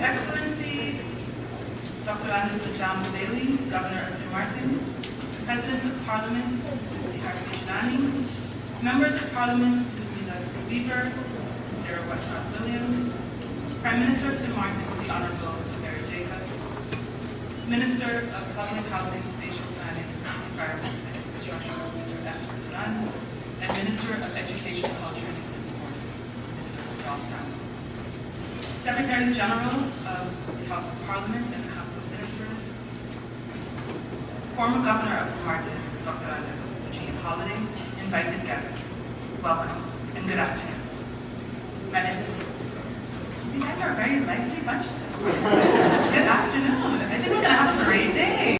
Excellency Dr. Anders Bailey, Governor of St. Maarten, President of Parliament, Mrs. Sihara Kishnani, Members of Parliament, Tumila Weaver and Sarah Westcott Williams, Prime Minister of St. Maarten, the Honorable Mrs. Mary Jacobs, Minister of Public Housing, Spatial Planning, Environment and Infrastructure, Mr. F. Ferdinand, and Minister of Education, Culture and Sport, Mr. Ralph Sandler. Secretaries General of the House of Parliament and the House of Ministers, former Governor of St. Maarten, Dr. Anders Holiday, invited guests, welcome and good afternoon. You guys are a very lively bunch this morning. Good afternoon. I think we're going to have a great day.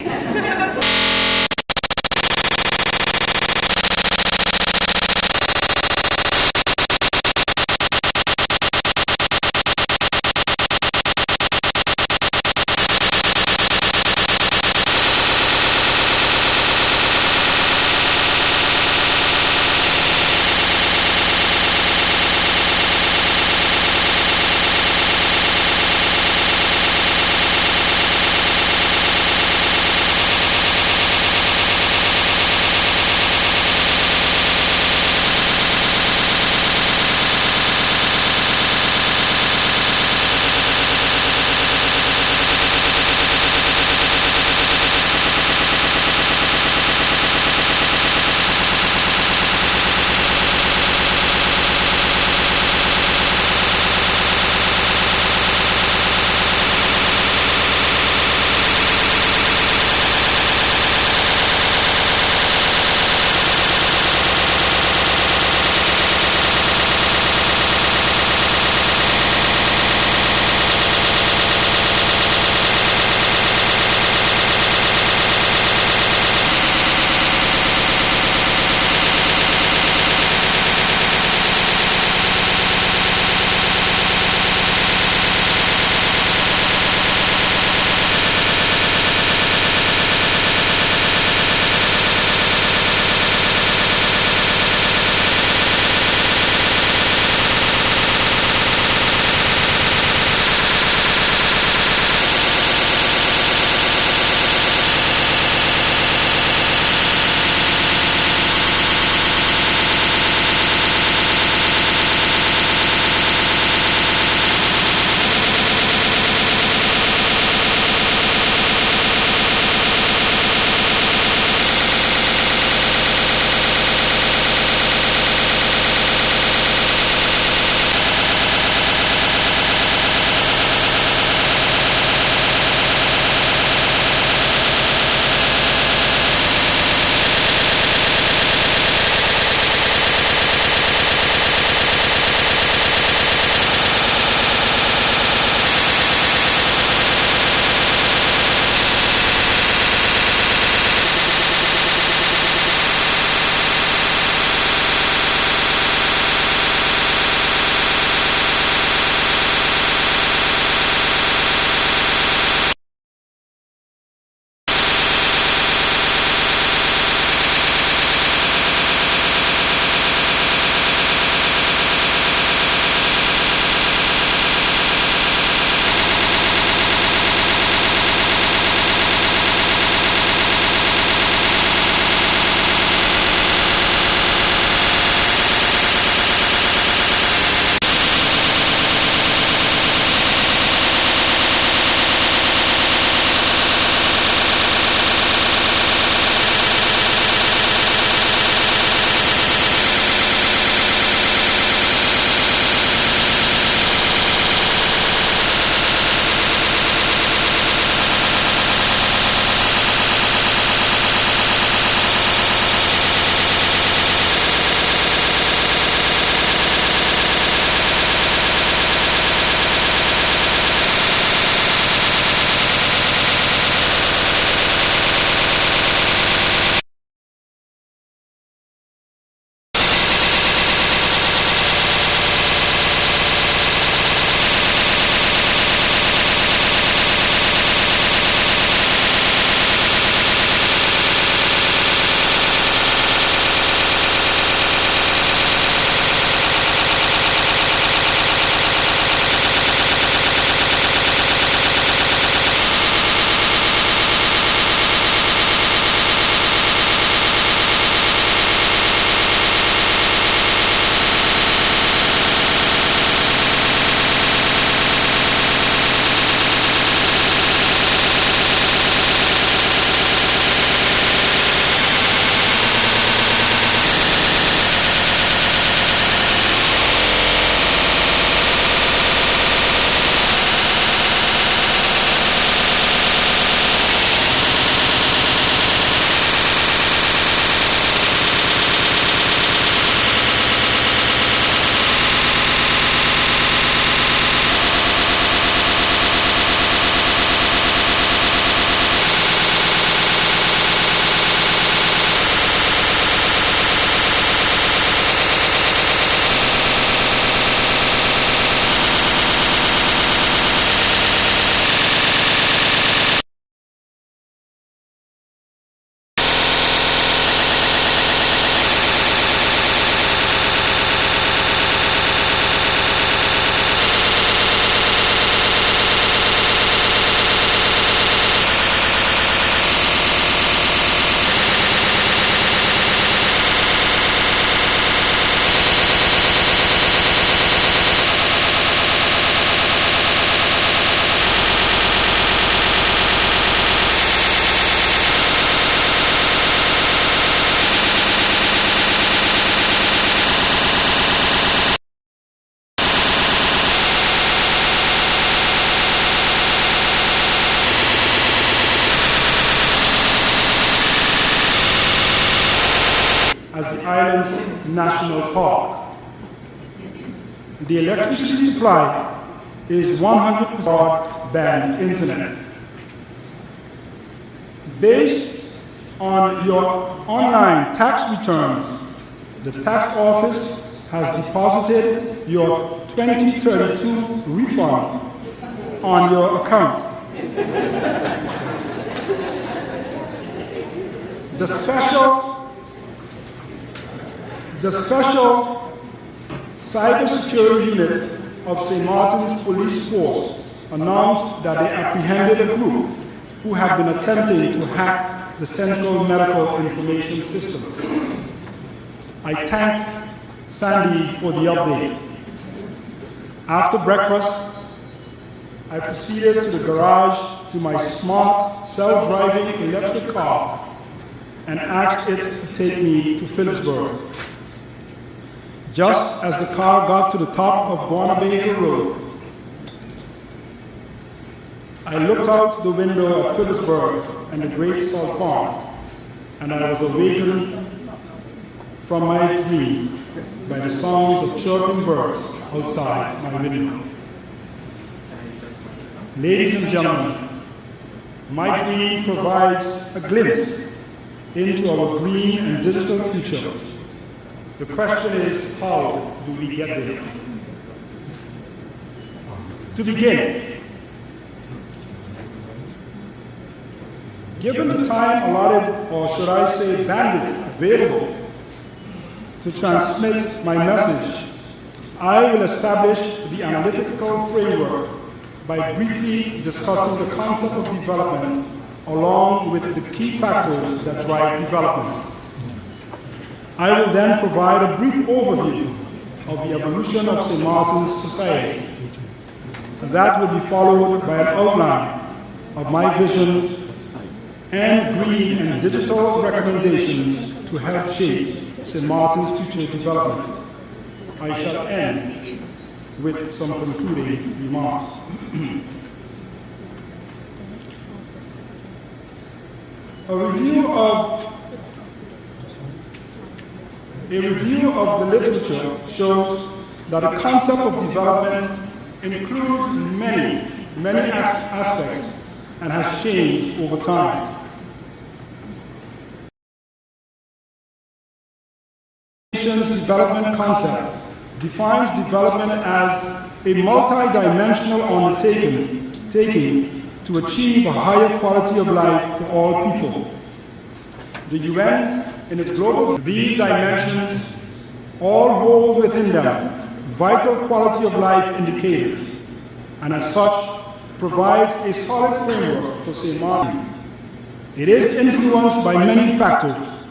Islands National Park. The electricity supply is 100% broadband internet. Based on your online tax returns, the tax office has deposited your 2032 refund on your account. The special cybersecurity unit of St. Maarten's Police Force announced that they apprehended a group who had been attempting to hack the Central Medical Information System. I thanked Sandy for the update. After breakfast, I proceeded to the garage to my smart, self-driving electric car and asked it to take me to Phillipsburg. Just as the car got to the top of Guanabay Hill Road, I looked out the window at Phillipsburg and the Great Salt Farm, and I was awakened from my dream by the sounds of chirping birds outside my window. Ladies and gentlemen, my dream provides a glimpse into our green and digital future. The question is, how do we get there? To begin, given the time allotted, or should I say bandwidth available to transmit my message, I will establish the analytical framework by briefly discussing the concept of development along with the key factors that drive development. I will then provide a brief overview of the evolution of St. Maarten's society. That will be followed by an outline of my vision and green and digital recommendations to help shape St. Maarten's future development. I shall end with some concluding remarks. A review of the literature shows that the concept of development includes many aspects and has changed over time. Development concept defines development as a multi-dimensional undertaking to achieve a higher quality of life for all people. The UN, in its global, these dimensions all hold within them vital quality of life indicators, and as such provides a solid framework for St. Maarten. It is influenced by many factors.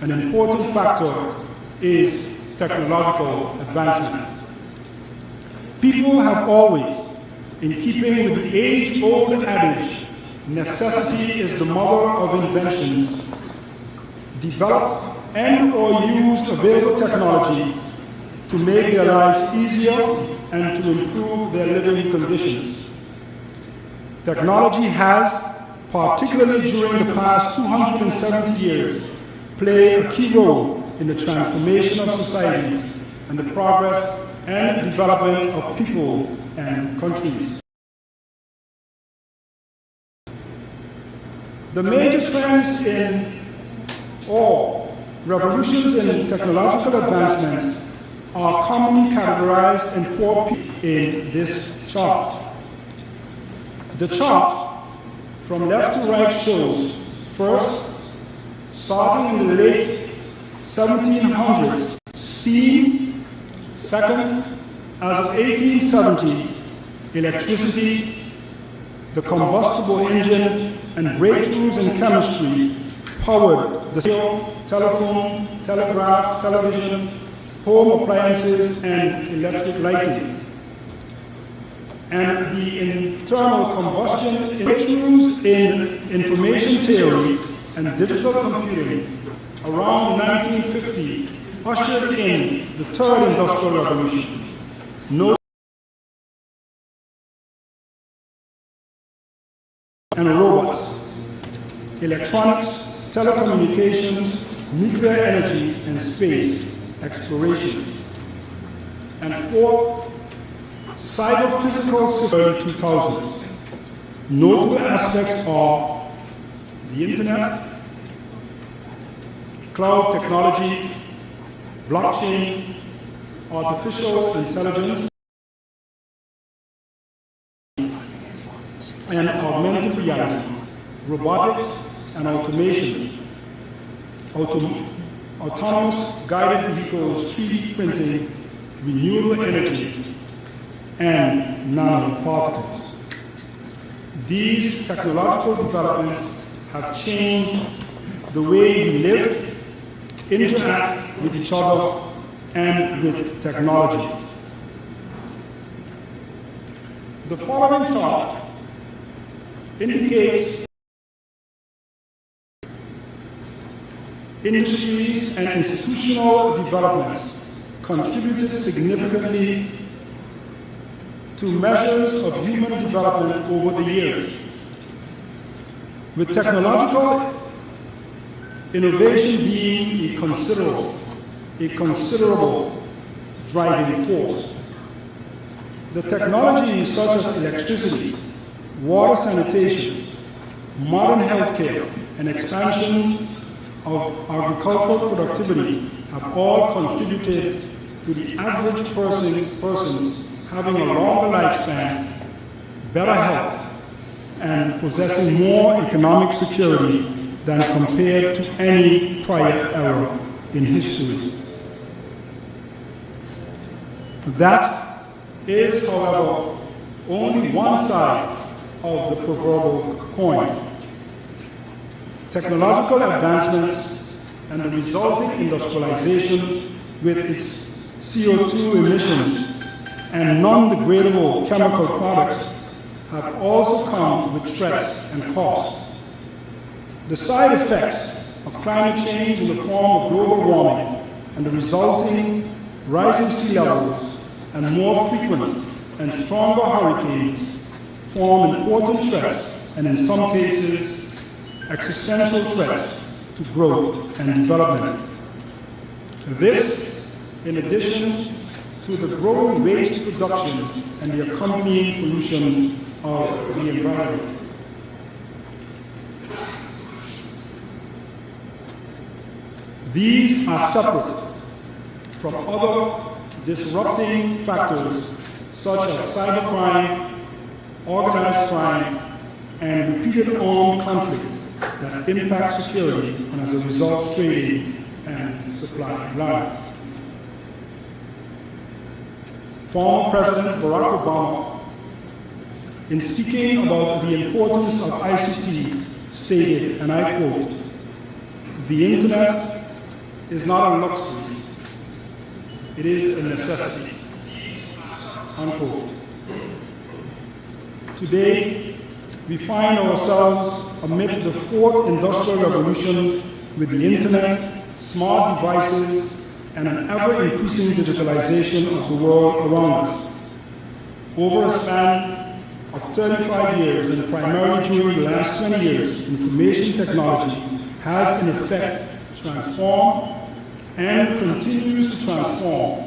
An important factor is technological advancement. People have always, in keeping with the age-old adage, necessity is the mother of invention, developed and or used available technology to make their lives easier and to improve their living conditions. Technology has, particularly during the past 270 years, played a key role in the transformation of societies and the progress and development of people and countries. The major trends in or revolutions in technological advancements are commonly categorized in 4 in this chart. The chart from left to right shows, first, starting in the late 1700s, steam; second, as of 1870, electricity; the combustible engine and breakthroughs in chemistry powered the radio, telephone, telegraph, television, home appliances, and electric lighting. And the internal combustion breakthroughs in information theory and digital computing around 1950 ushered in the third industrial revolution. And robots, electronics, telecommunications, nuclear energy and space exploration. And fourth, cyber-physical systems 2000. Notable aspects are the internet, cloud technology, blockchain, artificial intelligence, and augmented reality, robotics and automation, autonomous guided vehicles, 3D printing, renewable energy, and nanoparticles. These technological developments have changed the way we live, interact with each other, and with technology. The following chart indicates industries and institutional developments contributed significantly to measures of human development over the years. With technological innovation being a considerable driving force. The technologies such as electricity, water sanitation, modern healthcare, and expansion of agricultural productivity have all contributed to the average person having a longer lifespan, better health, and possessing more economic security than compared to any prior era in history. That is, however, only one side of the proverbial coin. Technological advancements and the resulting industrialization with its CO2 emissions and non-degradable chemical products have also come with threats and costs. The side effects of climate change in the form of global warming and the resulting rising sea levels and more frequent and stronger hurricanes form important threats and in some cases existential threats to growth and development. This, in addition to the growing waste production and the accompanying pollution of the environment. These are separate from other disrupting factors such as cybercrime, organized crime, and repeated armed conflict that impact security and as a result trading and supply lines. Former President Barack Obama, in speaking about the importance of ICT, stated, and I quote, "The internet is not a luxury, it is a necessity," unquote. Today, we find ourselves amid the fourth industrial revolution with the internet, smart devices, and an ever-increasing digitalization of the world around us. Over a span of 35 years, and primarily during the last 20 years, information technology has in effect transformed and continues to transform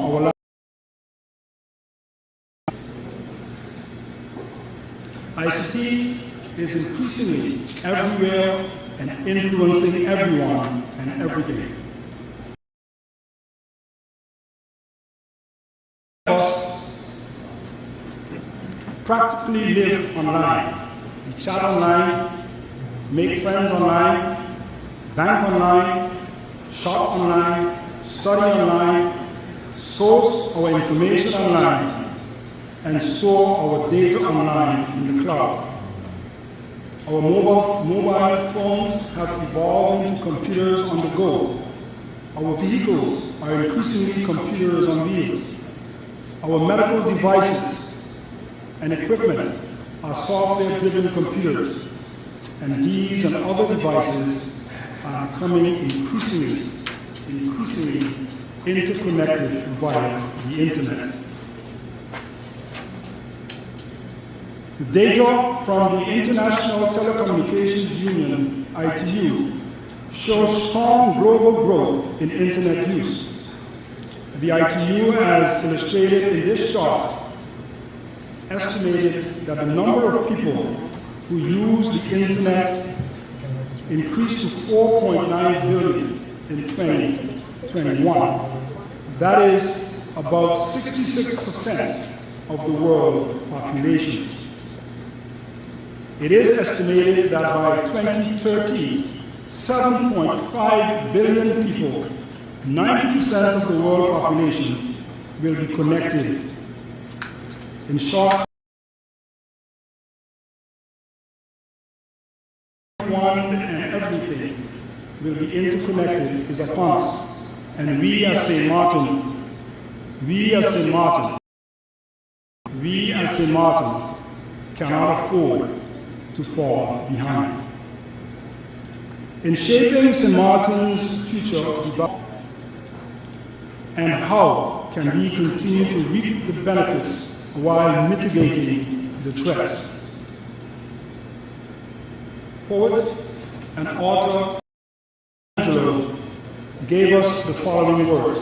our lives. ICT is increasingly everywhere and influencing everyone and everything. Us practically live online. We chat online, make friends online, bank online, shop online, study online, source our information online, and store our data online in the cloud. Our mobile phones have evolved into computers on the go. Our vehicles are increasingly computers on wheels. Our medical devices and equipment are software-driven computers, and these and other devices are becoming increasingly interconnected via the internet. The data from the International Telecommunications Union, ITU, shows strong global growth in internet use. The ITU, as illustrated in this chart, estimated that the number of people who use the internet increased to 4.9 billion in 2021. That is about 66% of the world population. It is estimated that by 2030, 7.5 billion people, 90% of the world population, will be connected. In short, one and everything will be interconnected is upon us. And we as St. Maarten, we as St. Maarten cannot afford to fall behind. In shaping St. Maarten's future development, and how can we continue to reap the benefits while mitigating the threats? Poet and author Angelo gave us the following words: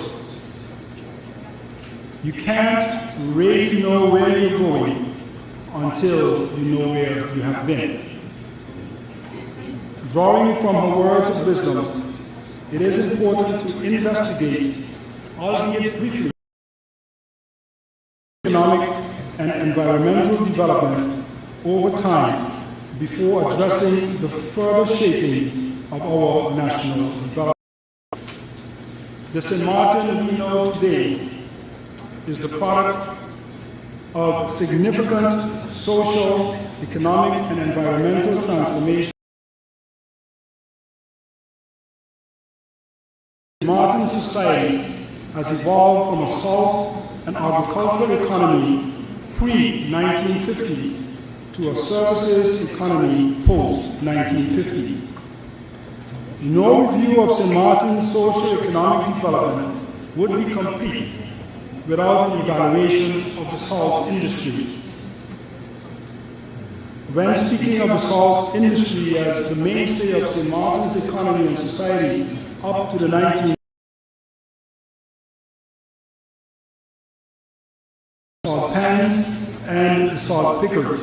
"You can't really know where you're going until you know where you have been." Drawing from her words of wisdom, it is important to investigate, albeit briefly, economic and environmental development over time before addressing the further shaping of our national development. The St. Maarten we know today is the product of significant social, economic, and environmental transformation. Maarten society has evolved from a salt and agricultural economy pre-1950 to a services economy post-1950. No review of St. Maarten's socio-economic development would be complete without an evaluation of the salt industry. When speaking of the salt industry as the mainstay of St. Maarten's economy and society up to the 19th salt pans and salt pickers,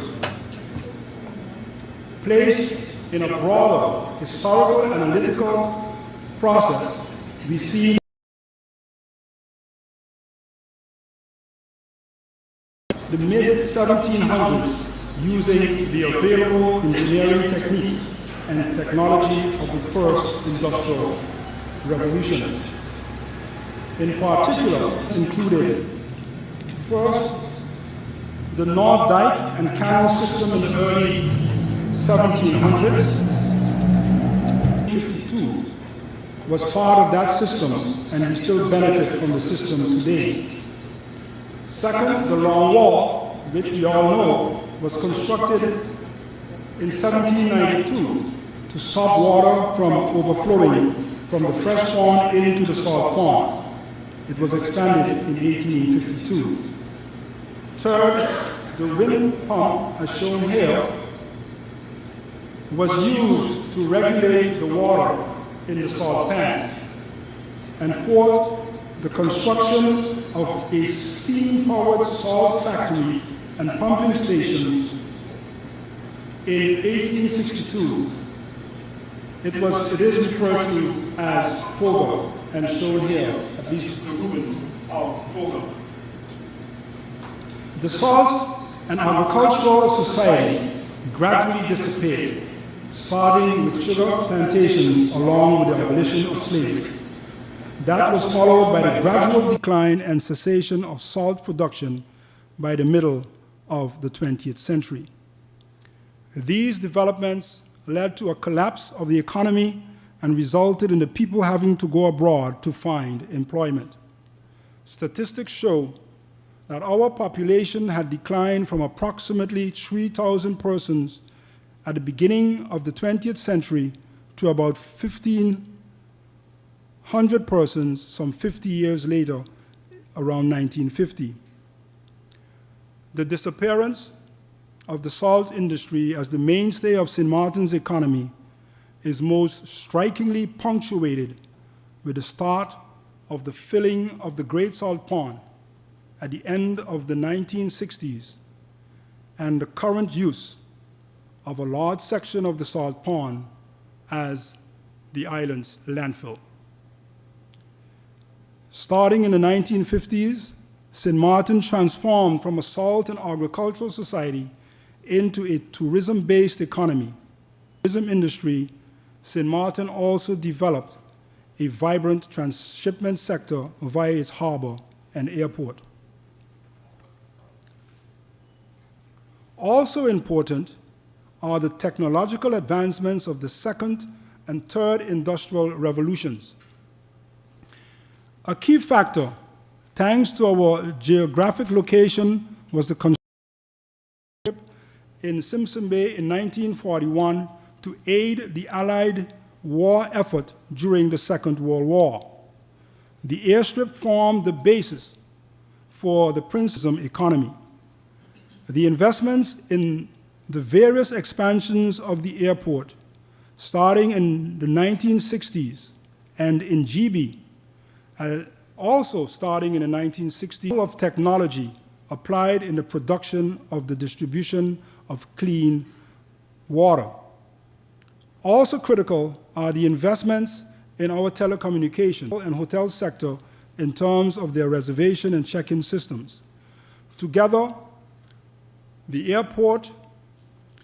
placed in a broader historical and analytical process, we see the mid-1700s using the available engineering techniques and technology of the first industrial revolution. In particular, this included first, the North Dyke and Canal system in the early 1700s. 52 was part of that system, and we still benefit from the system today. Second, the Long Wall, which we all know, was constructed in 1792 to stop water from overflowing from the fresh pond into the salt pond. It was expanded in 1852. Third, the wind pump, as shown here, was used to regulate the water in the salt pans. And fourth, the construction of a steam-powered salt factory and pumping station in 1862. It is referred to as Fogel, and shown here, at least the ruins of Fogel. The salt and agricultural society gradually dissipated, starting with sugar plantations along with the abolition of slavery. That was followed by the gradual decline and cessation of salt production by the middle of the 20th century. These developments led to a collapse of the economy and resulted in the people having to go abroad to find employment. Statistics show that our population had declined from approximately 3,000 persons at the beginning of the 20th century to about 1,500 persons some 50 years later, around 1950. The disappearance of the salt industry as the mainstay of St. Maarten's economy is most strikingly punctuated with the start of the filling of the Great Salt Pond at the end of the 1960s and the current use of a large section of the salt pond as the island's landfill. Starting in the 1950s, St. Maarten transformed from a salt and agricultural society into a tourism-based economy. Tourism industry, St. Maarten also developed a vibrant transshipment sector via its harbor and airport. Also important are the technological advancements of the second and third industrial revolutions. A key factor, thanks to our geographic location, was the construction in Simpson Bay in 1941 to aid the Allied war effort during the Second World War. The airstrip formed the basis for the Princeton economy. The investments in the various expansions of the airport, starting in the 1960s, and in GB, also starting in the 1960s, of technology applied in the production of the distribution of clean water. Also critical are the investments in our telecommunication and hotel sector in terms of their reservation and check-in systems. Together, the airport,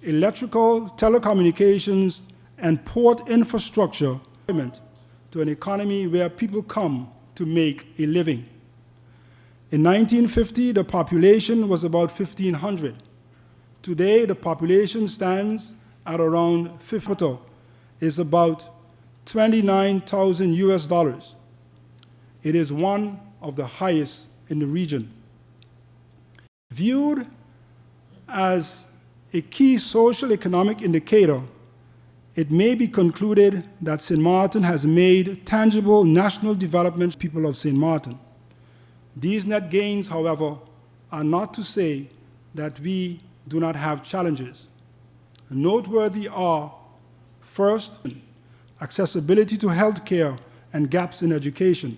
electrical, telecommunications, and port infrastructure to an economy where people come to make a living. In 1950, the population was about 1,500. Today, the population stands at around 50, is about 29,000 US dollars. It is one of the highest in the region. Viewed as a key social economic indicator, it may be concluded that St. Maarten has made tangible national developments for people of St. Maarten. These net gains, however, are not to say that we do not have challenges. Noteworthy are, first, accessibility to health care and gaps in education.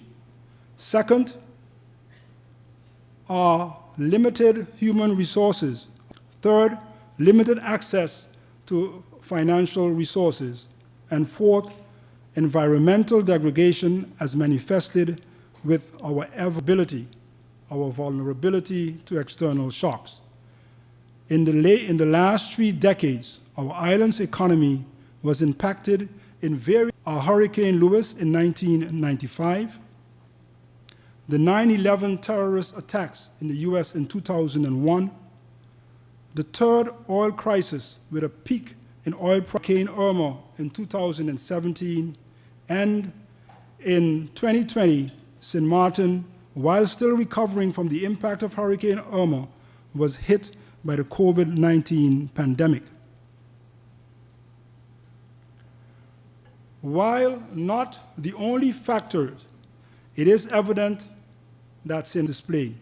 Second, are limited human resources. Third, limited access to financial resources. And fourth, environmental degradation as manifested with our vulnerability to external shocks. In the last 3 decades, our island's economy was impacted in various Hurricane Lewis in 1995, the 9/11 terrorist attacks in the US in 2001, the third oil crisis with a peak in oil price, Hurricane Irma in 2017, and in 2020, St. Maarten, while still recovering from the impact of Hurricane Irma, was hit by the COVID-19 pandemic. While not the only factors, it is evident that's in display.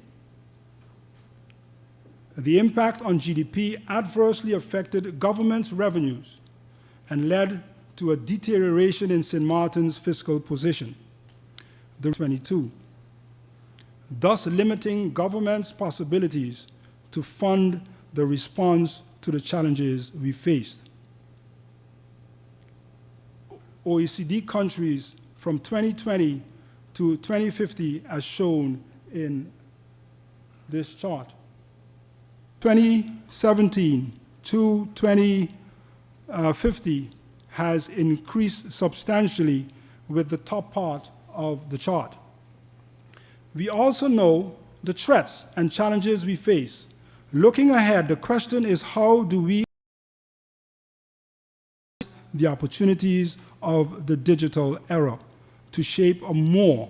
The impact on GDP adversely affected government's revenues and led to a deterioration in St. Maarten's fiscal position, the 22, thus limiting government's possibilities to fund the response to the challenges we faced. OECD countries from 2020 to 2050 as shown in this chart. 2017 to 2050 has increased substantially with the top part of the chart. We also know the threats and challenges we face. Looking ahead, the question is how do we the opportunities of the digital era to shape a more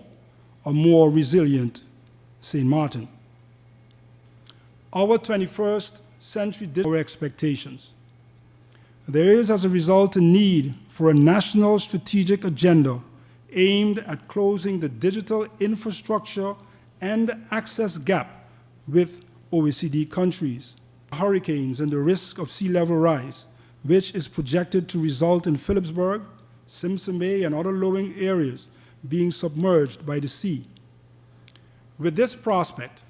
resilient St. Maarten. Our 21st century our expectations. There is, as a result, a need for a national strategic agenda aimed at closing the digital infrastructure and access gap with OECD countries. hurricanes and the risk of sea level rise, which is projected to result in Philipsburg, Simpson Bay, and other low-lying areas being submerged by the sea. With this prospect,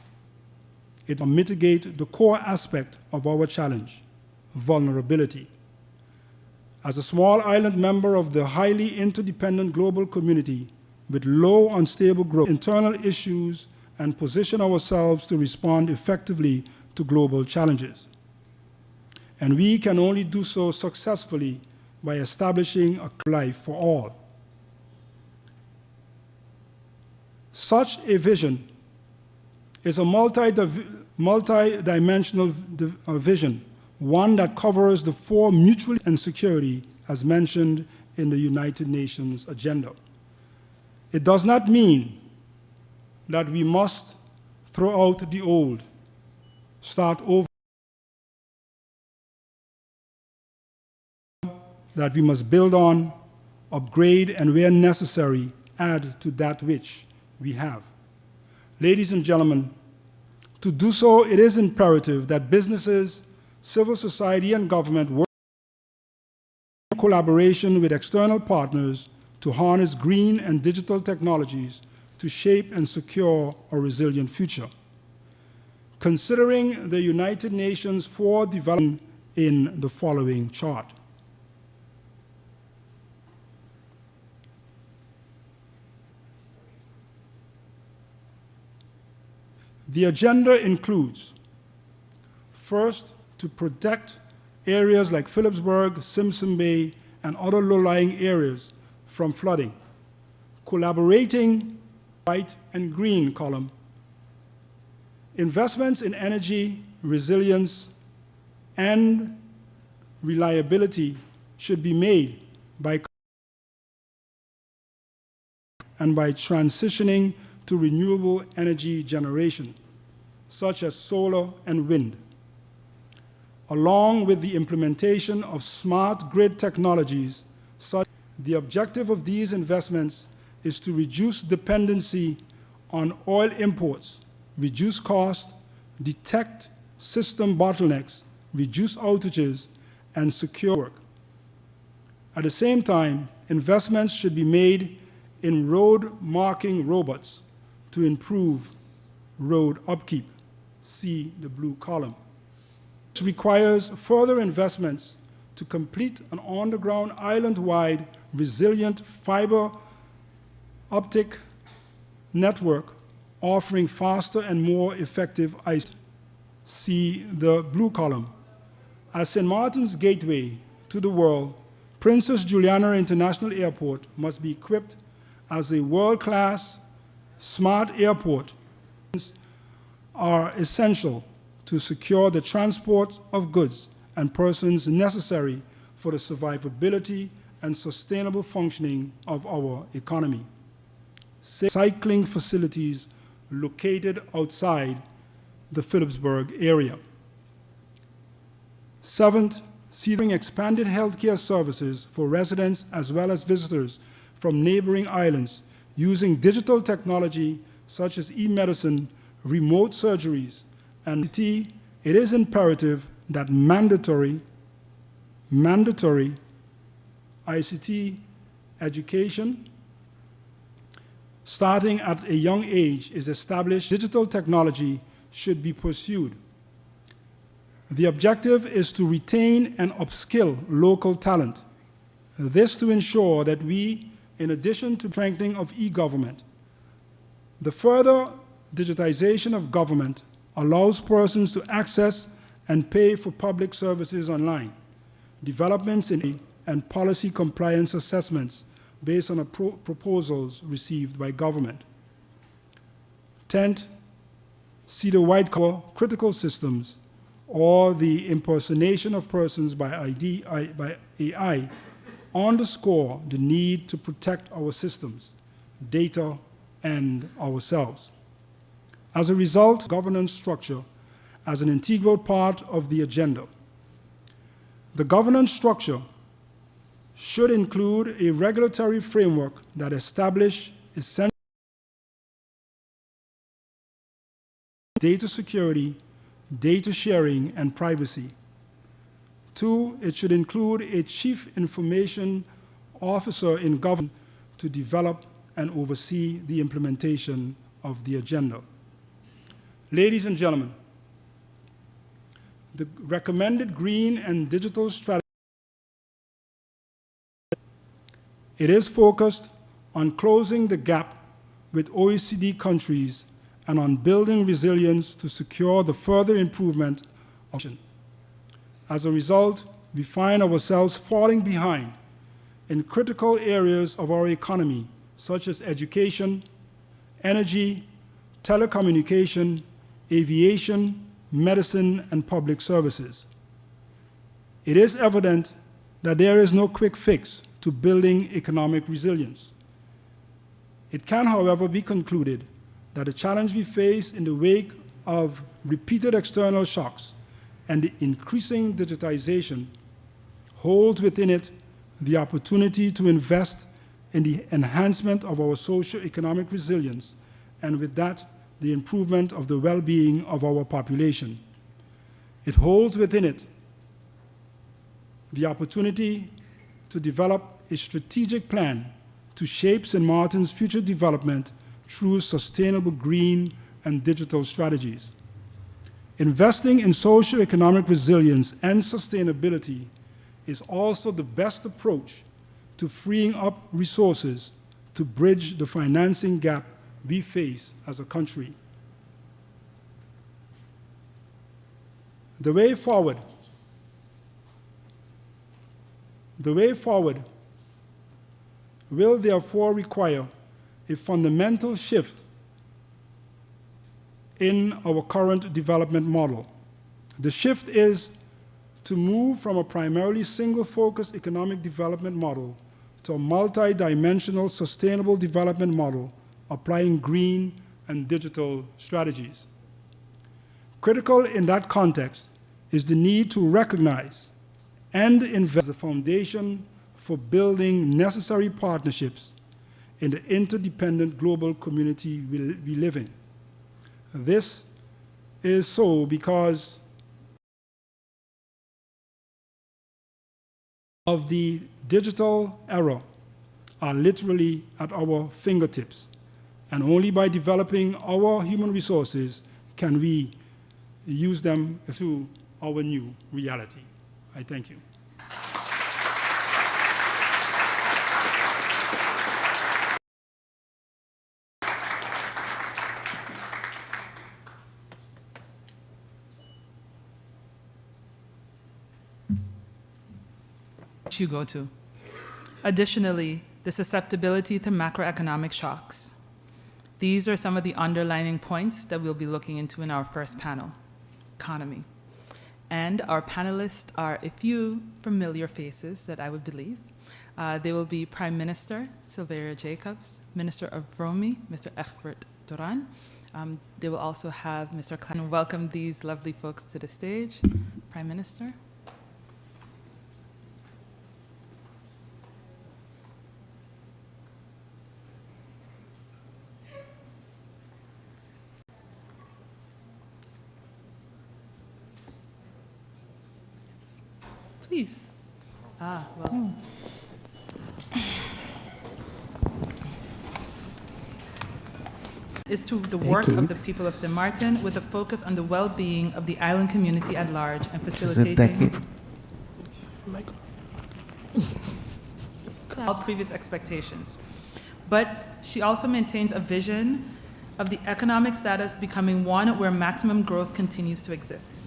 it will mitigate the core aspect of our challenge, vulnerability. As a small island member of the highly interdependent global community with low unstable growth, internal issues, and position ourselves to respond effectively to global challenges. And we can only do so successfully by establishing a life for all. Such a vision is a multi-dimensional vision, one that covers the four mutual and security as mentioned in the United Nations agenda. It does not mean that we must throw out the old, start over, that we must build on, upgrade, and where necessary, add to that which we have. Ladies and gentlemen, to do so, it is imperative that businesses, civil society, and government work in collaboration with external partners to harness green and digital technologies to shape and secure a resilient future. Considering the United Nations for Development in the following chart. The agenda includes, first, to protect areas like Philipsburg, Simpson Bay, and other low-lying areas from flooding, collaborating white and green column, investments in energy, resilience, and reliability should be made by transitioning to renewable energy generation, such as solar and wind, along with the implementation of smart grid technologies. The objective of these investments is to reduce dependency on oil imports, reduce cost, detect system bottlenecks, reduce outages, and secure work. At the same time, investments should be made in road marking robots to improve road upkeep. See the blue column. It requires further investments to complete an underground island-wide resilient fiber optic network offering faster and more effective ICT. See the blue column. As St. Maarten's gateway to the world, Princess Juliana International Airport must be equipped as a world-class smart airport are essential to secure the transport of goods and persons necessary for the survivability and sustainable functioning of our economy. Cycling facilities located outside the Philipsburg area. Seventh, seeding expanded healthcare services for residents as well as visitors from neighboring islands using digital technology such as e-medicine, remote surgeries, and it is imperative that mandatory ICT education starting at a young age is established. Digital technology should be pursued. The objective is to retain and upskill local talent. This to ensure that we, in addition to strengthening of e-government, the further digitization of government allows persons to access and pay for public services online, developments in and policy compliance assessments based on proposals received by government. 10th, see the white collar critical systems or the impersonation of persons by AI underscore the need to protect our systems, data, and ourselves. As a result, governance structure as an integral part of the agenda. The governance structure should include a regulatory framework that establishes essential data security, data sharing, and privacy. 2, it should include a chief information officer in government to develop and oversee the implementation of the agenda. Ladies and gentlemen, the recommended green and digital strategy, it is focused on closing the gap with OECD countries and on building resilience to secure the further improvement of action. As a result, we find ourselves falling behind in critical areas of our economy, such as education, energy, telecommunication, aviation, medicine, and public services. It is evident that there is no quick fix to building economic resilience. It can, however, be concluded that the challenge we face in the wake of repeated external shocks and the increasing digitization holds within it the opportunity to invest in the enhancement of our socio-economic resilience, and with that, the improvement of the well-being of our population. It holds within it the opportunity to develop a strategic plan to shape St. Maarten's future development through sustainable green and digital strategies. Investing in socio-economic resilience and sustainability is also the best approach to freeing up resources to bridge the financing gap we face as a country. The way forward will therefore require a fundamental shift in our current development model. The shift is to move from a primarily single-focused economic development model to a multi-dimensional sustainable development model applying green and digital strategies. Critical in that context is the need to recognize and invest as the foundation for building necessary partnerships in the interdependent global community we live in. This is so because of the digital era are literally at our fingertips, and only by developing our human resources can we use them to our new reality. I thank you. You go to. Additionally, the susceptibility to macroeconomic shocks. These are some of the underlining points that we'll be looking into in our first panel, economy. And our panelists are a few familiar faces that I would believe. They will be Prime Minister Sylvia Jacobs, Minister of Vromi, Mr. Egbert Duran. They will also have Mr. Klein. Welcome these lovely folks to the stage. Prime Minister. Please. Well. Is to the work of the people of St. Maarten with a focus on the well-being of the island community at large and facilitating all previous expectations. But she also maintains a vision of the economic status becoming one where maximum growth continues to exist,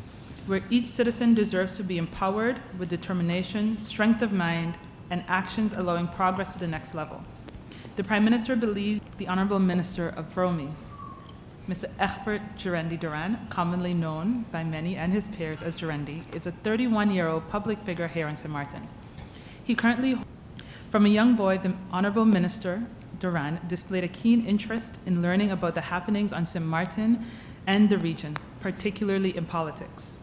where each citizen deserves to be empowered with determination, strength of mind, and actions allowing progress to the next level. The Prime Minister believes the Honourable Minister of Vromi, Mr. Egbert Gerendi Duran, commonly known by many and his peers as Gerendi, is a 31-year-old public figure here in St. Maarten. He currently, from a young boy, the Honourable Minister Duran displayed a keen interest in learning about the happenings on St. Maarten and the region, particularly in politics.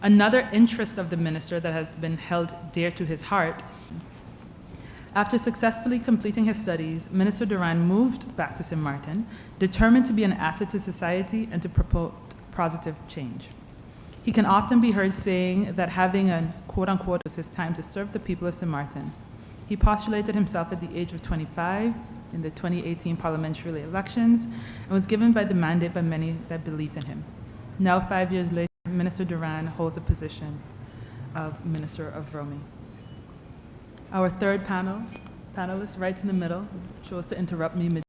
Another interest of the minister that has been held dear to his heart. After successfully completing his studies, Minister Duran moved back to St. Maarten, determined to be an asset to society and to promote positive change. He can often be heard saying that having a quote-unquote was his time to serve the people of St. Maarten. He postulated himself at the age of 25 in the 2018 parliamentary elections and was given by the mandate by many that believed in him. Now, 5 years later, Minister Duran holds the position of Minister of Romy. Our third panelist, right in the middle, chose to interrupt me mid.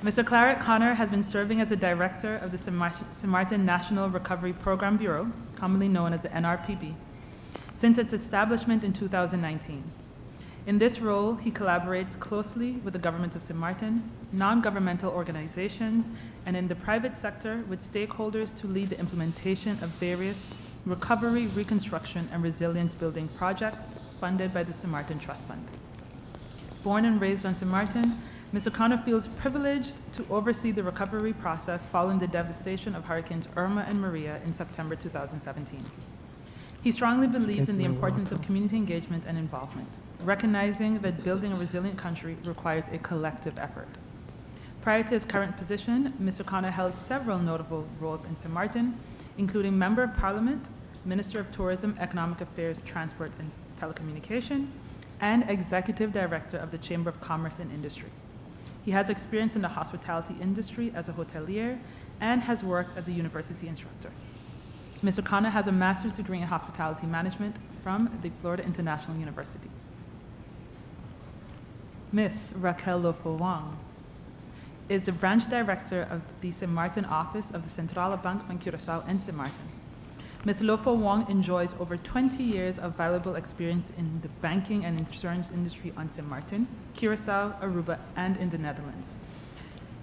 Mr. Claret Connor has been serving as the director of the St. Maarten National Recovery Program Bureau, commonly known as the NRPB, since its establishment in 2019. In this role, he collaborates closely with the government of St. Maarten, non-governmental organizations, and in the private sector with stakeholders to lead the implementation of various recovery, reconstruction, and resilience building projects funded by the St. Maarten Trust Fund. Born and raised on St. Maarten, Mr. Connor feels privileged to oversee the recovery process following the devastation of Hurricanes Irma and Maria in September 2017. He strongly believes in the importance of community engagement and involvement, recognizing that building a resilient country requires a collective effort. Prior to his current position, Mr. Connor held several notable roles in St. Maarten, including Member of Parliament, Minister of Tourism, Economic Affairs, Transport and Telecommunication, and Executive Director of the Chamber of Commerce and Industry. He has experience in the hospitality industry as a hotelier and has worked as a university instructor. Mr. Connor has a master's degree in hospitality management from the Florida International University. Ms. Raquel Lofo-Wang is the branch director of the St. Maarten office of the Centrale Bank van Curaçao and St. Maarten. Ms. Lofo-Wang enjoys over 20 years of valuable experience in the banking and insurance industry on St. Maarten, Curaçao, Aruba, and in the Netherlands.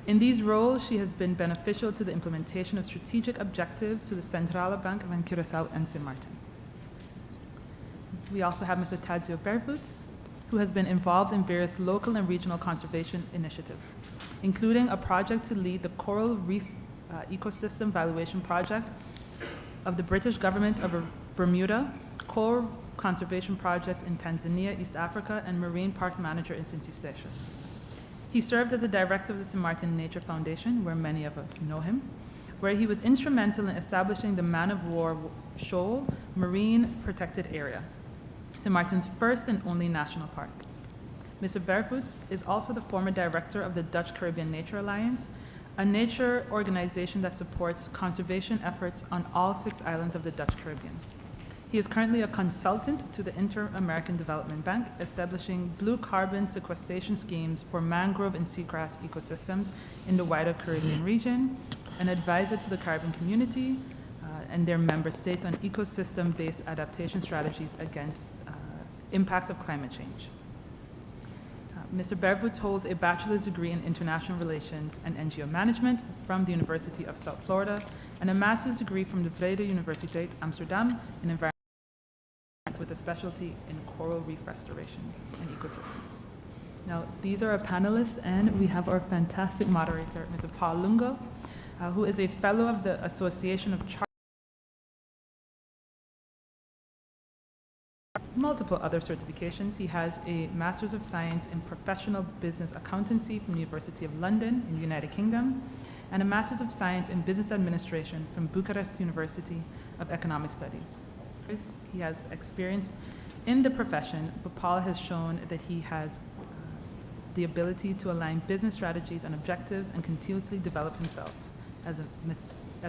In these roles, she has been beneficial to the implementation of strategic objectives to the Centrale Bank van Curaçao and St. Maarten. We also have Mr. Tadzio Bervoets, who has been involved in various local and regional conservation initiatives, including a project to lead the coral reef ecosystem valuation project of the British government of Bermuda, coral conservation projects in Tanzania, East Africa, and marine park manager in Sint Eustatius. He served as a director of the St. Maarten Nature Foundation, where many of us know him, where he was instrumental in establishing the Man of War Shoal Marine Protected Area, St. Maarten's first and only national park. Mr. Bervoets is also the former director of the Dutch Caribbean Nature Alliance, a nature organization that supports conservation efforts on all 6 islands of the Dutch Caribbean. He is currently a consultant to the Inter-American Development Bank, establishing blue carbon sequestration schemes for mangrove and seagrass ecosystems in the wider Caribbean region, an advisor to the Caribbean community and their member states on ecosystem-based adaptation strategies against impacts of climate change. Mr. Bervoets holds a bachelor's degree in international relations and NGO management from the University of South Florida and a master's degree from the Vrede Universiteit Amsterdam in environmental with a specialty in coral reef restoration and ecosystems. Now, these are our panelists, and we have our fantastic moderator, Mr. Paul Lungo, who is a fellow of the Association of multiple other certifications. He has a Master's of Science in Professional Business Accountancy from the University of London in the United Kingdom, and a Master's of Science in Business Administration from Bucharest University of Economic Studies. He has experience in the profession, but Paul has shown that he has the ability to align business strategies and objectives and continuously develop himself as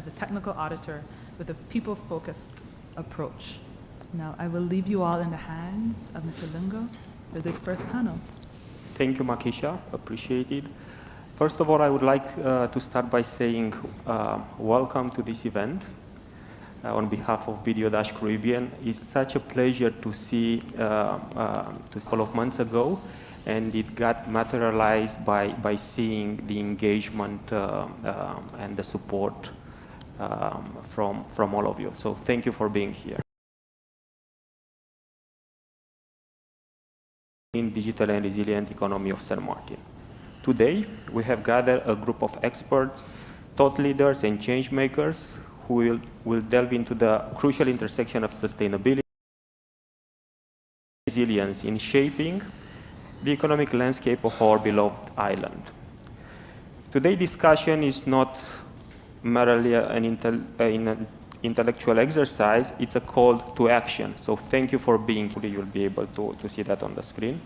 a technical auditor with a people-focused approach. Now, I will leave you all in the hands of Mr. Lungo for this first panel. Thank you, Makisha. Appreciate it. First of all, I would like to start by saying welcome to this event on behalf of BDO Caribbean. It's such a pleasure to see a couple of months ago, and it got materialized by seeing the engagement and the support from all of you. So thank you for being here. In digital and resilient economy of St. Maarten. Today, we have gathered a group of experts, thought leaders, and change makers who will delve into the crucial intersection of sustainability and resilience in shaping the economic landscape of our beloved island. Today's discussion is not merely an intellectual exercise, it's a call to action. So thank you for being here. You'll be able to see that on the screen.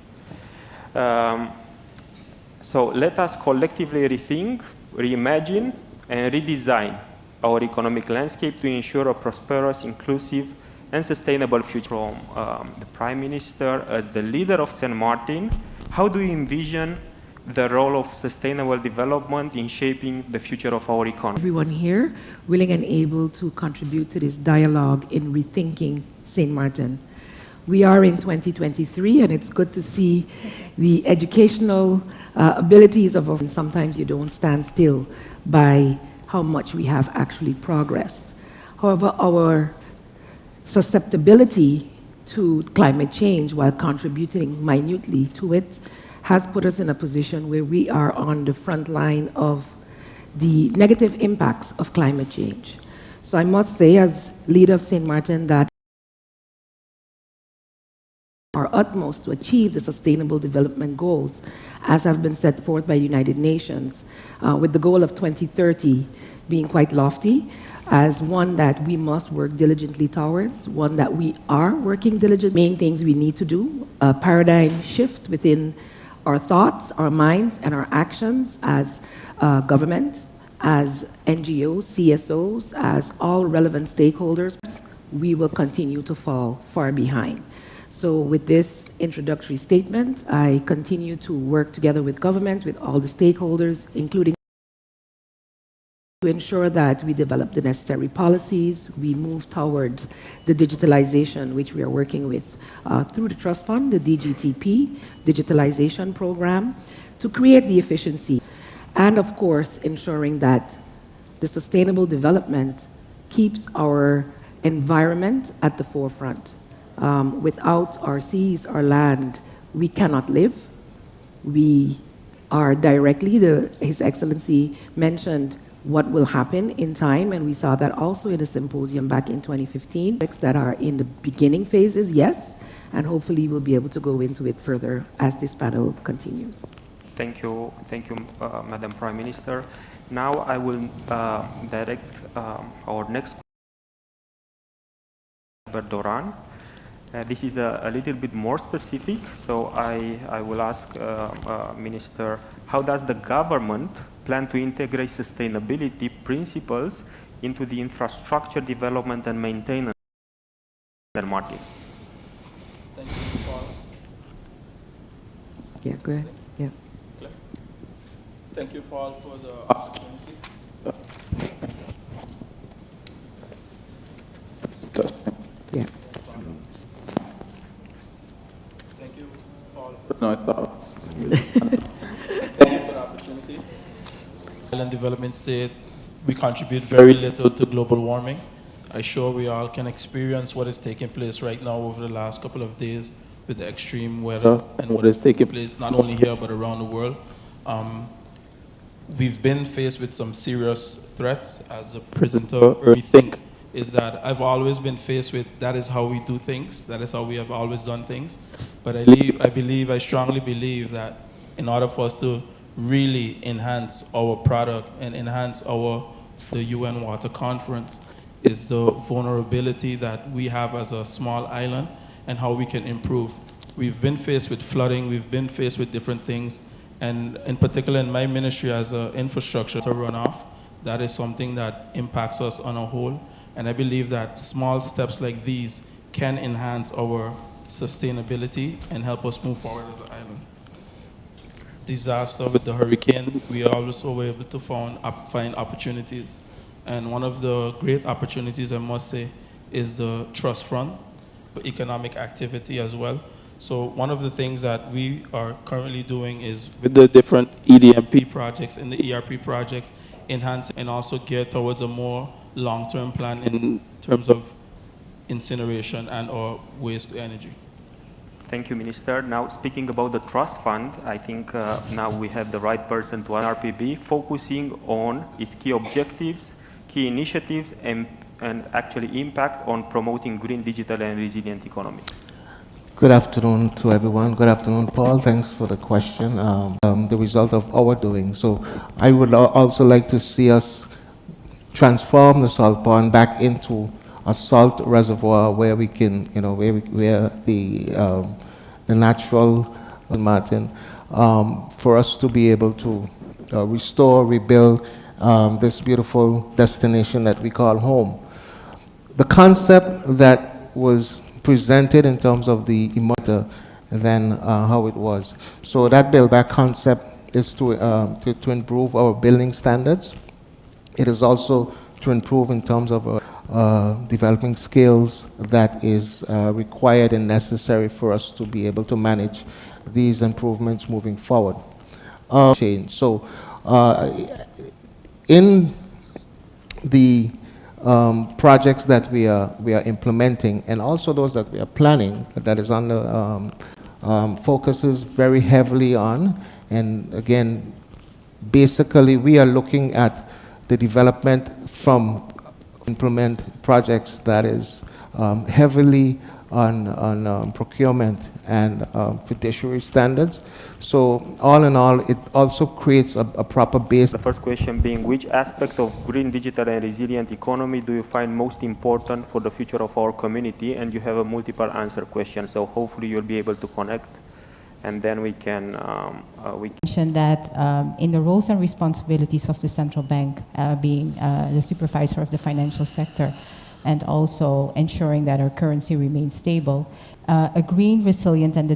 So let us collectively rethink, reimagine, and redesign our economic landscape to ensure a prosperous, inclusive, and sustainable future. From the Prime Minister, as the leader of St. Maarten, how do you envision the role of sustainable development in shaping the future of our economy? Everyone here willing and able to contribute to this dialogue in rethinking St. Maarten. We are in 2023, and it's good to see the educational abilities of, and sometimes you don't stand still by how much we have actually progressed. However, our susceptibility to climate change while contributing minutely to it has put us in a position where we are on the front line of the negative impacts of climate change. So I must say, as leader of St. Maarten, that our utmost to achieve the Sustainable Development Goals as have been set forth by United Nations, with the goal of 2030 being quite lofty, as one that we must work diligently towards, one that we are working diligently. Main things we need to do, a paradigm shift within our thoughts, our minds, and our actions as government, as NGOs, CSOs, as all relevant stakeholders. We will continue to fall far behind. So with this introductory statement, I continue to work together with government, with all the stakeholders, including to ensure that we develop the necessary policies, we move towards the digitalization, which we are working with through the Trust Fund, the DGTP, digitalization program, to create the efficiency. And of course, ensuring that the sustainable development keeps our environment at the forefront. Without our seas, our land, we cannot live. We are directly, His Excellency mentioned what will happen in time, and we saw that also in a symposium back in 2015. That are in the beginning phases, yes, and hopefully we'll be able to go into it further as this panel continues. Thank you, Madam Prime Minister. Now I will direct our next Doran. This is a little bit more specific, so I will ask Minister, how does the government plan to integrate sustainability principles into the infrastructure development and maintenance of St. Maarten? Thank you, Paul. Yeah, go ahead. Yeah. Thank you, Paul, for the opportunity. Yeah. Thank you, Paul. No, I thought. Thank you for the opportunity. Island development state, we contribute very little to global warming. I'm sure we all can experience what is taking place right now over the last couple of days with the extreme weather and what is taking place not only here but around the world. We've been faced with some serious threats. As a presenter, Rethink is that I've always been faced with that is how we do things, that is how we have always done things. But I strongly believe that in order for us to really enhance our product and enhance the UN Water Conference is the vulnerability that we have as a small island and how we can improve. We've been faced with flooding, we've been faced with different things, and in particular in my ministry as an infrastructure to runoff, that is something that impacts us on a whole. And I believe that small steps like these can enhance our sustainability and help us move forward as an island. Disaster with the hurricane, we also were able to find opportunities. And one of the great opportunities, I must say, is the Trust Fund for economic activity as well. So one of the things that we are currently doing is with the different EDMP projects and the ERP projects, enhance and also geared towards a more long-term plan in terms of incineration and or waste to energy. Thank you, Minister. Now, speaking about the Trust Fund, I think now we have the right person to RPB, focusing on its key objectives, key initiatives, and actually impact on promoting green, digital, and resilient economy. Good afternoon to everyone. Good afternoon, Paul. Thanks for the question. The result of our doing. So I would also like to see us transform the salt pond back into a salt reservoir where we can, you know, where the natural Maarten, for us to be able to restore, rebuild this beautiful destination that we call home. The concept that was presented in terms of the immortal than how it was. So that build back concept is to improve our building standards. It is also to improve in terms of developing skills that is required and necessary for us to be able to manage these improvements moving forward. Change. So in the projects that we are implementing, and also those that we are planning, that is on the focuses very heavily on, and again, basically we are looking at the development from implement projects that is heavily on procurement and fiduciary standards. So all in all, it also creates a proper base. The first question being, which aspect of green, digital, and resilient economy do you find most important for the future of our community? And you have a multiple answer question, so hopefully you'll be able to connect, and then we can mention that in the roles and responsibilities of the central bank, being the supervisor of the financial sector, and also ensuring that our currency remains stable, a green, resilient, and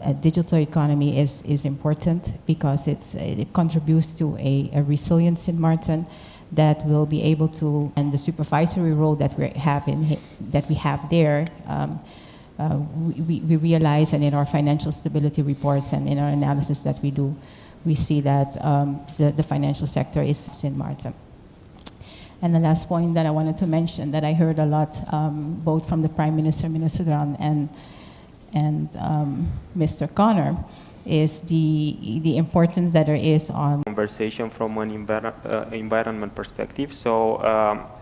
a digital economy is important because it contributes to a resilient Sint Maarten that will be able to, and the supervisory role that we have there. We realize, and in our financial stability reports and in our analysis that we do, we see that the financial sector is Sint Maarten. And the last point that I wanted to mention that I heard a lot, both from the Prime Minister, Minister Dran, and Mr. Connor, is the importance that there is on conversation from an environment perspective. So,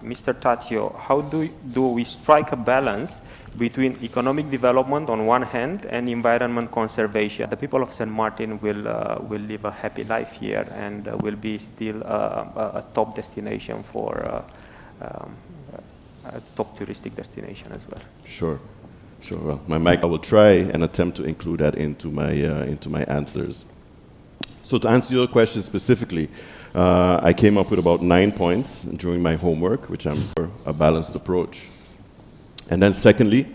Mr. Tatio, how do we strike a balance between economic development on one hand and environment conservation? The people of Sint Maarten will live a happy life here and will be still a top destination for a top touristic destination as well. Sure. Well, I will try and attempt to include that into my answers. So to answer your question specifically, I came up with about 9 points during my homework, which I'm for a balanced approach. And then secondly,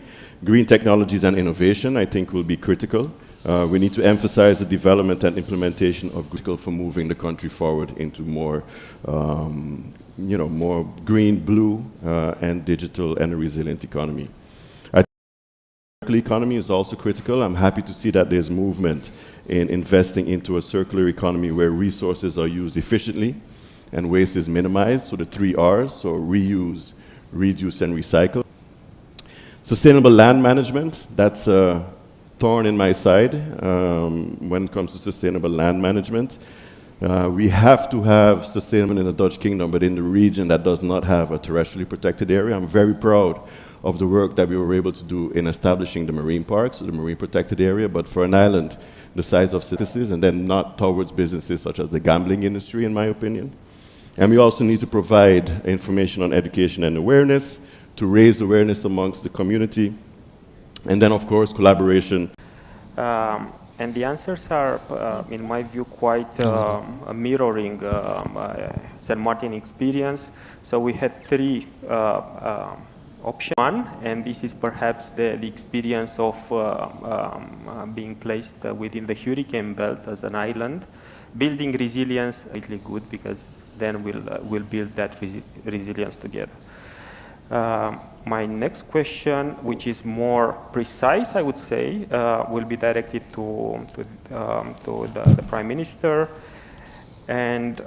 green technologies and innovation, I think, will be critical. We need to emphasize the development and implementation of critical for moving the country forward into more, more green, blue, and digital and a resilient economy. Economy is also critical. I'm happy to see that there's movement in investing into a circular economy where resources are used efficiently and waste is minimized. So the 3 R's, so reuse, reduce, and recycle. Sustainable land management, that's a thorn in my side when it comes to sustainable land management. We have to have sustainable in the Dutch Kingdom, but in the region that does not have a terrestrially protected area. I'm very proud of the work that we were able to do in establishing the marine parks, the marine protected area, but for an island the size of citizens, and then not towards businesses such as the gambling industry, in my opinion. And we also need to provide information on education and awareness, to raise awareness amongst the community, and then of course collaboration. And the answers are, in my view, quite mirroring Sint Maarten experience. So we had 3 option 1, and this is perhaps the experience of being placed within the hurricane belt as an island. Building resilience, really good, because then we'll build that resilience together. My next question, which is more precise, I would say, will be directed to the Prime Minister, and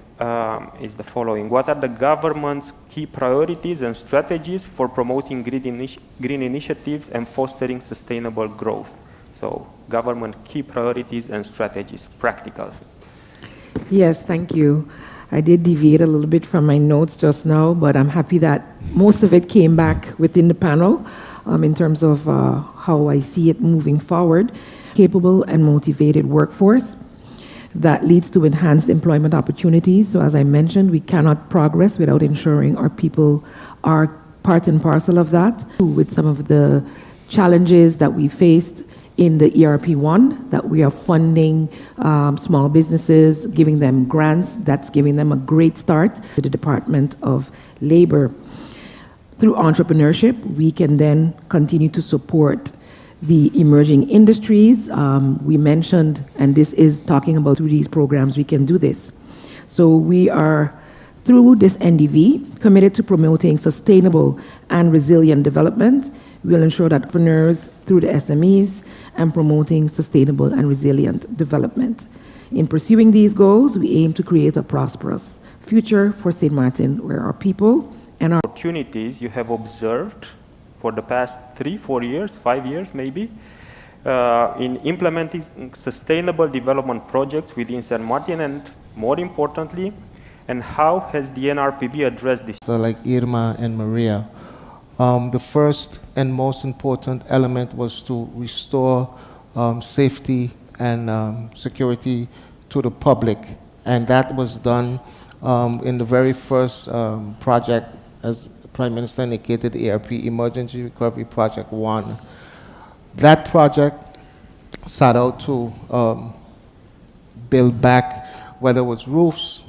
is the following. What are the government's key priorities and strategies for promoting green initiatives and fostering sustainable growth? So, government key priorities and strategies, practical. Yes, thank you. I did deviate a little bit from my notes just now, but I'm happy that most of it came back within the panel in terms of how I see it moving forward. Capable and motivated workforce, that leads to enhanced employment opportunities. So as I mentioned, we cannot progress without ensuring our people are part and parcel of that. With some of the challenges that we faced in the ERP1, that we are funding small businesses, giving them grants, that's giving them a great start to the Department of Labor. Through entrepreneurship, we can then continue to support the emerging industries. We mentioned, and this is talking about through these programs, we can do this. So we are, through this NDV, committed to promoting sustainable and resilient development. We'll ensure that entrepreneurs through the SMEs and promoting sustainable and resilient development. In pursuing these goals, we aim to create a prosperous future for St. Maarten, where our people and our opportunities you have observed for the past 3-4 years, 5 years maybe, in implementing sustainable development projects within St. Maarten, and more importantly, and how has the NRPB addressed this? So like Irma and Maria, the first and most important element was to restore safety and security to the public, and that was done in the very first project, as Prime Minister indicated, ERP, Emergency Recovery Project 1. That project set out to build back, whether it was roofs,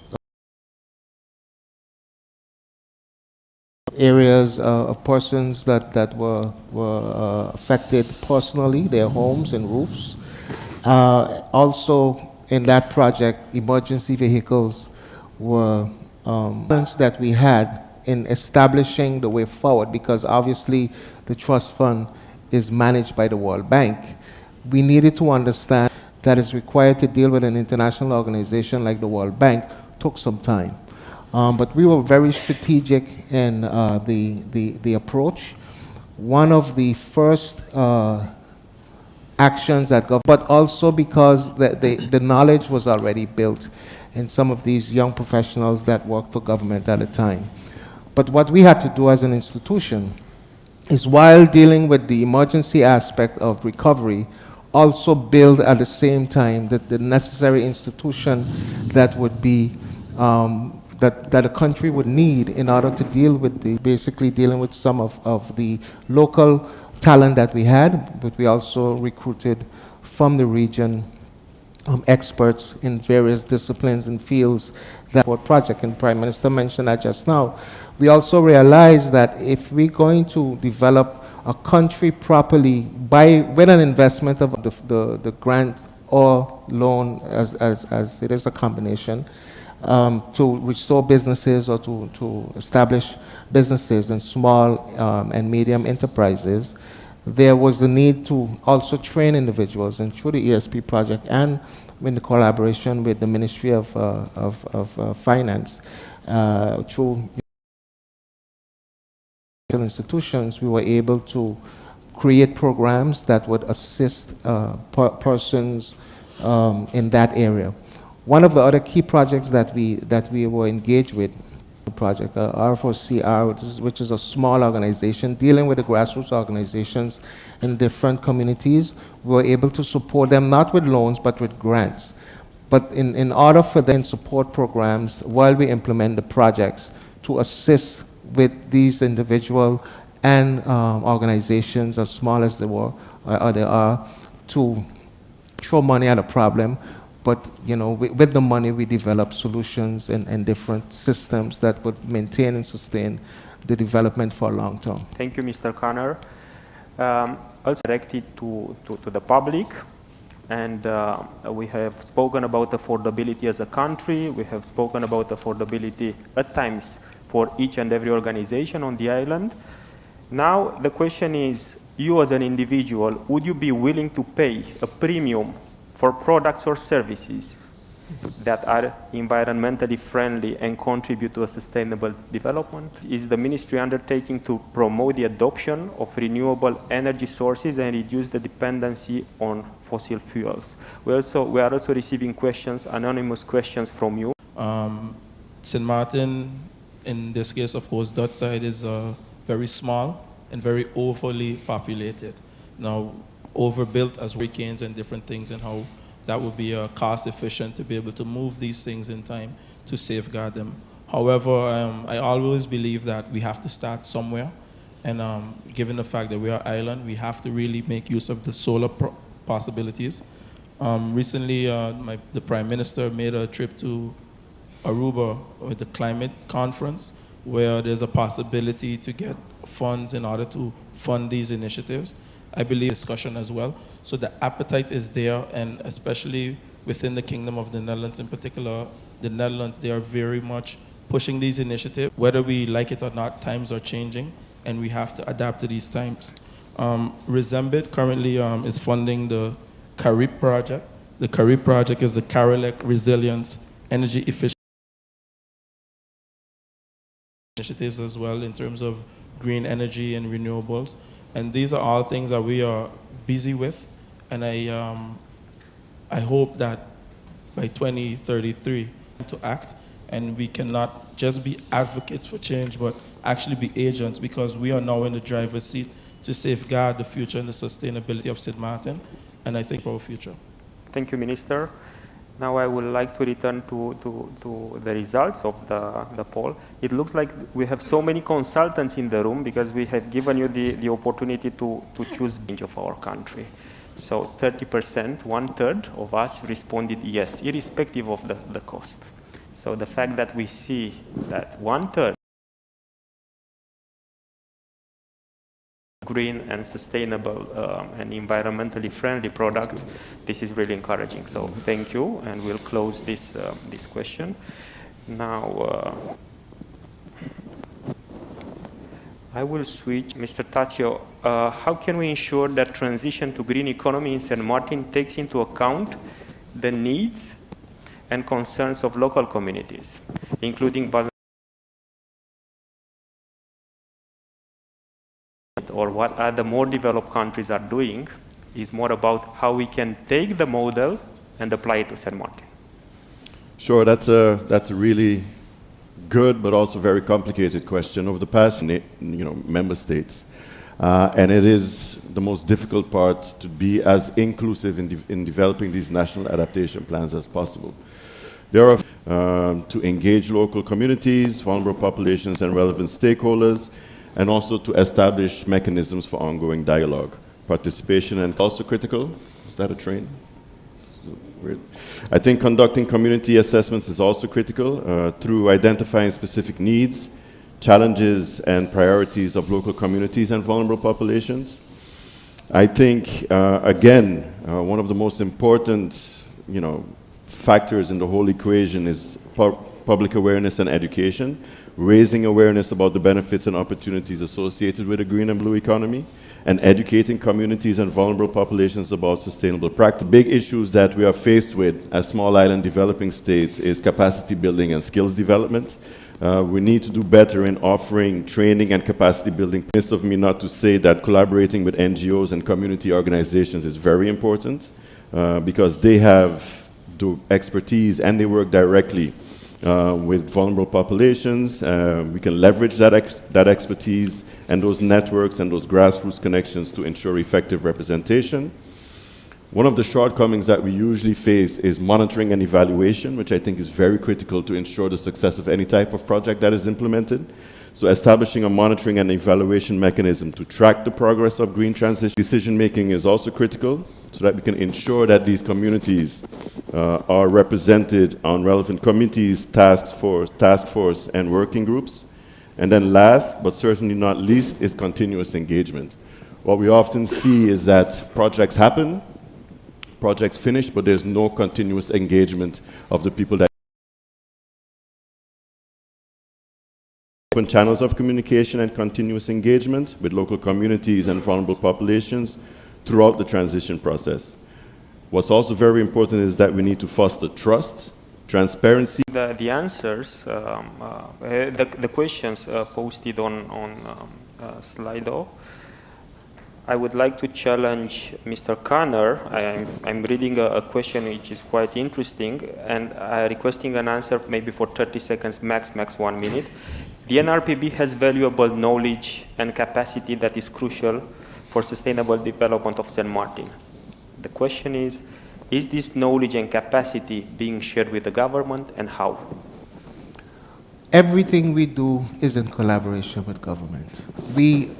areas of persons that were affected personally, their homes and roofs. Also, in that project, emergency vehicles were that we had in establishing the way forward, because obviously the trust fund is managed by the World Bank. We needed to understand that it's required to deal with an international organization like the World Bank took some time. But we were very strategic in the approach. One of the first actions that but also because the knowledge was already built in some of these young professionals that worked for government at the time. But what we had to do as an institution is, while dealing with the emergency aspect of recovery, also build at the same time the necessary institution that would be that a country would need in order to deal with basically dealing with some of the local talent that we had, but we also recruited from the region experts in various disciplines and fields that were project, and Prime Minister mentioned that just now. We also realized that if we're going to develop a country properly with an investment of the grant or loan, as it is a combination, to restore businesses or to establish businesses and small and medium enterprises, there was a need to also train individuals, and through the ESP project and in the collaboration with the Ministry of Finance, through institutions, we were able to create programs that would assist persons in that area. One of the other key projects that we were engaged with, the project R4CR, which is a small organization dealing with the grassroots organizations in different communities. We were able to support them not with loans but with grants. But in order for them to support programs while we implement the projects to assist with these individual and organizations, as small as they were or they are, to throw money at a problem. But with the money, we develop solutions and different systems that would maintain and sustain the development for a long term. Thank you, Mr. Connor. Also directed to the public, and we have spoken about affordability as a country. We have spoken about affordability at times for each and every organization on the island. Now the question is, you as an individual, would you be willing to pay a premium for products or services that are environmentally friendly and contribute to a sustainable development? Is the ministry undertaking to promote the adoption of renewable energy sources and reduce the dependency on fossil fuels? We are also receiving questions, anonymous questions from you. St. Maarten, in this case, of course, that side is very small and very overly populated. Now, overbuilt as hurricanes and different things, and how that would be cost efficient to be able to move these things in time to safeguard them. However, I always believe that we have to start somewhere, and given the fact that we are island, we have to really make use of the solar possibilities. Recently, the Prime Minister made a trip to Aruba with the climate conference, where there's a possibility to get funds in order to fund these initiatives. I believe discussion as well. So the appetite is there, and especially within the Kingdom of the Netherlands in particular, the Netherlands, they are very much pushing these initiatives. Whether we like it or not, times are changing, and we have to adapt to these times. Resembit currently is funding the CARIP project. The CARIP project is the Carolec Resilience Energy Efficiency initiatives as well in terms of green energy and renewables. And these are all things that we are busy with. And I hope that by 2033 to act, and we cannot just be advocates for change, but actually be agents, because we are now in the driver's seat to safeguard the future and the sustainability of Sint Maarten, and I think for our future. Thank you, Minister. Now I would like to return to the results of the poll. It looks like we have so many consultants in the room because we have given you the opportunity to choose range of our country. So 30%, 1/3 of us responded yes, irrespective of the cost. So the fact that we see that 1/3 green and sustainable and environmentally friendly products, this is really encouraging. So thank you, and we'll close this question. Now, I will switch. Mr. Taccio, how can we ensure that transition to green economy in St. Maarten takes into account the needs and concerns of local communities, including or what other more developed countries are doing, is more about how we can take the model and apply it to St. Maarten. Sure, that's a really good but also very complicated question over the past member states. And it is the most difficult part to be as inclusive in developing these national adaptation plans as possible. There are to engage local communities, vulnerable populations and relevant stakeholders, and also to establish mechanisms for ongoing dialogue. Participation and also critical. Is that a train? Weird. I think conducting community assessments is also critical through identifying specific needs, challenges and priorities of local communities and vulnerable populations. I think, again, one of the most important factors in the whole equation is public awareness and education, raising awareness about the benefits and opportunities associated with a green and blue economy, and educating communities and vulnerable populations about sustainable practice. Big issues that we are faced with as small island developing states is capacity building and skills development. We need to do better in offering training and capacity building. It's of me not to say that collaborating with NGOs and community organizations is very important because they have the expertise and they work directly with vulnerable populations. We can leverage that expertise and those networks and those grassroots connections to ensure effective representation. One of the shortcomings that we usually face is monitoring and evaluation, which I think is very critical to ensure the success of any type of project that is implemented. So establishing a monitoring and evaluation mechanism to track the progress of green transition decision making is also critical, so that we can ensure that these communities are represented on relevant committees, task force, and working groups. And then last, but certainly not least, is continuous engagement. What we often see is that projects happen, projects finish, but there's no continuous engagement of the people that open channels of communication and continuous engagement with local communities and vulnerable populations throughout the transition process. What's also very important is that we need to foster trust, transparency. The answers, the questions posted on Slido, I would like to challenge Mr. Kanner. I'm reading a question which is quite interesting, and requesting an answer maybe for 30 seconds, max 1 minute. The NRPB has valuable knowledge and capacity that is crucial for sustainable development of St. Maarten. The question is, Is this knowledge and capacity being shared with the government, and how? Everything we do is in collaboration with government. We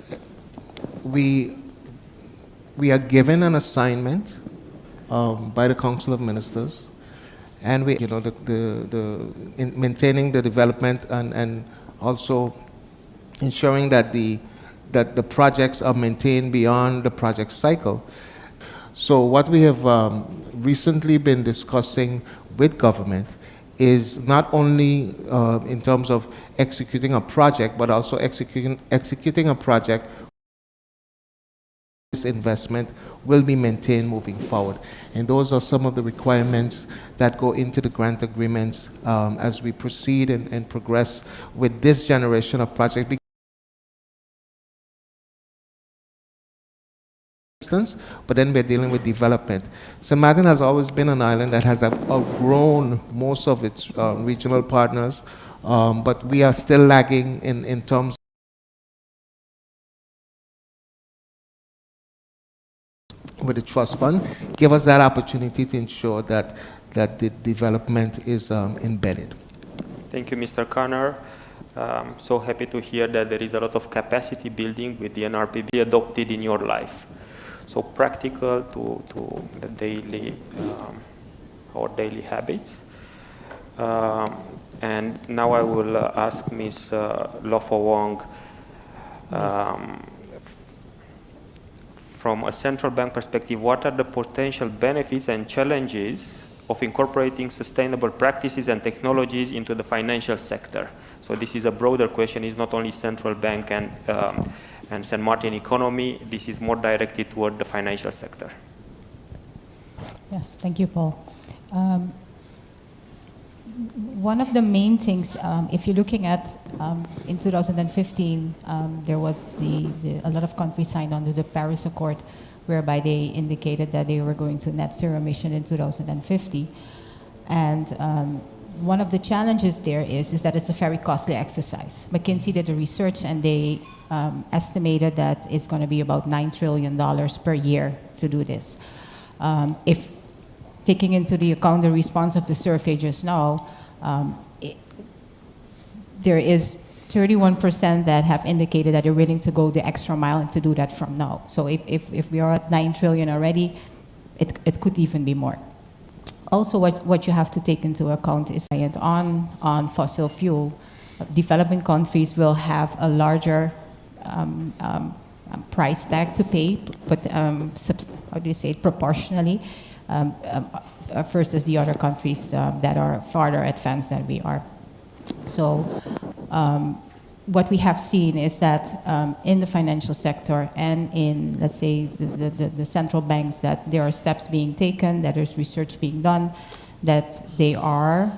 are given an assignment by the Council of Ministers, and we, in maintaining the development and also ensuring that the projects are maintained beyond the project cycle. So what we have recently been discussing with government is not only in terms of executing a project, but also executing a project. This investment will be maintained moving forward. And those are some of the requirements that go into the grant agreements as we proceed and progress with this generation of project. But then we're dealing with development. St. Maarten has always been an island that has outgrown most of its regional partners, but we are still lagging in terms with the trust fund. Give us that opportunity to ensure that the development is embedded. Thank you, Mr. Connor. So happy to hear that there is a lot of capacity building with the NRPB adopted in your life. So practical to the daily, our daily habits. And now I will ask Ms. Lofa Wong, from a central bank perspective, what are the potential benefits and challenges of incorporating sustainable practices and technologies into the financial sector? So this is a broader question. It's not only central bank and St. Maarten economy. This is more directed toward the financial sector. Yes, thank you, Paul. One of the main things, if you're looking at in 2015, there was a lot of countries signed on to the Paris Accord, whereby they indicated that they were going to net zero emission in 2050. And one of the challenges there is that it's a very costly exercise. McKinsey did the research, and they estimated that it's going to be about $9 trillion per year to do this. If taking into the account the response of the survey just now, there is 31% that have indicated that they're willing to go the extra mile and to do that from now. So if we are at 9 trillion already, it could even be more. Also, what you have to take into account is on fossil fuel. Developing countries will have a larger price tag to pay, but how do you say it, proportionally, versus the other countries that are farther advanced than we are. So what we have seen is that in the financial sector and in, let's say, the central banks, that there are steps being taken, that there's research being done, that they are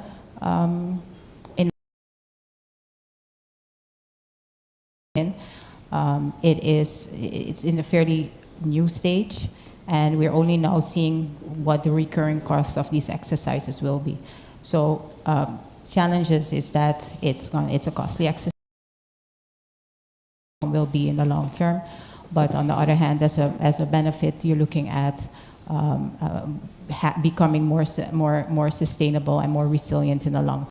it's in a fairly new stage, and we're only now seeing what the recurring costs of these exercises will be. So challenges is that it's a costly exercise, will be in the long term, but on the other hand, as a benefit, you're looking at becoming more sustainable and more resilient in the long term.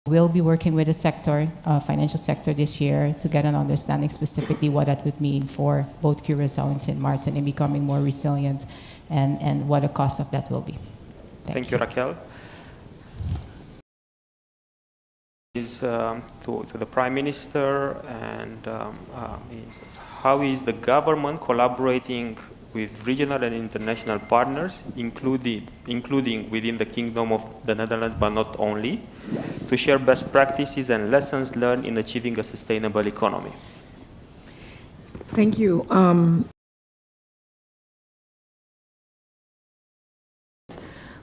We'll be working with the sector, financial sector this year, to get an understanding specifically what that would mean for both Curaçao and Sint Maarten in becoming more resilient, and what the cost of that will be. Thank you, Raquel. Is to the Prime Minister, and how is the government collaborating with regional and international partners, including within the Kingdom of the Netherlands, but not only, to share best practices and lessons learned in achieving a sustainable economy? Thank you.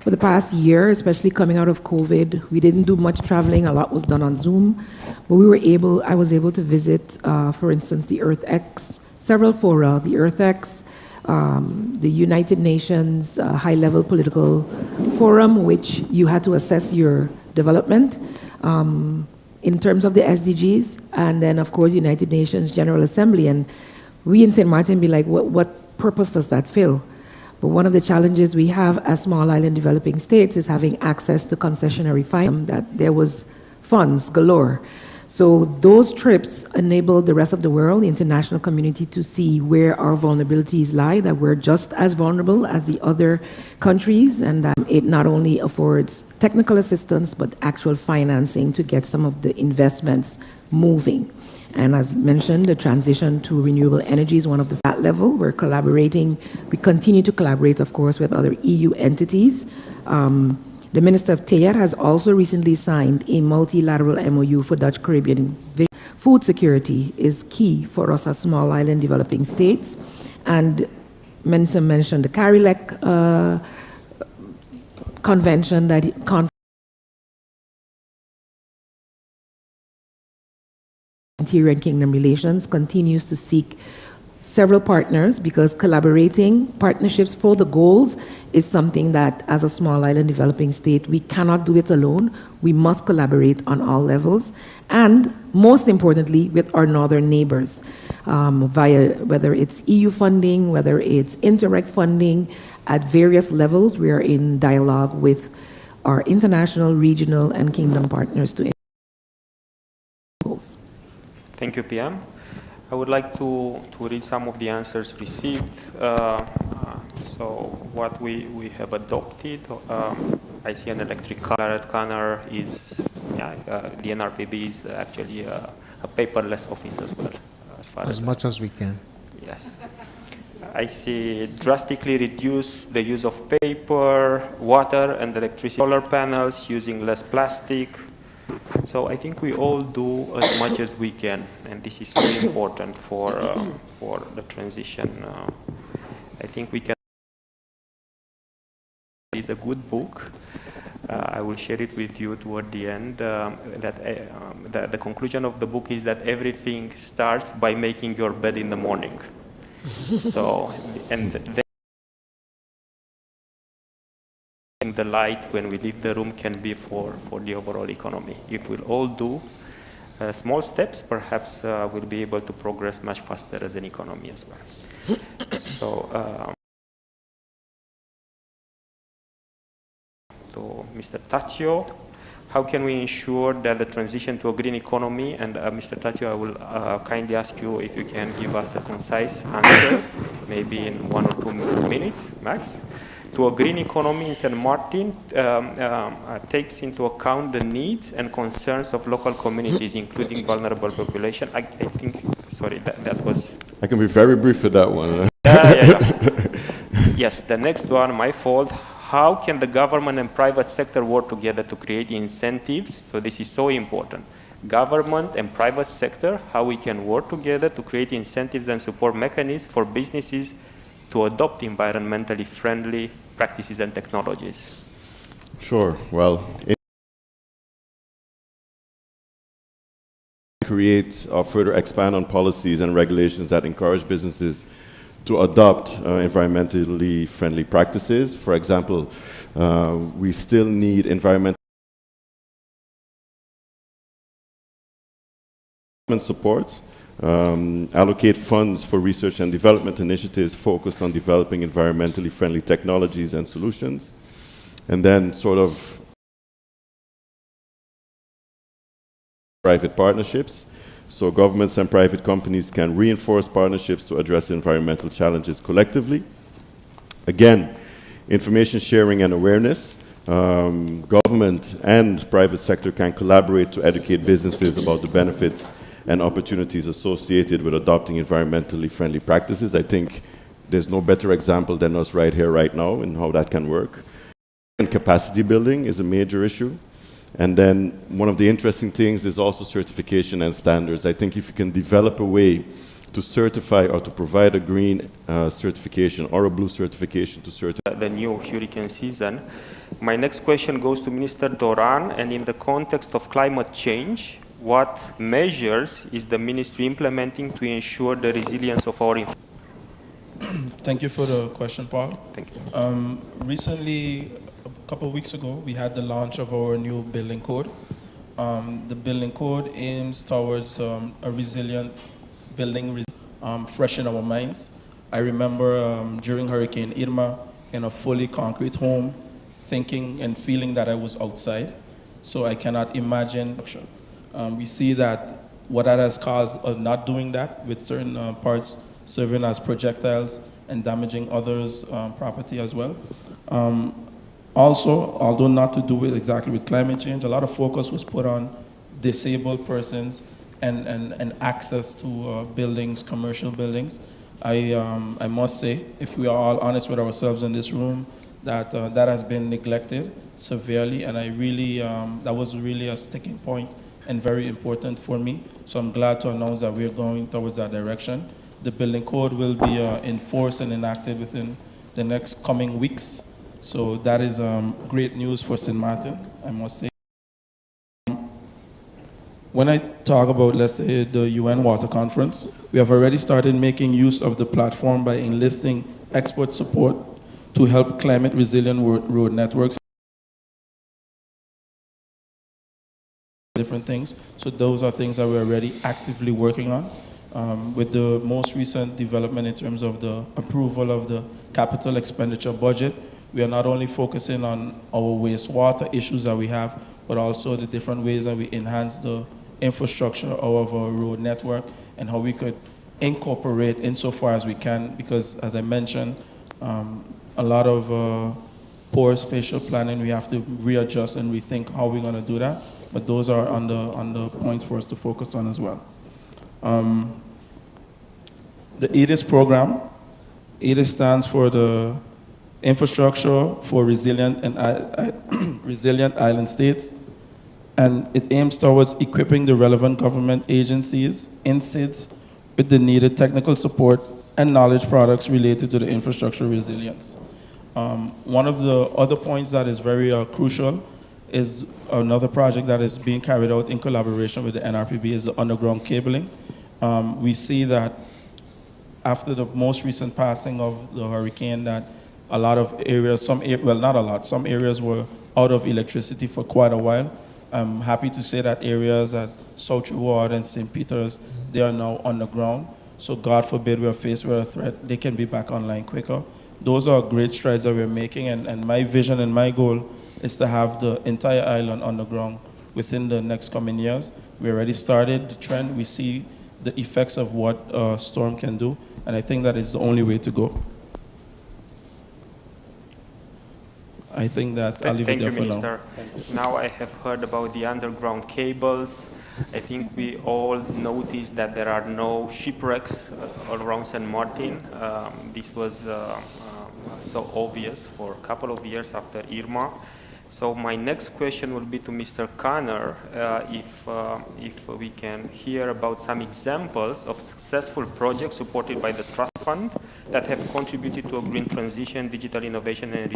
For the past year, especially coming out of COVID, we didn't do much traveling. A lot was done on Zoom, but I was able to visit, for instance, the EarthX, several fora, the EarthX, the United Nations high-level political forum, which you had to assess your development in terms of the SDGs, and then, of course, United Nations General Assembly. And we in St. Maarten be like, what purpose does that fill? But one of the challenges we have as small island developing states is having access to concessionary finance, that there was funds galore. So those trips enabled the rest of the world, the international community, to see where our vulnerabilities lie, that we're just as vulnerable as the other countries, and that it not only affords technical assistance, but actual financing to get some of the investments moving. And as mentioned, the transition to renewable energy is one of that level. We're collaborating. We continue to collaborate, of course, with other EU entities. The Minister of TEAR has also recently signed a multilateral MOU for Dutch Caribbean vision. Food security is key for us as small island developing states. And Minister mentioned the CARILEC convention that Interior and Kingdom Relations continues to seek several partners, because collaborating partnerships for the goals is something that, as a small island developing state, we cannot do it alone. We must collaborate on all levels, and most importantly, with our northern neighbors, via whether it's EU funding, whether it's indirect funding, at various levels. We are in dialogue with our international, regional, and kingdom partners to goals. Thank you, PM. I would like to read some of the answers received. So what we have adopted, I see an electric car at Canner is, the NRPB is actually a paperless office as well. As much as we can. Yes. I see drastically reduce the use of paper, water, and electricity, solar panels, using less plastic. So I think we all do as much as we can, and this is so important for the transition. I think we can. It's a good book. I will share it with you toward the end. The conclusion of the book is that everything starts by making your bed in the morning. So, and then the light when we leave the room can be for the overall economy. If we'll all do small steps, perhaps we'll be able to progress much faster as an economy as well. So, to Mr. Taccio, how can we ensure that the transition to a green economy, and Mr. Taccio, I will kindly ask you if you can give us a concise answer, maybe in 1 or 2 minutes max, to a green economy in St. Martin takes into account the needs and concerns of local communities, including vulnerable population. I think, sorry, that was... I can be very brief with that one. Yes, the next one, my fault. How can the government and private sector work together to create incentives? So this is so important. Government and private sector, how we can work together to create incentives and support mechanisms for businesses to adopt environmentally friendly practices and technologies. Sure. Well, create or further expand on policies and regulations that encourage businesses to adopt environmentally friendly practices. For example, we still need environmental support, allocate funds for research and development initiatives focused on developing environmentally friendly technologies and solutions, and then sort of private partnerships. So governments and private companies can reinforce partnerships to address environmental challenges collectively. Again, information sharing and awareness. Government and private sector can collaborate to educate businesses about the benefits and opportunities associated with adopting environmentally friendly practices. I think there's no better example than us right here, right now, in how that can work. And capacity building is a major issue. And then one of the interesting things is also certification and standards. I think if you can develop a way to certify or to provide a green certification or a blue certification to certify the new hurricane season. My next question goes to Minister Doran, and in the context of climate change, what measures is the ministry implementing to ensure the resilience of our Thank you for the question, Paul. Thank you. Recently, a couple of weeks ago, we had the launch of our new building code. The building code aims towards a resilient building, fresh in our minds. I remember during Hurricane Irma, in a fully concrete home, thinking and feeling that I was outside. So I cannot imagine. We see that what that has caused of not doing that, with certain parts serving as projectiles and damaging others' property as well. Also, although not to do with exactly with climate change, a lot of focus was put on disabled persons and access to buildings, commercial buildings. I must say, if we are all honest with ourselves in this room, that that has been neglected severely, and I really, that was really a sticking point and very important for me. So I'm glad to announce that we're going towards that direction. The building code will be enforced and enacted within the next coming weeks. So that is great news for St. Maarten, I must say. When I talk about, let's say, the UN Water Conference, we have already started making use of the platform by enlisting expert support to help climate resilient road networks, different things. So those are things that we're already actively working on. With the most recent development in terms of the approval of the capital expenditure budget, we are not only focusing on our wastewater issues that we have, but also the different ways that we enhance the infrastructure of our road network and how we could incorporate insofar as we can, because as I mentioned, a lot of poor spatial planning, we have to readjust and rethink how we're going to do that, but those are on the points for us to focus on as well. The EDIS program, EDIS stands for the Infrastructure for Resilient and Resilient Island States, and it aims towards equipping the relevant government agencies, INSIDs, with the needed technical support and knowledge products related to the infrastructure resilience. One of the other points that is very crucial is another project that is being carried out in collaboration with the NRPB is the underground cabling. We see that after the most recent passing of the hurricane, that a lot of areas, well, not a lot, some areas were out of electricity for quite a while. I'm happy to say that areas at South Reward and St. Peter's, they are now underground. So God forbid we're faced with a threat, they can be back online quicker. Those are great strides that we're making, and my vision and my goal is to have the entire island underground within the next coming years. We already started the trend. We see the effects of what a storm can do, and I think that is the only way to go. I think that I'll leave it there for now. Thank you, Minister. Now I have heard about the underground cables. I think we all noticed that there are no shipwrecks all around St. Martin. This was so obvious for a couple of years after Irma. So my next question will be to Mr. Kanner, if we can hear about some examples of successful projects supported by the Trust Fund that have contributed to a green transition, digital innovation, and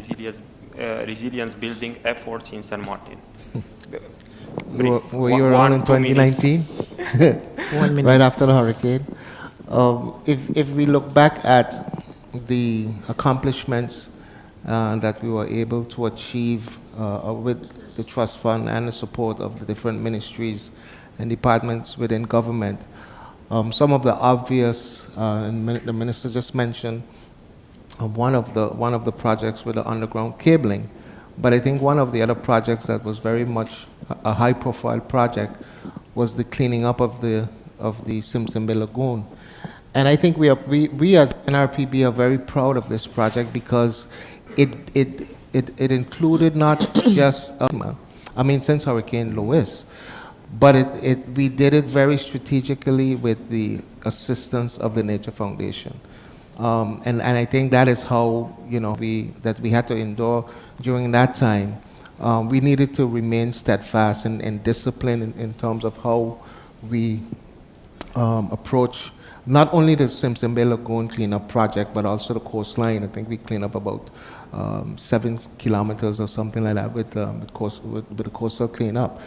resilience building efforts in St. Martin. Were you around in 2019? 1 minute. Right after the hurricane. If we look back at the accomplishments that we were able to achieve with the Trust Fund and the support of the different ministries and departments within government, some of the obvious, and the minister just mentioned one of the projects with the underground cabling, but I think one of the other projects that was very much a high-profile project was the cleaning up of the Simpson Bay Lagoon. And I think we as NRPB are very proud of this project because it included not just, since Hurricane Louis, but we did it very strategically with the assistance of the Nature Foundation. And I think that is how, we had to endure during that time. We needed to remain steadfast and disciplined in terms of how we approach not only the Simpson Bay Lagoon cleanup project, but also the coastline. I think we cleaned up about 7 kilometers or something like that with the coastal cleanup.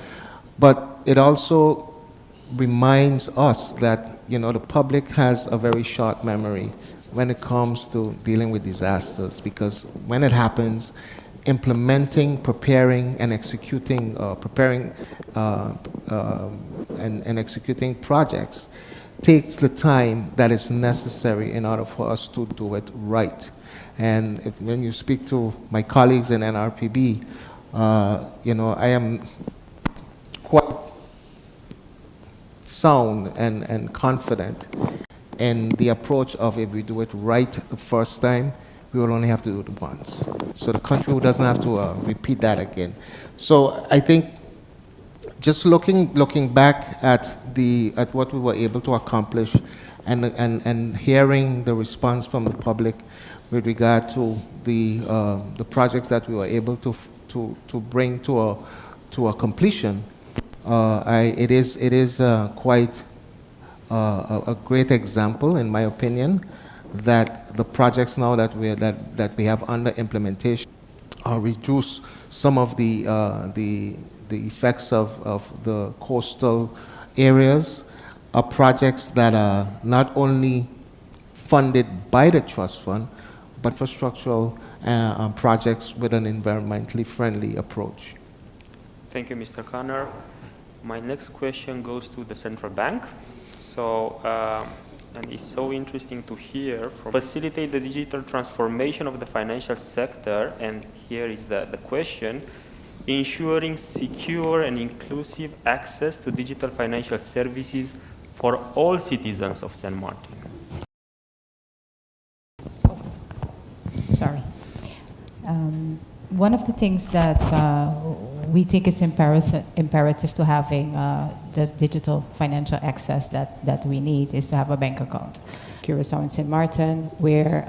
But it also reminds us that, the public has a very short memory when it comes to dealing with disasters, because when it happens, implementing, preparing, and executing, and executing projects takes the time that is necessary in order for us to do it right. And when you speak to my colleagues in NRPB, I am quite sound and confident in the approach of if we do it right the first time, we will only have to do it once. So the country doesn't have to repeat that again. So I think just looking back at what we were able to accomplish and hearing the response from the public with regard to the projects that we were able to bring to a completion, it is quite a great example, in my opinion, that the projects now that we have under implementation reduce some of the effects of the coastal areas, are projects that are not only funded by the trust fund, but infrastructural projects with an environmentally friendly approach. Thank you, Mr. Connor. My next question goes to the central bank. So, and it's so interesting to hear from facilitate the digital transformation of the financial sector, and here is the question, ensuring secure and inclusive access to digital financial services for all citizens of St. Maarten. Sorry. One of the things that we think is imperative to having the digital financial access that we need is to have a bank account. Curacao and St. Maarten, where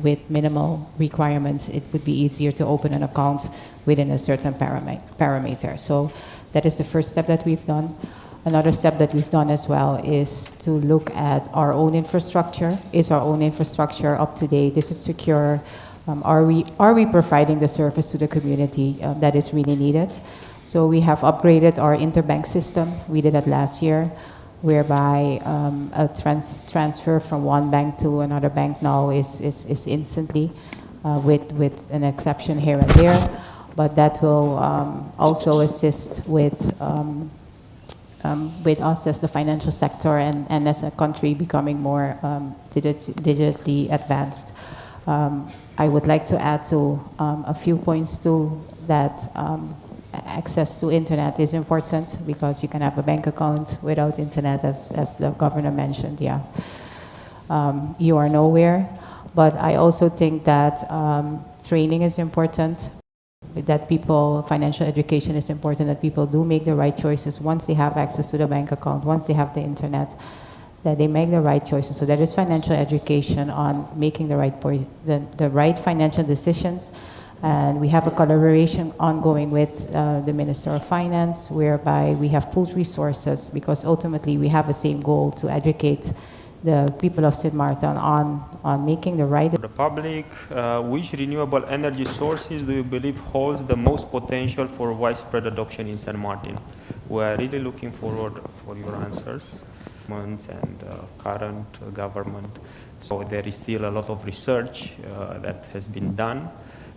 with minimal requirements, it would be easier to open an account within a certain parameter. So that is the first step that we've done. Another step that we've done as well is to look at our own infrastructure. Is our own infrastructure up to date? Is it secure? Are we providing the service to the community that is really needed? So we have upgraded our interbank system. We did that last year, whereby a transfer from one bank to another bank now is instantly, with an exception here and there. But that will also assist with us as the financial sector and as a country becoming more digitally advanced. I would like to add to a few points too, that access to internet is important, because you can have a bank account without internet, as the governor mentioned, yeah. You are nowhere. But I also think that training is important, that financial education is important, that people do make the right choices once they have access to the bank account, once they have the internet, that they make the right choices. So there is financial education on making the right financial decisions. And we have a collaboration ongoing with the Minister of Finance, whereby we have pooled resources, because ultimately we have the same goal to educate the people of St. Maarten on making the right. For the public, which renewable energy sources do you believe holds the most potential for widespread adoption in St. Maarten? We are really looking forward for your answers. And current government. So there is still a lot of research that has been done,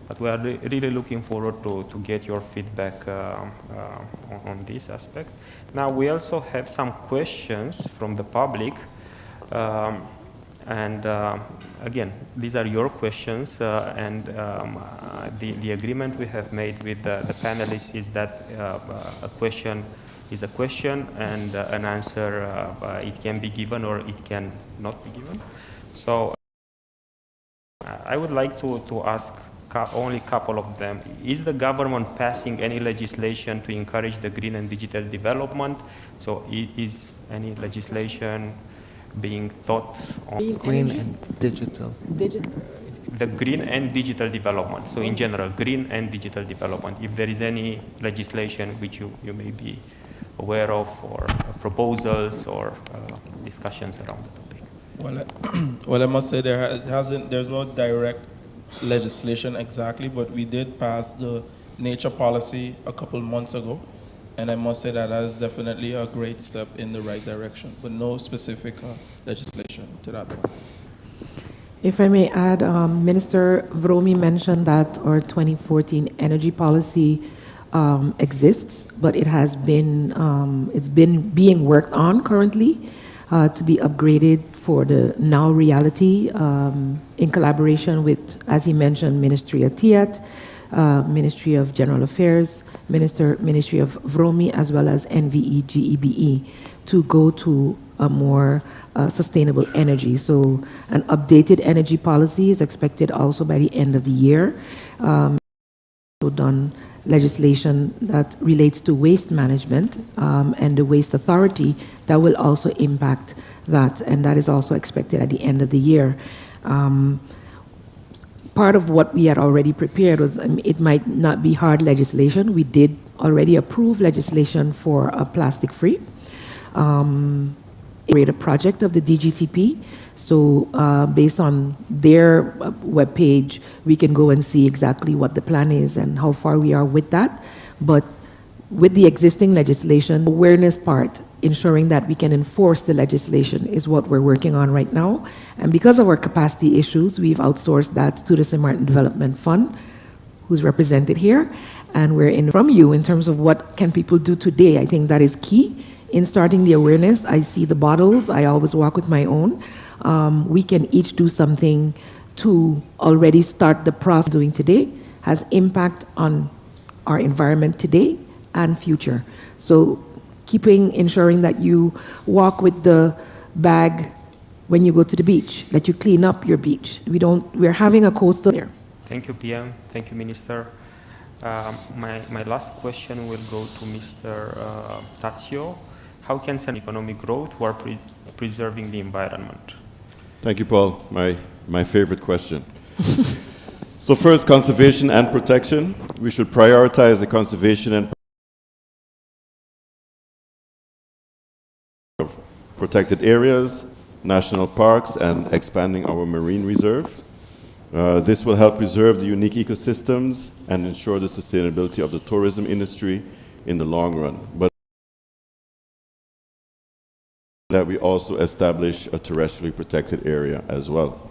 but we are really looking forward to get your feedback on this aspect. Now we also have some questions from the public, and again, these are your questions, and the agreement we have made with the panelists is that a question is a question, and an answer, it can be given or it can not be given. So I would like to ask only a couple of them. Is the government passing any legislation to encourage the green and digital development? So is any legislation being thought on? Green and digital. The green and digital development. So in general, green and digital development. If there is any legislation which you may be aware of, or proposals or discussions around the topic? Well, I must say there's no direct legislation exactly, but we did pass the nature policy a couple months ago, and I must say that is definitely a great step in the right direction, but no specific legislation to that point. If I may add, Minister Vromi mentioned that our 2014 energy policy exists, but it has been being worked on currently. to be upgraded for the now reality in collaboration with, as he mentioned, Ministry of TIAT, Ministry of General Affairs, Ministry of VROMI, as well as NVE, GEBE, to go to a more sustainable energy. So an updated energy policy is expected also by the end of the year. So done legislation that relates to waste management and the waste authority that will also impact that, and that is also expected at the end of the year. Part of what we had already prepared was, it might not be hard legislation. We did already approve legislation for a plastic-free. Create a project of the DGTP. So based on their webpage, we can go and see exactly what the plan is and how far we are with that. But with the existing legislation, awareness part, ensuring that we can enforce the legislation is what we're working on right now. And because of our capacity issues, we've outsourced that to the St. Maarten Development Fund, who's represented here. And we're in from you in terms of what can people do today. I think that is key in starting the awareness. I see the bottles. I always walk with my own. We can each do something to already start the process doing today, has impact on our environment today and future. So ensuring that you walk with the bag when you go to the beach, that you clean up your beach. We're having a coastal here. Thank you, PM. Thank you, Minister. My last question will go to Mr. Tazio. How can economic growth while preserving the environment? Thank you, Paul. My favorite question. So first, conservation and protection. We should prioritize the conservation and of protected areas, national parks, and expanding our marine reserve. This will help preserve the unique ecosystems and ensure the sustainability of the tourism industry in the long run. But that we also establish a terrestrially protected area as well.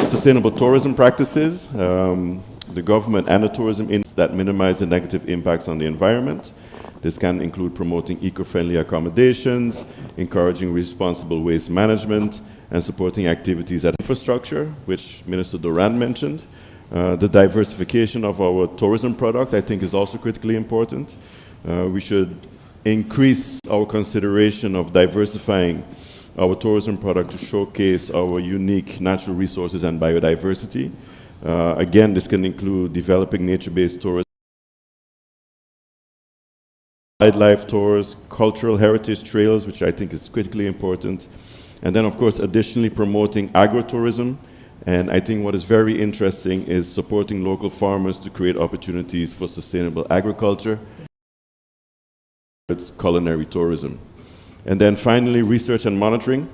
Sustainable tourism practices, the government and the tourism industry that minimize the negative impacts on the environment. This can include promoting eco-friendly accommodations, encouraging responsible waste management, and supporting activities at infrastructure, which Minister Durand mentioned. The diversification of our tourism product, I think, is also critically important. We should increase our consideration of diversifying our tourism product to showcase our unique natural resources and biodiversity. Again, this can include developing nature-based tourism, wildlife tours, cultural heritage trails, which I think is critically important. And then, of course, additionally promoting agrotourism. And I think what is very interesting is supporting local farmers to create opportunities for sustainable agriculture. It's culinary tourism. And then finally, research and monitoring,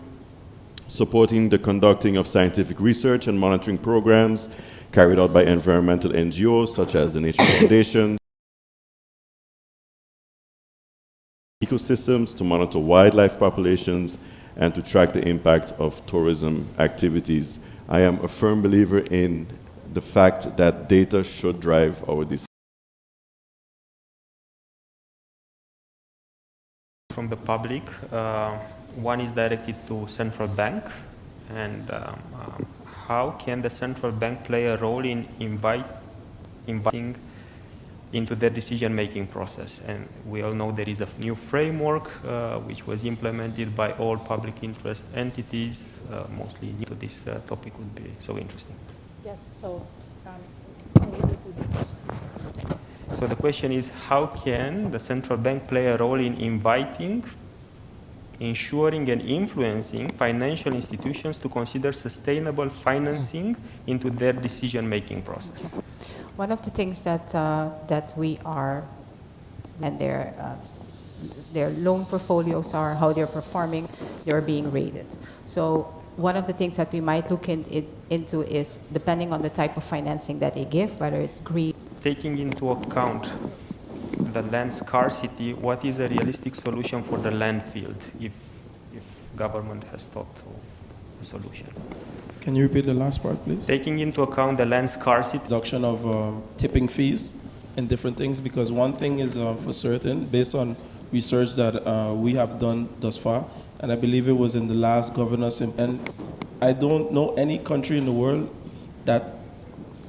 supporting the conducting of scientific research and monitoring programs carried out by environmental NGOs such as the Nature Foundation, ecosystems to monitor wildlife populations and to track the impact of tourism activities. I am a firm believer in the fact that data should drive our decisions. From the public, one is directed to central bank, and how can the central bank play a role in inviting into their decision-making process? And we all know there is a new framework which was implemented by all public interest entities, mostly new to this topic would be so interesting. Yes, so so the question is, how can the central bank play a role in inviting, ensuring and influencing financial institutions to consider sustainable financing into their decision-making process? one of the things that we are, and their loan portfolios are, how they're performing, they're being rated. So one of the things that we might look into is, depending on the type of financing that they give, whether it's green. Taking into account the land scarcity, what is a realistic solution for the land field if government has thought of a solution? Can you repeat the last part, please? Taking into account the land scarcity. Reduction of tipping fees and different things, because one thing is for certain, based on research that we have done thus far, and I believe it was in the last governor's, and I don't know any country in the world that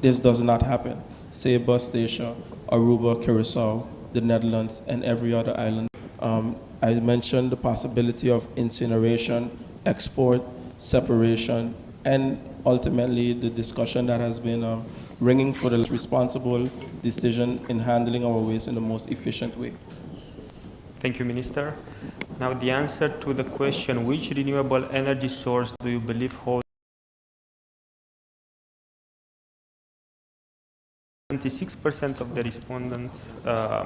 this does not happen. Say Bus Station, Aruba, Curacao, the Netherlands, and every other island. I mentioned the possibility of incineration, export, separation, and ultimately the discussion that has been ringing for the responsible decision in handling our waste in the most efficient way. Thank you, Minister. Now, the answer to the question, which renewable energy source do you believe holds 26% of the respondents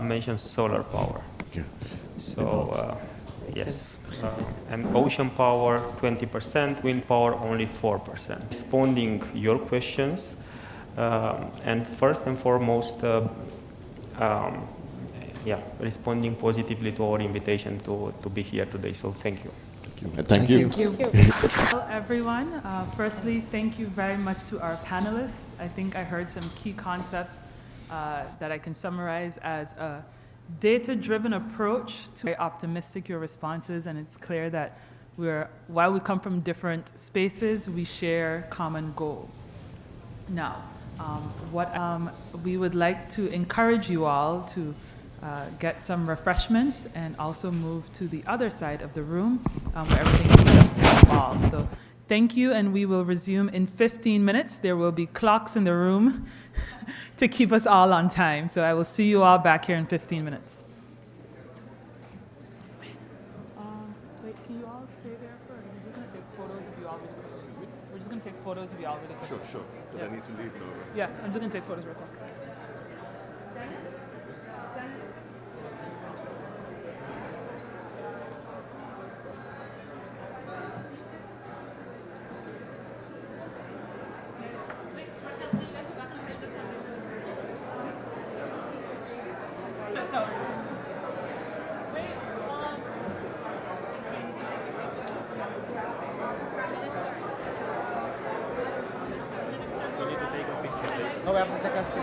mentioned solar power. Okay. So, yes. And ocean power, 20%, wind power, only 4%. Responding your questions, and first and foremost, responding positively to our invitation to be here today. So thank you. Thank you. Hello, everyone. Firstly, thank you very much to our panelists. I think I heard some key concepts that I can summarize as a data-driven approach to very optimistic your responses, and it's clear that while we come from different spaces, we share common goals. Now, we would like to encourage you all to get some refreshments and also move to the other side of the room where everything is set up for you all. So thank you, and we will resume in 15 minutes. There will be clocks in the room to keep us all on time. So I will see you all back here in 15 minutes. Wait, can you all stay there for? We're just going to take photos of you all really quick. We're just going to take photos of you all really quick. Sure, because I need to leave now. Yeah, I'm just going to take photos real quick. No, we have to take a picture.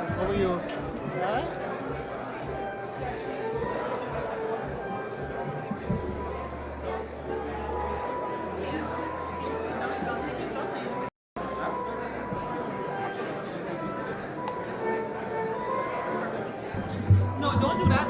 How are you? All right? No, don't do that.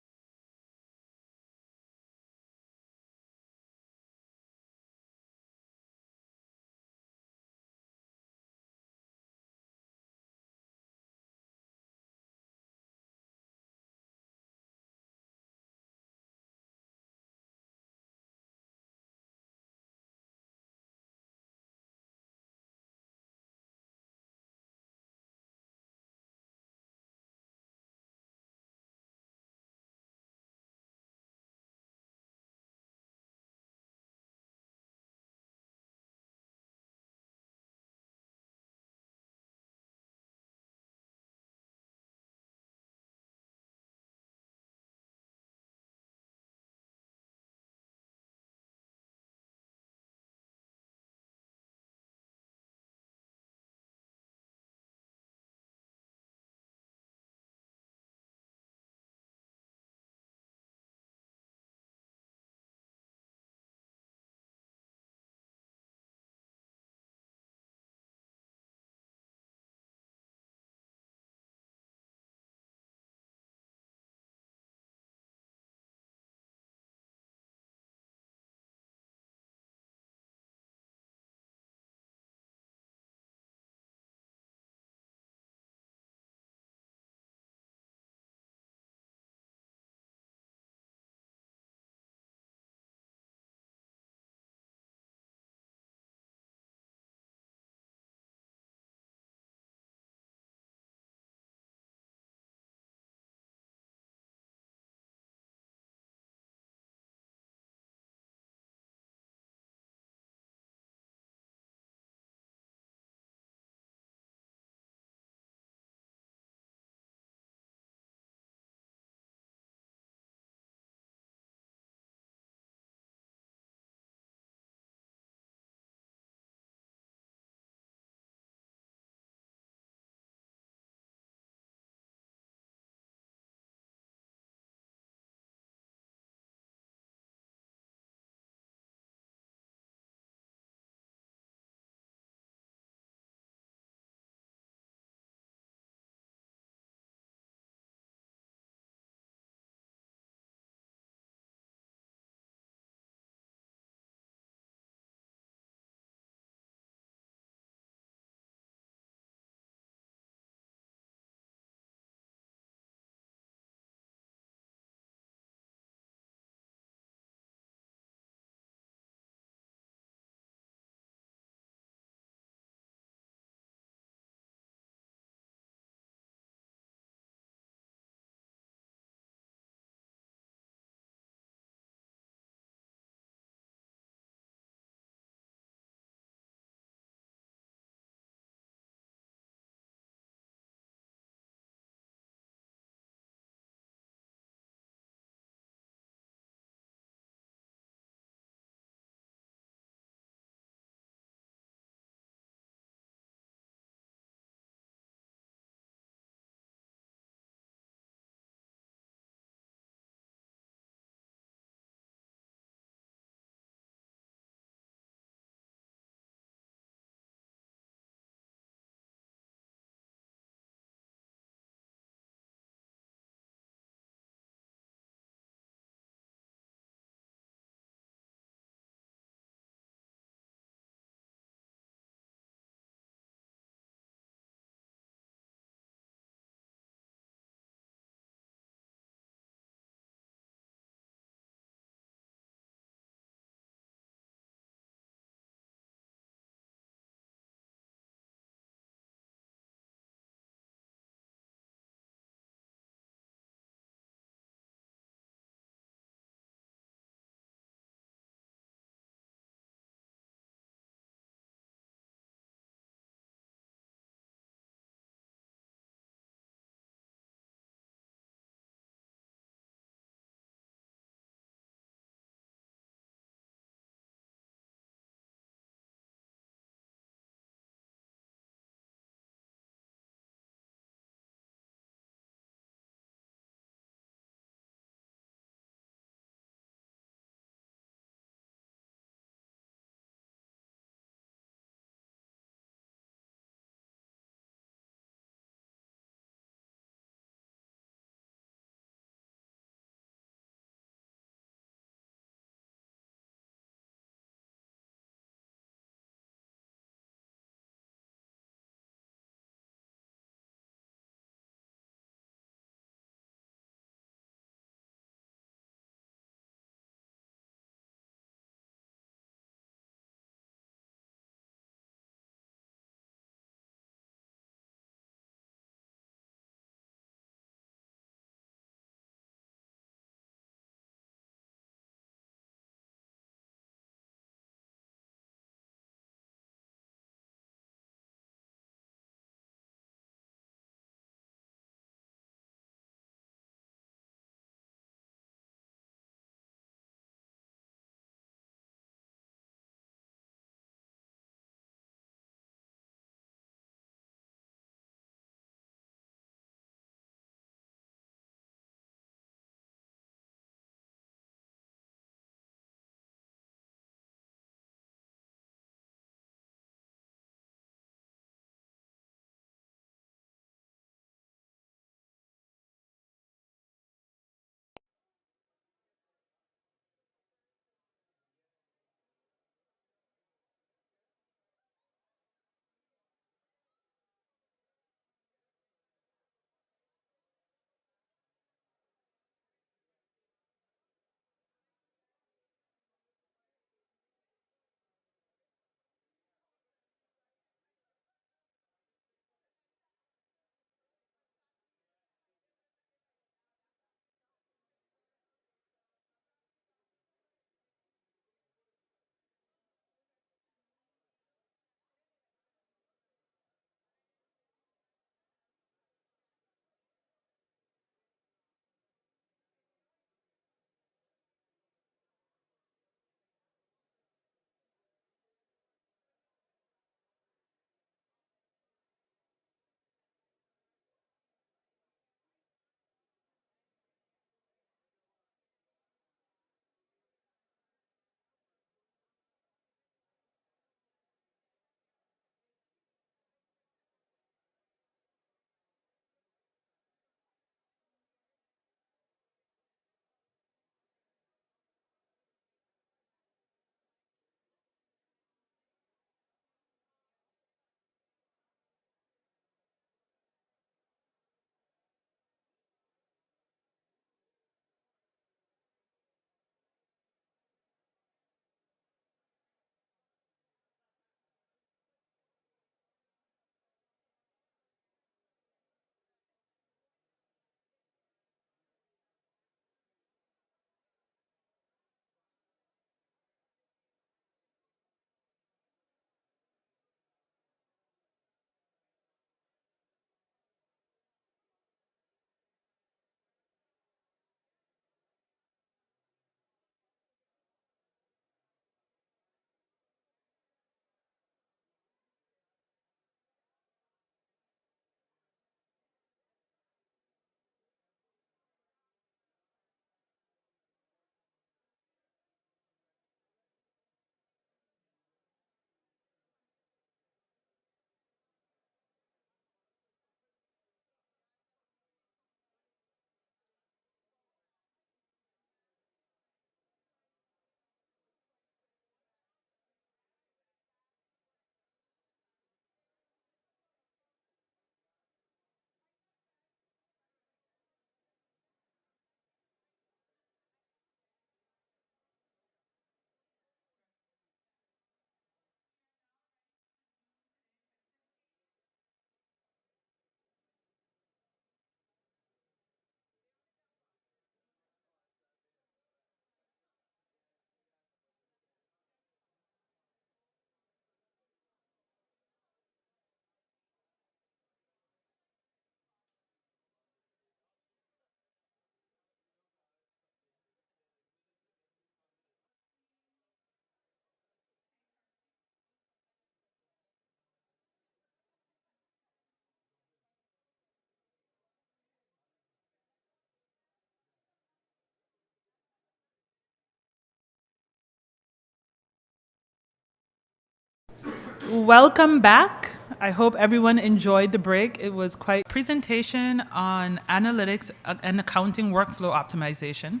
Welcome back. I hope everyone enjoyed the break. It was quite presentation on analytics and accounting workflow optimization,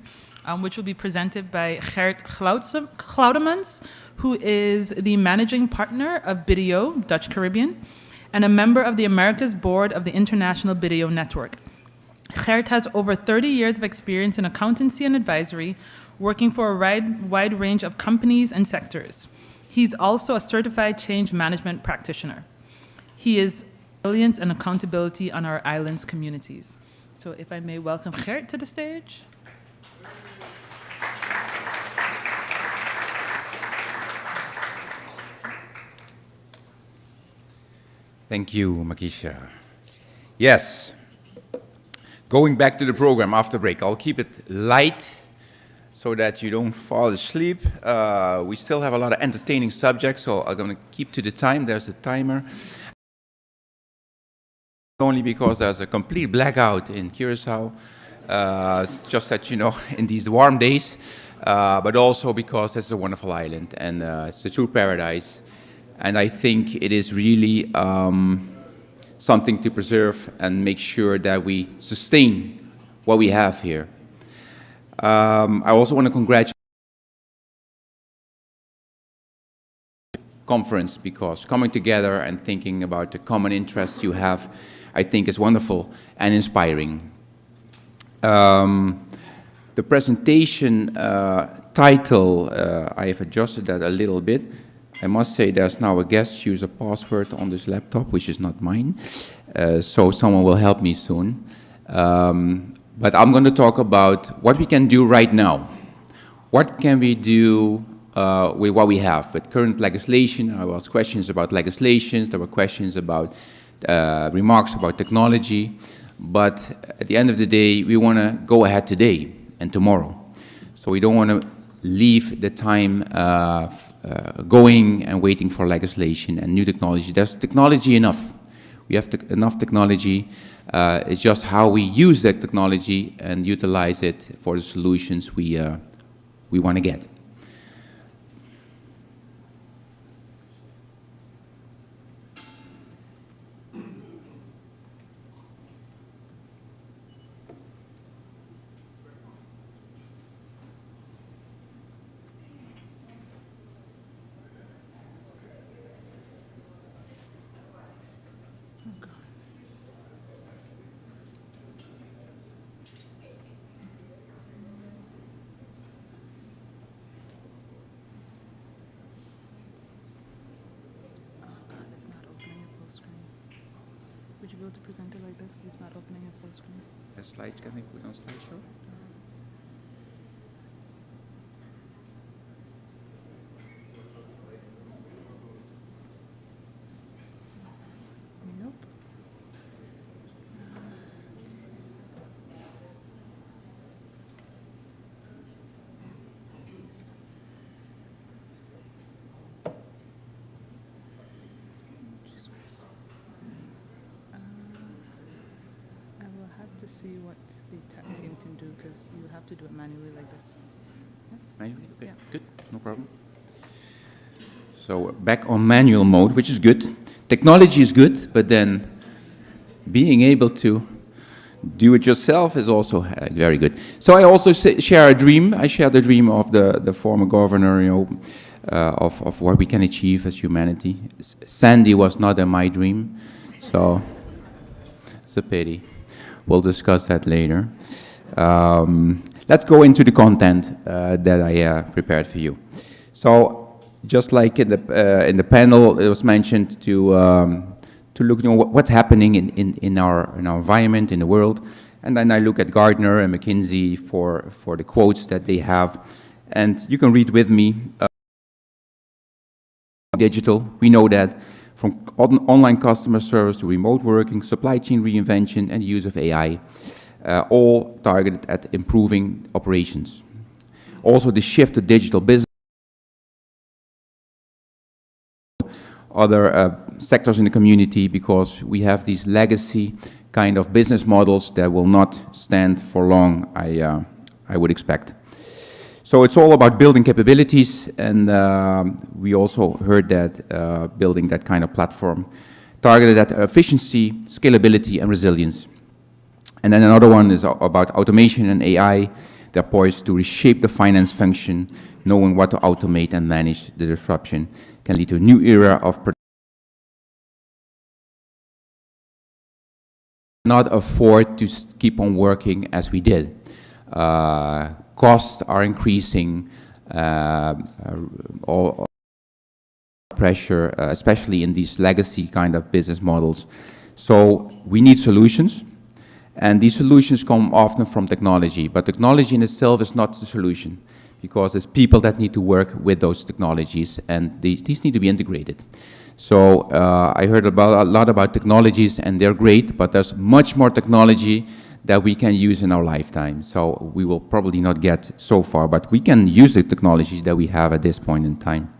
which will be presented by Gert Glaudemans, who is the managing partner of BDO, Dutch Caribbean, and a member of the Americas board of the International BDO Network. Gert has over 30 years of experience in accountancy and advisory, working for a wide range of companies and sectors. He's also a certified change management practitioner. He is resilience and accountability on our islands communities. So if I may welcome Gert to the stage. Thank you, Makisha. Yes, going back to the program after break, I'll keep it light so that you don't fall asleep. We still have a lot of entertaining subjects, so I'm going to keep to the time. There's a timer. Only because there's a complete blackout in Curacao, just that you know, in these warm days, but also because it's a wonderful island and it's a true paradise. And I think it is really something to preserve and make sure that we sustain what we have here. I also want to congratulate the conference, because coming together and thinking about the common interests you have, I think is wonderful and inspiring. The presentation title, I have adjusted that a little bit. I must say there's now a guest user password on this laptop, which is not mine, so someone will help me soon. But I'm going to talk about what we can do right now. What can we do with what we have? With current legislation, there was questions about legislations, there were questions about remarks about technology, but at the end of the day, we want to go ahead today and tomorrow. So we don't want to leave the time going and waiting for legislation and new technology. There's technology enough. We have enough technology. It's just how we use that technology and utilize it for the solutions we want to get. Would you be able to present it like this? It's not opening it full screen. The slides, can I put on slideshow? Nope. To see what the tech team can do, because you have to do it manually like this. Yeah? Manually? Okay, yeah. Good, no problem. So back on manual mode, which is good. Technology is good, but then being able to do it yourself is also very good. So I also share a dream. I share the dream of the former governor, you know, of what we can achieve as humanity. Sandy was not in my dream, so it's a pity. We'll discuss that later. Let's go into the content that I prepared for you. So, just like in the panel, it was mentioned to look, you know, what's happening in our environment, in the world, and then I look at Gardner and McKinsey for the quotes that they have, and you can read with me. Digital, we know that. From online customer service to remote working, supply chain reinvention, and use of AI, all targeted at improving operations. Also, the shift to digital business, other sectors in the community, because we have these legacy kind of business models that will not stand for long, I would expect. So it's all about building capabilities, and we also heard that building that kind of platform targeted at efficiency, scalability, and resilience. And then another one is about automation and AI. They're poised to reshape the finance function, knowing what to automate and manage the disruption can lead to a new era of not afford to keep on working as we did. Costs are increasing, pressure, especially in these legacy kind of business models. So we need solutions, and these solutions come often from technology, but technology in itself is not the solution, because it's people that need to work with those technologies, and these need to be integrated. So I heard a lot about technologies, and they're great, but there's much more technology that we can use in our lifetime. So we will probably not get so far, but we can use the technology that we have at this point in time.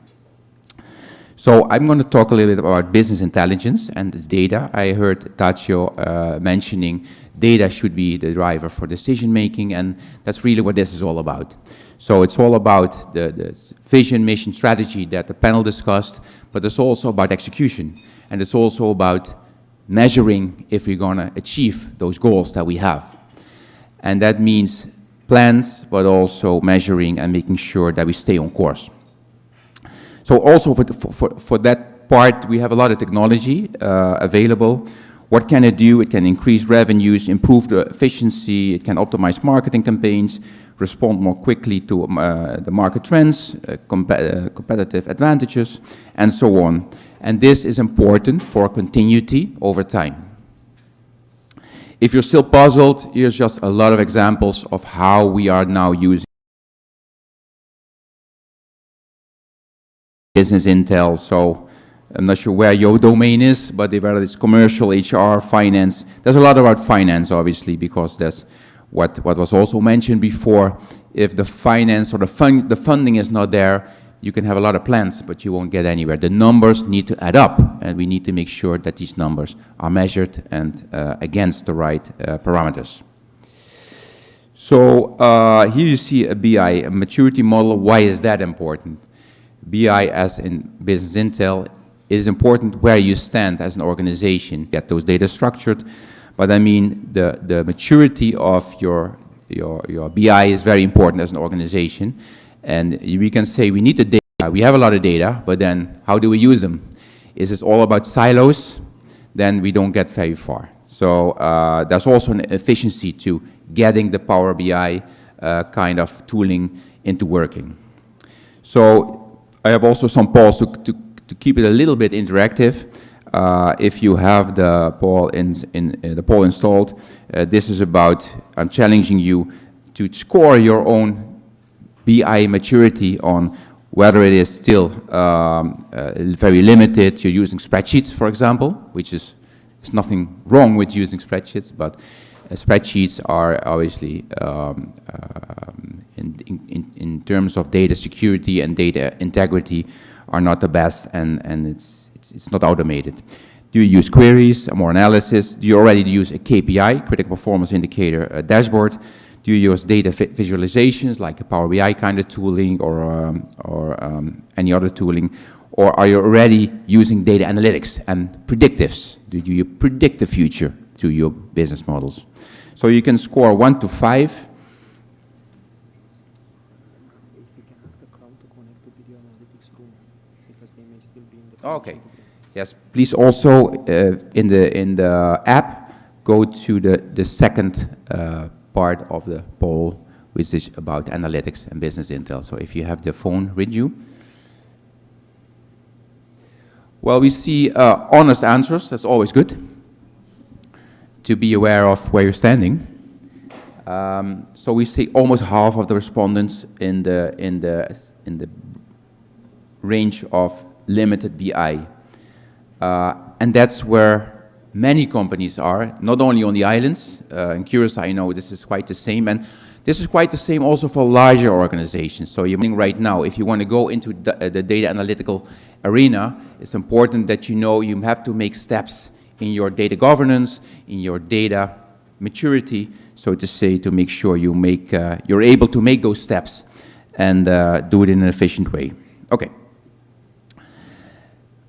So I'm going to talk a little bit about business intelligence and data. I heard Taccio mentioning data should be the driver for decision making, and that's really what this is all about. So it's all about the vision, mission, strategy that the panel discussed, but it's also about execution, and it's also about measuring if we're going to achieve those goals that we have. And that means plans, but also measuring and making sure that we stay on course. So also for that part, we have a lot of technology available. What can it do? It can increase revenues, improve the efficiency, it can optimize marketing campaigns, respond more quickly to the market trends, competitive advantages, and so on. And this is important for continuity over time. If you're still puzzled, here's just a lot of examples of how we are now using business intel. So I'm not sure where your domain is, but whether it's commercial, HR, finance, there's a lot about finance, obviously, because that's what was also mentioned before. If the finance or the funding is not there, you can have a lot of plans, but you won't get anywhere. The numbers need to add up, and we need to make sure that these numbers are measured and against the right parameters. So here you see a BI, a maturity model. Why is that important? BI, as in business intel, is important where you stand as an organization, get those data structured. But I mean, the maturity of your BI is very important as an organization. And we can say we need the data, we have a lot of data, but then how do we use them? Is it all about silos? Then we don't get very far. So there's also an efficiency to getting the Power BI kind of tooling into working. So I have also some polls to keep it a little bit interactive. If you have the poll installed, this is about, I'm challenging you to score your own BI maturity on whether it is still very limited. You're using spreadsheets, for example, which is there's nothing wrong with using spreadsheets, but spreadsheets are obviously in terms of data security and data integrity are not the best, and it's not automated. Do you use queries, more analysis? Do you already use a KPI, critical performance indicator, a dashboard? Do you use data visualizations like a Power BI kind of tooling or any other tooling? Or are you already using data analytics and predictives? Do you predict the future to your business models? So you can score 1 to 5. Okay. Yes. Please also in the app go to the second part of the poll, which is about analytics and business intel. So if you have the phone with you. Well, we see honest answers. That's always good to be aware of where you're standing. So we see almost half of the respondents in the range of limited BI, and that's where many companies are, not only on the islands. In Curaçao, I know this is quite the same, and this is quite the same also for larger organizations. So you're right now, if you want to go into the data analytical arena, it's important that you know you have to make steps in your data governance, in your data maturity, so to say, to make sure you make, you're able to make those steps and do it in an efficient way. Okay.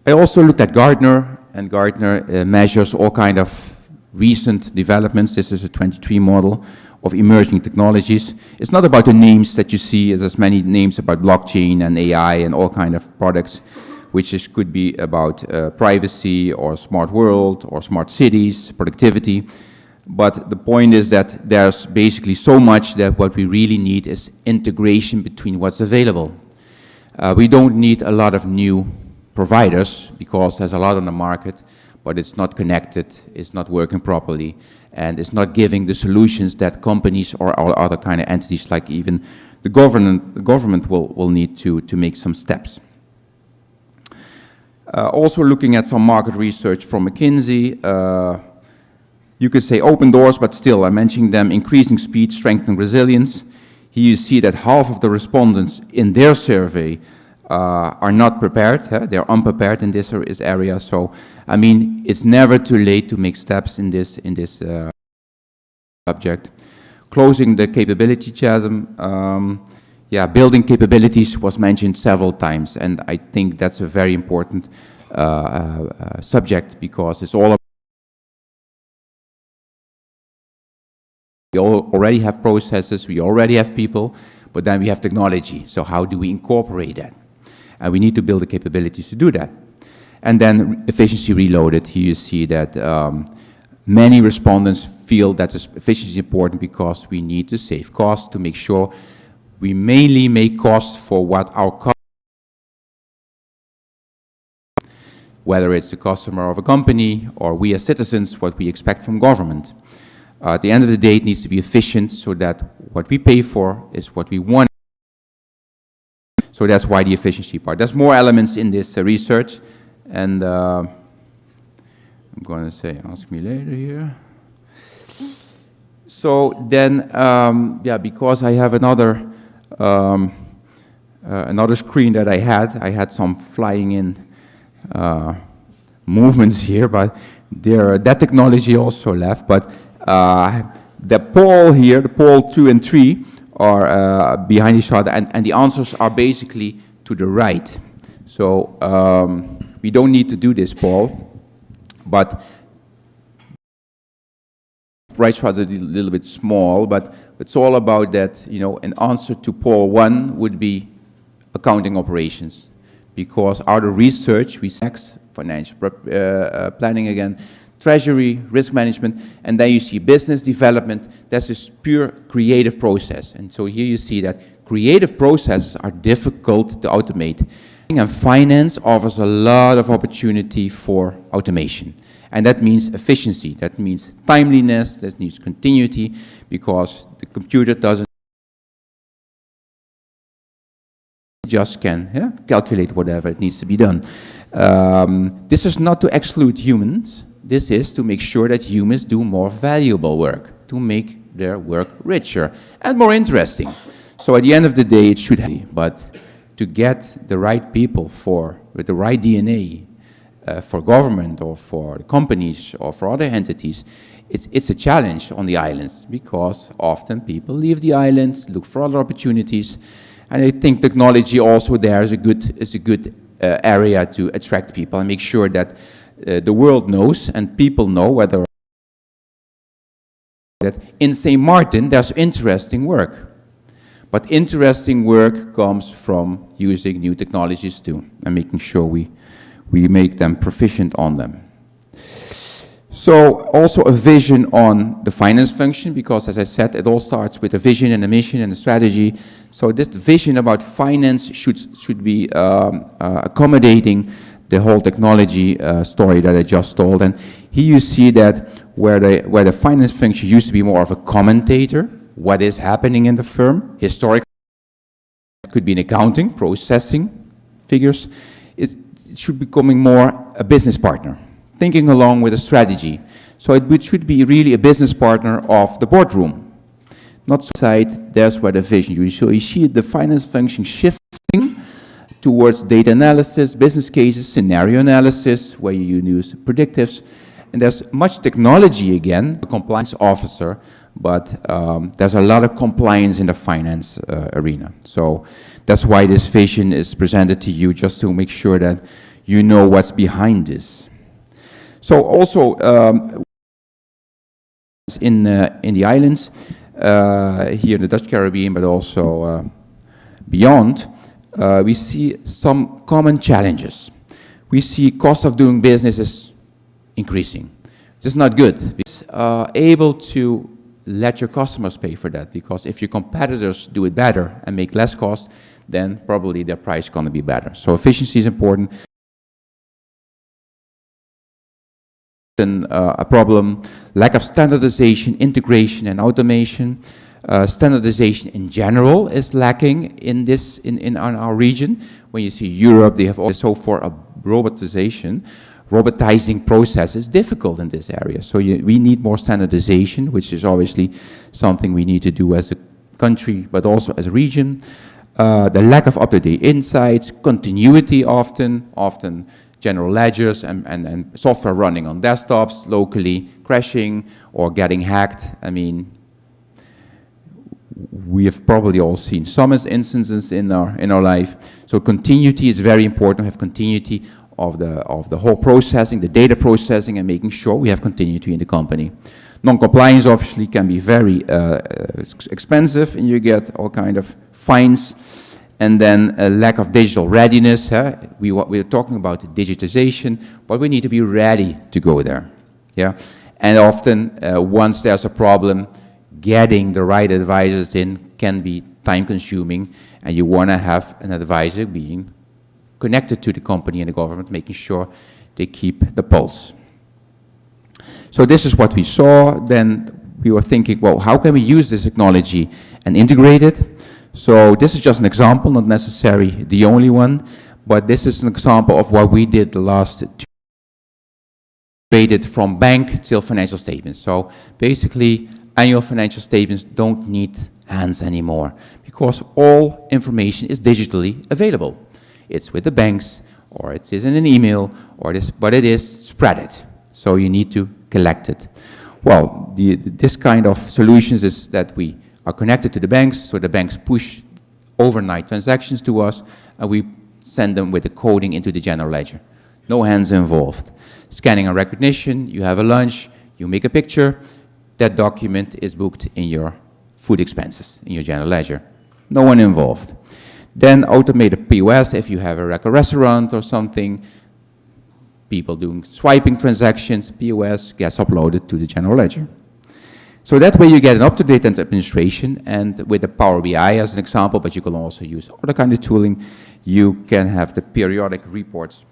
I also looked at Gartner, and Gartner measures all kind of recent developments. This is a 23 model of emerging technologies. It's not about the names that you see, there's many names about blockchain and AI and all kind of products, which could be about privacy or smart world or smart cities, productivity. But the point is that there's basically so much that what we really need is integration between what's available. We don't need a lot of new providers because there's a lot on the market, but it's not connected, it's not working properly, and it's not giving the solutions that companies or other kind of entities, like even the government will need to make some steps. Also looking at some market research from McKinsey, you could say open doors, but still I'm mentioning them: increasing speed, strengthening resilience. Here you see that half of the respondents in their survey are not prepared, they're unprepared in this area. So, I mean, it's never too late to make steps in this subject. Closing the capability chasm, yeah, building capabilities was mentioned several times, and I think that's a very important subject, because it's all about we already have processes, we already have people, but then we have technology. So how do we incorporate that? And we need to build the capabilities to do that. And then efficiency reloaded. Here you see that many respondents feel that efficiency is important because we need to save costs to make sure we mainly make costs for what our customers, whether it's the customer of a company or we as citizens, what we expect from government. At the end of the day, it needs to be efficient so that what we pay for is what we want. So that's why the efficiency part. There's more elements in this research, and I'm going to say, ask me later here. So then, yeah, because I have another screen that I had some flying in movements here, but that technology also left. But the poll here, the poll 2 and 3, are behind each other, and the answers are basically to the right. So we don't need to do this poll, but right side is a little bit small, but it's all about that, you know, an answer to poll 1 would be accounting operations, because out of research we see financial planning again, treasury, risk management, and then you see business development. That's this pure creative process. And so here you see that creative processes are difficult to automate. And finance offers a lot of opportunity for automation. And that means efficiency, that means timeliness, that means continuity, because the computer doesn't just can calculate whatever it needs to be done. This is not to exclude humans. This is to make sure that humans do more valuable work, to make their work richer and more interesting. So at the end of the day, it should be, but to get the right people with the right DNA for government or for companies or for other entities, it's a challenge on the islands, because often people leave the islands, look for other opportunities, and I think technology also there is a good area to attract people and make sure that the world knows and people know whether that in St. Maarten there's interesting work. But interesting work comes from using new technologies too, and making sure we make them proficient on them. So also a vision on the finance function, because as I said, it all starts with a vision and a mission and a strategy. So this vision about finance should be accommodating the whole technology story that I just told. And here you see that where the finance function used to be more of a commentator, what is happening in the firm, historically, it could be in accounting, processing figures, it should be becoming more a business partner, thinking along with a strategy. So it should be really a business partner of the boardroom. Not so side, there's where the vision. So you see the finance function shifting towards data analysis, business cases, scenario analysis, where you use predictives, And there's much technology again, a compliance officer, but there's a lot of compliance in the finance arena. So that's why this vision is presented to you, just to make sure that you know what's behind this. So also in the islands, here in the Dutch Caribbean, but also beyond, we see some common challenges. We see cost of doing business is increasing. This is not good. It's able to let your customers pay for that, because if your competitors do it better and make less cost, then probably their price is going to be better. So efficiency is important. A problem, lack of standardization, integration, and automation. Standardization in general is lacking in our region. When you see Europe, they have also for a robotizing process is difficult in this area. So we need more standardization, which is obviously something we need to do as a country, but also as a region. The lack of up-to-date insights, continuity often general ledgers and software running on desktops locally, crashing or getting hacked. I mean, we have probably all seen some instances in our life. So continuity is very important. We have continuity of the whole processing, the data processing, and making sure we have continuity in the company. Non-compliance obviously can be very expensive, and you get all kind of fines. And then a lack of digital readiness. We're talking about digitization, but we need to be ready to go there. Yeah, and often once there's a problem, getting the right advisors in can be time-consuming, and you want to have an advisor being connected to the company and the government, making sure they keep the pulse. So this is what we saw. Then we were thinking, well, how can we use this technology and integrate it? So this is just an example, not necessarily the only one, but this is an example of what we did the last 2 years from bank till financial statements. So basically, annual financial statements don't need hands anymore, because all information is digitally available. It's with the banks, or it is in an email, or this, but it is spread. So you need to collect it. Well, this kind of solutions is that we are connected to the banks, so the banks push overnight transactions to us, and we send them with the coding into the general ledger. No hands involved. Scanning and recognition, you have a lunch, you make a picture, that document is booked in your food expenses, in your general ledger. No one involved. Then automated POS, if you have a restaurant or something, people doing swiping transactions, POS gets uploaded to the general ledger. So that way you get an up-to-date administration, and with the Power BI as an example, but you can also use other kind of tooling, you can have the periodic reports.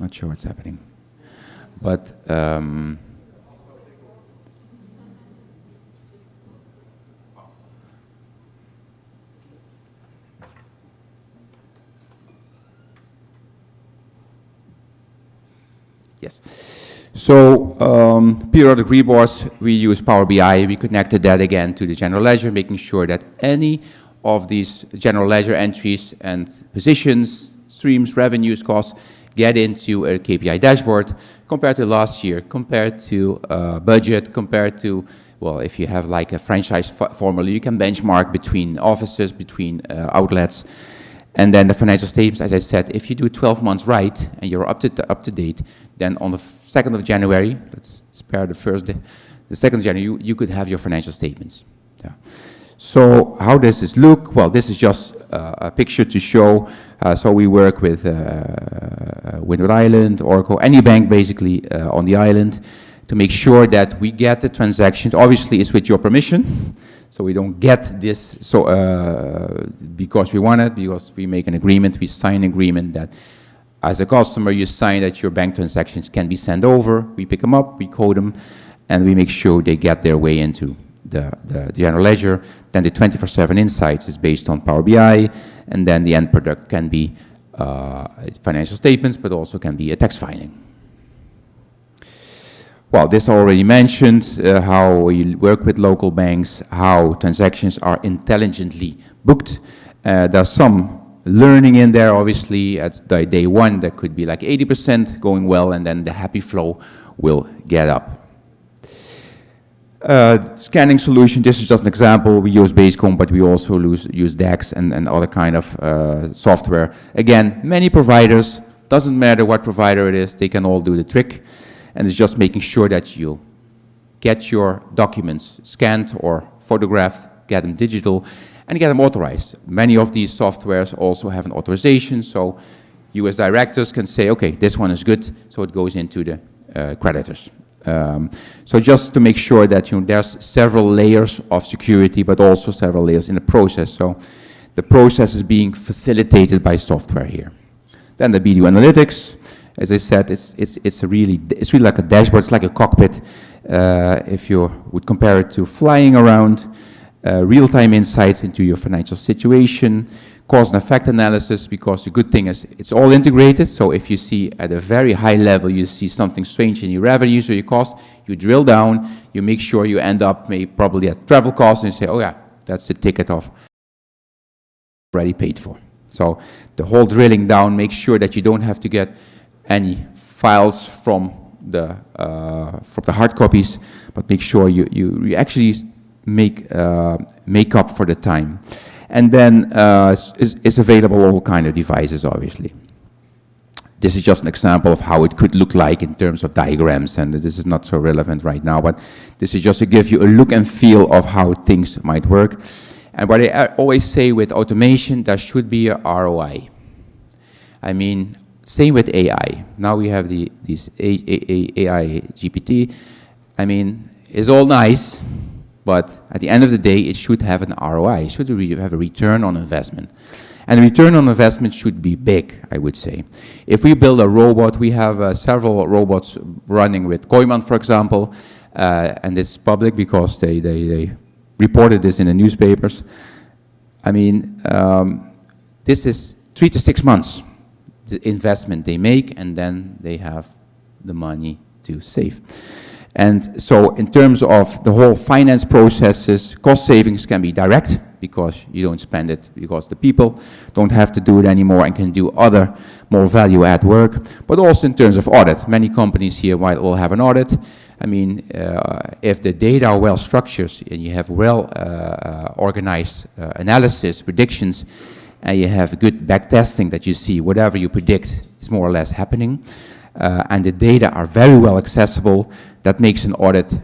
Not sure what's happening, but yes. So periodic reports, we use Power BI. We connected that again to the general ledger, making sure that any of these general ledger entries and positions, streams, revenues, costs, get into a KPI dashboard compared to last year, compared to budget, compared to, well, if you have like a franchise formula, you can benchmark between offices, between outlets. And then the financial statements, as I said, if you do 12 months right and you're up to date, then on the 2nd of January, let's spare the first day, the 2nd of January, you could have your financial statements. Yeah. So how does this look? Well, this is just a picture to show. So we work with Windward Island, Oracle, any bank basically on the island, to make sure that we get the transactions. Obviously, it's with your permission. So we don't get this because we want it, because we make an agreement, we sign an agreement that as a customer you sign that your bank transactions can be sent over, we pick them up, we code them, and we make sure they get their way into the general ledger. Then the 24/7 insights is based on Power BI, and then the end product can be financial statements, but also can be a tax filing. Well, this already mentioned how we work with local banks, how transactions are intelligently booked. There's some learning in there, obviously. At day one, there could be like 80% going well, and then the happy flow will get up. Scanning solution, this is just an example. We use Basecomb, but we also use DAX and other kind of software. Again, many providers, doesn't matter what provider it is, they can all do the trick. And it's just making sure that you get your documents scanned or photographed, get them digital, and get them authorized. Many of these softwares also have an authorization, so you as directors can say, okay, this one is good, so it goes into the creditors. So just to make sure that there's several layers of security, but also several layers in the process. So the process is being facilitated by software here. Then the BDO analytics, as I said, it's really like a dashboard. It's like a cockpit. If you would compare it to flying around, real-time insights into your financial situation, cause and effect analysis, because the good thing is it's all integrated. So if you see at a very high level, you see something strange in your revenues or your cost, you drill down, you make sure you end up probably at travel costs, and you say, oh yeah, that's the ticket of already paid for. So the whole drilling down makes sure that you don't have to get any files from the hard copies, but make sure you actually make up for the time. And then it's available on all kind of devices, obviously. This is just an example of how it could look like in terms of diagrams, and this is not so relevant right now, but this is just to give you a look and feel of how things might work. And what I always say with automation, there should be a ROI. I mean, same with AI. Now we have these AI GPT. I mean, it's all nice, but at the end of the day, it should have an ROI. It should have a return on investment. And the return on investment should be big, I would say. If we build a robot, we have several robots running with Koiman, for example, and it's public because they reported this in the newspapers. I mean, this is 3 to 6 months, the investment they make, and then they have the money to save. And so in terms of the whole finance processes, cost savings can be direct because you don't spend it, because the people don't have to do it anymore and can do other more value-add work. But also in terms of audit, many companies here might all have an audit. I mean, if the data are well structured and you have well organized analysis, predictions, and you have good back testing that you see whatever you predict is more or less happening, and the data are very well accessible, that makes an audit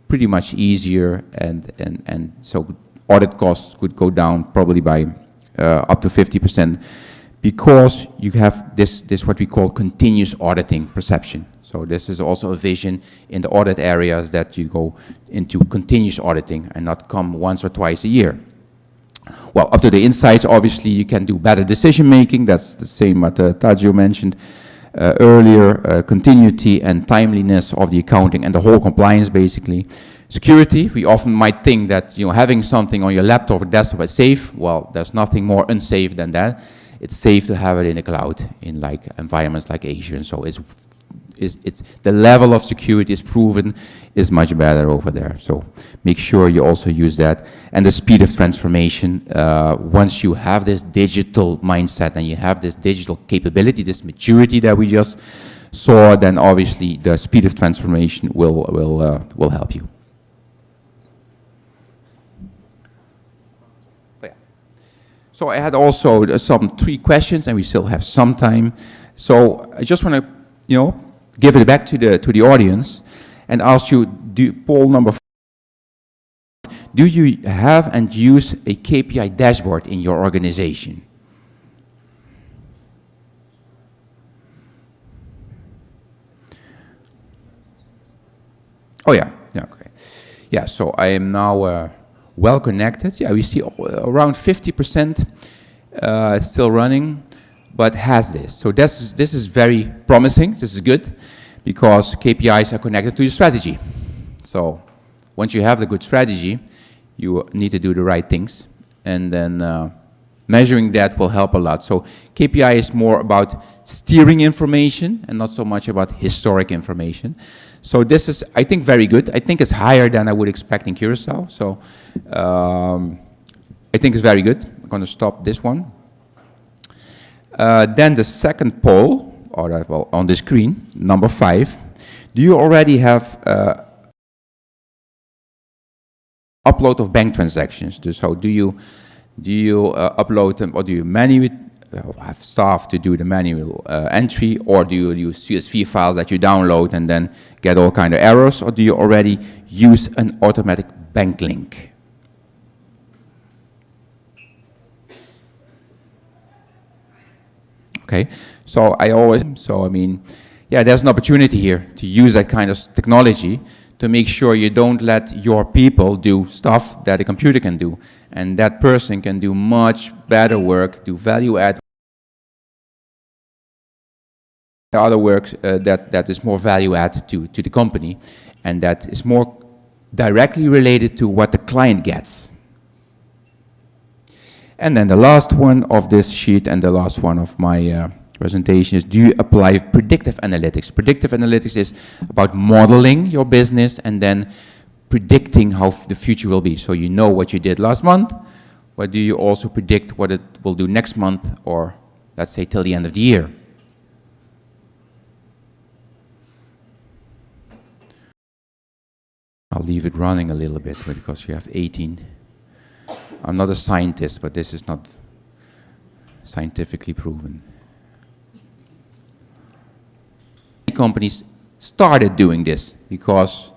pretty much easier, and so audit costs could go down probably by up to 50%, because you have this what we call continuous auditing perception. So this is also a vision in the audit areas, that you go into continuous auditing and not come once or twice a year. Well, up to the insights, obviously you can do better decision making. That's the same what Tajio mentioned earlier, continuity and timeliness of the accounting and the whole compliance, basically. Security, we often might think that having something on your laptop or desktop is safe. Well, there's nothing more unsafe than that. It's safe to have it in the cloud, in like environments like Azure, and so it's the level of security is proven is much better over there. So make sure you also use that. And the speed of transformation, once you have this digital mindset and you have this digital capability, this maturity that we just saw, then obviously the speed of transformation will help you. So I had also some 3 questions, and we still have some time. So I just want to, give it back to the audience and ask you, poll number 4, do you have and use a KPI dashboard in your organization? Oh yeah, okay. Yeah, so I am now well connected. Yeah, we see around 50% still running, but has this. So this is very promising. This is good, because KPIs are connected to your strategy. So once you have the good strategy, you need to do the right things, and then measuring that will help a lot. So KPI is more about steering information and not so much about historic information. So this is, I think, very good. I think it's higher than I would expect in Curaçao. So I think is very good. I'm going to stop this one. Then the second poll, or well, on the screen, number 5. Do you already have upload of bank transactions? So do you upload them, or do you manually have staff to do the manual entry, or do you use CSV files that you download and then get all kind of errors, or do you already use an automatic bank link? Okay, I mean, yeah, there's an opportunity here to use that kind of technology to make sure you don't let your people do stuff that a computer can do, and that person can do much better work, do value add, other work that is more value add to the company, and that is more directly related to what the client gets. And then the last one of this sheet and the last one of my presentation is, do you apply predictive analytics? Predictive analytics is about modeling your business and then predicting how the future will be. So you know what you did last month, but do you also predict what it will do next month, or let's say till the end of the year? I'll leave it running a little bit because you have 18. I'm not a scientist, but this is not scientifically proven. Companies started doing this because,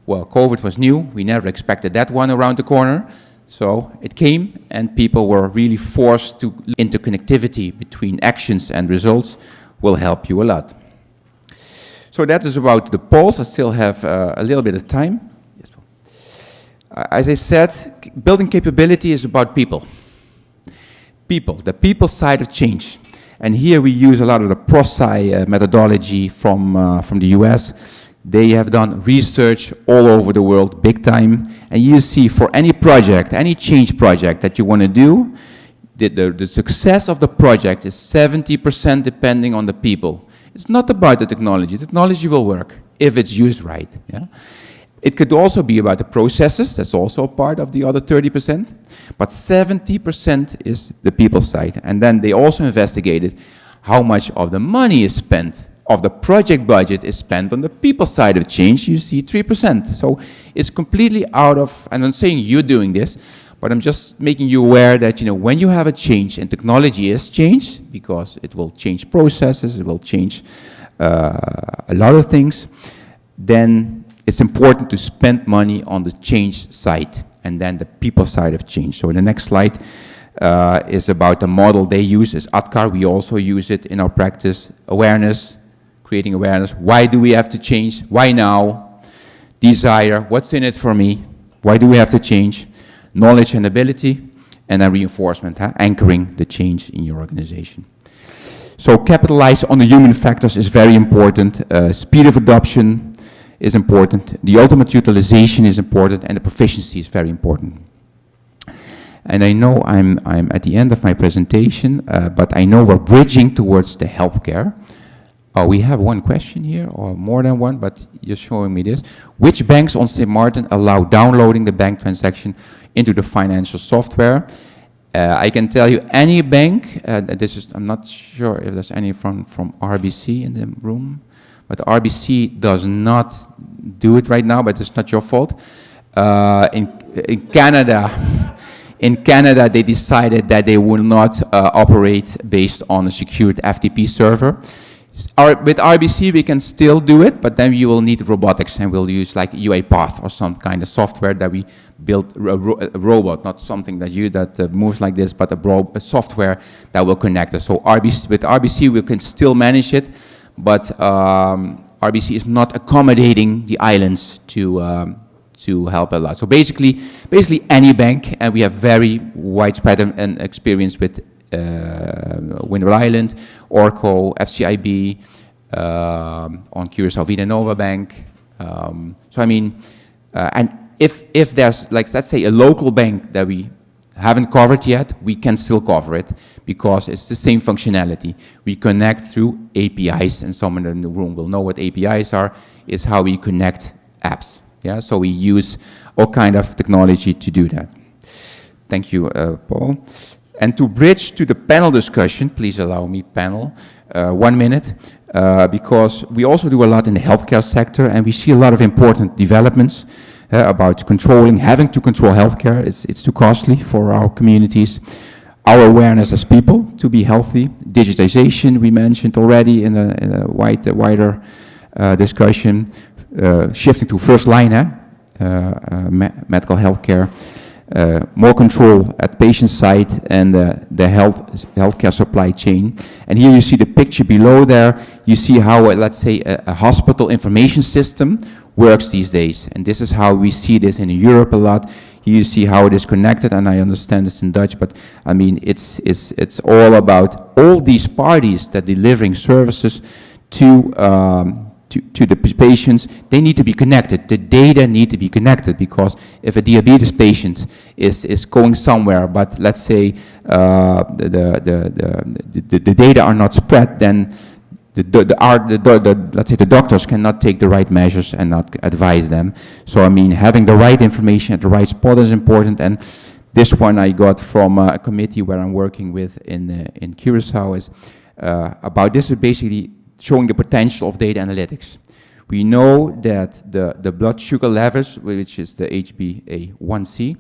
well, COVID was new. We never expected that one around the corner. So it came, and people were really forced to. Interconnectivity between actions and results will help you a lot. So that is about the polls. I still have a little bit of time. Yes. As I said, building capability is about people. People, the people side of change. And here we use a lot of the PROSCI methodology from the US. They have done research all over the world, big time. And you see, for any project, any change project that you want to do, the success of the project is 70% depending on the people. It's not about the technology. Technology will work if it's used right. Yeah? It could also be about the processes. That's also a part of the other 30%. But 70% is the people side. And then they also investigated how much of the money is spent, of the project budget is spent on the people side of change. You see 3%. So it's completely out of, and I'm saying you're doing this, but I'm just making you aware that, you know, when you have a change, and technology is changed, because it will change processes, it will change a lot of things, then it's important to spend money on the change side and then the people side of change. So the next slide is about the model they use, is ATCAR. We also use it in our practice. Awareness, creating awareness. Why do we have to change? Why now? Desire, what's in it for me? Why do we have to change? Knowledge and ability, and then reinforcement, anchoring the change in your organization. So capitalize on the human factors is very important. Speed of adoption is important. The ultimate utilization is important, and the proficiency is very important. And I know I'm at the end of my presentation, but I know we're bridging towards the healthcare. We have one question here, or more than one, but you're showing me this. Which banks on St. Maarten allow downloading the bank transaction into the financial software? I can tell you any bank, I'm not sure if there's any from RBC in the room, but RBC does not do it right now, but it's not your fault. In Canada, they decided that they will not operate based on a secured FTP server. With RBC, we can still do it, but then you will need robotics, and we'll use like UiPath or some kind of software that we build a robot, not something that moves like this, but a software that will connect us. So with RBC, we can still manage it, but RBC is not accommodating the islands to help a lot. So basically any bank, and we have very widespread experience with Windward Island, Orco, FCIB, on Curaçao Vida Nova Bank. So I mean, and if there's, like, let's say a local bank that we haven't covered yet, we can still cover it because it's the same functionality. We connect through APIs, and someone in the room will know what APIs are. It's how we connect apps. Yeah, so we use all kind of technology to do that. Thank you, Paul. And to bridge to the panel discussion, please allow me, panel, 1 minute, because we also do a lot in the healthcare sector, and we see a lot of important developments about having to control healthcare. It's too costly for our communities. Our awareness as people to be healthy, digitization we mentioned already in a wider discussion, shifting to first line medical healthcare, more control at patient side and the healthcare supply chain. And here you see the picture below there. You see how, let's say, a hospital information system works these days. And this is how we see this in Europe a lot. Here you see how it is connected, and I understand this in Dutch, but I mean, it's all about all these parties that delivering services to the patients. They need to be connected. The data need to be connected, because if a diabetes patient is going somewhere, but let's say the data are not spread, then let's say the doctors cannot take the right measures and not advise them. So I mean, having the right information at the right spot is important. And this one I got from a committee where I'm working with in Curacao is about this is basically showing the potential of data analytics. We know that the blood sugar levels, which is the HbA1c,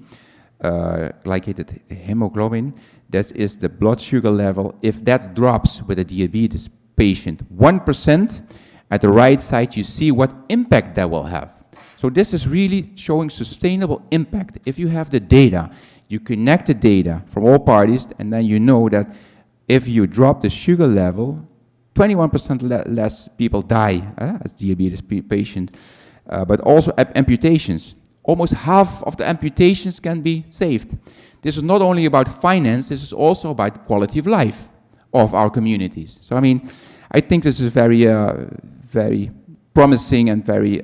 glycated hemoglobin, that is the blood sugar level. If that drops with a diabetes patient 1%, at the right side you see what impact that will have. So this is really showing sustainable impact. If you have the data, you connect the data from all parties, and then you know that if you drop the sugar level, 21% less people die as diabetes patient, but also amputations. Almost half of the amputations can be saved. This is not only about finance, this is also about quality of life of our communities. So I mean, I think this is very, very promising and very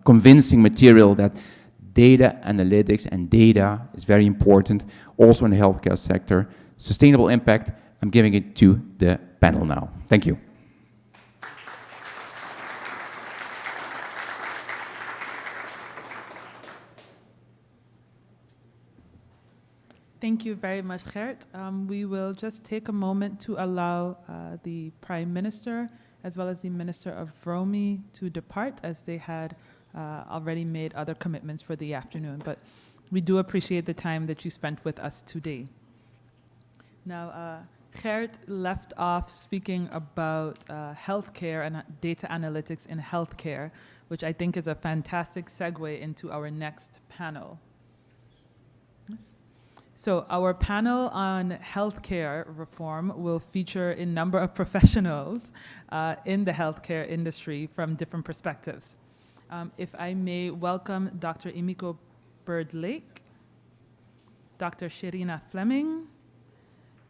convincing material that data analytics and data is very important also in the healthcare sector. Sustainable impact, I'm giving it to the panel now. Thank you. Thank you very much, Gert. We will just take a moment to allow the Prime Minister as well as the Minister of Vromi to depart, as they had already made other commitments for the afternoon. But we do appreciate the time that you spent with us today. Now, Gert left off speaking about healthcare and data analytics in healthcare, which I think is a fantastic segue into our next panel. Yes. So our panel on healthcare reform will feature a number of professionals in the healthcare industry from different perspectives. If I may welcome Dr. Emiko Bird-Lake, Dr. Sherina Fleming,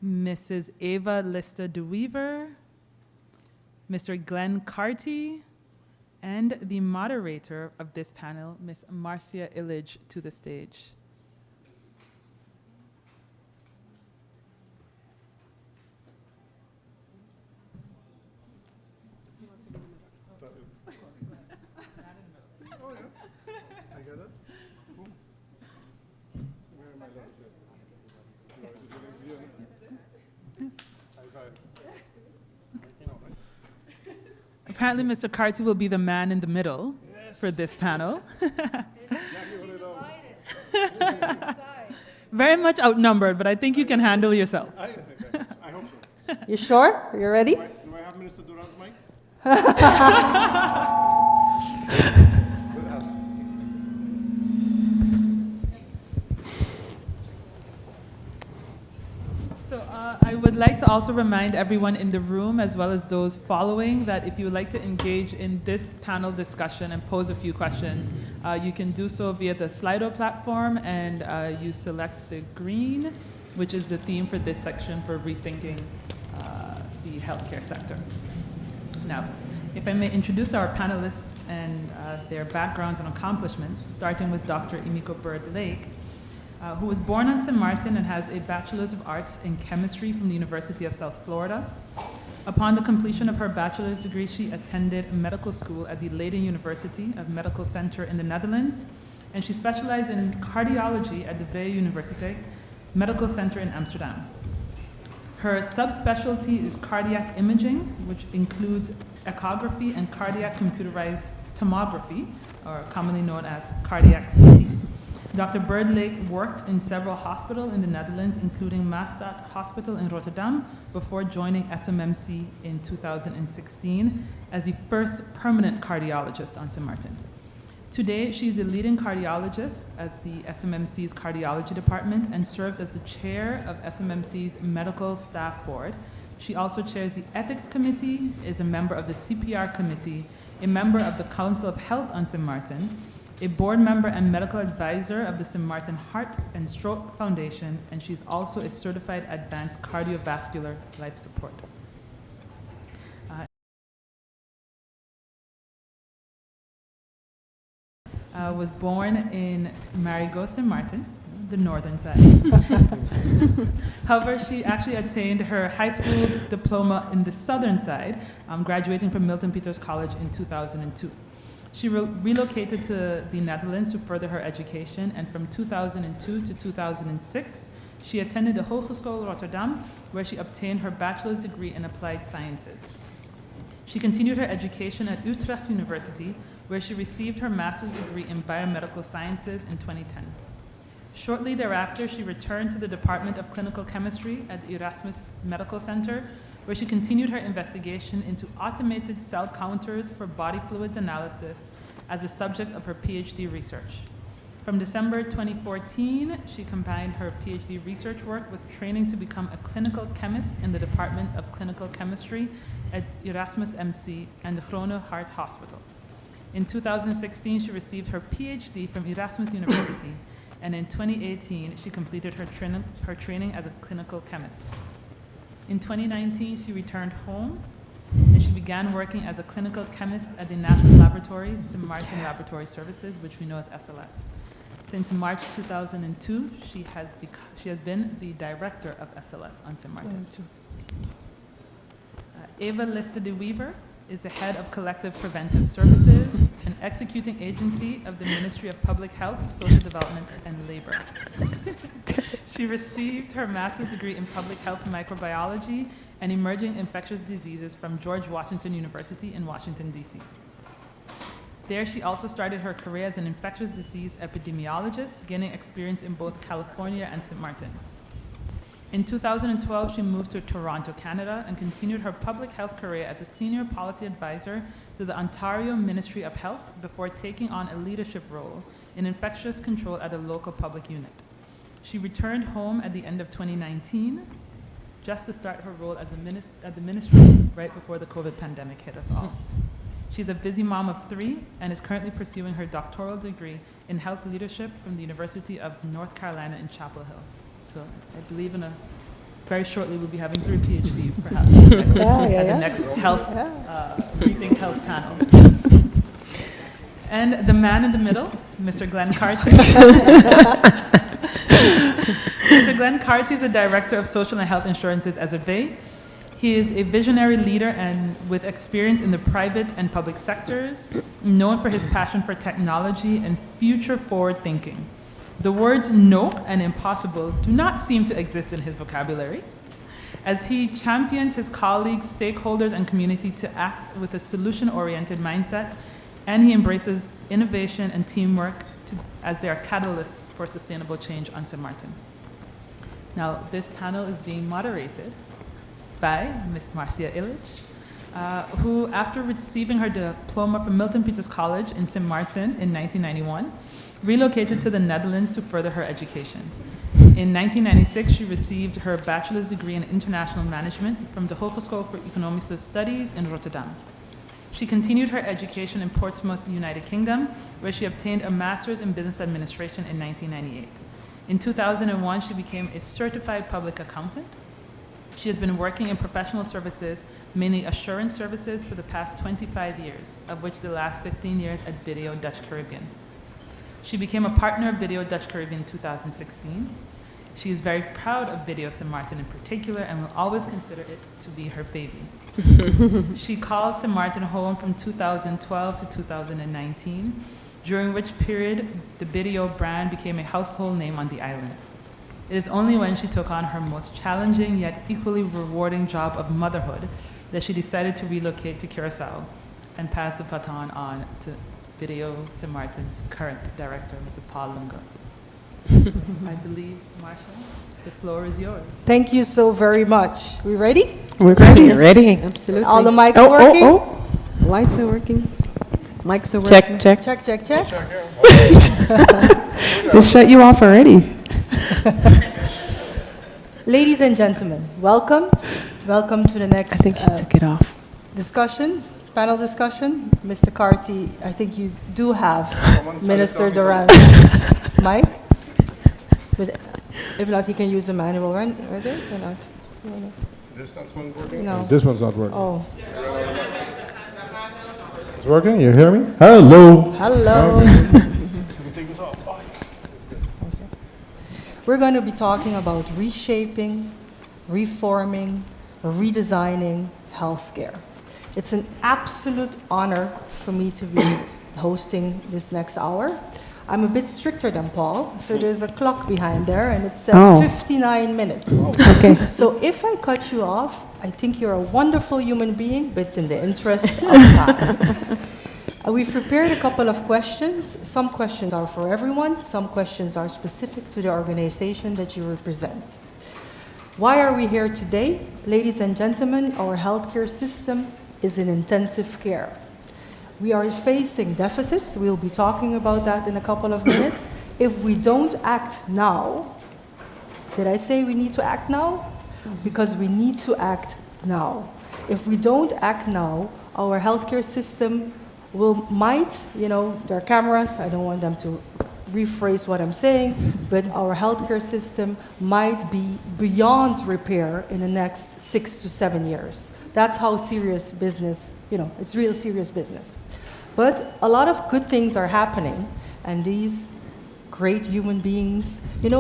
Mrs. Eva Lister de Weaver, Mr. Glenn Carty, and the moderator of this panel, Ms. Marcia Illich, to the stage. Apparently, Mr. Carty will be the man in the middle for this panel. Very much outnumbered, but I think you can handle yourself. I hope so. You sure? Are you ready? Do I have Minister Duran's mic? So I would like to also remind everyone in the room, as well as those following, that if you would like to engage in this panel discussion and pose a few questions, you can do so via the Slido platform, and you select the green, which is the theme for this section for rethinking the healthcare sector. Now, if I may introduce our panelists and their backgrounds and accomplishments, starting with Dr. Emiko Bird-Lake, who was born on St. Maarten and has a Bachelor's of Arts in Chemistry from the University of South Florida. Upon the completion of her bachelor's degree, she attended medical school at the Leiden University of Medical Center in the Netherlands, and she specialized in cardiology at de Vrije Universiteit Medical Center in Amsterdam. Her subspecialty is cardiac imaging, which includes echography and cardiac computerized tomography, or commonly known as cardiac CT. Dr. Birdlake worked in several hospitals in the Netherlands, including Maastad Hospital in Rotterdam, before joining SMMC in 2016 as the first permanent cardiologist on Sint Maarten. Today, she is a leading cardiologist at the SMMC's cardiology department and serves as the chair of SMMC's medical staff board. She also chairs the ethics committee, is a member of the CPR committee, a member of the Council of Health on Sint Maarten, a board member and medical advisor of the Sint Maarten Heart and Stroke Foundation, and she's also a certified advanced cardiovascular life support. Was born in Marigot, Sint Maarten, the northern side. However, she actually attained her high school diploma in the southern side, graduating from Milton Peters College in 2002. She relocated to the Netherlands to further her education, and from 2002 to 2006, she attended the Hogeschool Rotterdam, where she obtained her bachelor's degree in applied sciences. She continued her education at Utrecht University, where she received her master's degree in biomedical sciences in 2010. Shortly thereafter, she returned to the Department of Clinical Chemistry at the Erasmus Medical Center, where she continued her investigation into automated cell counters for body fluids analysis as the subject of her PhD research. From December 2014, she combined her PhD research work with training to become a clinical chemist in the Department of Clinical Chemistry at Erasmus MC and the Groene Hart Hospital. In 2016, she received her PhD from Erasmus University, and in 2018, she completed her training as a clinical chemist. In 2019, she returned home, and she began working as a clinical chemist at the National Laboratory, Sint Maarten Laboratory Services, which we know as SLS. Since March 2002, she has been the director of SLS on Sint Maarten. Eva Lister de Weaver is the head of Collective Preventive Services, an executing agency of the Ministry of Public Health, Social Development, and Labor. She received her master's degree in public health microbiology and emerging infectious diseases from George Washington University in Washington, D.C. There, she also started her career as an infectious disease epidemiologist, gaining experience in both California and Sint Maarten. In 2012, she moved to Toronto, Canada, and continued her public health career as a senior policy advisor to the Ontario Ministry of Health before taking on a leadership role in infectious control at a local public unit. She returned home at the end of 2019, just to start her role as at the ministry right before the COVID pandemic hit us all. She's a busy mom of 3 and is currently pursuing her doctoral degree in health leadership from the University of North Carolina in Chapel Hill. So I believe very shortly we'll be having 3 PhDs perhaps at the next health, Rethink Health panel. And the man in the middle, Mr. Glenn Carty. Mr. Glenn Carty is the Director of Social and Health Insurances as a VA. He is a visionary leader and with experience in the private and public sectors, known for his passion for technology and future-forward thinking. The words no and impossible do not seem to exist in his vocabulary, as he champions his colleagues, stakeholders, and community to act with a solution-oriented mindset, and he embraces innovation and teamwork as their catalysts for sustainable change on Sint Maarten. Now, this panel is being moderated by Ms. Marcia Illich, who, after receiving her diploma from Milton Peters College in Sint Maarten in 1991, relocated to the Netherlands to further her education. In 1996, she received her bachelor's degree in international management from the Hogeschool voor Economische Studies in Rotterdam. She continued her education in Portsmouth, United Kingdom, where she obtained a master's in business administration in 1998. In 2001, she became a certified public accountant. She has been working in professional services, mainly assurance services, for the past 25 years, of which the last 15 years at BDO Dutch Caribbean. She became a partner of BDO Dutch Caribbean in 2016. She is very proud of BDO Sint Maarten in particular and will always consider it to be her baby. She calls Sint Maarten home from 2012 to 2019, during which period the BDO brand became a household name on the island. It is only when she took on her most challenging yet equally rewarding job of motherhood that she decided to relocate to Curacao and pass the baton on to BDO Sint Maarten's current director, Mr. Paul Lunga. I believe, Marsha, the floor is yours. Thank you so very much. We ready? We're ready. Yes. Ready. Absolutely. All the mics working? Oh. Lights are working. Mics are working. Check. Check. They shut you off already. Ladies and gentlemen, welcome. Welcome to the next I think you took it off. panel discussion. Mr. Carty, I think you do have Minister Duran's mic. But if not, he can use the manual, right? Right there, or not? This one's working? No. This one's not working. Oh. It's working? You hear me? Hello. Hello. Should we take this off? Oh, yeah. We're going to be talking about reshaping, reforming, redesigning healthcare. It's an absolute honor for me to be hosting this next hour. I'm a bit stricter than Paul, so there's a clock behind there, and it says 59 minutes. Okay. So if I cut you off, I think you're a wonderful human being, but it's in the interest of time. We've prepared a couple of questions. Some questions are for everyone. Some questions are specific to the organization that you represent. Why are we here today? Ladies and gentlemen, our healthcare system is in intensive care. We are facing deficits. We'll be talking about that in a couple of minutes. If we don't act now, did I say we need to act now? Because we need to act now. If we don't act now, our healthcare system there are cameras, I don't want them to rephrase what I'm saying, but our healthcare system might be beyond repair in the next 6 to 7 years. That's how serious business, it's real serious business. But a lot of good things are happening, and these great human beings, in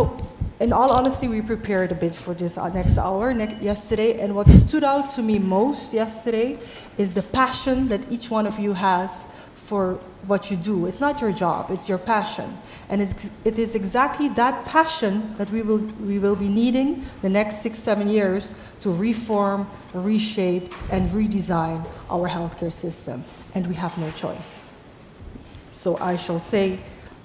all honesty, we prepared a bit for this next hour yesterday, and what stood out to me most yesterday is the passion that each one of you has for what you do. It's not your job, it's your passion. And it is exactly that passion that we will be needing the next 6-7 years to reform, reshape, and redesign our healthcare system. And we have no choice. So I shall say,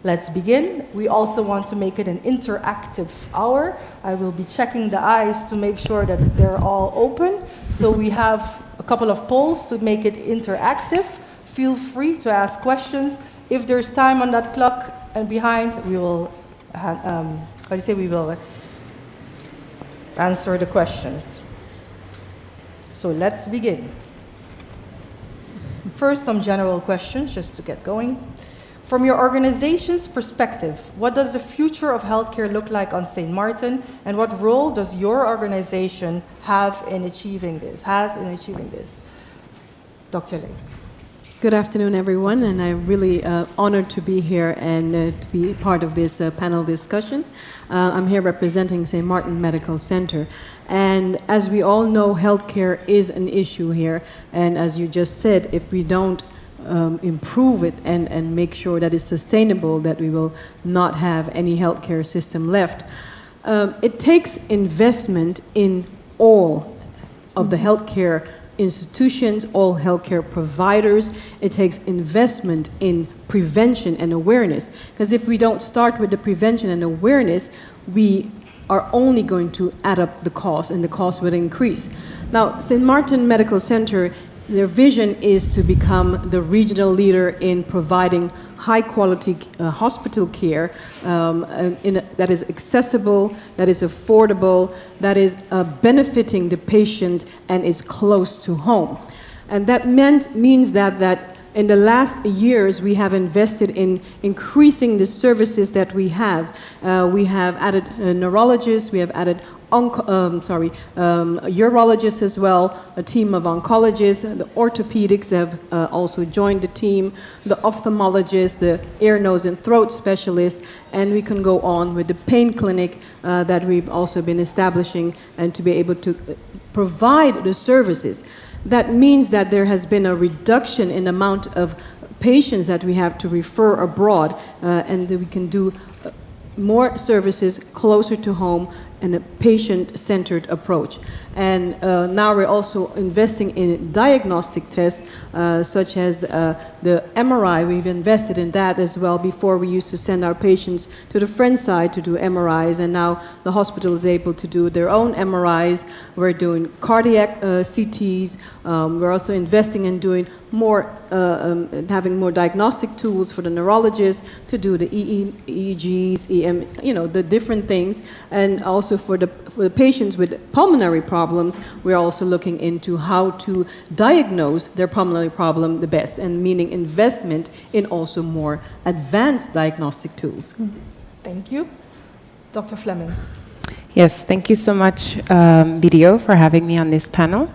let's begin. We also want to make it an interactive hour. I will be checking the eyes to make sure that they're all open. So we have a couple of polls to make it interactive. Feel free to ask questions. If there's time on that clock and behind, we will, we will answer the questions. So let's begin. First, some general questions, just to get going. From your organization's perspective, what does the future of healthcare look like on St. Maarten, and what role does your organization have in achieving this? Dr. Lei. Good afternoon, everyone, and I'm really honored to be here and to be part of this panel discussion. I'm here representing St. Maarten Medical Center, and as we all know, healthcare is an issue here, and as you just said, if we don't improve it and make sure that it's sustainable, that we will not have any healthcare system left. It takes investment in all of the healthcare institutions, all healthcare providers. It takes investment in prevention and awareness, because if we don't start with the prevention and awareness, we are only going to add up the cost, and the cost will increase. Now, St. Maarten Medical Center, their vision is to become the regional leader in providing high-quality hospital care that is accessible, that is affordable, that is benefiting the patient and is close to home. And that means that in the last years, we have invested in increasing the services that we have. We have added neurologists, we have added urologists as well, a team of oncologists. The orthopedics have also joined the team, the ophthalmologists, the ear, nose, and throat specialists, and we can go on with the pain clinic that we've also been establishing, and to be able to provide the services. That means that there has been a reduction in the amount of patients that we have to refer abroad, and that we can do more services closer to home and a patient-centered approach. And now we're also investing in diagnostic tests, such as the MRI. We've invested in that as well. Before, we used to send our patients to the friend side to do MRIs, and now the hospital is able to do their own MRIs. We're doing cardiac CTs. We're also investing in doing more, having more diagnostic tools for the neurologists to do the EEGs, the different things, and also for the patients with pulmonary problems, we're also looking into how to diagnose their pulmonary problem the best, and meaning investment in also more advanced diagnostic tools. Thank you. Dr. Fleming. Yes, thank you so much, BDO, for having me on this panel.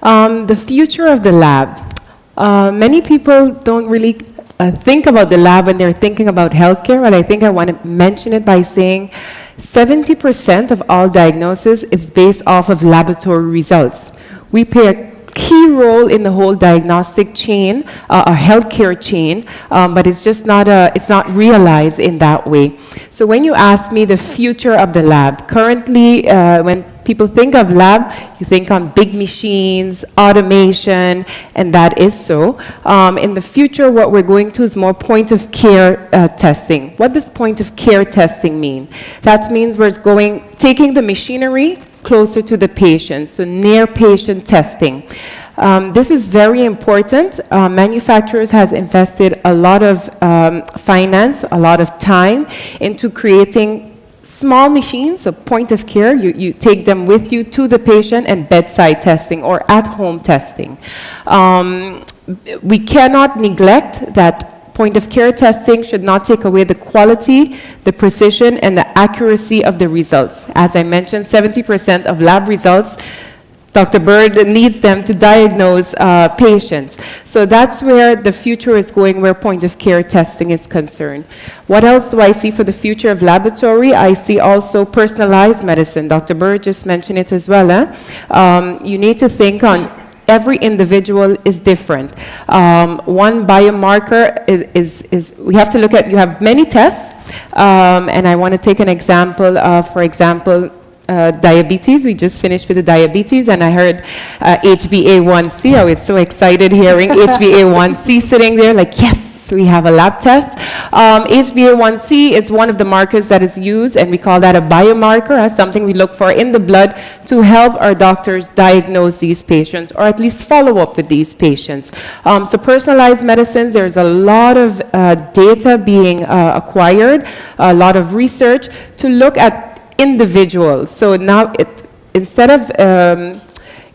The future of the lab. Many people don't really think about the lab when they're thinking about healthcare, but I think I want to mention it by saying 70% of all diagnosis is based off of laboratory results. We play a key role in the whole diagnostic chain, a healthcare chain, but it's just not it's not realized in that way. So when you ask me the future of the lab, currently when people think of lab, you think on big machines, automation, and that is so. In the future, what we're going to is more point-of-care testing. What does point-of-care testing mean? That means we're taking the machinery closer to the patient, so near-patient testing. This is very important. Manufacturers has invested a lot of finance, a lot of time into creating small machines, so point of care. You take them with you to the patient, and bedside testing or at-home testing. We cannot neglect that point of care testing should not take away the quality, the precision, and the accuracy of the results. As I mentioned, 70% of lab results, Dr. Bird needs them to diagnose patients. So that's where the future is going, where point-of-care testing is concerned. What else do I see for the future of laboratory? I see also personalized medicine. Dr. Bird just mentioned it as well. You need to think on every individual is different. One biomarker is we have to look at, you have many tests, and I want to take an example of, for example, diabetes. We just finished with the diabetes, and I heard HbA1c. I was so excited hearing HbA1c sitting there, like, yes, we have a lab test. HbA1c is one of the markers that is used, and we call that a biomarker, as something we look for in the blood to help our doctors diagnose these patients, or at least follow up with these patients. So personalized medicine, there's a lot of data being acquired, a lot of research to look at individuals. So now, instead of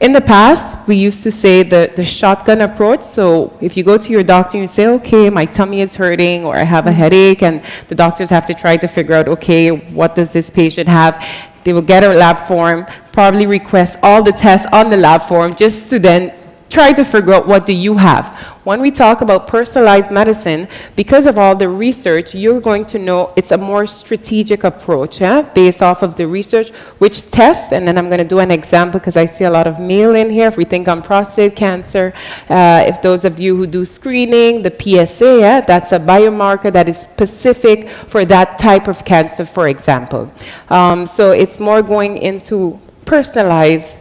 in the past, we used to say the shotgun approach. So if you go to your doctor and you say, okay, my tummy is hurting, or I have a headache, and the doctors have to try to figure out, okay, what does this patient have? They will get a lab form, probably request all the tests on the lab form, just to then try to figure out, what do you have? When we talk about personalized medicine, because of all the research, you're going to know it's a more strategic approach, based off of the research, which test, and then I'm going to do an example because I see a lot of male in here. If we think on prostate cancer, if those of you who do screening, the PSA, that's a biomarker that is specific for that type of cancer, for example. So it's more going into personalized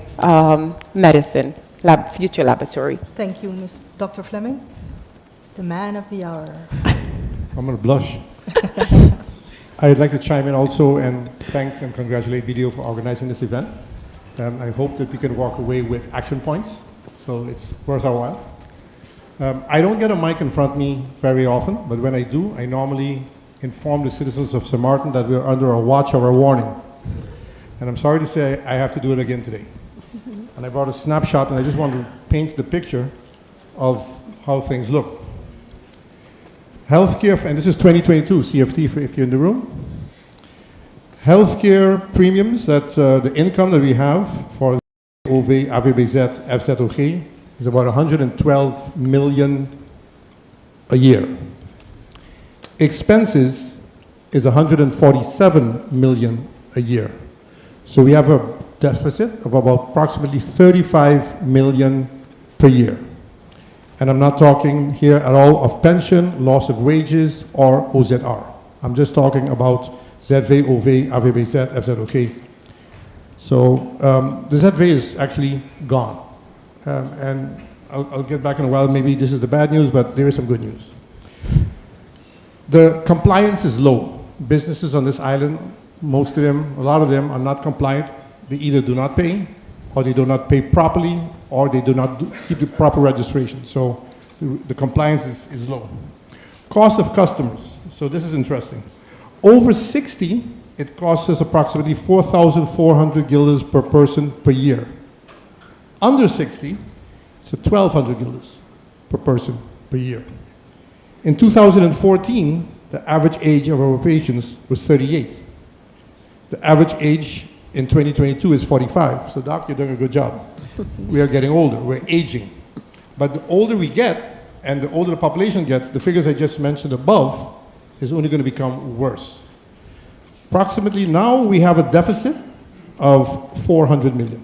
medicine. Future laboratory. Thank you, Ms. Dr. Fleming. The man of the hour. I'm going to blush. I'd like to chime in also and thank and congratulate BDO for organizing this event. I hope that we can walk away with action points, so it's worth our while. I don't get a mic in front of me very often, but when I do, I normally inform the citizens of St. Maarten that we're under a watch or a warning. And I'm sorry to say I have to do it again today. And I brought a snapshot, and I just want to paint the picture of how things look. Healthcare, and this is 2022 CFT if you're in the room. Healthcare premiums, that the income that we have for OV, AVBZ, FZOG is about 112 million a year. Expenses is 147 million a year. So we have a deficit of about approximately 35 million per year. And I'm not talking here at all of pension, loss of wages, or OZR. I'm just talking about ZV, OV, AVBZ, FZOG. So the ZV is actually gone. And I'll get back in a while. Maybe this is the bad news, but there is some good news. The compliance is low. Businesses on this island, most of them, a lot of them are not compliant. They either do not pay, or they do not pay properly, or they do not keep the proper registration. So the compliance is low. Cost of customers. So this is interesting. Over 60, it costs us approximately 4,400 guilders per person per year. Under 60, it's 1,200 guilders per person per year. In 2014, the average age of our patients was 38. The average age in 2022 is 45. So doc, you're doing a good job. We are getting older, we're aging. But the older we get, and the older the population gets, the figures I just mentioned above is only going to become worse. Approximately now we have a deficit of 400 million.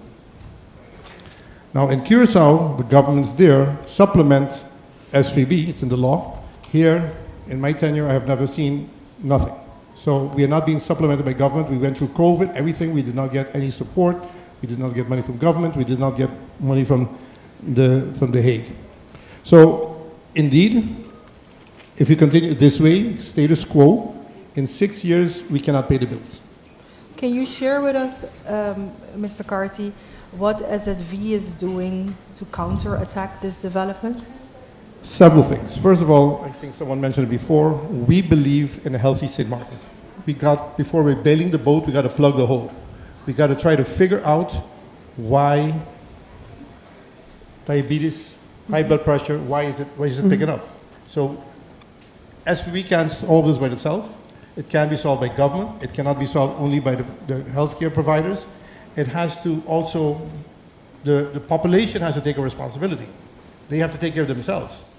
Now in Curacao, the governments there supplement SVB, it's in the law. Here, in my tenure, I have never seen nothing. So we are not being supplemented by government. We went through COVID, everything. We did not get any support. We did not get money from government. We did not get money from the Hague. So indeed, if we continue this way, status quo, in 6 years, we cannot pay the bills. Can you share with us, Mr. Carty, what SZV is doing to counterattack this development? Several things. First of all, I think someone mentioned it before, we believe in a healthy St. Maarten. Before we're bailing the boat, we got to plug the hole. We got to try to figure out why diabetes, high blood pressure, why is it picking up? So SVB can't solve this by itself. It can be solved by government. It cannot be solved only by the healthcare providers. It has to also, the population has to take a responsibility. They have to take care of themselves.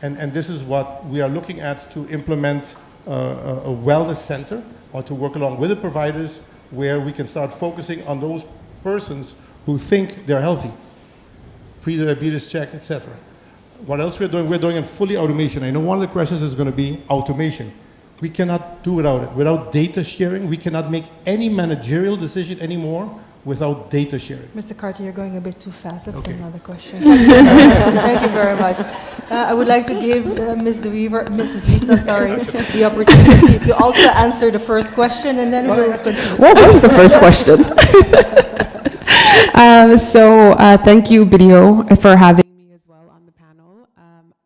And this is what we are looking at, to implement a wellness center, or to work along with the providers, where we can start focusing on those persons who think they're healthy. Pre-diabetes check, etc. What else we're doing? We're doing in fully automation. I know one of the questions is going to be automation. We cannot do without it. Without data sharing, we cannot make any managerial decision anymore without data sharing. Mr. Carty, you're going a bit too fast. That's okay. Another question. Thank you very much. I would like to give Mrs. Lisa, the opportunity to also answer the first question, and then we'll continue. What was the first question? Thank you, BDO, for having me as well on the panel.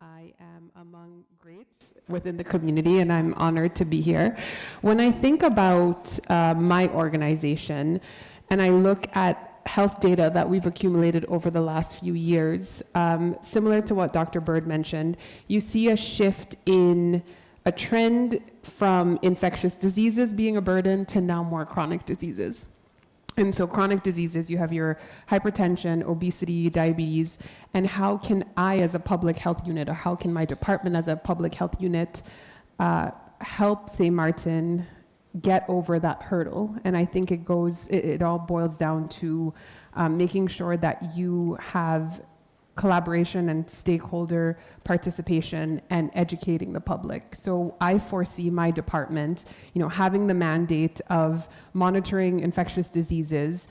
I am among greats within the community, and I'm honored to be here. When I think about my organization, and I look at health data that we've accumulated over the last few years, similar to what Dr. Bird mentioned, you see a shift in a trend from infectious diseases being a burden to now more chronic diseases. And so chronic diseases, you have your hypertension, obesity, diabetes, and how can I as a public health unit, or how can my department as a public health unit help St. Maarten get over that hurdle? And I think it all boils down to making sure that you have collaboration and stakeholder participation and educating the public. So I foresee my department, having the mandate of monitoring infectious diseases,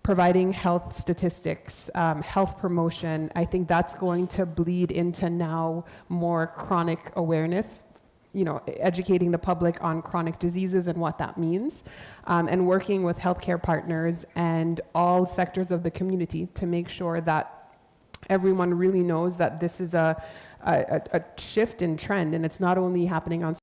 providing health statistics, health promotion. I think that's going to bleed into now more chronic awareness, educating the public on chronic diseases and what that means, and working with healthcare partners and all sectors of the community to make sure that everyone really knows that this is a shift in trend, and it's not only happening on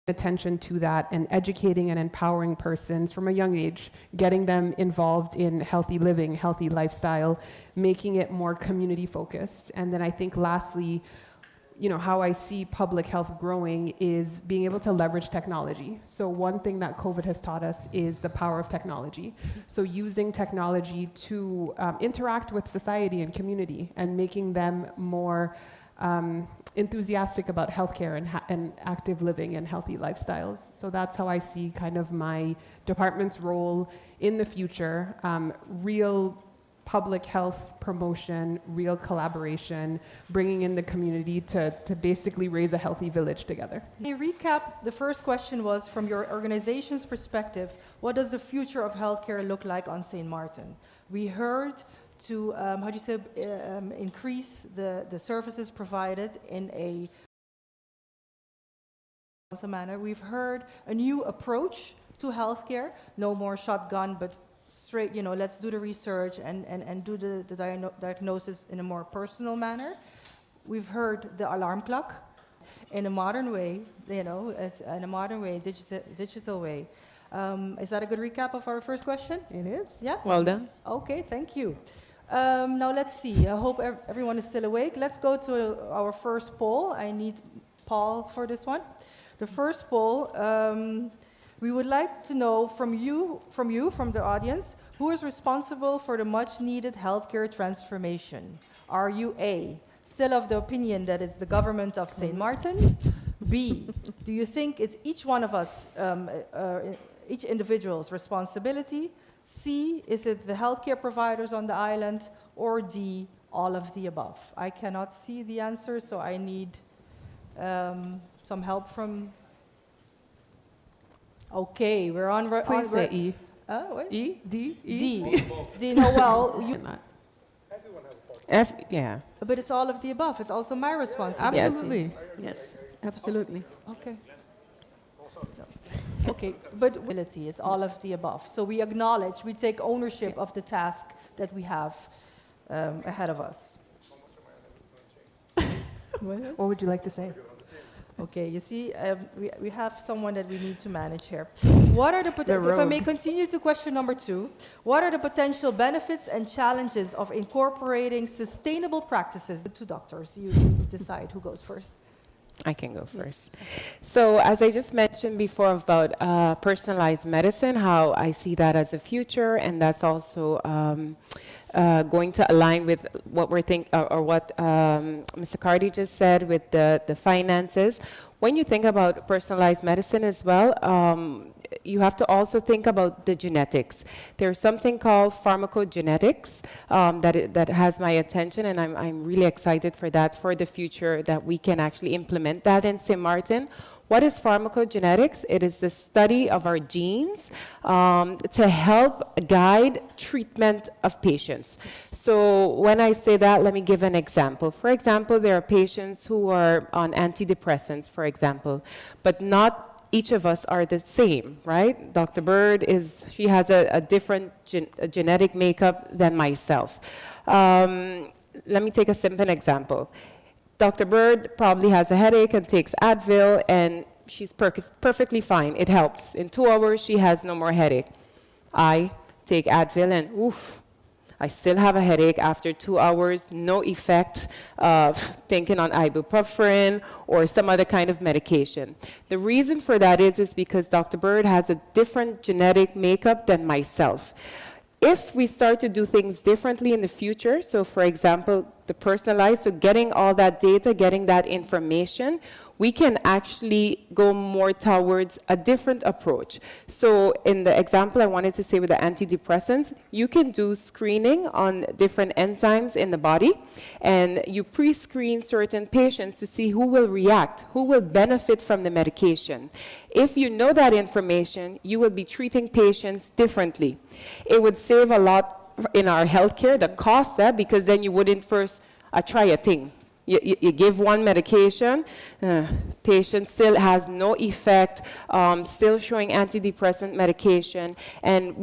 attention to that, and educating and empowering persons from a young age, getting them involved in healthy living, healthy lifestyle, making it more community focused. And then I think lastly, how I see public health growing is being able to leverage technology. So one thing that COVID has taught us is the power of technology. So using technology to interact with society and community, and making them more enthusiastic about healthcare and active living and healthy lifestyles. So that's how I see kind of my department's role in the future. Real public health promotion, real collaboration, bringing in the community to basically raise a healthy village together. To recap, the first question was, from your organization's perspective, what does the future of healthcare look like on St. Martin? We heard to, increase the services provided in a manner. We've heard a new approach to healthcare, no more shotgun, but straight, let's do the research and do the diagnosis in a more personal manner. We've heard the alarm clock in a modern way, in a modern way, digital way. Is that a good recap of our first question? It is. Yeah? Well done. Okay, thank you. Now let's see. I hope everyone is still awake. Let's go to our first poll. I need Paul for this one. The first poll, we would like to know from the audience, who is responsible for the much-needed healthcare transformation? Are you A, still of the opinion that it's the government of St. Martin? B, do you think it's each one of us, each individual's responsibility? C, is it the healthcare providers on the island? Or D, all of the above? I cannot see the answer, so I need some help from... Okay, we're on... Please say E. What? E? D? E? D. D. No, well, you... F, yeah. But it's all of the above. It's also my responsibility. Absolutely. Yes, absolutely. Okay. Okay, but ability is all of the above. So we acknowledge, we take ownership of the task that we have ahead of us. What would you like to say? Okay, you see, we have someone that we need to manage here. What are if I may continue to question number 2, what are the potential benefits and challenges of incorporating sustainable practices? The 2 doctors, you decide who goes first. I can go first. So as I just mentioned before about personalized medicine, how I see that as a future, and that's also going to align with what we're what Mr. Cardi just said with the finances. When you think about personalized medicine as well, you have to also think about the genetics. There's something called pharmacogenetics that has my attention, and I'm really excited for that for the future, that we can actually implement that in St. Martin. What is pharmacogenetics? It is the study of our genes to help guide treatment of patients. So when I say that, let me give an example. For example, there are patients who are on antidepressants, for example, but not each of us are the same, right? Dr. Bird she has a different genetic makeup than myself. Let me take a simple example. Dr. Bird probably has a headache and takes Advil, and she's perfectly fine. It helps. In 2 hours, she has no more headache. I take Advil and oof, I still have a headache after 2 hours, no effect of thinking on ibuprofen or some other kind of medication. The reason for that is because Dr. Bird has a different genetic makeup than myself. If we start to do things differently in the future, so for example, the personalized, so getting all that data, getting that information, we can actually go more towards a different approach. So in the example I wanted to say with the antidepressants, you can do screening on different enzymes in the body, and you pre-screen certain patients to see who will react, who will benefit from the medication. If you know that information, you will be treating patients differently. It would save a lot in our healthcare, the cost there, because then you wouldn't first try a thing. You give one medication, patient still has no effect, still showing antidepressant medication. And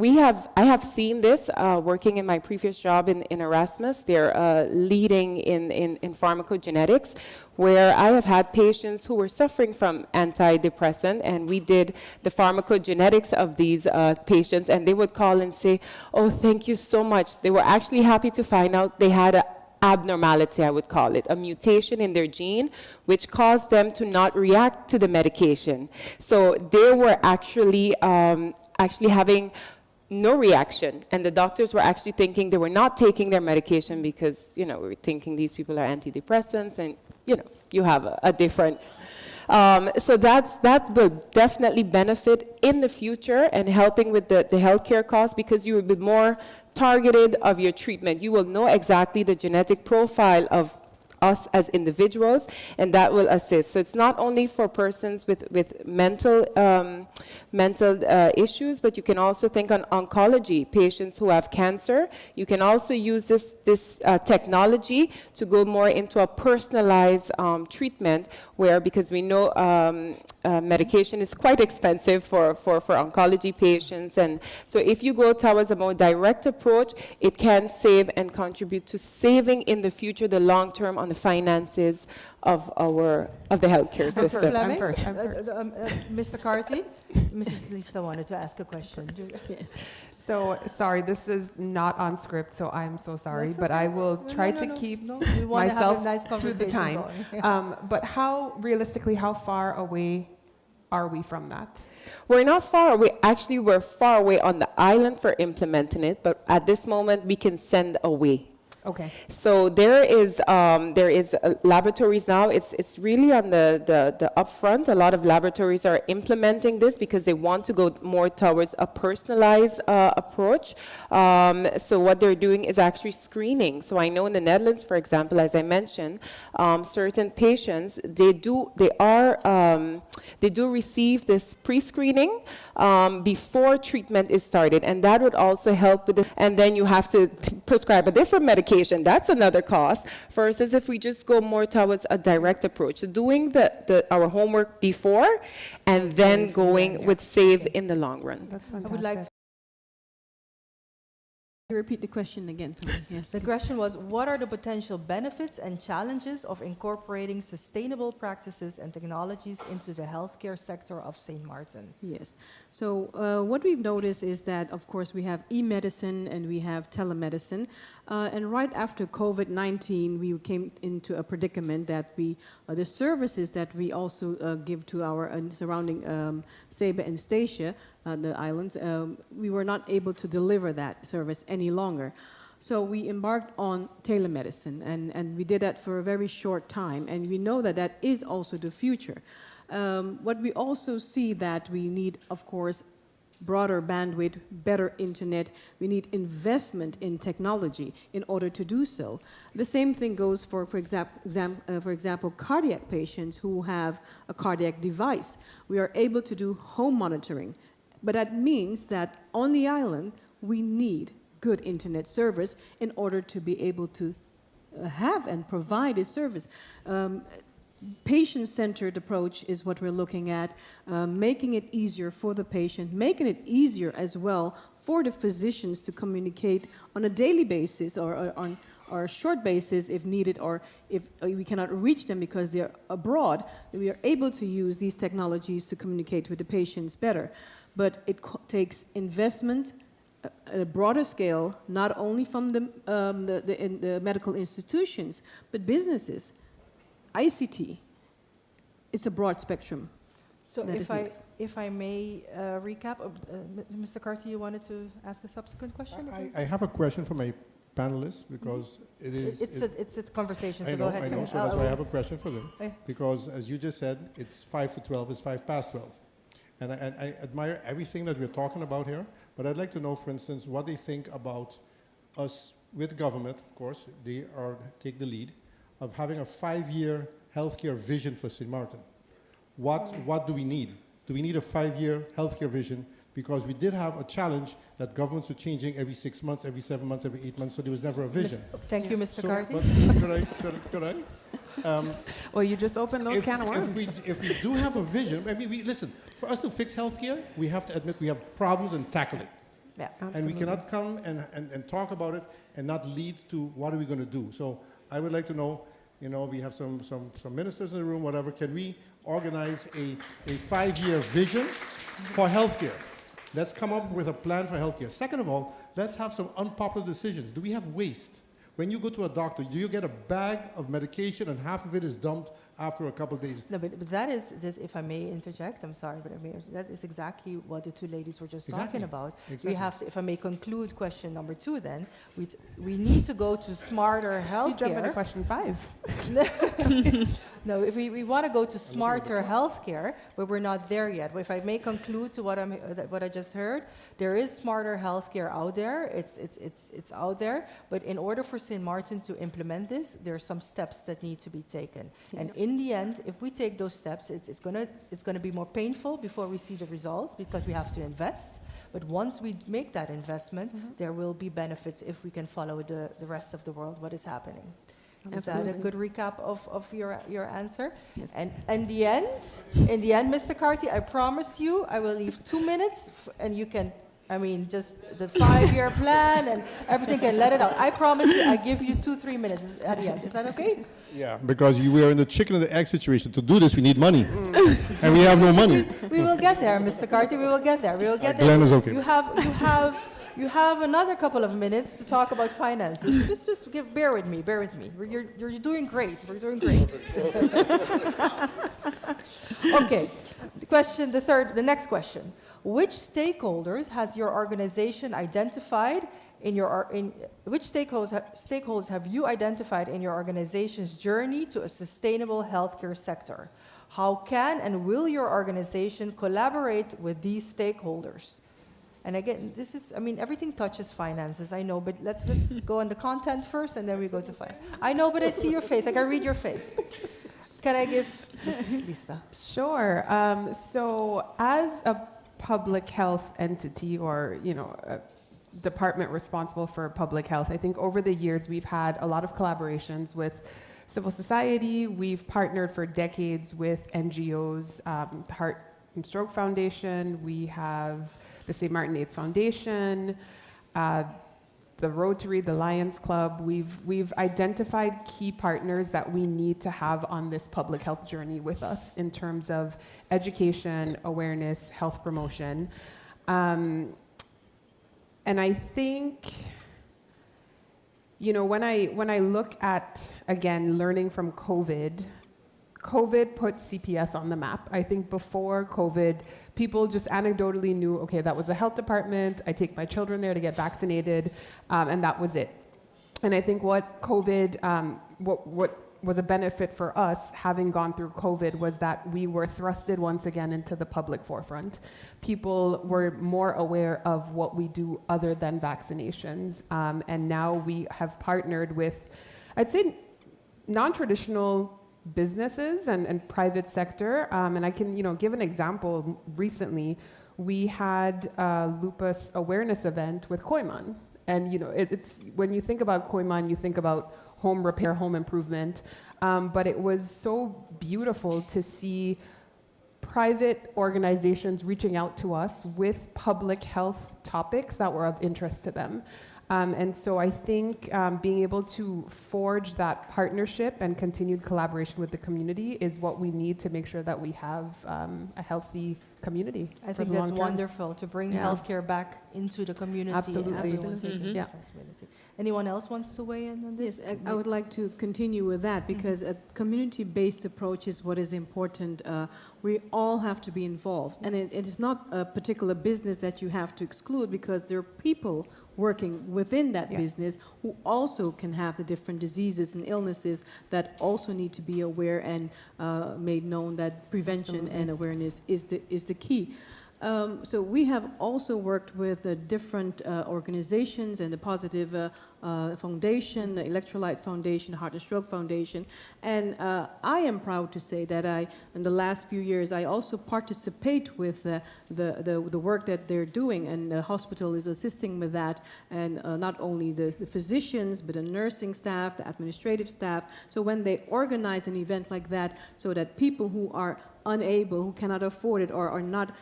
I have seen this working in my previous job in Erasmus. They're leading in pharmacogenetics, where I have had patients who were suffering from antidepressant, and we did the pharmacogenetics of these patients, and they would call and say, "Oh, thank you so much." They were actually happy to find out they had a abnormality, I would call it, a mutation in their gene, which caused them to not react to the medication. So they were actually having no reaction, and the doctors were actually thinking they were not taking their medication because, we were thinking these people are antidepressants, and, you have a different So that will definitely benefit in the future and helping with the healthcare costs, because you will be more targeted of your treatment. You will know exactly the genetic profile of us as individuals, and that will assist. So it's not only for persons with mental issues, but you can also think on oncology, patients who have cancer. You can also use this technology to go more into a personalized treatment, where, because we know medication is quite expensive for oncology patients, and so if you go towards a more direct approach, it can save and contribute to saving in the future, the long term, on the finances of the healthcare system. Fleming, I'm first. Mr. Carty, Mrs. Lisa wanted to ask a question. Yes. So, sorry, this is not on script, so I'm so sorry, That's but okay. I will try to keep myself nice to the time. But realistically, how far away are we from that? We're not far away. Actually, we're far away on the island for implementing it, but at this moment, we can send away. Okay. So there is laboratories now. It's really on the upfront. A lot of laboratories are implementing this because they want to go more towards a personalized approach. So what they're doing is actually screening. So I know in the Netherlands, for example, as I mentioned, certain patients they do receive this pre-screening before treatment is started, and that would also help with it. And then you have to prescribe a different medication. That's another cost, versus if we just go more towards a direct approach. So doing our homework before and then going with save in the long run. That's fantastic. I would like to repeat the question again for me. Yes. The question was, what are the potential benefits and challenges of incorporating sustainable practices and technologies into the healthcare sector of St. Maarten? Yes. So what we've noticed is that, of course, we have e-medicine and we have telemedicine. And right after COVID-19, we came into a predicament that the services that we also give to our surrounding Saba and Statia, the islands, we were not able to deliver that service any longer. So we embarked on telemedicine, and we did that for a very short time, and we know that that is also the future. What we also see that we need, of course, broader bandwidth, better internet. We need investment in technology in order to do so. The same thing goes for example, cardiac patients who have a cardiac device. We are able to do home monitoring. But that means that on the island, we need good internet service in order to be able to have and provide a service. Patient-centered approach is what we're looking at, making it easier for the patient, making it easier as well for the physicians to communicate on a daily basis or on a short basis if needed, or if we cannot reach them because they're abroad, we are able to use these technologies to communicate with the patients better. But it takes investment at a broader scale, not only from the medical institutions, but businesses. ICT, it's a broad spectrum. So if I may recap, Mr. Carty, you wanted to ask a subsequent question? I have a question for my panelists, because it is... It's a conversation, so I know, go ahead. I know, so that's why I have a question for them. Because as you just said, it's 5 to 12, it's 5 past 12. And I admire everything that we're talking about here, but I'd like to know, for instance, what they think about us with government, of course, they take the lead, of having a 5-year healthcare vision for St. Maarten. What do we need? Do we need a 5-year healthcare vision? Because we did have a challenge that governments were changing every 6 months, every 7 months, every 8 months, so there was never a vision. Thank you, Mr. Carty. Could I? Well, you just opened those can of worms. If we do have a vision, I mean, listen, for us to fix healthcare, we have to admit we have problems and tackle it. Yeah, and we cannot come and talk about it and not lead to what are we going to do. So I would like to know, we have some ministers in the room, whatever, can we organize a 5-year vision for healthcare? Let's come up with a plan for healthcare. Second of all, let's have some unpopular decisions. Do we have waste? When you go to a doctor, do you get a bag of medication and half of it is dumped after a couple of days. No, but that is, this, if I may interject, I'm sorry, but I mean, that is exactly what the two ladies were just talking about. Exactly. We have to, if I may conclude question number 2 then, we need to go to smarter healthcare. You jump into question 5. No, if we want to go to smarter healthcare, but we're not there yet. If I may conclude to what I just heard, there is smarter healthcare out there. It's out there, but in order for St. Maarten to implement this, there are some steps that need to be taken. Yes. And in the end, if we take those steps, it's gonna be more painful before we see the results because we have to invest. But once we make that investment, there will be benefits if we can follow the rest of the world, what is happening. Is that a good recap of your answer? Yes. And in the end, Mr. Carty, I promise you, I will leave 2 minutes, and you can, I mean, just the 5-year plan and everything, and let it out. I promise you, I give you 2-3 minutes at the end. Is that okay? Yeah, because we are in the chicken and the egg situation. To do this, we need money, and we have no money. We will get there, Mr. Carty. We will get there. We will get there. Glenn is okay. You have another couple of minutes to talk about finances. Bear with me. You're doing great. We're doing great. Okay. The next question. Which stakeholders has your organization identified which stakeholders have you identified in your organization's journey to a sustainable healthcare sector? How can and will your organization collaborate with these stakeholders? And again, this is, I mean, everything touches finances, I know, but let's go on the content first and then we go to finance. I know, but I see your face. I can read your face. Can I give Mrs. Lista? Sure. So as a public health entity or, a department responsible for public health, I think over the years we've had a lot of collaborations with civil society. We've partnered for decades with NGOs, the Heart and Stroke Foundation. We have the St. Maarten AIDS Foundation, the Rotary, the Lions Club. We've identified key partners that we need to have on this public health journey with us in terms of education, awareness, health promotion. And I think, when I look at, again, learning from COVID put CPS on the map. I think before COVID, people just anecdotally knew, okay, that was a health department, I take my children there to get vaccinated, and that was it. And I think what COVID, what was a benefit for us, having gone through COVID, was that we were thrusted once again into the public forefront. People were more aware of what we do other than vaccinations. And now we have partnered with, I'd say, non-traditional businesses and private sector. And I can, give an example. Recently, we had a lupus awareness event with Koiman. And, it's when you think about Koiman, you think about home repair, home improvement. But it was so beautiful to see private organizations reaching out to us with public health topics that were of interest to them. And so I think being able to forge that partnership and continued collaboration with the community is what we need to make sure that we have a healthy community. I think that's wonderful, to bring healthcare back into the community. Absolutely. And taking responsibility. Anyone else wants to weigh in on this? Yes, I would like to continue with that because a community-based approach is what is important. We all have to be involved. And it is not a particular business that you have to exclude because there are people working within that business who also can have the different diseases and illnesses that also need to be aware and made known that prevention and awareness is the key. So we have also worked with different organizations and the Positive Foundation, the Electrolyte Foundation, Heart and Stroke Foundation, and I am proud to say that in the last few years, I also participate with the work that they're doing, and the hospital is assisting with that, and not only the physicians, but the nursing staff, the administrative staff. So when they organize an event like that, so that people who are unable, who cannot afford it, or are not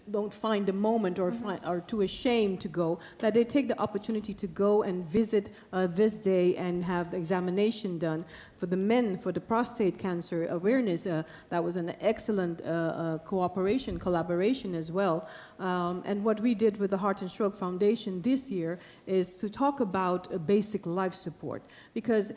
don't find the moment or are too ashamed to go, that they take the opportunity to go and visit this day and have the examination done. For the men, for the prostate cancer awareness, that was an excellent collaboration as well. And what we did with the Heart and Stroke Foundation this year is to talk about basic life support, because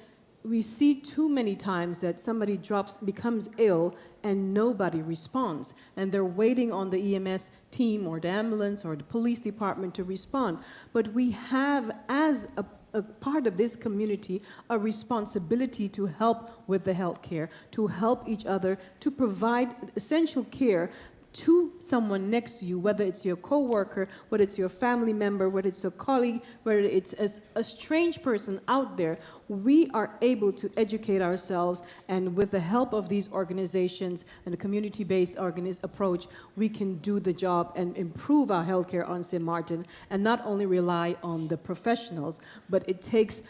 we see too many times that somebody becomes ill and nobody responds. And they're waiting on the EMS team or the ambulance or the police department to respond. But we have, as a part of this community, a responsibility to help with the health care, to help each other, to provide essential care to someone next to you, whether it's your coworker, whether it's your family member, whether it's a colleague, whether it's a strange person out there. We are able to educate ourselves, and with the help of these organizations and the community-based approach, we can do the job and improve our healthcare on St. Maarten, and not only rely on the professionals, but it takes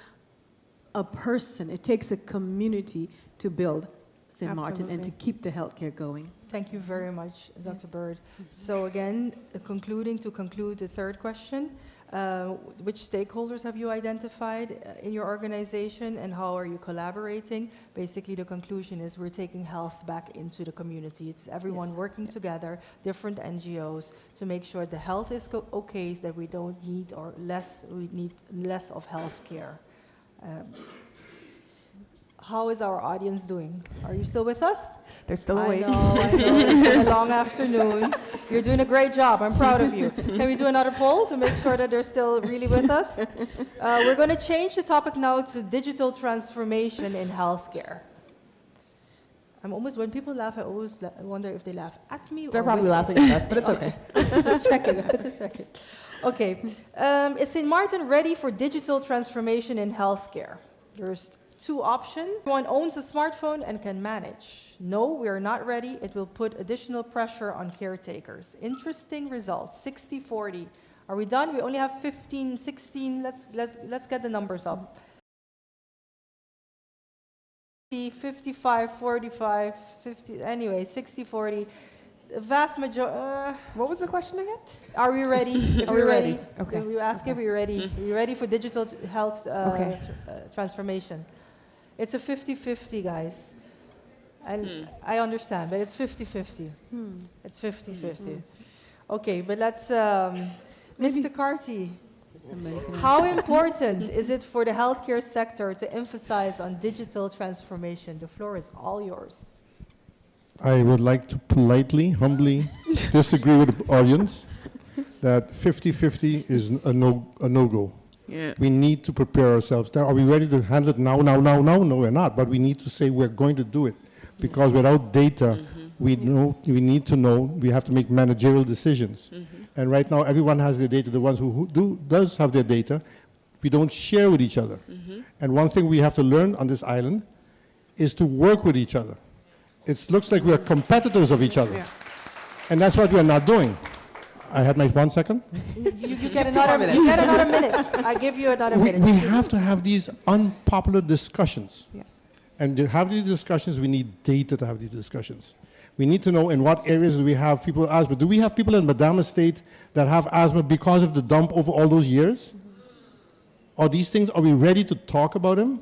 a person, it takes a community to build St. Maarten and to keep the healthcare going. Thank you very much, Dr. Bird. So again, to conclude the third question, which stakeholders have you identified in your organization and how are you collaborating? Basically, the conclusion is we're taking health back into the community. It's everyone working together, different NGOs, to make sure the health is okay, that we don't need we need less of health care. How is our audience doing? Are you still with us? They're still awake. I know, it's been a long afternoon. You're doing a great job. I'm proud of you. Can we do another poll to make sure that they're still really with us? We're going to change the topic now to digital transformation in healthcare. When people laugh, I always wonder if they laugh at me or They're probably with laughing me. at us, but it's okay. Just checking. Okay. Is St. Maarten ready for digital transformation in healthcare? There's two options. One owns a smartphone and can manage. No, we are not ready. It will put additional pressure on caretakers. Interesting results, 60-40. Are we done? We only have 15, 16. Let's get the numbers up. 55, 45, 50, anyway, 60-40. The vast majority. What was the question again? Are we ready? Are we ready? Okay. We ask if we're ready. Are you ready for digital health transformation? It's a 50-50, guys. And I understand, but it's 50-50. It's 50-50. Okay, but let's, Mr. Carty, how important is it for the healthcare sector to emphasize on digital transformation? The floor is all yours. I would like to politely, humbly disagree with the audience that 50-50 is a no-go. Yeah. We need to prepare ourselves. Are we ready to handle it now? No, we're not. But we need to say we're going to do it. Because without data, we need to know, we have to make managerial decisions. And right now, everyone has their data. The ones who does have their data, we don't share with each other. And one thing we have to learn on this island is to work with each other. It looks like we are competitors of each other. Yeah. And that's what we are not doing. I had my 1 second. You get another minute. I give you another minute. We have to have these unpopular discussions. Yeah. And to have these discussions, we need data to have these discussions. We need to know in what areas do we have people with asthma. Do we have people in Madame Estate that have asthma because of the dump over all those years? Or these things, are we ready to talk about them?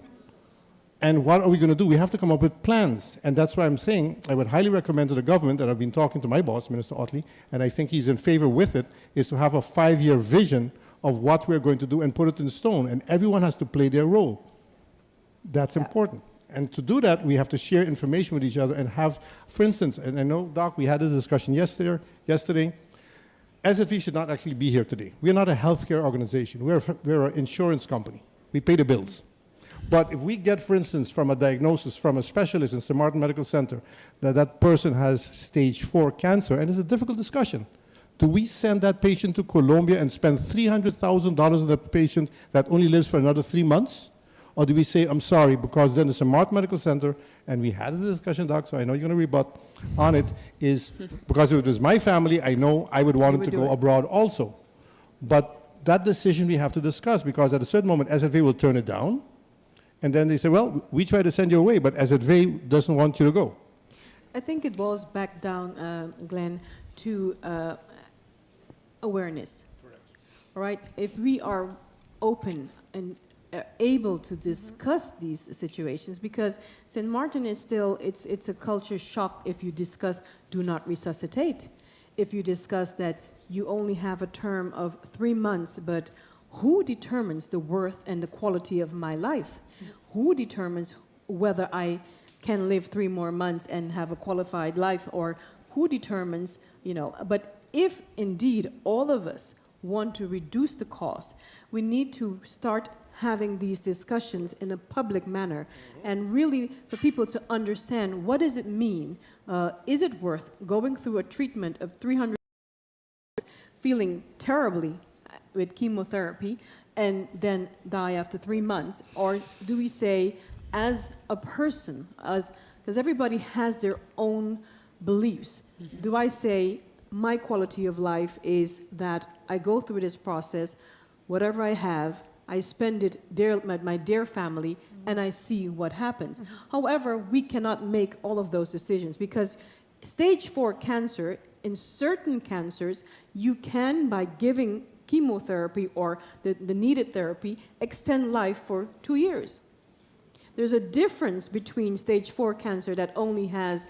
And what are we going to do? We have to come up with plans. And that's why I'm saying I would highly recommend to the government, and I've been talking to my boss, Minister Otley, and I think he's in favor with it, is to have a 5-year vision of what we're going to do and put it in stone. And everyone has to play their role. That's important. And to do that, we have to share information with each other and have, for instance, and I know, Doc, we had a discussion yesterday. SFV should not actually be here today. We're not a healthcare organization. We're an insurance company. We pay the bills. But if we get, for instance, from a diagnosis from a specialist in St. Maarten Medical Center that that person has stage 4 cancer, and it's a difficult discussion, do we send that patient to Colombia and spend $300,000 on that patient that only lives for another 3 months? Or do we say, I'm sorry, because then it's a Maarten Medical Center, and we had a discussion, Doc, so I know you're going to rebut on it, is because if it was my family, I know I would want him to go abroad also. But that decision we have to discuss, because at a certain moment, SFA will turn it down, and then they say, well, we try to send you away, but SFA doesn't want you to go. I think it boils back down, Glenn, to awareness. Correct. All right? If we are open and able to discuss these situations, because St. Maarten is still, it's a culture shock if you discuss do not resuscitate. If you discuss that you only have a term of 3 months, but who determines the worth and the quality of my life? who determines whether I can live 3 more months and have a qualified life, or who determines, but if indeed all of us want to reduce the cost, we need to start having these discussions in a public manner, and really for people to understand, what does it mean? Is it worth going through a treatment of 300, feeling terribly with chemotherapy, and then die after 3 months? Or do we say, as a person, because everybody has their own beliefs, do I say, my quality of life is that I go through this process, whatever I have, I spend it with my dear family, and I see what happens. However, we cannot make all of those decisions, because stage 4 cancer, in certain cancers, you can, by giving chemotherapy or the needed therapy, extend life for 2 years. There's a difference between stage 4 cancer that only has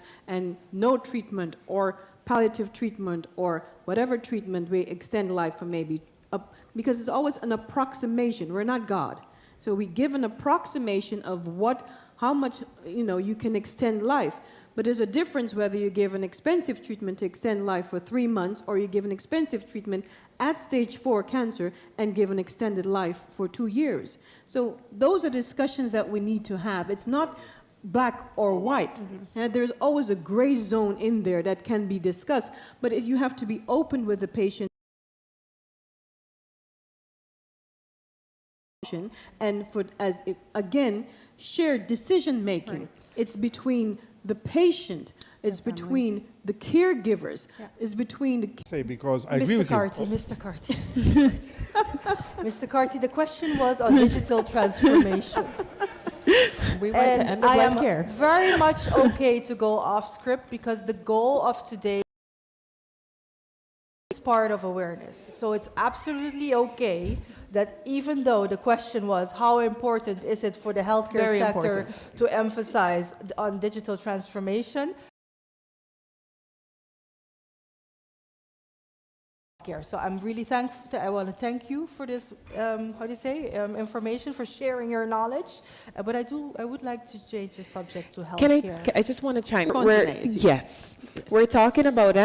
no treatment, or palliative treatment, or whatever treatment we extend life for, maybe up, because it's always an approximation. We're not God. So we give an approximation of how much you can extend life. But there's a difference whether you give an expensive treatment to extend life for 3 months, or you give an expensive treatment at stage 4 cancer and give an extended life for 2 years. So those are discussions that we need to have. It's not black or white. There's always a gray zone in there that can be discussed, but you have to be open with the patient, and again, shared decision making. Right. It's between the patient, it's between the caregivers, it's between the... Say, because I agree with you. Mr. Carty. Mr. Carty, the question was on digital transformation. We went to end of life care. I am very much okay to go off script, because the goal of today is part of awareness. So it's absolutely okay that, even though the question was how important is it for the healthcare sector to emphasize on digital transformation, so I'm really thankful. I want to thank you for this, information, for sharing your knowledge. But I would like to change the subject to healthcare. I just want to chime in. Yes. We're talking about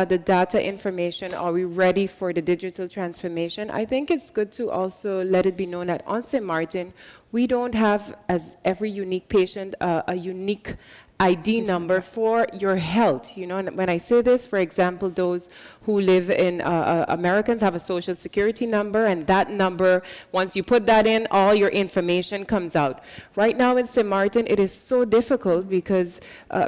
the data information. Are we ready for the digital transformation? I think it's good to also let it be known that on St. Martin, we don't have, as every unique patient, a unique ID number for your health. And when I say this, for example, those who live in Americans have a social security number, and that number, once you put that in, all your information comes out. Right now in St. Martin, it is so difficult because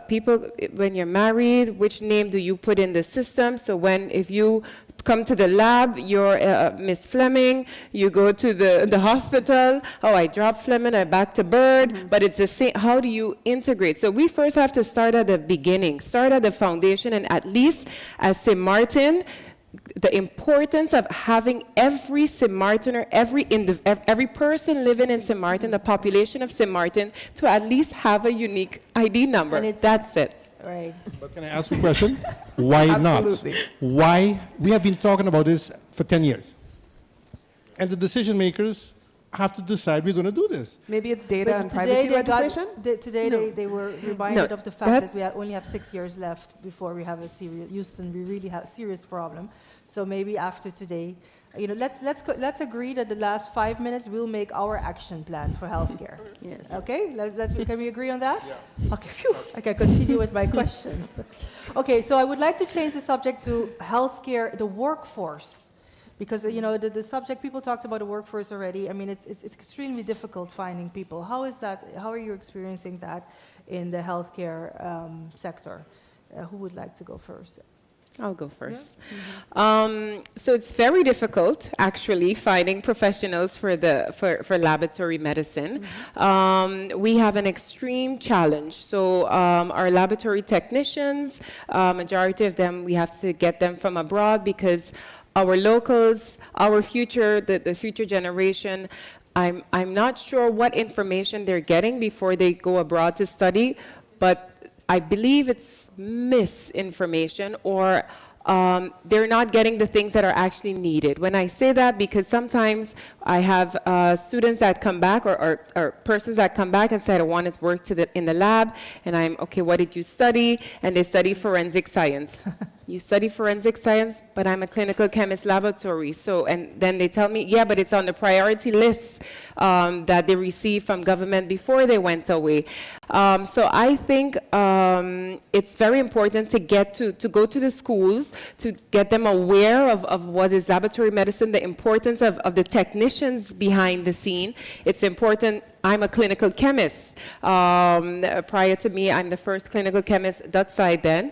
people, when you're married, which name do you put in the system? So if you come to the lab, you're Miss Fleming, you go to the hospital, I dropped Fleming, I'm back to Bird, but it's the same. How do you integrate? So we first have to start at the beginning, start at the foundation, and at least as St. Martin, the importance of having every St. Martiner, every person living in St. Martin, the population of St. Martin, to at least have a unique ID number. That's it. Right. But can I ask a question? Why Absolutely. not? Why? We have been talking about this for 10 years. And the decision makers have to decide we're going to do this. Maybe it's data and privacy legislation? They were reminded of the fact that we only have 6 years left before we have a serious, Houston, we really have a serious problem. So maybe after today, let's agree that the last 5 minutes we'll make our action plan for healthcare. Yes. Okay. Can we agree on that? Yeah. Okay. Phew. I can continue with my questions. Okay. So I would like to change the subject to healthcare, the workforce, because the subject, people talked about the workforce already. I mean, it's extremely difficult finding people. How is that? How are you experiencing that in the healthcare sector? Who would like to go first? I'll go first. Yeah. So it's very difficult, actually, finding professionals for laboratory medicine. We have an extreme challenge. So our laboratory technicians, majority of them, we have to get them from abroad because our locals, our future, the future generation, I'm not sure what information they're getting before they go abroad to study, but I believe it's misinformation, or they're not getting the things that are actually needed. When I say that, because sometimes I have students that come back or persons that come back and say, I want to work in the lab, and I'm, okay, what did you study? And they study forensic science. You study forensic science, but I'm a clinical chemist laboratory. So, and then they tell me, yeah, but it's on the priority list that they received from government before they went away. So I think it's very important to get to go to the schools, to get them aware of what is laboratory medicine, the importance of the technicians behind the scene. It's important. I'm a clinical chemist. Prior to me, I'm the first clinical chemist that side then.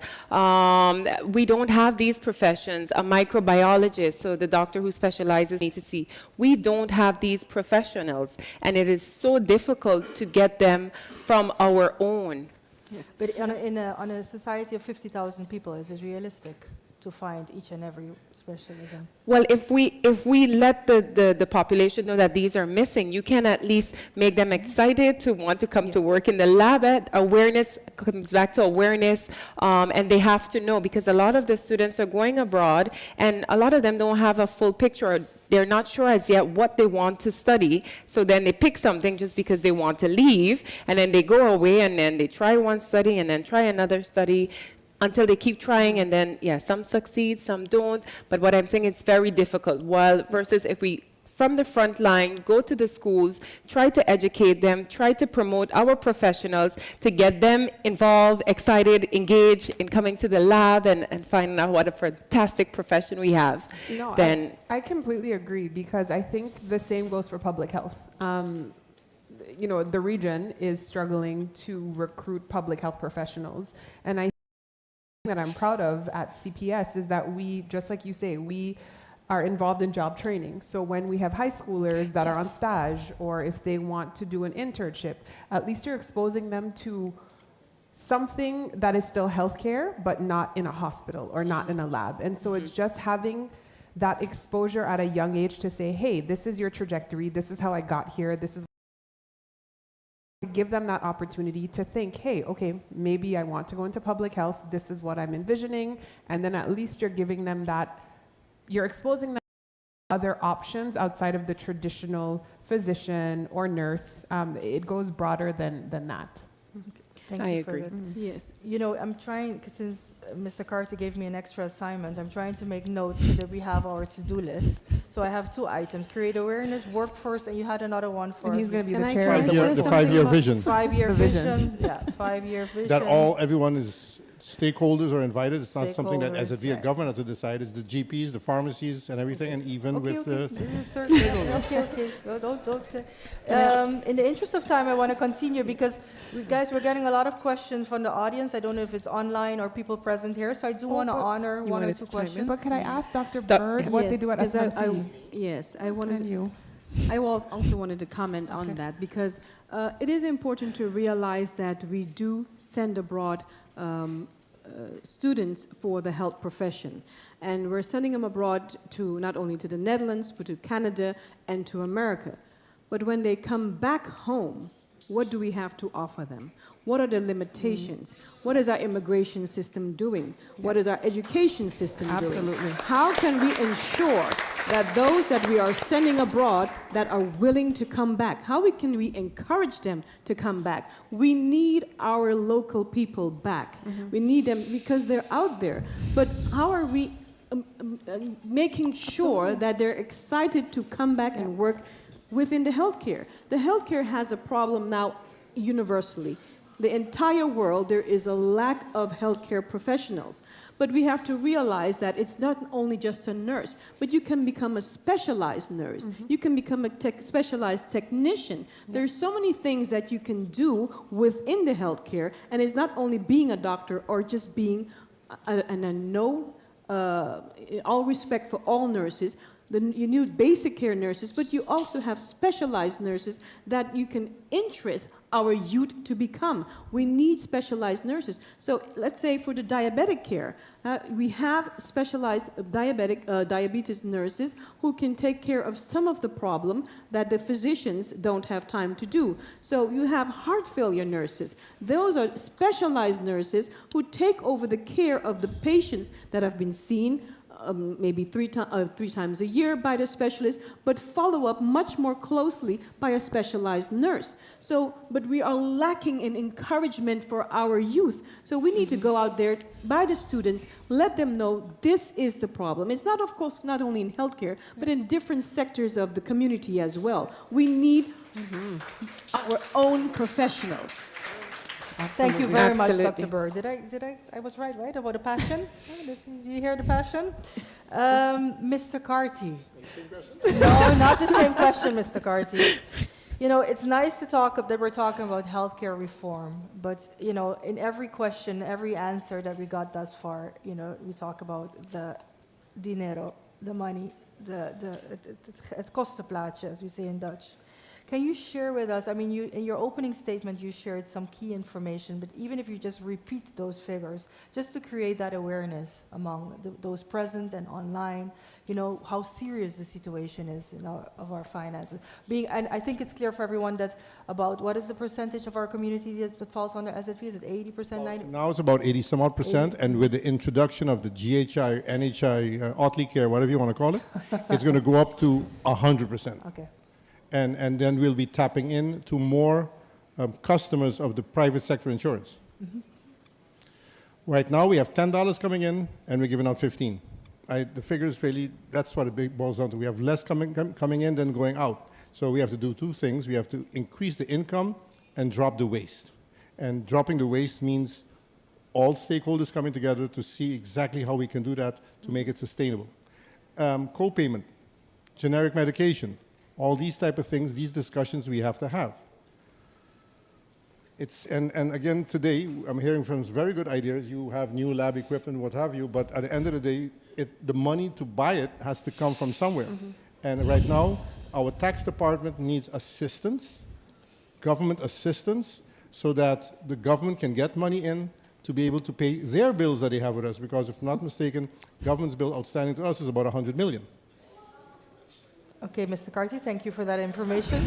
We don't have these professions. A microbiologist, so the doctor who specializes in ETC, we don't have these professionals, and it is so difficult to get them from our own. Yes, but on a society of 50,000 people, is it realistic to find each and every specialism? Well, if we let the population know that these are missing, you can at least make them excited to want to come to work in the lab. Awareness comes back to awareness, and they have to know, because a lot of the students are going abroad, and a lot of them don't have a full picture. They're not sure as yet what they want to study, so then they pick something just because they want to leave, and then they go away, and then they try one study, and then try another study, until they keep trying, and then, yeah, some succeed, some don't. But what I'm saying, it's very difficult. While versus if we, from the front line, go to the schools, try to educate them, try to promote our professionals, to get them involved, excited, engaged in coming to the lab and finding out what a fantastic profession we have. No, then I completely agree, because I think the same goes for public health. You know, the region is struggling to recruit public health professionals, and I that I'm proud of at CPS is that we, just like you say, we are involved in job training. So when we have high schoolers that are on stage, or if they want to do an internship, at least you're exposing them to something that is still healthcare, but not in a hospital or not in a lab. And so it's just having that exposure at a young age to say, hey, this is your trajectory, this is how I got here, this is give them that opportunity to think, hey, okay, maybe I want to go into public health, this is what I'm envisioning, and then at least you're giving them that, you're exposing them to other options outside of the traditional physician or nurse. It goes broader than that. Thank I you agree. for that. Yes. You know, I'm trying, since Mr. Carter gave me an extra assignment, I'm trying to make notes so that we have our to-do list. So I have 2 items: create awareness, workforce, and you had another one for And us. he's going to be Can the I- chair can of I the say workforce. The something 5-year about vision. 5-year The vision. vision. Yeah, 5-year vision. That everyone is, stakeholders are invited. It's not something that as a Stakeholders, via right. government has to decide. It's the GPs, the pharmacies, and everything, and even Okay, with okay. the This is Thursday. Okay. Well, don't. In the interest of time, I want to continue because, we're getting a lot of questions from the audience. I don't know if it's online or people present here, so I do want to honor you one or wanted two to chime in? questions. But could I ask Dr. Bird what they do at 'cause SMC? yes, I wanted. And you. I also wanted to comment on that because it is important to realize that we do send abroad students for the health profession, and we're sending them abroad to not only to the Netherlands but to Canada and to America. But when they come back home, what do we have to offer them? What are the limitations? What is our immigration system doing? What is our education system doing? Absolutely. How can we ensure that those that we are sending abroad that are willing to come back, can we encourage them to come back? We need our local people back. We need them because they're out there. But how are we making sure that they're excited to come back and work within the healthcare? The healthcare has a problem now universally. The entire world, there is a lack of healthcare professionals. But we have to realize that it's not only just a nurse, but you can become a specialized nurse. You can become a specialized technician. There's so many things that you can do within the healthcare, and it's not only being a doctor or just being all respect for all nurses. You need basic care nurses, but you also have specialized nurses that you can interest our youth to become. We need specialized nurses. So let's say for the diabetic care, we have specialized diabetes nurses who can take care of some of the problem that the physicians don't have time to do. So you have heart failure nurses. Those are specialized nurses who take over the care of the patients that have been seen maybe three times a year by the specialist, but follow up much more closely by a specialized nurse. So, but we are lacking in encouragement for our youth. So we need to go out there by the students, let them know this is the problem. It's not, of course, not only in healthcare, but in different sectors of the community as well. We need our own professionals. Thank you very much, Absolutely. Dr. Burr. I was right about the passion? Did you hear the passion? Mr. Carty. No, not the same question, Mr. Carty. You know, it's nice to talk that we're talking about healthcare reform, but you know, in every question, every answer that we got thus far, you know, we talk about the dinero, the money, het kostenplaatje, as we say in Dutch. Can you share with us, I mean, in your opening statement, you shared some key information, but even if you just repeat those figures, just to create that awareness among those present and online, you know, how serious the situation is of our finances. And I think it's clear for everyone that about, what is the percentage of our community that falls under SZV? Is it 80%, 90%? Now it's about 80 some odd percent, and with the introduction of the GHI, NHI, Otley Care, whatever you want to call it, it's going to go up to 100%. Okay. And then we'll be tapping into more customers of the private sector insurance. Mm-hmm. Right now we have $10 coming in and we're giving out 15. The figures really, that's what it boils down to. We have less coming in than going out. So we have to do two things. We have to increase the income and drop the waste. And dropping the waste means all stakeholders coming together to see exactly how we can do that to make it sustainable. Co-payment, generic medication, all these type of things, these discussions we have to have. And again, today, I'm hearing from very good ideas. You have new lab equipment, what have you, but at the end of the day, the money to buy it has to come from somewhere. Mm-hmm. And right now, our tax department needs assistance, government assistance, so that the government can get money in to be able to pay their bills that they have with us, because if not mistaken, government's bill outstanding to us is about 100 million. Okay, Mr. Carty, thank you for that information.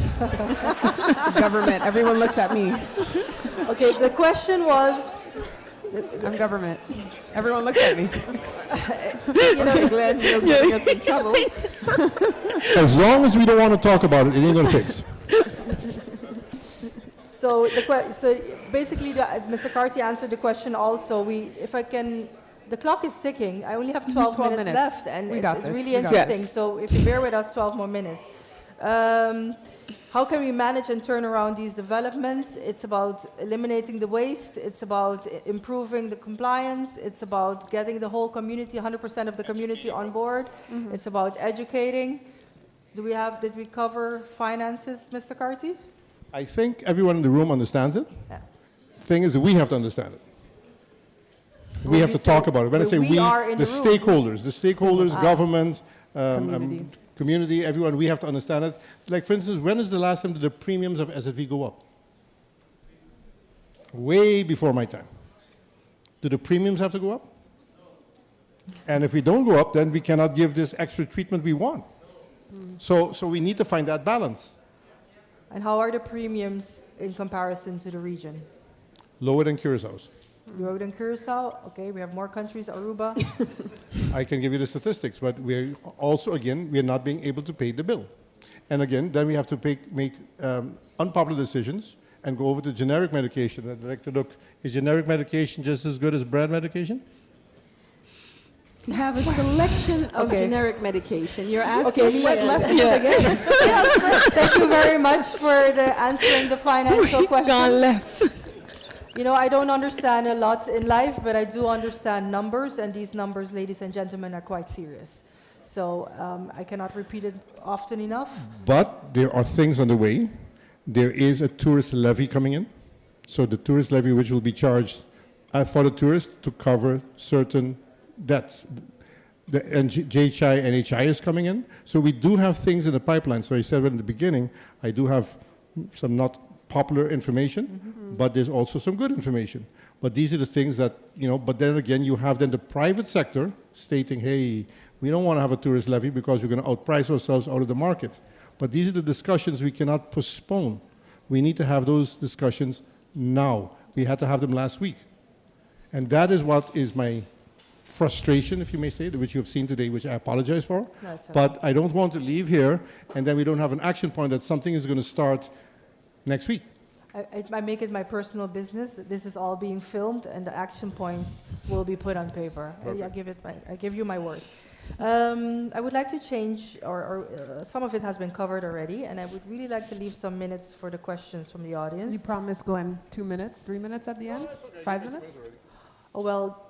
Government, everyone looks at me. Okay, the question was... I'm government. Everyone looks at me. You know, Glenn, you're getting us in trouble. As long as we don't want to talk about it, it ain't going to fix. So basically, Mr. Carty answered the question also. If I can... The clock is ticking. I only have 12 minutes left, and it's really interesting. So if you bear with us 12 more minutes. How can we manage and turn around these developments? It's about eliminating the waste. It's about improving the compliance. It's about getting the whole community, 100% of the community on board. Mm-hmm. It's about educating. Did we cover finances, Mr. Carty? I think everyone in the room understands it. Yeah. Thing is, we have to understand it. We have to talk about it. When I say we, the stakeholders, government, community, everyone, we have to understand it. Like, for instance, when is the last time did the premiums of SZV go up? Way before my time. Do the premiums have to go up? And if we don't go up, then we cannot give this extra treatment we want. So we need to find that balance. And how are the premiums in comparison to the region? Lower than Curaçao's. Lower than Curacao? Okay, we have more countries, Aruba. I can give you the statistics, but we're also, again, we're not being able to pay the bill. And again, then we have to make unpopular decisions and go over to generic medication. I'd like to look, is generic medication just as good as brand medication? We have a selection of generic medication. You're asking me left again. Thank you very much for answering the financial question. Gone left. You know, I don't understand a lot in life, but I do understand numbers, and these numbers, ladies and gentlemen, are quite serious. So I cannot repeat it often enough. But there are things on the way. There is a tourist levy coming in. So the tourist levy, which will be charged for the tourists to cover certain debts. The JHI, NHI is coming in. So we do have things in the pipeline. So I said in the beginning, I do have some not popular information, but there's also some good information. But these are the things that, you know, but then again, you have then the private sector stating, hey, we don't want to have a tourist levy because we're going to outprice ourselves out of the market. But these are the discussions we cannot postpone. We need to have those discussions now. We had to have them last week. And that is what is my frustration, if you may say, which you have seen today, which I apologize for. No, it's okay. But I don't want to leave here and then we don't have an action point that something is going to start next week. I make it my personal business. This is all being filmed, and the action points will be put on paper. I give you my word. I would like to change, some of it has been covered already, and I would really like to leave some minutes for the questions from the audience. You promised Glenn 2 minutes, 3 minutes at the end? 5 minutes? Oh, well,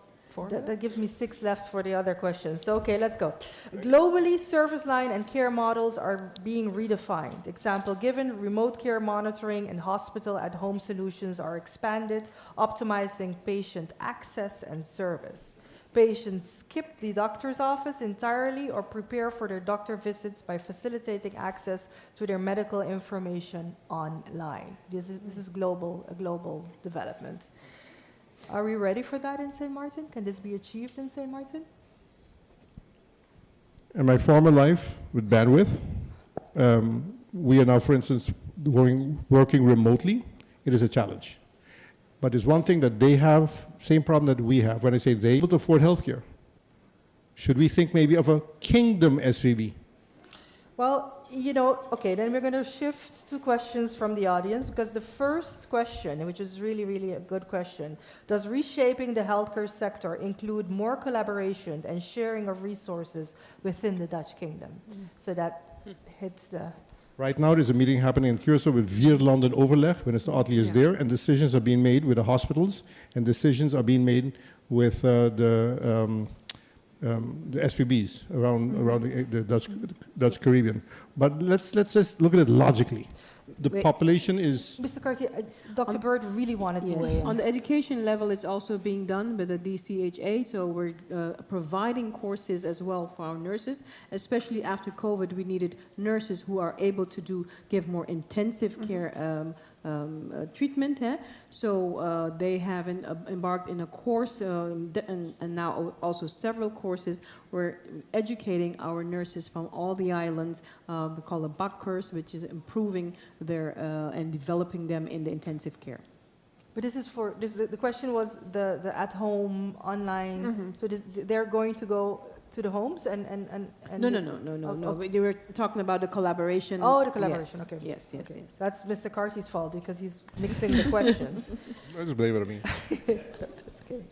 that gives me 6 left for the other questions. So, okay, let's go. Globally, service line and care models are being redefined. Example given, remote care monitoring and hospital at-home solutions are expanded, optimizing patient access and service. Patients skip the doctor's office entirely or prepare for their doctor visits by facilitating access to their medical information online. This is a global development. Are we ready for that in St. Maarten? Can this be achieved in St. Maarten? In my former life with bandwidth, we are now, for instance, working remotely. It is a challenge. But there's one thing that they have, same problem that we have. When I say they able to afford healthcare, should we think maybe of a kingdom SVB? Well, okay, then we're going to shift to questions from the audience, because the first question, which is really, really a good question, does reshaping the healthcare sector include more collaboration and sharing of resources within the Dutch kingdom? So that hits the... Right now, there's a meeting happening in Curaçao with Vier Landen Overleg, when Mr. Otley is there, and decisions are being made with the hospitals, and decisions are being made with the SVBs around the Dutch Caribbean. But let's just look at it logically. The population is... Mr. Cartier, Dr. Bird really wanted to weigh in. On the education level, it's also being done with the DCHA, so we're providing courses as well for our nurses. Especially after COVID, we needed nurses who are able to give more intensive care treatment. So they have embarked in a course, and now also several courses. We're educating our nurses from all the islands. We call a BAC course, which is improving their and developing them in the intensive care. But this is for the question was the at-home online. So they're going to go to the homes and No. We were talking about the collaboration. Oh, the collaboration. Yes. Okay. Yes. That's Mr. Carty's fault because he's mixing the questions. I just blame it on me. Just kidding.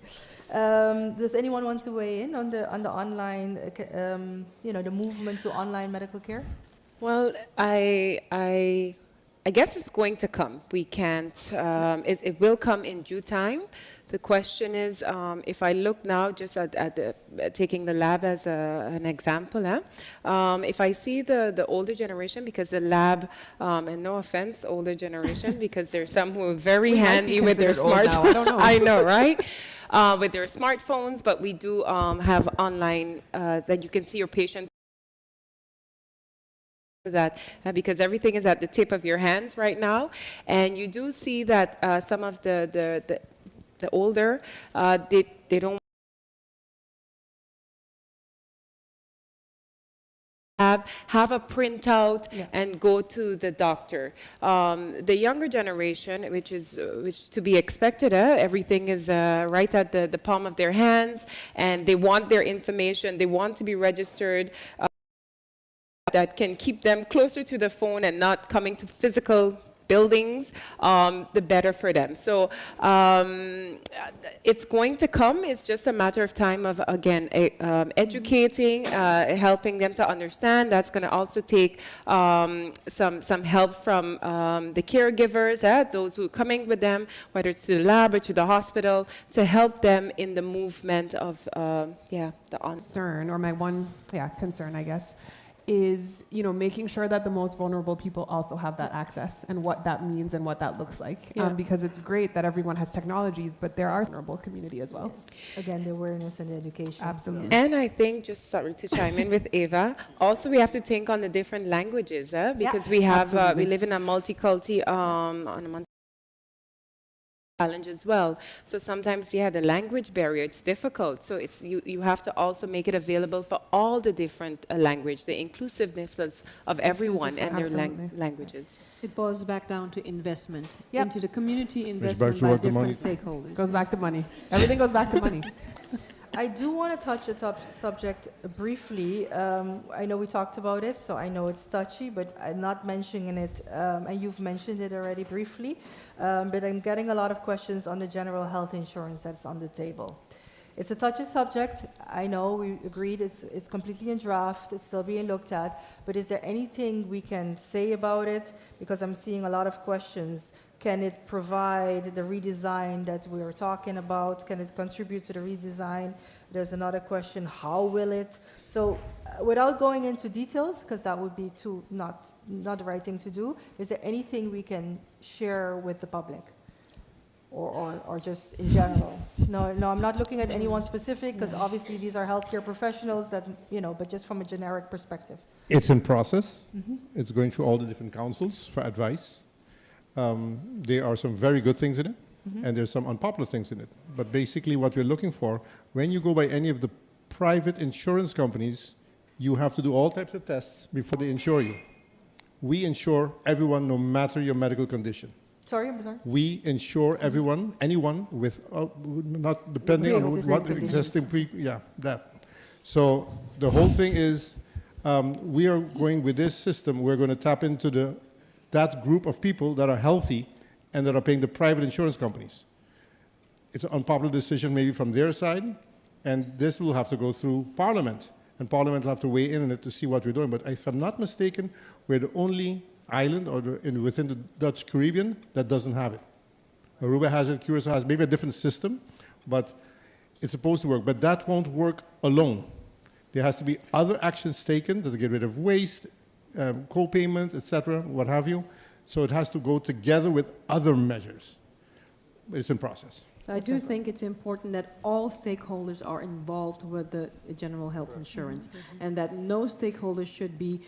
Does anyone want to weigh in on the online, the movement to online medical care? Well, I guess it's going to come. We can't. It will come in due time. The question is, if I look now just at taking the lab as an example, if I see the older generation, because the lab, and no offense, older generation, because there's some who are very handy with their smartphones. I don't know. I know, right? With their smartphones, but we do have online that you can see your patient. That because everything is at the tip of your hands right now, and you do see that some of the older they don't have a printout and go to the doctor. The younger generation, which to be expected, everything is right at the palm of their hands, and they want their information, they want to be registered. That can keep them closer to the phone and not coming to physical buildings, the better for them. So it's going to come. It's just a matter of time of, again, educating, helping them to understand. That's going to also take some help from the caregivers, those who are coming with them, whether it's to the lab or to the hospital, to help them in the movement of, the concern, or my one concern, I guess, is making sure that the most vulnerable people also have that access, and what that means and what that looks like. Because it's great that everyone has technologies, but there are vulnerable community as well. Again, the awareness and the education. Absolutely. And I think, just sorry to chime in with Eva, also we have to think on the different languages, because we have we live in a multi-culti challenge as well. So sometimes, the language barrier, it's difficult. So it's you have to also make it available for all the different language, the inclusiveness of everyone and their languages. It boils back down to investment into the community, investment by different stakeholders. Goes back to money. Everything goes back to money. I do want to touch a subject briefly. I know we talked about it, so I know it's touchy, but I'm not mentioning it, and you've mentioned it already briefly, but I'm getting a lot of questions on the general health insurance that's on the table. It's a touchy subject. I know we agreed it's completely in draft, it's still being looked at, but is there anything we can say about it? Because I'm seeing a lot of questions. Can it provide the redesign that we were talking about? Can it contribute to the redesign? There's another question, how will it? So without going into details, because that would be not the right thing to do, is there anything we can share with the public? Or just in general? No, I'm not looking at anyone specific, because obviously these are healthcare professionals that, but just from a generic perspective. It's in process. It's going through all the different councils for advice. There are some very good things in it, and there's some unpopular things in it. But basically what we're looking for, when you go by any of the private insurance companies, you have to do all types of tests before they insure you. We insure everyone, no matter your medical condition. Sorry, I'm sorry. We insure everyone, anyone with, not depending on what existing that. So the whole thing is, we are going with this system, we're going to tap into that group of people that are healthy and that are paying the private insurance companies. It's an unpopular decision maybe from their side, and this will have to go through Parliament, and Parliament will have to weigh in on it to see what we're doing. But if I'm not mistaken, we're the only island within the Dutch Caribbean that doesn't have it. Aruba has it, Curacao has maybe a different system, but it's supposed to work. But that won't work alone. There has to be other actions taken to get rid of waste, co-payment, etc., what have you. So it has to go together with other measures. It's in process. I do think it's important that all stakeholders are involved with the general health insurance, and that no stakeholders should be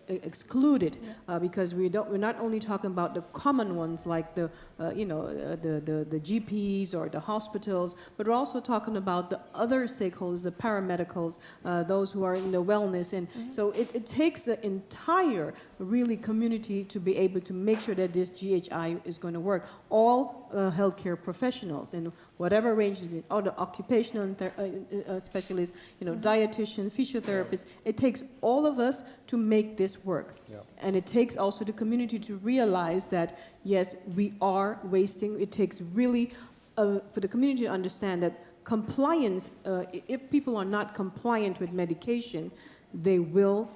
excluded, because we're not only talking about the common ones like the GPs or the hospitals, but we're also talking about the other stakeholders, the paramedicals, those who are in the wellness, and so it takes the entire really community to be able to make sure that this GHI is going to work. All healthcare professionals in whatever range is it, all the occupational specialists, dietitians, physiotherapists, it takes all of us to make this work. Yeah. And it takes also the community to realize that, yes, we are wasting. It takes really for the community to understand that compliance, if people are not compliant with medication, they will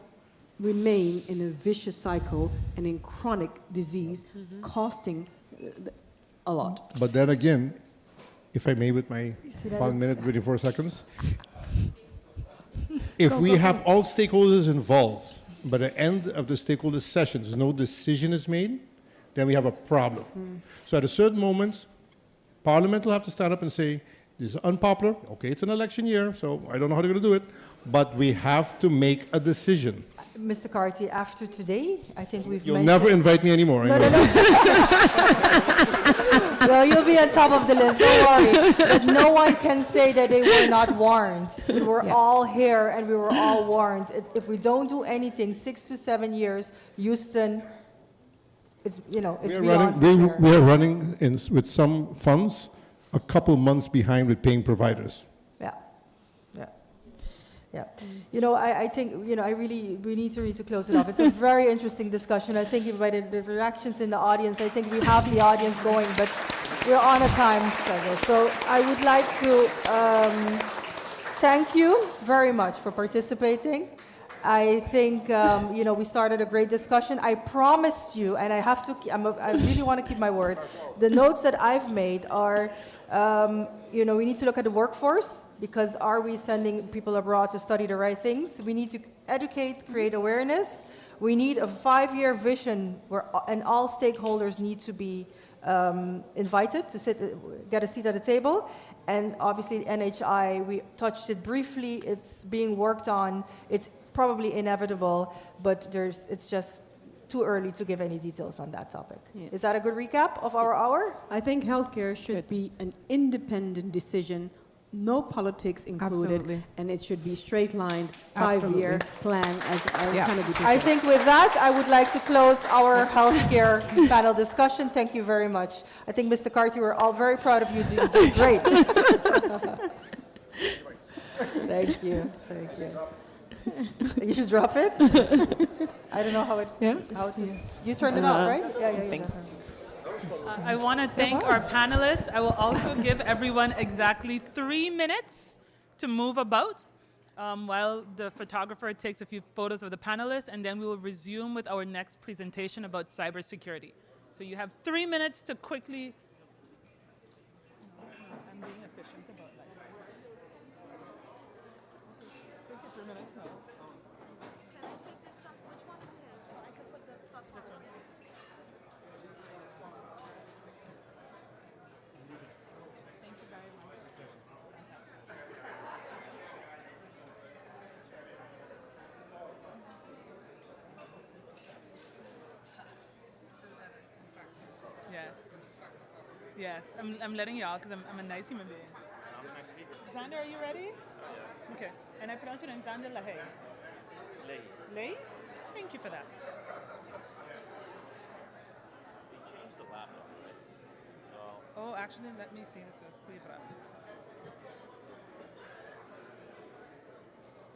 remain in a vicious cycle and in chronic disease, costing a lot. But then again, if I may, with my 1 minute, 24 seconds, if we have all stakeholders involved, but at the end of the stakeholder sessions, no decision is made, then we have a problem. So at a certain moment, Parliament will have to stand up and say, this is unpopular. Okay, it's an election year, so I don't know how they're going to do it, but we have to make a decision. Mr. Carty, after today, I think we've You'll never invite me anymore. No. Well, you'll be on top of the list, don't worry. But no one can say that they were not warned. We were all here and we were all warned. If we don't do anything, 6 to 7 years, Houston, it's beyond repair. We are running with some funds a couple months behind with paying providers. Yeah, I think, we need to close it off. It's a very interesting discussion. I think by the reactions in the audience, I think we have the audience going, but we're on a time schedule. So I would like to thank you very much for participating. I think, we started a great discussion. I promised you, and I really want to keep my word. The notes that I've made are, we need to look at the workforce, because are we sending people abroad to study the right things? We need to educate, create awareness. We need a 5-year vision and all stakeholders need to be invited to get a seat at the table. And obviously NHI, we touched it briefly. It's being worked on. It's probably inevitable, but it's just too early to give any details on that topic. Yes. Is that a good recap of our hour? I think healthcare should be an independent decision, no politics included, and it should be straight-lined, 5-year plan as Kennedy said. I think with that, I would like to close our healthcare panel discussion. Thank you very much. I think, Mr. Carty, we're all very proud of you. You did great. Thank you, thank you. You should drop it. I don't know how it. How it is. You turned it off, right? Yeah. I want to thank our panelists. I will also give everyone exactly 3 minutes to move about while the photographer takes a few photos of the panelists, and then we will resume with our next presentation about cybersecurity. So you have 3 minutes to quickly. I'm being efficient about that. Take your 3 minutes now. Can I take this stuff? Which one is his? So I can put the stuff on. This one. Thank you very much. Yeah. Yes, I'm letting y'all because I'm a nice human being. I'm a nice speaker. Xander, are you ready? Yes. Okay. And I pronounce your name Xander Lahey. Lei. Lei? Thank you for that. They changed the laptop, right? So Oh, actually, let me see. It's a Fibra.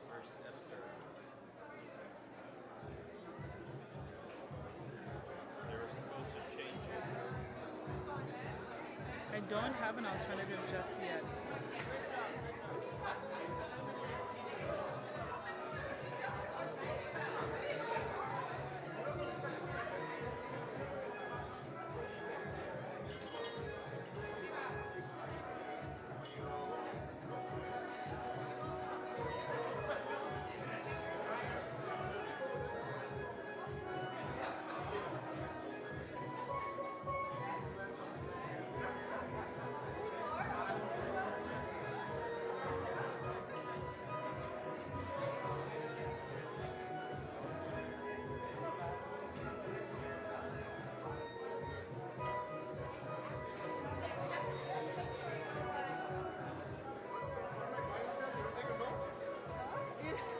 where's Esther? They were supposed to change it. I don't have an alternative just yet.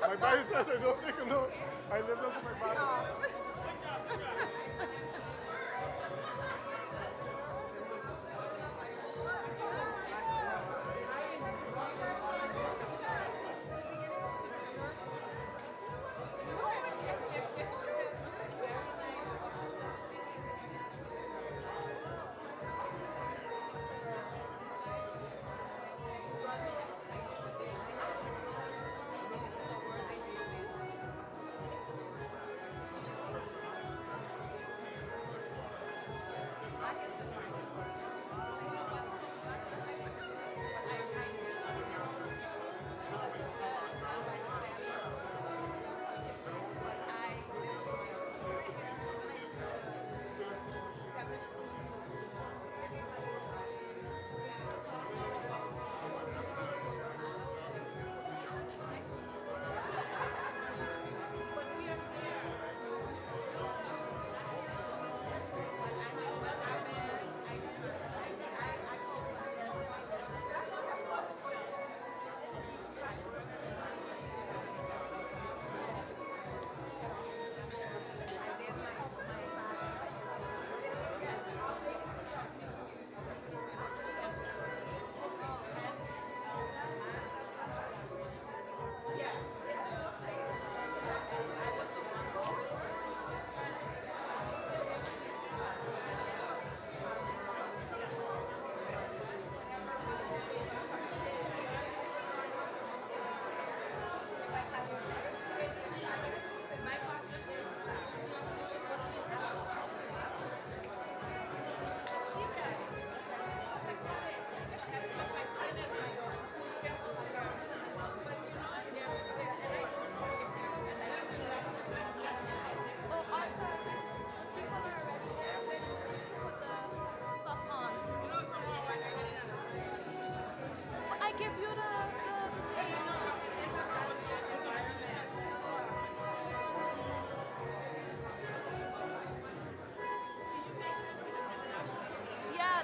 My body says I don't take a note. I live up to my body.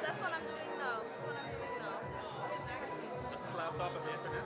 That's what I'm doing now. That's what I'm doing now. Is this laptop of the internet?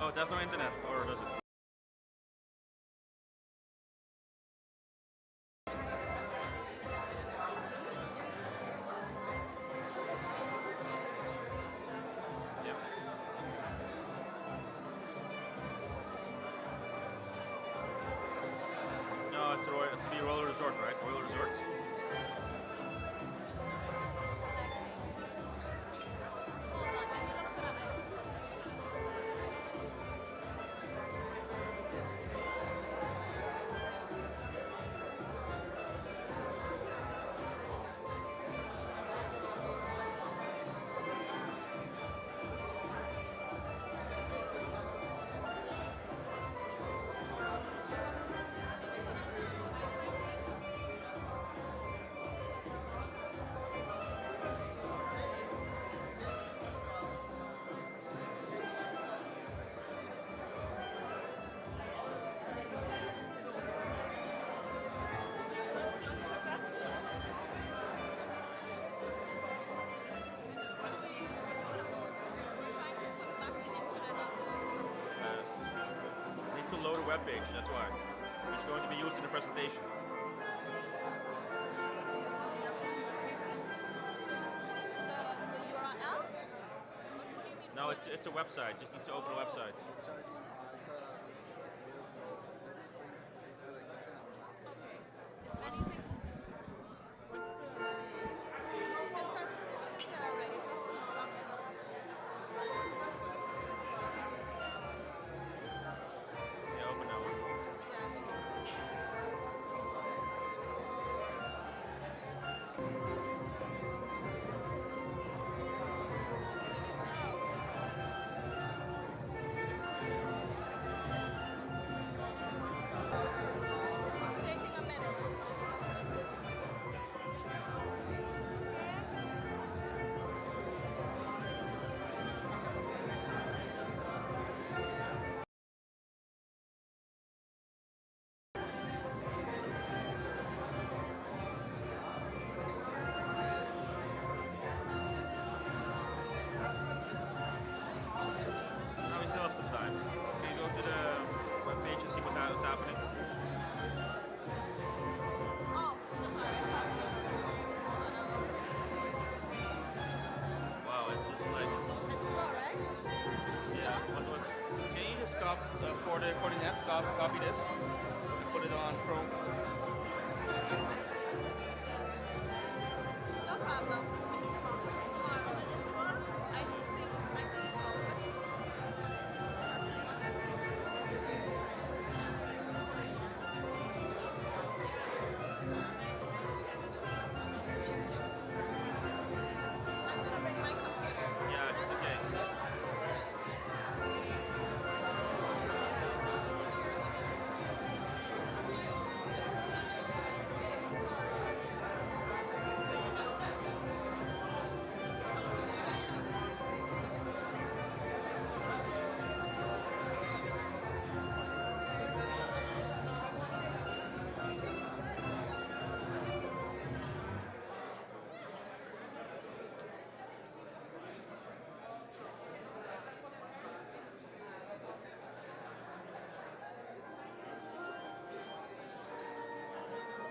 Oh, it has no internet, or does it? No, it's to be Royal Resort, right? Royal Resorts. Needs to load a web page, that's why. It's going to be used in the presentation. The URL? What do you mean? No, it's a website. Just need to open a website. Okay. If anything, this presentation is here already. It's just to load up. Yeah, open that one. It's taking a minute. Now we still have some time. Can you go to the web page and see what's happening? Oh, Wow, it's just like it's slow, right? yeah. What's? Can you just for the net copy this and put it on Chrome? No problem. I think so. Which person wanted? I'm gonna bring my computer. Yeah, just in case.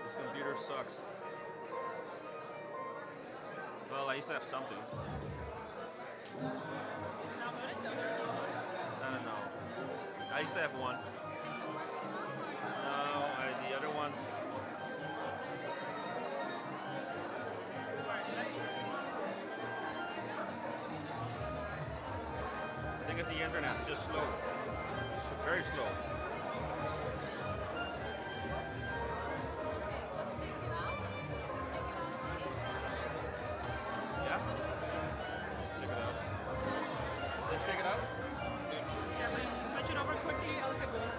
This computer sucks. Well, I used to have something. It's not loaded though. No. I used to have one. No, the other ones. I think it's the internet. It's just slow. It's very slow. Yeah? Check it out. Let's check it out. Yeah, but you switch it over quickly, else it goes.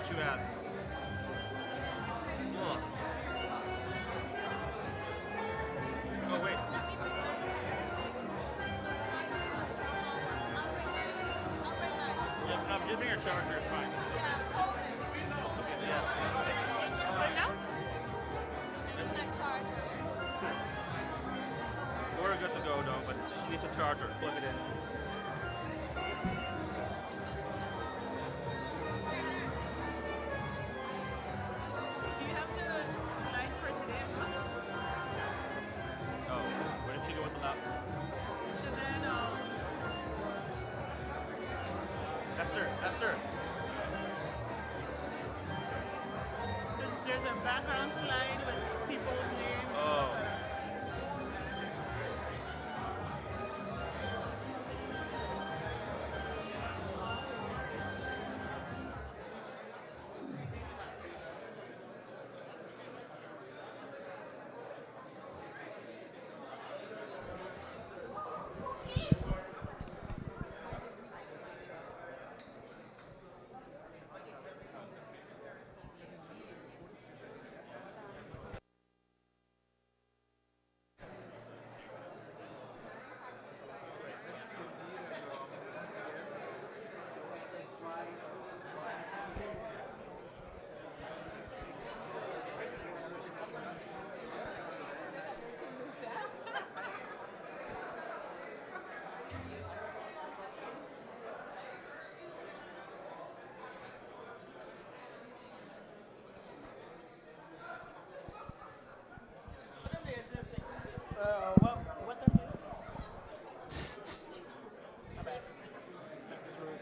what you had. Oh, wait. Yeah, no, give me your charger, it's fine. Yeah, hold this. Okay, yeah. Right now? It's my charger. We're good to go, though, but she needs a charger. Plug it in. Do you have the slides for today as well? Oh, where did she go with the laptop? Esther, Esther. There's a background slide with people's names. Oh. What time is it? My bad. It's rude.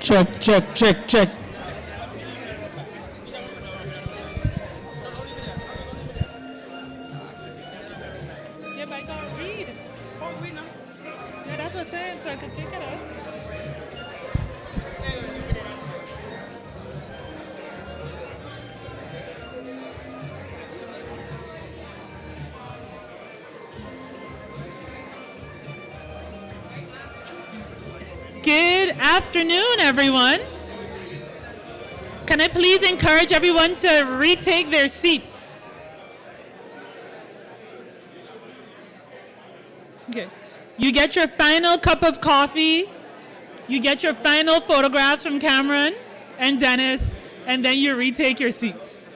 Check, check, check, check. Yeah, but I can't read. Oh, read now. Yeah, that's what I'm saying, so I could take it out. Good afternoon, everyone. Can I please encourage everyone to retake their seats? Okay. You get your final cup of coffee You get your final photographs from Cameron and Dennis, and then you retake your seats.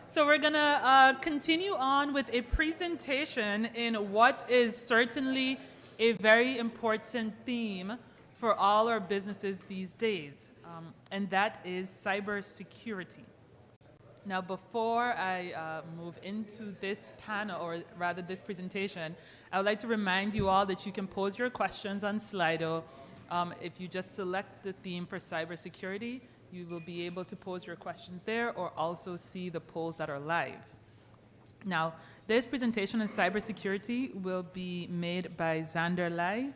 So we're gonna continue on with a presentation in what is certainly a very important theme for all our businesses these days, and that is cybersecurity. Now, before I move into this panel, or rather this presentation, I would like to remind you all that you can pose your questions on Slido. If you just select the theme for cybersecurity, you will be able to pose your questions there or also see the polls that are live. Now, this presentation on cybersecurity will be made by Xander Lai.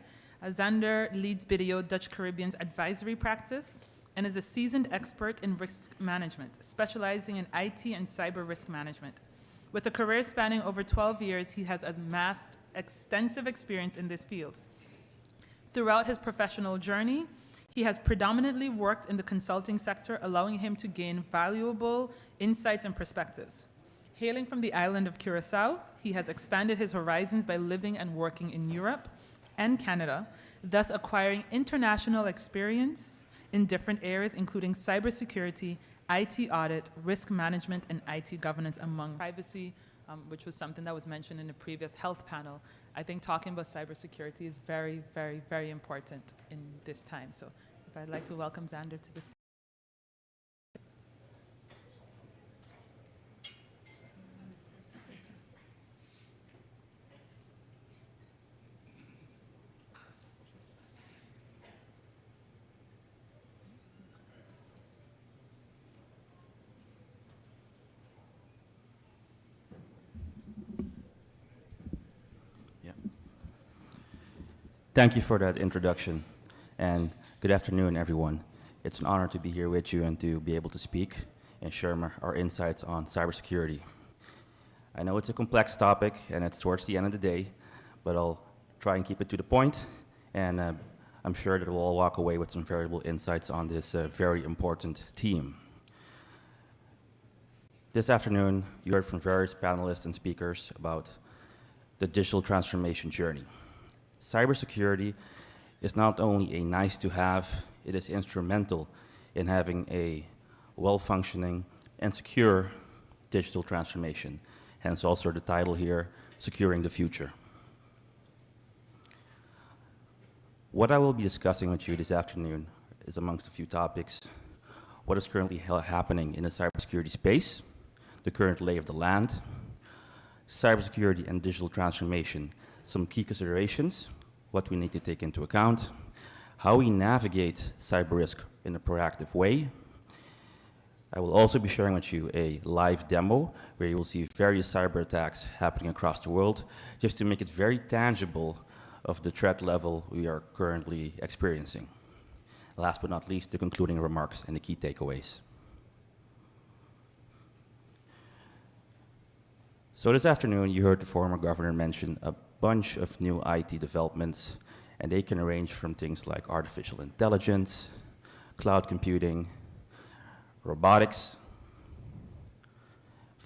Xander leads BDO Dutch Caribbean's advisory practice and is a seasoned expert in risk management, specializing in IT and cyber risk management. With a career spanning over 12 years, he has amassed extensive experience in this field. Throughout his professional journey, he has predominantly worked in the consulting sector, allowing him to gain valuable insights and perspectives. Hailing from the island of Curacao, he has expanded his horizons by living and working in Europe, and Canada, thus acquiring international experience in different areas, including cybersecurity, IT audit, risk management, and IT governance, among privacy, which was something that was mentioned in the previous health panel. I think talking about cybersecurity is very, very, very important in this time. So if I'd like to welcome Xander to this. Thank you for that introduction, and good afternoon, everyone. It's an honor to be here with you and to be able to speak and share our insights on cybersecurity. I know it's a complex topic, and it's towards the end of the day, but I'll try and keep it to the point, and I'm sure that we'll all walk away with some valuable insights on this very important theme. This afternoon, you heard from various panelists and speakers about the digital transformation journey. Cybersecurity is not only a nice to have, it is instrumental in having a well-functioning and secure digital transformation. Hence also the title here, Securing the Future. What I will be discussing with you this afternoon is, amongst a few topics, what is currently happening in the cybersecurity space, the current lay of the land, cybersecurity and digital transformation, some key considerations, what we need to take into account, how we navigate cyber risk in a proactive way. I will also be sharing with you a live demo where you will see various cyber attacks happening across the world, just to make it very tangible of the threat level we are currently experiencing. Last but not least, the concluding remarks and the key takeaways. So this afternoon, you heard the former governor mention a bunch of new IT developments, and they can range from things like artificial intelligence, cloud computing, robotics,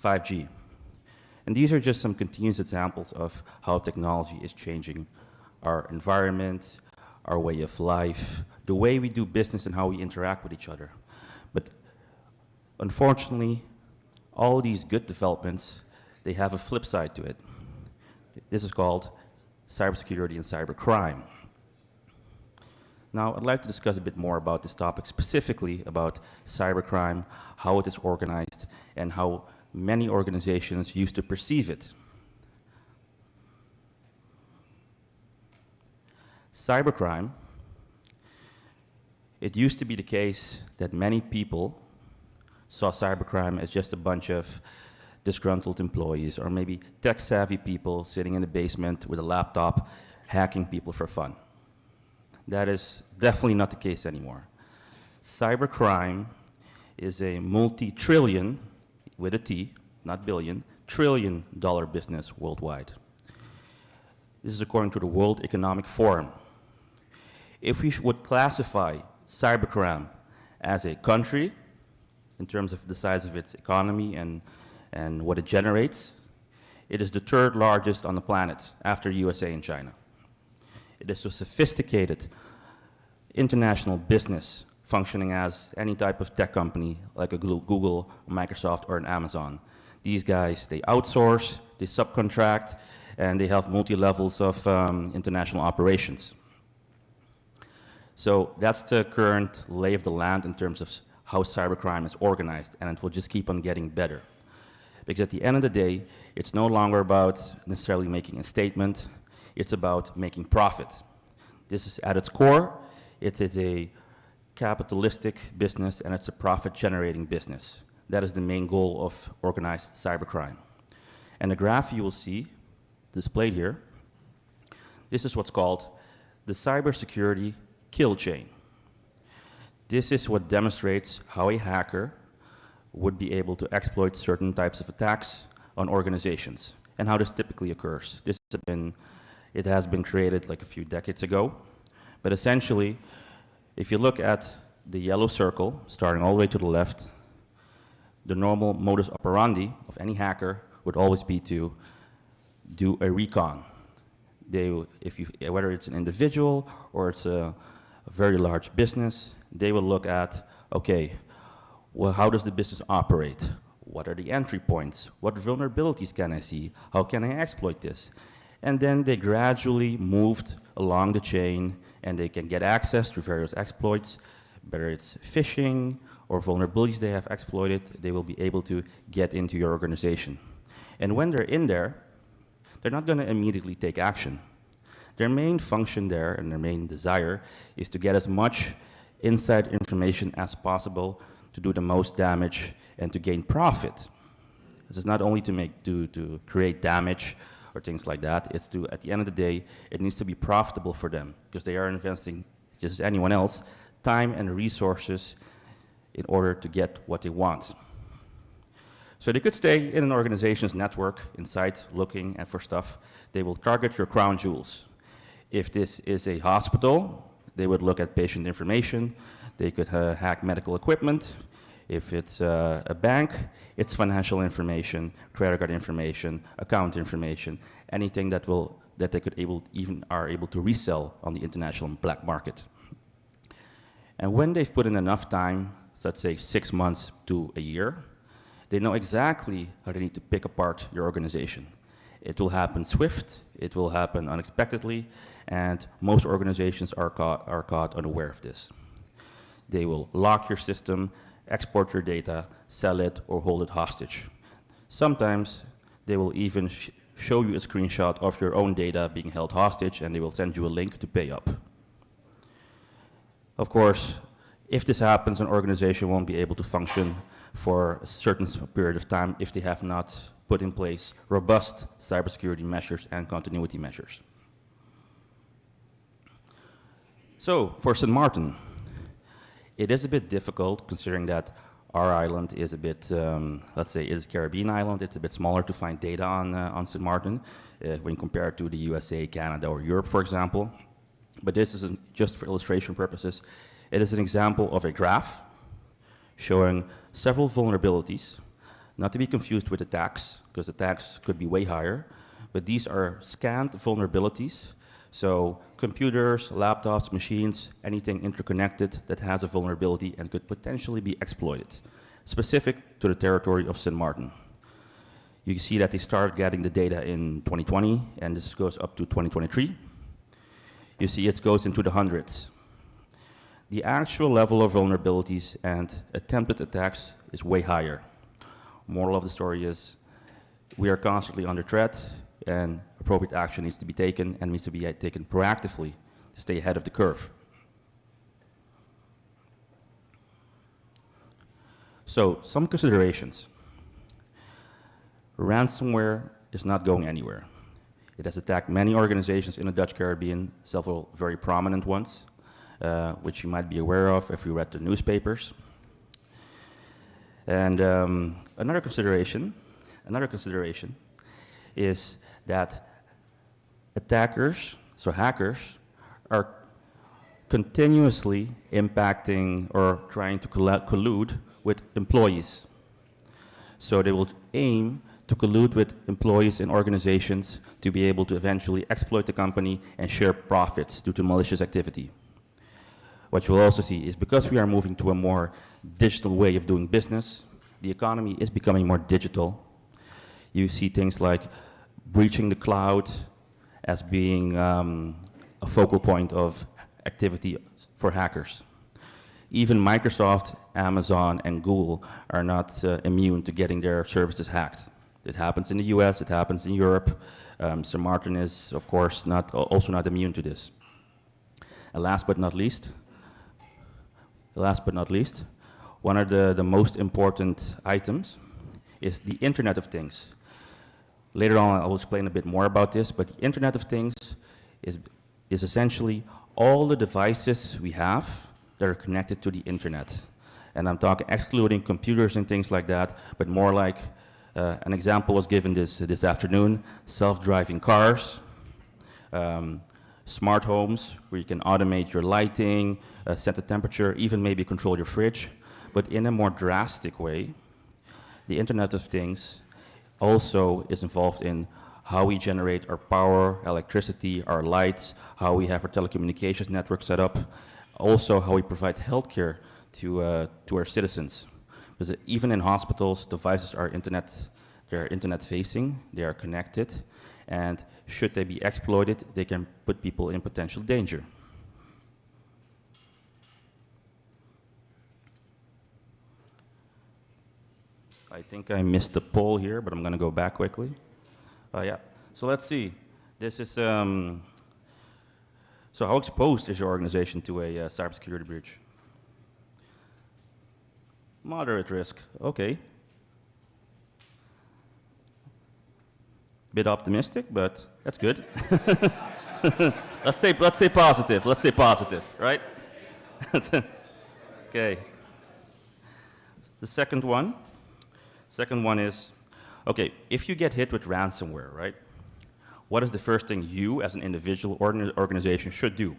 5G. And these are just some continuous examples of how technology is changing our environment, our way of life, the way we do business and how we interact with each other. But unfortunately, all these good developments, they have a flip side to it. This is called cybersecurity and cybercrime. Now, I'd like to discuss a bit more about this topic, specifically about cybercrime, how it is organized, and how many organizations used to perceive it. Cybercrime, it used to be the case that many people saw cybercrime as just a bunch of disgruntled employees, or maybe tech-savvy people sitting in the basement with a laptop hacking people for fun. That is definitely not the case anymore. Cybercrime is a multi-trillion, with a T, not billion, trillion-dollar business worldwide. This is according to the World Economic Forum. If we would classify cybercrime as a country, in terms of the size of its economy and what it generates, it is the third largest on the planet after USA and China. It is a sophisticated international business functioning as any type of tech company like a Google, Microsoft, or an Amazon. These guys, they outsource, they subcontract, and they have multi-levels of international operations. So that's the current lay of the land in terms of how cybercrime is organized, and it will just keep on getting better. Because at the end of the day, it's no longer about necessarily making a statement, it's about making profit. This is at its core, it is a capitalistic business and it's a profit-generating business. That is the main goal of organized cybercrime. And the graph you will see displayed here, this is what's called the cybersecurity kill chain. This is what demonstrates how a hacker would be able to exploit certain types of attacks on organizations and how this typically occurs. It has been created like a few decades ago, but essentially, if you look at the yellow circle, starting all the way to the left, the normal modus operandi of any hacker would always be to do a recon. whether it's an individual or it's a very large business, they will look at, okay, well, how does the business operate? What are the entry points? What vulnerabilities can I see? How can I exploit this? And then they gradually moved along the chain, and they can get access to various exploits, whether it's phishing or vulnerabilities they have exploited, they will be able to get into your organization. And when they're in there, they're not going to immediately take action. Their main function there and their main desire is to get as much inside information as possible to do the most damage and to gain profit. This is not only to create damage or things like that, it's to, at the end of the day, it needs to be profitable for them because they are investing, just as anyone else, time and resources in order to get what they want. So they could stay in an organization's network inside looking for stuff. They will target your crown jewels. If this is a hospital, they would look at patient information. They could hack medical equipment. If it's a bank, it's financial information, credit card information, account information, anything that they could are able to resell on the international black market. And when they've put in enough time, let's say 6 months to a year, they know exactly how they need to pick apart your organization. It will happen swift, it will happen unexpectedly, and most organizations are caught unaware of this. They will lock your system, export your data, sell it, or hold it hostage. Sometimes they will even show you a screenshot of your own data being held hostage, and they will send you a link to pay up. Of course, if this happens, an organization won't be able to function for a certain period of time if they have not put in place robust cybersecurity measures and continuity measures. So, for St. Maarten, it is a bit difficult considering that our island is a bit, let's say, is a Caribbean island. It's a bit smaller to find data on St. Maarten when compared to the USA, Canada, or Europe, for example. But this is just for illustration purposes. It is an example of a graph showing several vulnerabilities, not to be confused with attacks, because attacks could be way higher, but these are scanned vulnerabilities. So computers, laptops, machines, anything interconnected that has a vulnerability and could potentially be exploited, specific to the territory of St. Maarten. You can see that they started getting the data in 2020, and this goes up to 2023. You see it goes into the hundreds. The actual level of vulnerabilities and attempted attacks is way higher. Moral of the story is we are constantly under threat, and appropriate action needs to be taken and needs to be taken proactively to stay ahead of the curve. So, some considerations. Ransomware is not going anywhere. It has attacked many organizations in the Dutch Caribbean, several very prominent ones, which you might be aware of if you read the newspapers. And another consideration is that attackers, so hackers, are continuously impacting or trying to collude with employees. So they will aim to collude with employees in organizations to be able to eventually exploit the company and share profits due to malicious activity. What you will also see is because we are moving to a more digital way of doing business, the economy is becoming more digital. You see things like breaching the cloud as being a focal point of activity for hackers. Even Microsoft, Amazon, and Google are not immune to getting their services hacked. It happens in the US, it happens in Europe. St. Maarten is, of course, also not immune to this. And last but not least, one of the most important items is the Internet of Things. Later on, I will explain a bit more about this, but the Internet of Things is essentially all the devices we have that are connected to the Internet. And I'm talking excluding computers and things like that, but more like an example was given this afternoon, self-driving cars, smart homes, where you can automate your lighting, set the temperature, even maybe control your fridge. But in a more drastic way, the Internet of Things also is involved in how we generate our power, electricity, our lights, how we have our telecommunications network set up, also how we provide healthcare to our citizens. Because even in hospitals, devices are they're internet facing, they are connected, and should they be exploited, they can put people in potential danger. I think I missed the poll here, but I'm going to go back quickly. Yeah, so let's see. This is, so how exposed is your organization to a cybersecurity breach? Moderate risk, okay. Bit optimistic, but that's good. let's say positive, let's say positive, right? Okay. The second one is, okay, if you get hit with ransomware, right? What is the first thing you as an individual or organization should do?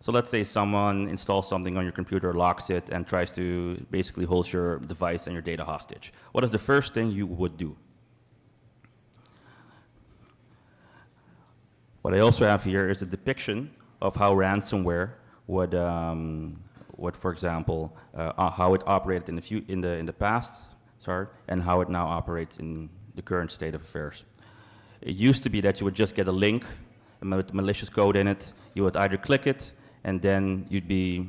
So let's say someone installs something on your computer, locks it, and tries to basically hold your device and your data hostage. What is the first thing you would do? What I also have here is a depiction of how ransomware would, for example, how it operated in the past, and how it now operates in the current state of affairs. It used to be that you would just get a link with malicious code in it. You would either click it, and then you'd be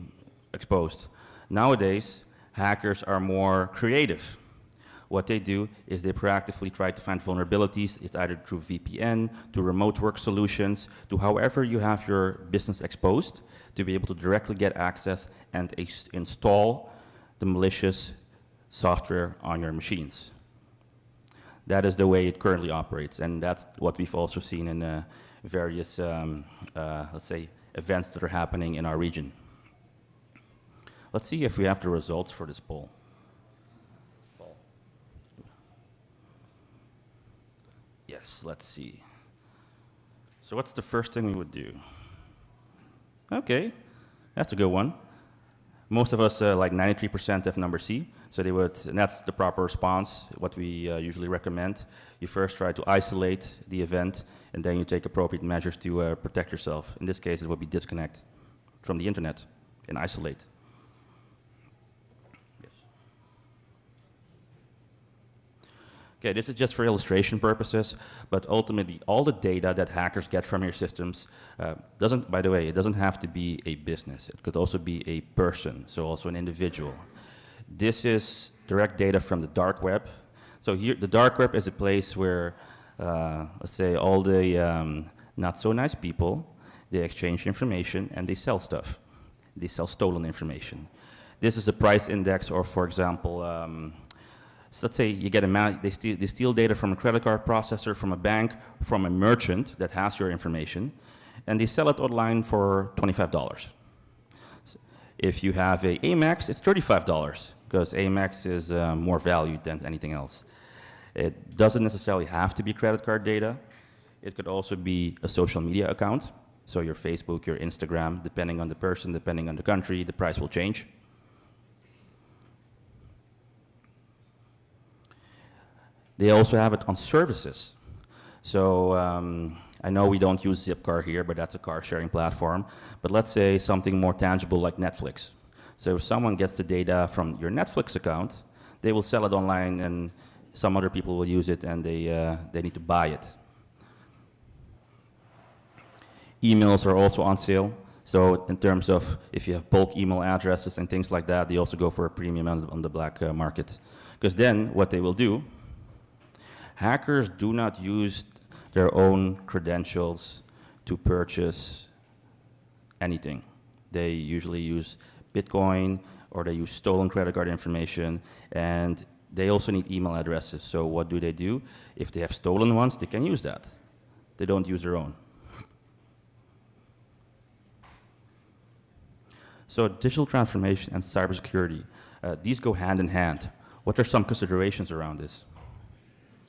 exposed. Nowadays, hackers are more creative. What they do is they proactively try to find vulnerabilities. It's either through VPN, to remote work solutions, to however you have your business exposed, to be able to directly get access and install the malicious software on your machines. That is the way it currently operates, and that's what we've also seen in various, let's say, events that are happening in our region. Let's see if we have the results for this poll. Yes, let's see. So what's the first thing we would do? Okay, that's a good one. Most of us, like 93%, have number C. So they would, and that's the proper response, what we usually recommend. You first try to isolate the event, and then you take appropriate measures to protect yourself. In this case, it would be disconnect from the internet and isolate. Yes. Okay, this is just for illustration purposes, but ultimately all the data that hackers get from your systems doesn't, by the way, it doesn't have to be a business. It could also be a person, so also an individual. This is direct data from the dark web. So here, the dark web is a place where, let's say, all the not so nice people, they exchange information and they sell stuff. They sell stolen information. This is a price index, or for example, so let's say you get they steal data from a credit card processor, from a bank, from a merchant that has your information, and they sell it online for $25. If you have a Amex, it's $35, because Amex is more valued than anything else. It doesn't necessarily have to be credit card data. It could also be a social media account, so your Facebook, your Instagram, depending on the person, depending on the country, the price will change. They also have it on services. So I know we don't use Zipcar here, but that's a car sharing platform. But let's say something more tangible like Netflix. So if someone gets the data from your Netflix account, they will sell it online, and some other people will use it, and they need to buy it. Emails are also on sale. So in terms of if you have bulk email addresses and things like that, they also go for a premium on the black market. Because then what they will do, hackers do not use their own credentials to purchase anything. They usually use Bitcoin, or they use stolen credit card information, and they also need email addresses. So what do? If they have stolen ones, they can use that. They don't use their own. So digital transformation and cybersecurity, these go hand in hand. What are some considerations around this?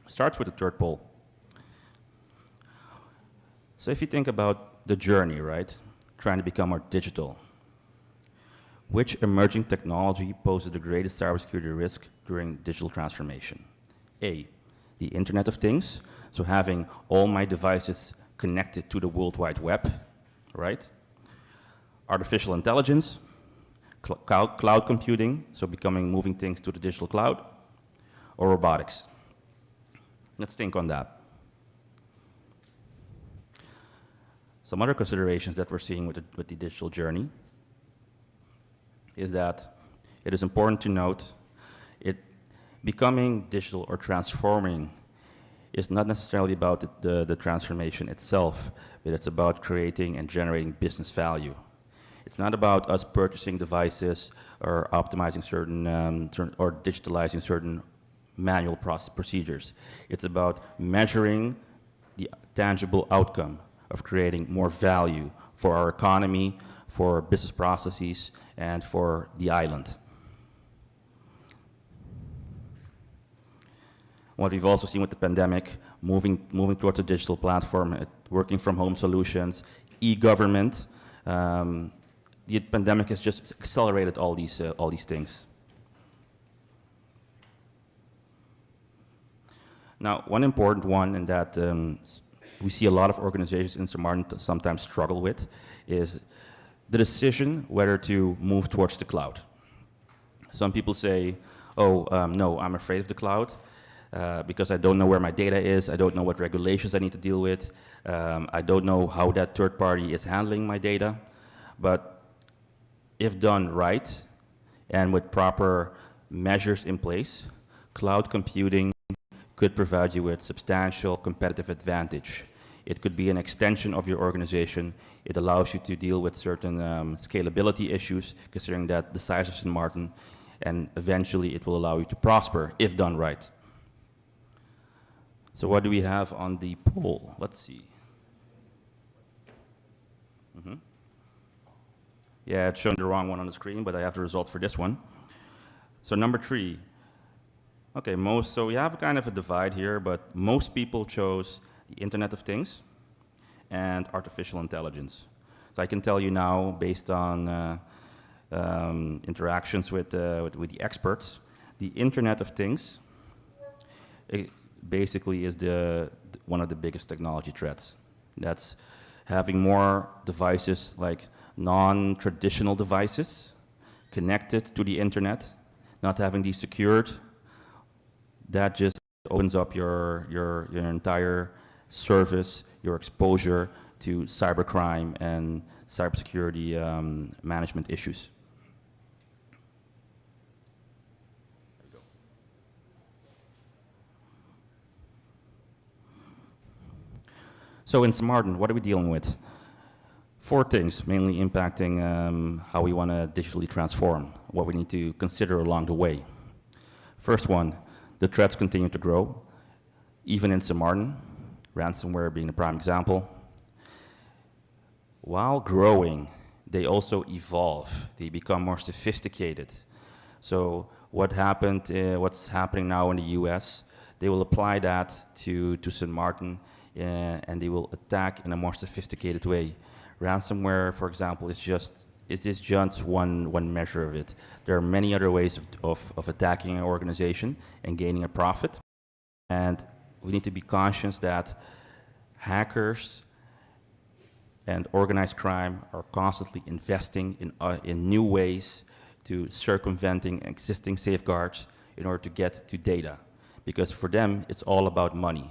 Starts with the third poll. So if you think about the journey, right, trying to become more digital, which emerging technology poses the greatest cybersecurity risk during digital transformation? A, the Internet of Things. So having all my devices connected to the World Wide Web, right? Artificial intelligence, cloud computing, so moving things to the digital cloud, or robotics. Let's think on that. Some other considerations that we're seeing with the digital journey is that it is important to note becoming digital or transforming is not necessarily about the transformation itself, but it's about creating and generating business value. It's not about us purchasing devices or optimizing certain, or digitalizing certain manual procedures. It's about measuring the tangible outcome of creating more value for our economy, for business processes, and for the island. What we've also seen with the pandemic, moving towards a digital platform, working from home solutions, e-government, the pandemic has just accelerated all these things. Now, one important one, and that we see a lot of organizations in St. Maarten sometimes struggle with, is the decision whether to move towards the cloud. Some people say, oh, no, I'm afraid of the cloud because I don't know where my data is, I don't know what regulations I need to deal with, I don't know how that third party is handling my data. But if done right and with proper measures in place, cloud computing could provide you with substantial competitive advantage. It could be an extension of your organization. It allows you to deal with certain scalability issues, considering that the size of St. Maarten, and eventually it will allow you to prosper if done right. So what do we have on the poll? Let's see. Yeah, it's showing the wrong one on the screen, but I have the results for this one. So number 3. Okay, so we have kind of a divide here, but most people chose the Internet of Things and artificial intelligence. So I can tell you now, based on interactions with the experts, the Internet of Things basically is one of the biggest technology threats. That's having more devices, like non-traditional devices, connected to the internet, not having these secured. That just opens up your entire service, your exposure to cybercrime and cybersecurity management issues. So in St. Maarten, what are we dealing with? 4 things mainly impacting how we want to digitally transform, what we need to consider along the way. First one, the threats continue to grow, even in St. Maarten, ransomware being a prime example. While growing, they also evolve, they become more sophisticated. So what's happening now in the US, they will apply that to St. Maarten, and they will attack in a more sophisticated way. Ransomware, for example, is just one measure of it. There are many other ways of attacking an organization and gaining a profit. And we need to be conscious that hackers and organized crime are constantly investing in new ways to circumventing existing safeguards in order to get to data. Because for them, it's all about money.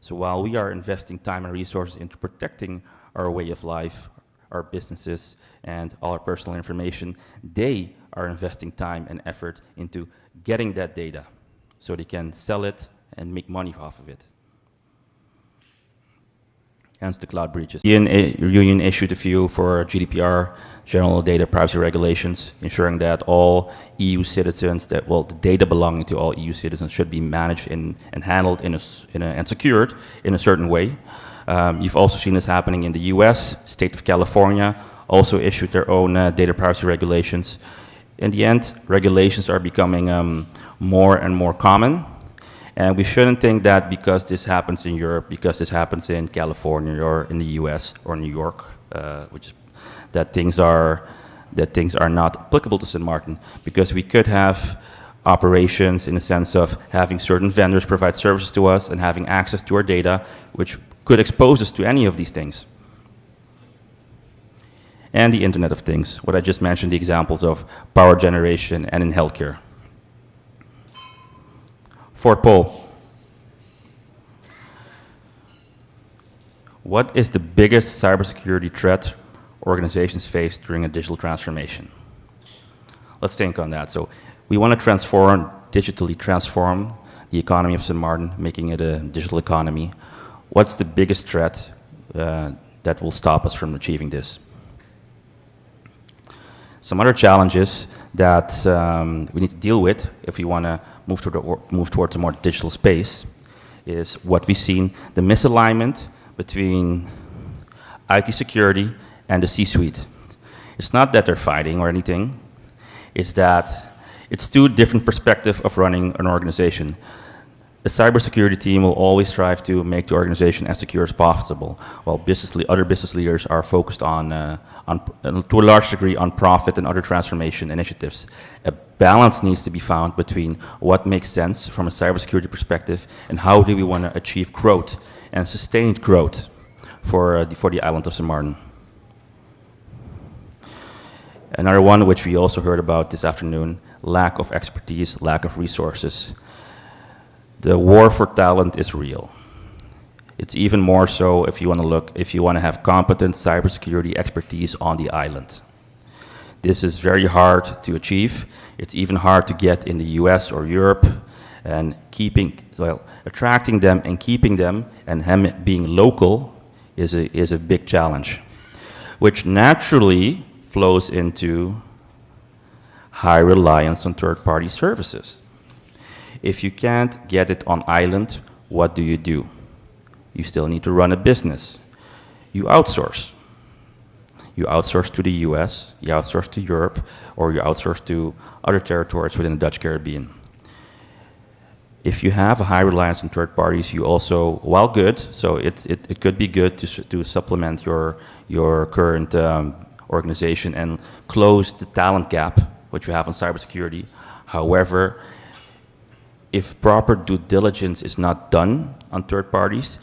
So while we are investing time and resources into protecting our way of life, our businesses, and all our personal information, they are investing time and effort into getting that data so they can sell it and make money off of it. Hence the cloud breaches. The Union issued a few for GDPR, General Data Privacy Regulations, ensuring that all EU citizens, the data belonging to all EU citizens should be managed and handled and secured in a certain way. You've also seen this happening in the US. State of California also issued their own data privacy regulations. In the end, regulations are becoming more and more common. And we shouldn't think that because this happens in Europe, because this happens in California or in the US or New York, that things are not applicable to St. Maarten, because we could have operations in the sense of having certain vendors provide services to us and having access to our data, which could expose us to any of these things. And the Internet of Things, what I just mentioned, the examples of power generation and in healthcare. Fourth poll. What is the biggest cybersecurity threat organizations face during a digital transformation? Let's think on that. So we want to digitally transform the economy of St. Maarten, making it a digital economy. What's the biggest threat that will stop us from achieving this? Some other challenges that we need to deal with if we want to move towards a more digital space is what we've seen, the misalignment between IT security and the C-suite. It's not that they're fighting or anything, it's that it's two different perspectives of running an organization. A cybersecurity team will always strive to make the organization as secure as possible, while other business leaders are focused on, to a large degree, on profit and other transformation initiatives. A balance needs to be found between what makes sense from a cybersecurity perspective and how do we want to achieve growth and sustained growth for the island of St. Maarten. Another one which we also heard about this afternoon, lack of expertise, lack of resources. The war for talent is real. It's even more so if you want to have competent cybersecurity expertise on the island. This is very hard to achieve. It's even hard to get in the US or Europe, and attracting them and keeping them and them being local is a big challenge, which naturally flows into high reliance on third-party services. If you can't get it on island, what do? You still need to run a business. You outsource. You outsource to the US, you outsource to Europe, or you outsource to other territories within the Dutch Caribbean. If you have a high reliance on third parties, you also, while good, so it could be good to supplement your current organization and close the talent gap which you have on cybersecurity. However, if proper due diligence is not done on third parties,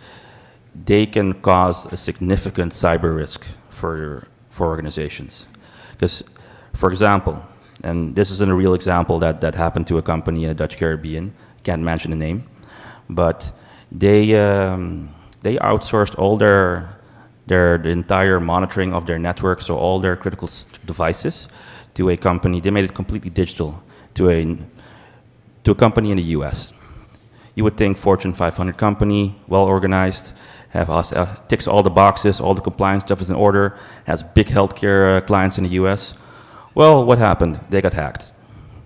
they can cause a significant cyber risk for organizations. Because, for example, and this is a real example that happened to a company in the Dutch Caribbean, can't mention the name, but they outsourced all the entire monitoring of their network, so all their critical devices, to a company. They made it completely digital to a company in the US. You would think Fortune 500 company, well organized, ticks all the boxes, all the compliance stuff is in order, has big healthcare clients in the US. Well, what happened? They got hacked.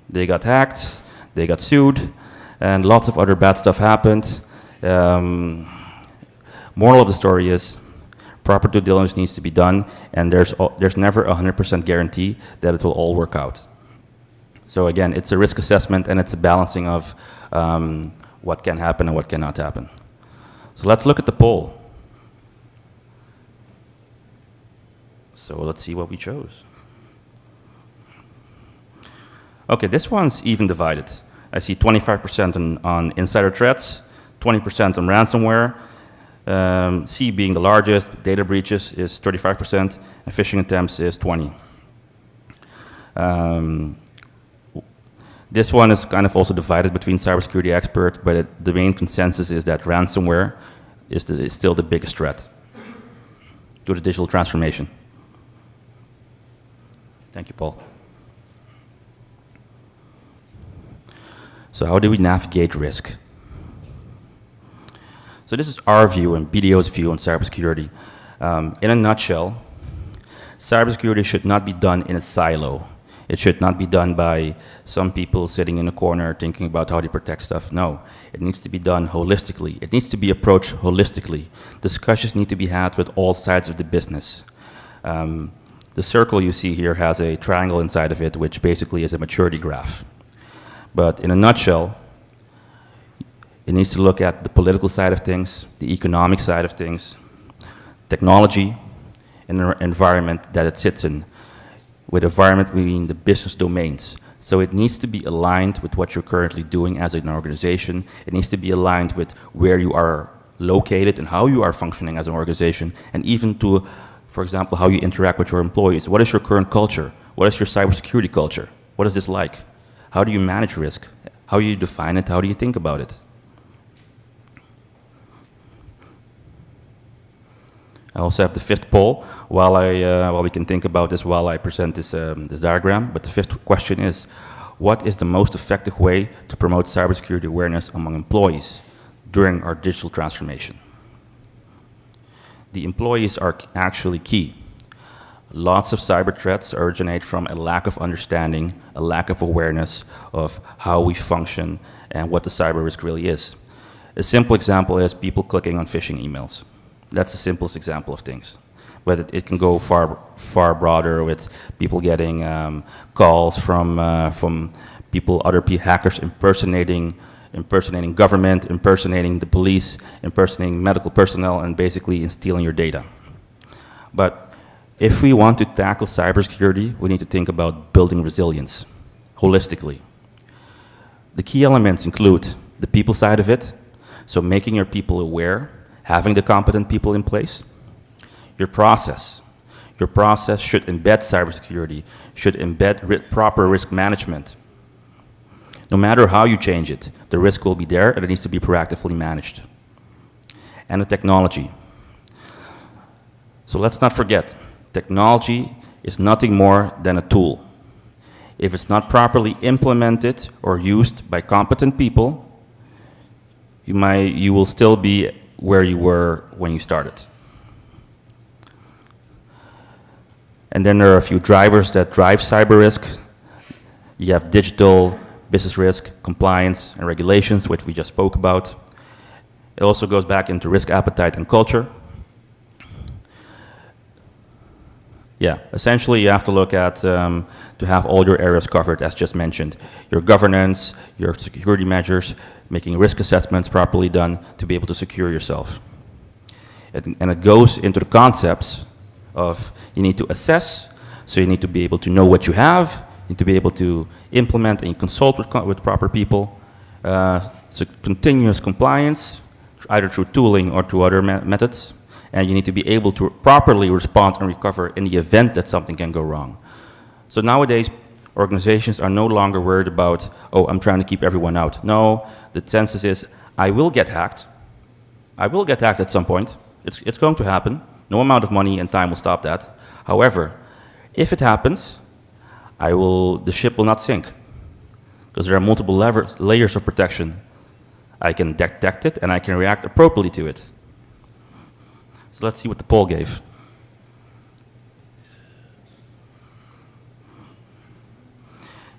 They got sued, and lots of other bad stuff happened. Moral of the story is, proper due diligence needs to be done, and there's never a 100% guarantee that it will all work out. So again, it's a risk assessment and it's a balancing of what can happen and what cannot happen. So let's look at the poll. So let's see what we chose. Okay, this one's even divided. I see 25% on insider threats, 20% on ransomware, C being the largest, data breaches is 35%, and phishing attempts is 20%. This one is kind of also divided between cybersecurity experts, but the main consensus is that ransomware is still the biggest threat to the digital transformation. Thank you, Paul. So how do we navigate risk? So this is our view and BDO's view on cybersecurity. In a nutshell, cybersecurity should not be done in a silo. It should not be done by some people sitting in a corner thinking about how to protect stuff. No, it needs to be done holistically. It needs to be approached holistically. Discussions need to be had with all sides of the business. The circle you see here has a triangle inside of it, which basically is a maturity graph. But in a nutshell, it needs to look at the political side of things, the economic side of things, technology, and the environment that it sits in. With environment, we mean the business domains, So it needs to be aligned with what you're currently doing as an organization. It needs to be aligned with where you are located and how you are functioning as an organization, and even to, for example, how you interact with your employees. What is your current culture? What is your cybersecurity culture? What is this like? How do you manage risk? How do you define it? How do you think about it? I also have the fifth poll while we can think about this while I present this diagram. But the fifth question is, what is the most effective way to promote cybersecurity awareness among employees during our digital transformation? The employees are actually key. Lots of cyber threats originate from a lack of understanding, a lack of awareness of how we function and what the cyber risk really is. A simple example is people clicking on phishing emails. That's the simplest example of things. But it can go far broader with people getting calls from people, hackers impersonating government, impersonating the police, impersonating medical personnel, and basically stealing your data. But if we want to tackle cybersecurity, we need to think about building resilience holistically. The key elements include the people side of it, so making your people aware, having the competent people in place. Your process should embed cybersecurity, should embed proper risk management. No matter how you change it, the risk will be there and it needs to be proactively managed. And the technology. So let's not forget, technology is nothing more than a tool. If it's not properly implemented or used by competent people, you will still be where you were when you started. And then there are a few drivers that drive cyber risk. You have digital, business risk, compliance, and regulations, which we just spoke about. It also goes back into risk appetite and culture. Yeah, essentially you have to look at, to have all your areas covered, as just mentioned. Your governance, your security measures, making risk assessments properly done to be able to secure yourself. And it goes into the concepts of you need to assess, so you need to be able to know what you have, you need to be able to implement and consult with proper people. So continuous compliance, either through tooling or through other methods. And you need to be able to properly respond and recover in the event that something can go wrong. So nowadays, organizations are no longer worried about, oh, I'm trying to keep everyone out. No, the census is, I will get hacked. I will get hacked at some point. It's going to happen. No amount of money and time will stop that. However, if it happens, the ship will not sink, because there are multiple layers of protection. I can detect it and I can react appropriately to it. So let's see what the poll gave.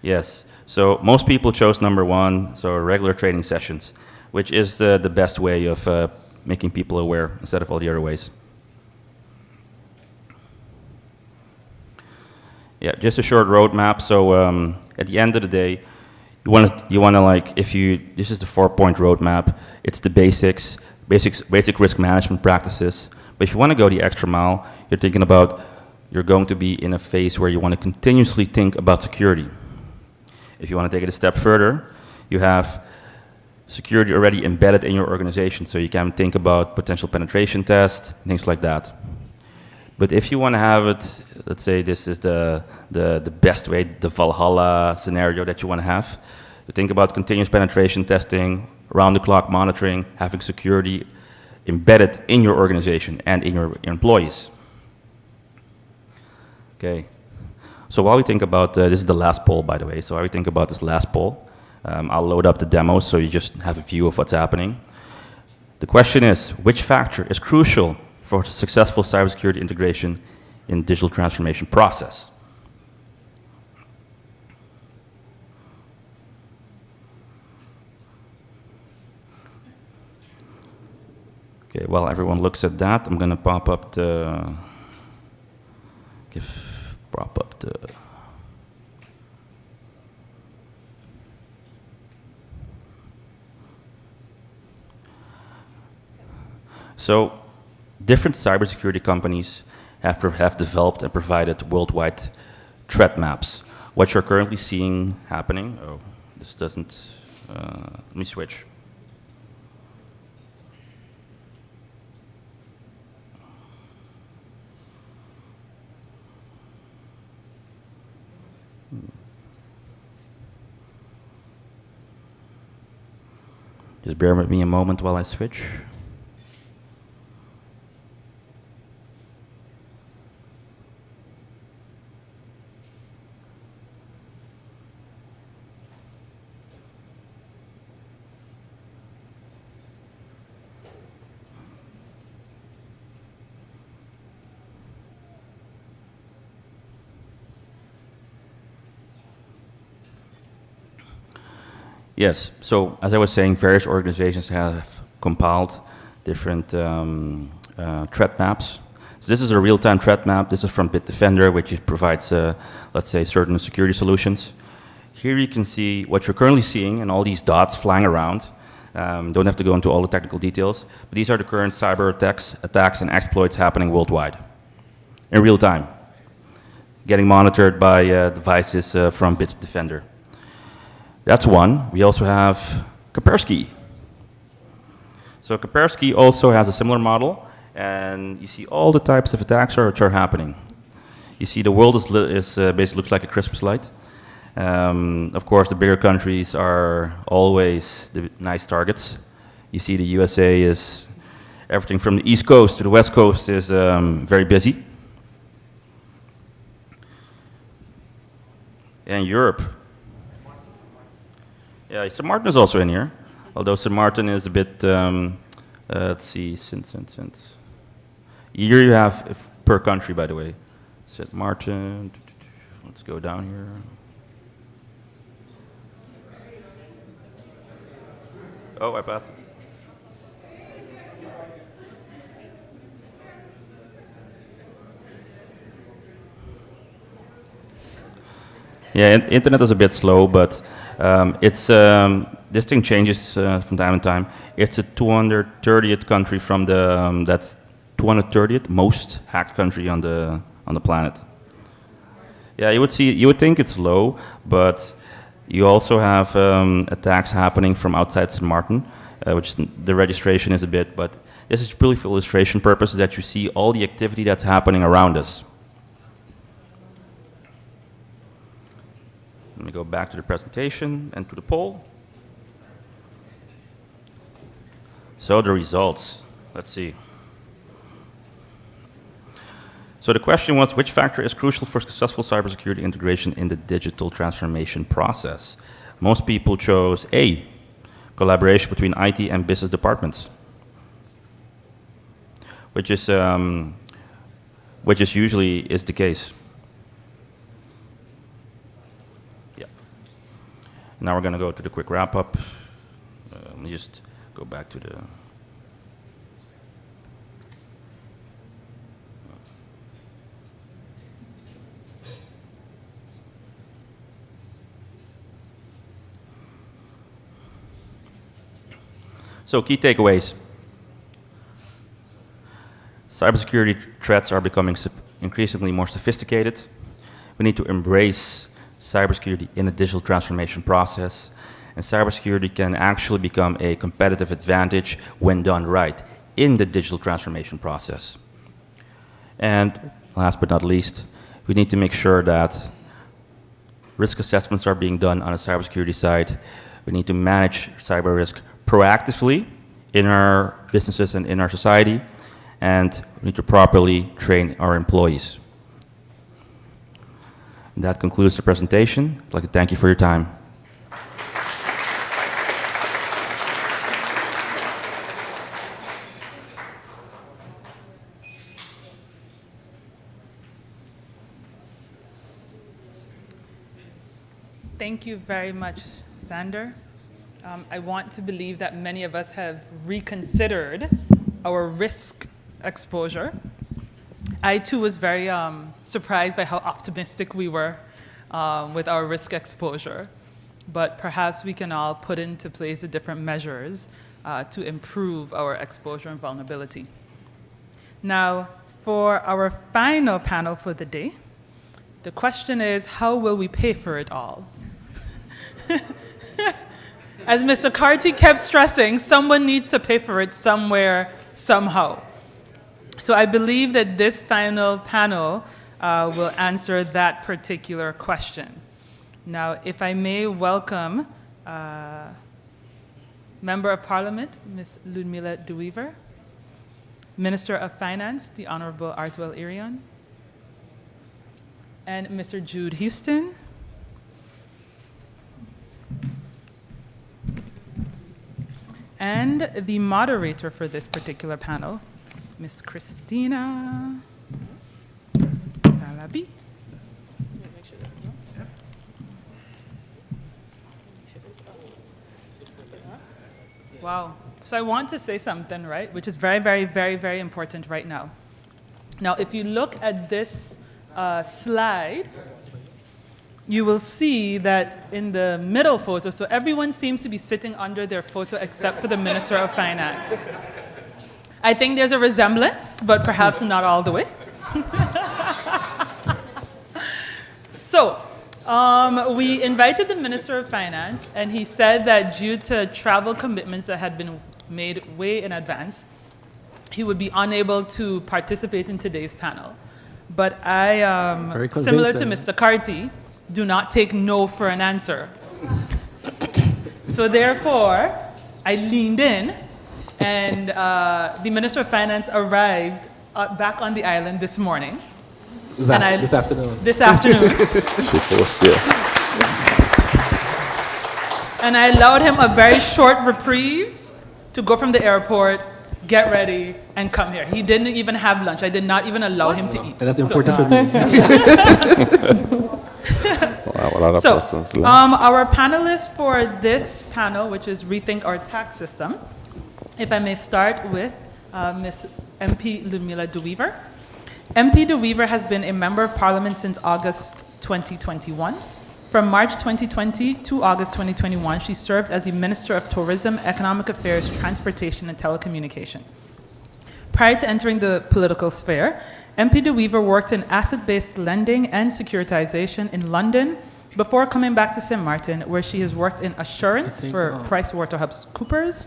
Yes, so most people chose number one, so regular training sessions, which is the best way of making people aware instead of all the other ways. Yeah, just a short roadmap. So at the end of the day, you want to like, this is the 4-point roadmap. It's the basic risk management practices. But if you want to go the extra mile, you're thinking about, you're going to be in a phase where you want to continuously think about security. If you want to take it a step further, you have security already embedded in your organization, so you can think about potential penetration tests, things like that. But if you want to have it, let's say this is the best way, the Valhalla scenario that you want to have, you think about continuous penetration testing, round-the-clock monitoring, having security embedded in your organization and in your employees. Okay. So while we think about, this is the last poll, by the way, so while we think about this last poll, I'll load up the demo so you just have a view of what's happening. The question is, which factor is crucial for successful cybersecurity integration in digital transformation process? Okay, while everyone looks at that, I'm going to prop up the. So, different cybersecurity companies have developed and provided worldwide threat maps. what you're currently seeing happening. Oh, this doesn't, let me switch. Just bear with me a moment while I switch. Yes, so as I was saying, various organizations have compiled different threat maps. So this is a real-time threat map. This is from Bitdefender, which provides, let's say, certain security solutions. Here you can see what you're currently seeing and all these dots flying around. Don't have to go into all the technical details, but these are the current cyber attacks and exploits happening worldwide in real time, getting monitored by devices from Bitdefender. That's one. We also have Kaspersky. So Kaspersky also has a similar model, and you see all the types of attacks which are happening. You see the world is basically looks like a Christmas light. Of course, the bigger countries are always the nice targets. You see the USA is, everything from the East Coast to the West Coast is very busy. And Europe. Yeah, Sint Maarten is also in here, although Sint Maarten is a bit, let's see, Sint. Here you have, per country, by the way. Sint Maarten, let's go down here. Oh, I passed. Yeah, internet is a bit slow, but this thing changes from time to time. It's a 230th country from the that's 230th most hacked country on the planet. Yeah, you would think it's low, but you also have attacks happening from outside Sint Maarten, which the registration is a bit, but this is purely for illustration purposes that you see all the activity that's happening around us. Let me go back to the presentation and to the poll. So the results, let's see. So the question was, which factor is crucial for successful cybersecurity integration in the digital transformation process? Most people chose A, collaboration between IT and business departments, which is usually is the case. Now we're going to go to the quick wrap-up. Let me just go back to the... So key takeaways. Cybersecurity threats are becoming increasingly more sophisticated. We need to embrace cybersecurity in a digital transformation process, and cybersecurity can actually become a competitive advantage when done right in the digital transformation process. And last but not least, we need to make sure that risk assessments are being done on the cybersecurity side. We need to manage cyber risk proactively in our businesses and in our society, and we need to properly train our employees. And that concludes the presentation. I'd like to thank you for your time. Thank you very much, Sander. I want to believe that many of us have reconsidered our risk exposure. I too was very surprised by how optimistic we were with our risk exposure, but perhaps we can all put into place the different measures to improve our exposure and vulnerability. Now, for our final panel for the day, The question is, how will we pay for it all? As Mr. Carty kept stressing, someone needs to pay for it somewhere, somehow. So I believe that this final panel will answer that particular question. Now, if I may welcome Member of Parliament, Ms. Ludmila de Wever, Minister of Finance, the Honorable Artwell Irion, and Mr. Jude Houston, and the moderator for this particular panel, Ms. Christina Talabi. Wow. So I want to say something, right, which is very, very, very, very important right now. Now, if you look at this slide, you will see that in the middle photo, so everyone seems to be sitting under their photo except for the Minister of Finance. I think there's a resemblance, but perhaps not all the way. So, we invited the Minister of Finance, and he said that due to travel commitments that had been made way in advance, he would be unable to participate in today's panel. But I, similar to Mr. Carty, do not take no for an answer. So therefore, I leaned in, and the Minister of Finance arrived back on the island this morning. This afternoon. This afternoon. And I allowed him a very short reprieve to go from the airport, get ready, and come here. He didn't even have lunch. I did not even allow him to eat. That's important for me. So, our panelists for this panel, which is Rethink Our Tax System, if I may start with Ms. MP Ludmila de Wever. MP de Wever has been a Member of Parliament since August 2021. From March 2020 to August 2021, she served as the Minister of Tourism, Economic Affairs, Transportation, and Telecommunication. Prior to entering the political sphere, MP de Wever worked in asset-based lending and securitization in London before coming back to St. Martin, where she has worked in assurance for PricewaterhouseCoopers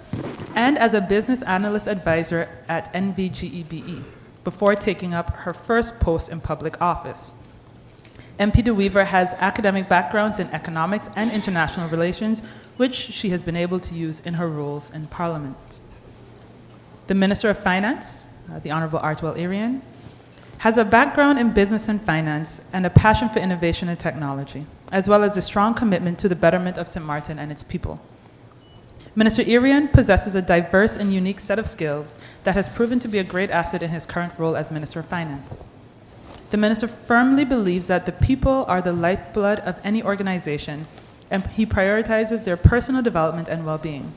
and as a business analyst advisor at NVGEBE before taking up her first post in public office. MP de Wever has academic backgrounds in economics and international relations, which she has been able to use in her roles in Parliament. The Minister of Finance, the Honorable Artwell Irion, has a background in business and finance and a passion for innovation and technology, as well as a strong commitment to the betterment of St. Martin and its people. Minister Irion possesses a diverse and unique set of skills that has proven to be a great asset in his current role as Minister of Finance. The Minister firmly believes that the people are the lifeblood of any organization, and he prioritizes their personal development and well-being.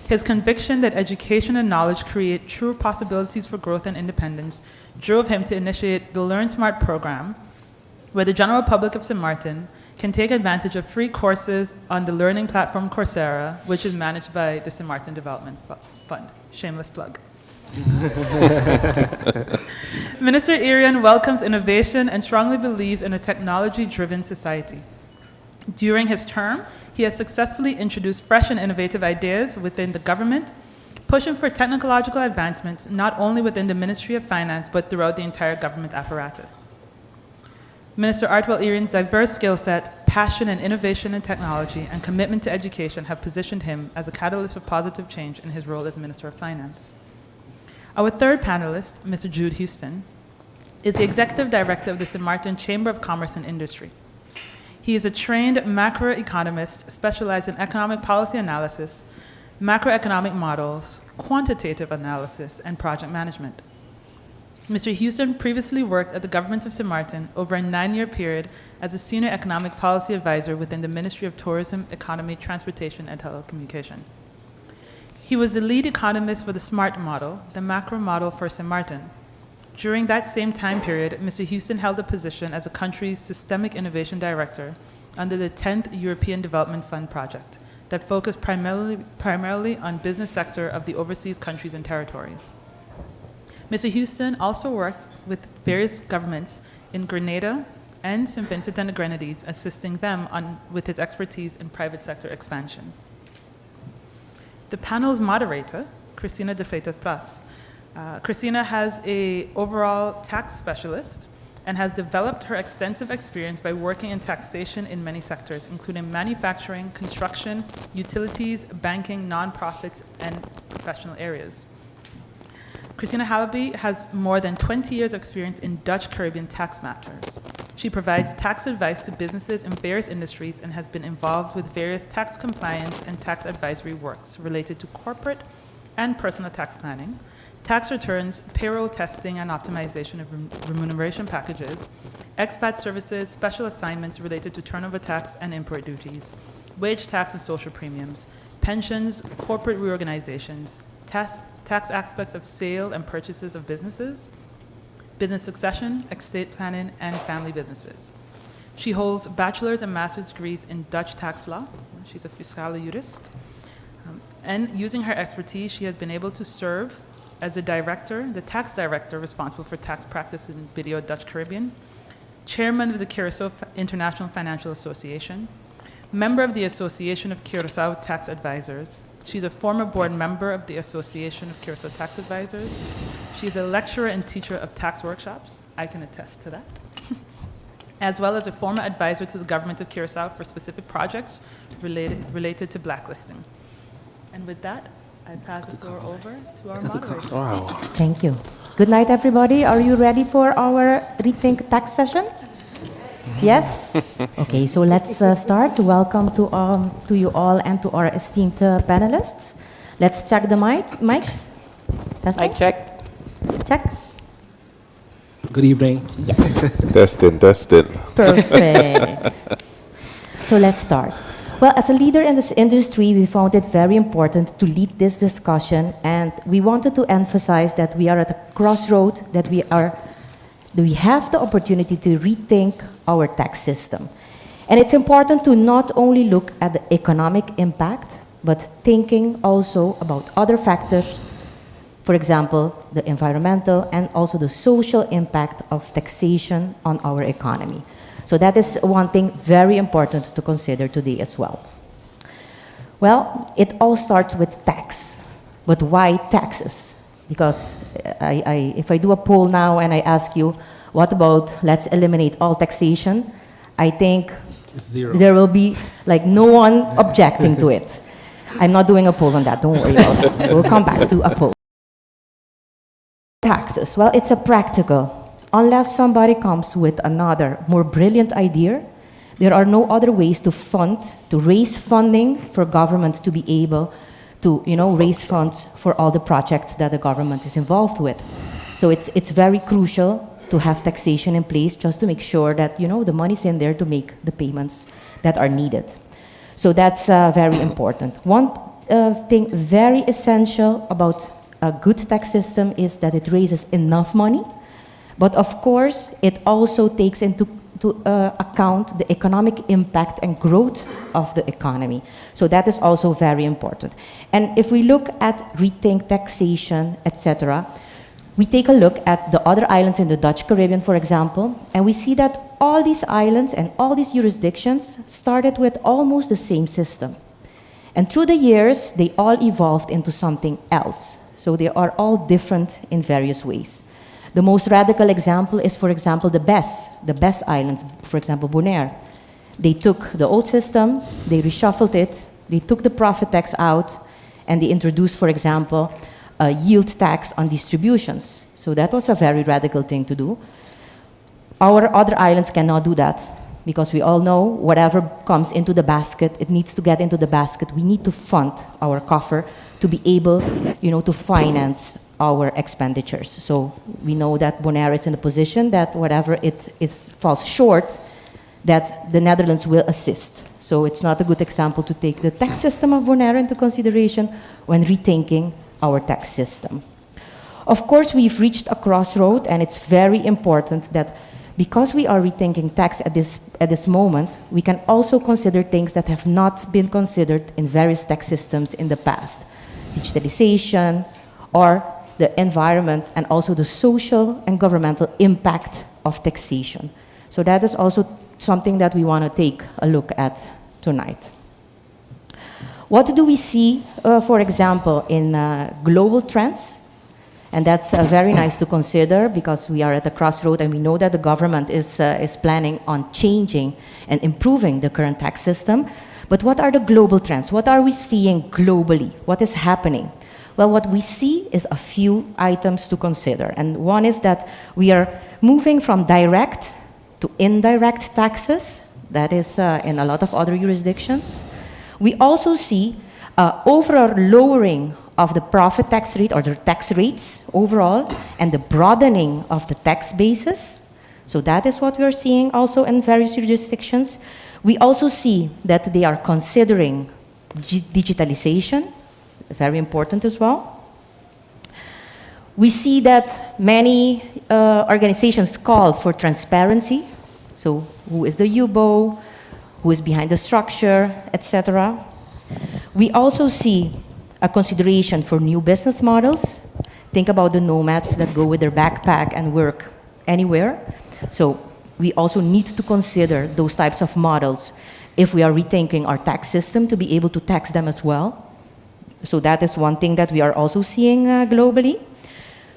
His conviction that education and knowledge create true possibilities for growth and independence drove him to initiate the Learn Smart program, where the general public of St. Martin can take advantage of free courses on the learning platform Coursera, which is managed by the St. Martin Development Fund. Shameless plug. Minister Irion welcomes innovation and strongly believes in a technology-driven society. During his term, he has successfully introduced fresh and innovative ideas within the government, pushing for technological advancements not only within the Ministry of Finance, but throughout the entire government apparatus. Minister Artwell Irion's diverse skill set, passion in innovation and technology, and commitment to education have positioned him as a catalyst for positive change in his role as Minister of Finance. Our third panelist, Mr. Jude Houston, is the Executive Director of the St. Martin Chamber of Commerce and Industry. He is a trained macroeconomist specialized in economic policy analysis, macroeconomic models, quantitative analysis, and project management. Mr. Houston previously worked at the government of St. Martin over a 9-year period as a senior economic policy advisor within the Ministry of Tourism, Economy, Transportation, and Telecommunication. He was the lead economist for the SMART model, the macro model for St. Martin. During that same time period, Mr. Houston held a position as a country's Systemic Innovation Director under the 10th European Development Fund project that focused primarily on business sector of the overseas countries and territories. Mr. Houston also worked with various governments in Grenada, and St. Vincent and the Grenadines, assisting them with his expertise in private sector expansion. The panel's moderator, Christina de Freitas Pras. Christina has an overall tax specialist and has developed her extensive experience by working in taxation in many sectors, including manufacturing, construction, utilities, banking, nonprofits, and professional areas. Christina Halaby has more than 20 years' experience in Dutch Caribbean tax matters. She provides tax advice to businesses in various industries and has been involved with various tax compliance and tax advisory works related to corporate and personal tax planning, tax returns, payroll testing and optimization of remuneration packages, expat services, special assignments related to turnover tax and import duties, wage tax and social premiums, pensions, corporate reorganizations, tax aspects of sale and purchases of businesses, business succession, estate planning, and family businesses. She holds bachelor's and master's degrees in Dutch tax law. She's a fiscale jurist. And using her expertise, she has been able to serve as the tax director responsible for tax practice in BDO Dutch Caribbean, chairman of the Curaçao International Financial Association, member of the Association of Curaçao Tax Advisors. She's a former board member of the Association of Curaçao Tax Advisors. She's a lecturer and teacher of tax workshops. I can attest to that. As well as a former advisor to the government of Curaçao for specific projects related to blacklisting. And with that, I pass the floor over to our moderator. Wow. Thank you. Good night, everybody. Are you ready for our Rethink tax session? Yes? Okay, so let's start. Welcome to you all and to our esteemed panelists. Let's check the mics. Mic check. Check. Good evening. Yes. Testing. Perfect. So let's start. Well, as a leader in this industry, we found it very important to lead this discussion, and we wanted to emphasize that we are at a crossroad, that we have the opportunity to rethink our tax system. And it's important to not only look at the economic impact, but thinking also about other factors, for example, the environmental and also the social impact of taxation on our economy. So that is one thing very important to consider today as well. Well, it all starts with tax. But why taxes? Because if I do a poll now and I ask you, what about let's eliminate all taxation? I think Zero. There will be like no one objecting to it. I'm not doing a poll on that, don't worry about it. We'll come back to a poll. Taxes, well, it's a practical. Unless somebody comes with another, more brilliant idea, there are no other ways to raise funding for government to be able to, raise funds for all the projects that the government is involved with. So it's very crucial to have taxation in place just to make sure that, the money's in there to make the payments that are needed. So that's very important. One thing very essential about a good tax system is that it raises enough money. But of course, it also takes into account the economic impact and growth of the economy. So that is also very important. And if we look at rethink taxation, etc., we take a look at the other islands in the Dutch Caribbean, for example, and we see that all these islands and all these jurisdictions started with almost the same system. And through the years, they all evolved into something else. So they are all different in various ways. The most radical example is, for example, the BES Islands, for example, Bonaire. They took the old system, they reshuffled it, they took the profit tax out, and they introduced, for example, a yield tax on distributions. So that was a very radical thing to do. Our other islands cannot do that, because we all know whatever comes into the basket, it needs to get into the basket. We need to fund our coffer to be able, to finance our expenditures. So we know that Bonaire is in a position that whatever falls short, that the Netherlands will assist. So it's not a good example to take the tax system of Bonaire into consideration when rethinking our tax system. Of course, we've reached a crossroad, and it's very important that because we are rethinking tax at this moment, we can also consider things that have not been considered in various tax systems in the past. Digitalization, or the environment, and also the social and governmental impact of taxation. So that is also something that we want to take a look at tonight. What do we see, for example, in global trends? And that's very nice to consider because we are at a crossroad and we know that the government is planning on changing and improving the current tax system. But what are the global trends? What are we seeing globally? What is happening? Well, what we see is a few items to consider. And one is that we are moving from direct to indirect taxes. That is in a lot of other jurisdictions. We also see overall lowering of the profit tax rate or the tax rates overall and the broadening of the tax basis. So that is what we are seeing also in various jurisdictions. We also see that they are considering digitalization, very important as well. We see that many organizations call for transparency. So who is the UBO, who is behind the structure, etc. We also see a consideration for new business models. Think about the nomads that go with their backpack and work anywhere. So we also need to consider those types of models if we are rethinking our tax system to be able to tax them as well. So that is one thing that we are also seeing globally.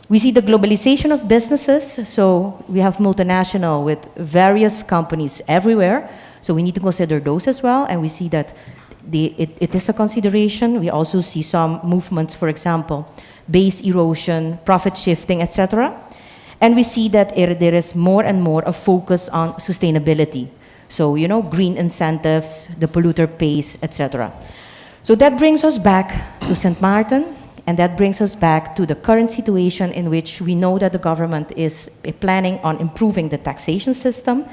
We see the globalization of businesses. So we have multinational with various companies everywhere. So we need to consider those as well. And we see that it is a consideration. We also see some movements, for example, base erosion, profit shifting, etc. And we see that there is more and more a focus on sustainability. So, you know, green incentives, the polluter pays, etc. So that brings us back to St. Maarten, and that brings us back to the current situation in which we know that the government is planning on improving the taxation system.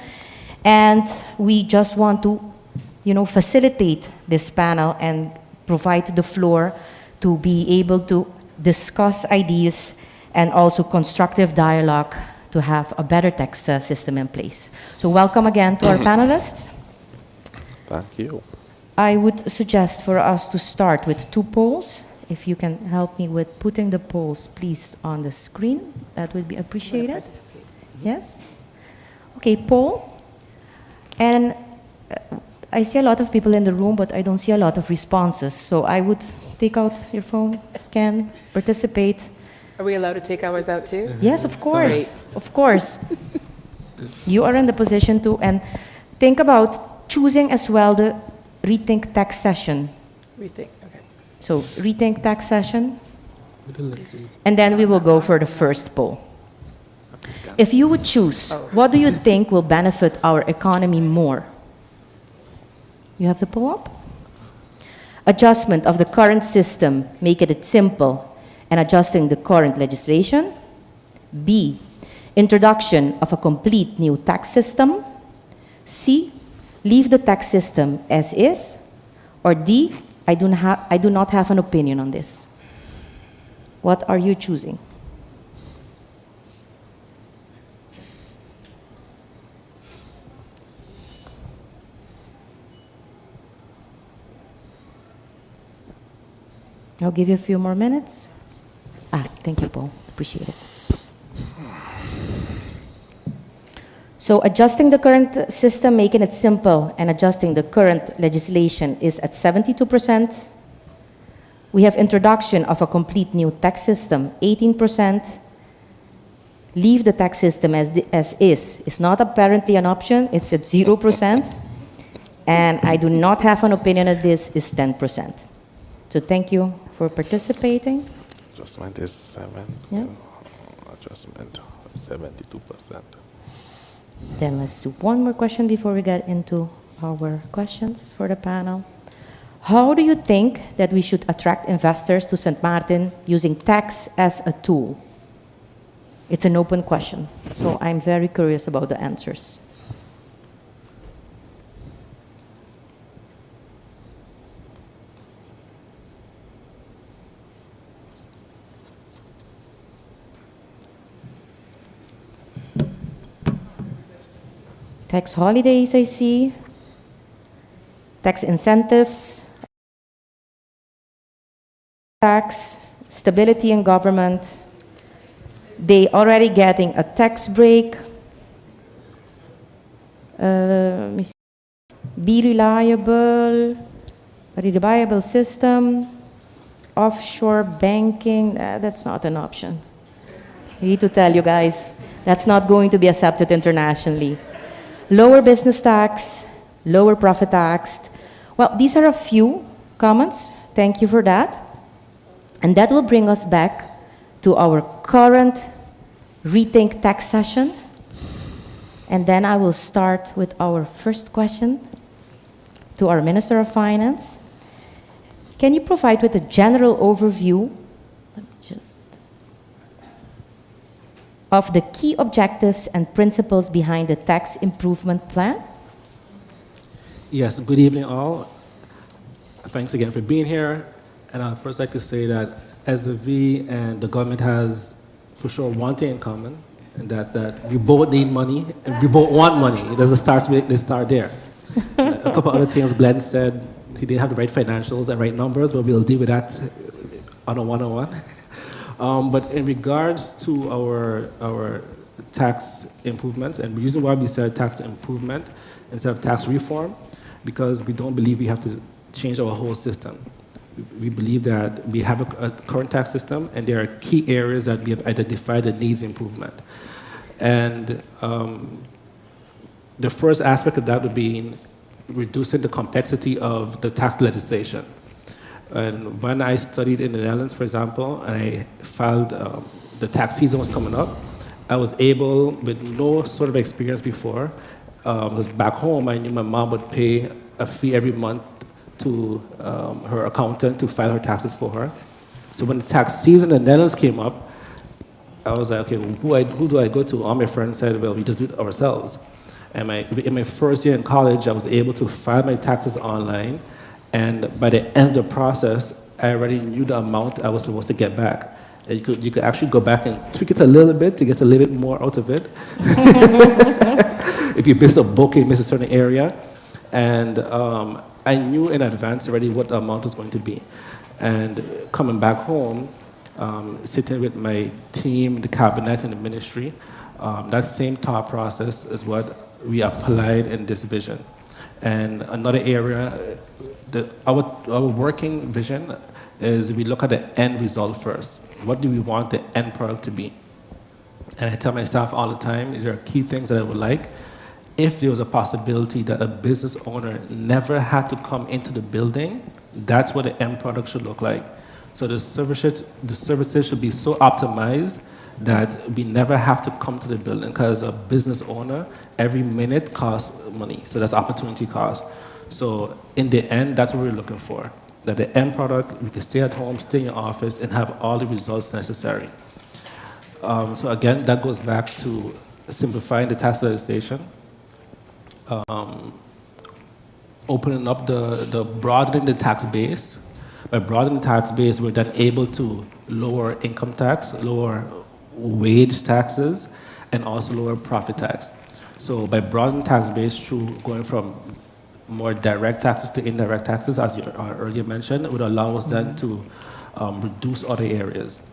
And we just want to, you know, facilitate this panel and provide the floor to be able to discuss ideas and also constructive dialogue to have a better tax system in place. So welcome again to our panelists. Thank you. I would suggest for us to start with 2 polls. If you can help me with putting the polls, please, on the screen, that would be appreciated. Yes? Okay, poll. And I see a lot of people in the room, but I don't see a lot of responses. So I would take out your phone, scan, participate. Are we allowed to take ours out too? Yes, of course. Great. Of course. You are in the position to, and think about choosing as well the Rethink tax session. Rethink, okay. So Rethink tax session, and then we will go for the first poll. If you would choose, what do you think will benefit our economy more? You have the poll up? Adjustment of the current system, make it simple, and adjusting the current legislation. B, introduction of a complete new tax system. C, leave the tax system as is. Or D, I do not have an opinion on this. What are you choosing? I'll give you a few more minutes. Thank you, Paul. Appreciate it. So adjusting the current system, making it simple, and adjusting the current legislation is at 72%. We have introduction of a complete new tax system, 18%. Leave the tax system as is. It's not apparently an option. It's at 0%. And I do not have an opinion on this is 10%. So thank you for participating. Adjustment is 7. Yeah. Adjustment 72%. Then let's do one more question before we get into our questions for the panel. How do you think that we should attract investors to St. Maarten using tax as a tool? It's an open question, so I'm very curious about the answers. Tax holidays, I see. Tax incentives. Tax, stability in government. They already getting a tax break. let me see. Be reliable, a reliable system, offshore banking, that's not an option. I need to tell you guys, that's not going to be accepted internationally. Lower business tax, lower profit tax. Well, these are a few comments. Thank you for that. And that will bring us back to our current Rethink tax session. And then I will start with our first question to our Minister of Finance. Can you provide with a general overview of the key objectives and principles behind the tax improvement plan? Yes, good evening all. Thanks again for being here. And I'd first like to say that SVV and the government has for sure one thing in common, and that's that we both need money and we both want money. Let's start there. A couple other things Glenn said, he didn't have the right financials and right numbers, but we'll deal with that on a one-on-one. But in regards to our tax improvements, and the reason why we said tax improvement instead of tax reform, because we don't believe we have to change our whole system. We believe that we have a current tax system, and there are key areas that we have identified that needs improvement. And the first aspect of that would be reducing the complexity of the tax legislation. And when I studied in the Netherlands, for example, and I filed, the tax season was coming up, I was able, with no sort of experience before, because back home I knew my mom would pay a fee every month to her accountant to file her taxes for her. So when the tax season in the Netherlands came up, I was like, okay, who do I go to? All my friends said, well, we just do it ourselves. And in my first year in college, I was able to file my taxes online. And by the end of the process, I already knew the amount I was supposed to get back. And you could actually go back and tweak it a little bit to get a little bit more out of it. If you miss a book, you miss a certain area. And I knew in advance already what the amount was going to be. And coming back home, sitting with my team, the cabinet, and the ministry, that same thought process is what we applied in this vision. And another area, our working vision is we look at the end result first. What do we want the end product to be? And I tell my staff all the time, there are key things that I would like. If there was a possibility that a business owner never had to come into the building, that's what the end product should look like. So the services should be so optimized that we never have to come to the building, because a business owner, every minute costs money. So that's opportunity cost. So in the end, that's what we're looking for. That the end product, we can stay at home, stay in your office, and have all the results necessary. So again, that goes back to simplifying the tax legislation, opening up broadening the tax base. By broadening the tax base, we're then able to lower income tax, lower wage taxes, and also lower profit tax. So by broadening tax base through going from more direct taxes to indirect taxes, as you earlier mentioned, it would allow us then to reduce other areas.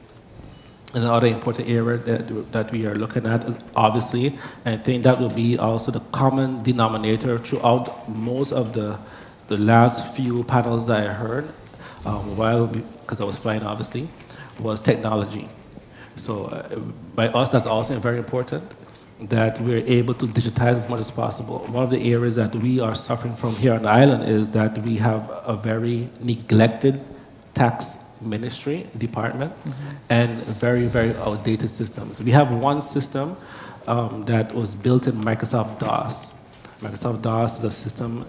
And another important area that we are looking at is obviously, and I think that will be also the common denominator throughout most of the last few panels that I heard, because I was flying obviously, was technology. So by us, that's also very important, that we're able to digitize as much as possible. One of the areas that we are suffering from here on the island is that we have a very neglected tax ministry department and very, very outdated systems. We have one system that was built in Microsoft DOS. Microsoft DOS is a system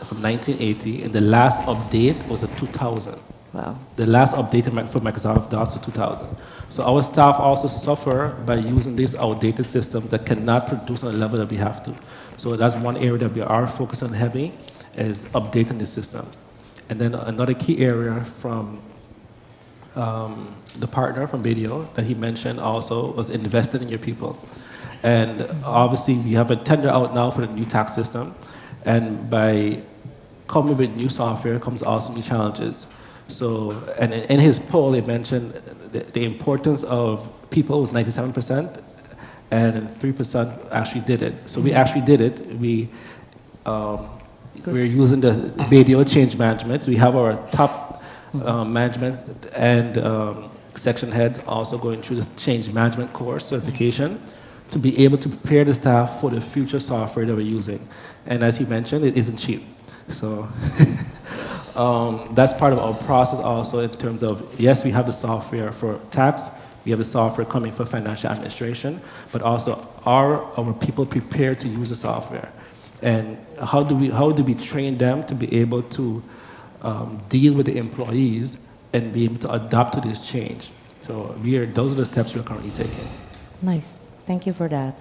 from 1980, and the last update was a 2000. Wow. The last update for Microsoft DOS was 2000. So our staff also suffer by using these outdated systems that cannot produce on the level that we have to. So that's one area that we are focused on heavy, is updating the systems. And then another key area from the partner from BDO that he mentioned also was investing in your people. And obviously we have a tender out now for the new tax system. And by coming with new software comes also new challenges. So, and in his poll, he mentioned the importance of people was 97%, and 3% actually did it. So we actually did it. We're using the BDO change management. So we have our top management and section heads also going through the change management course certification to be able to prepare the staff for the future software that we're using. And as he mentioned, it isn't cheap. So that's part of our process also in terms of, yes, we have the software for tax, we have the software coming for financial administration, but also are our people prepared to use the software? And how do we train them to be able to deal with the employees and be able to adapt to this change? So those are the steps we're currently taking. Nice. Thank you for that.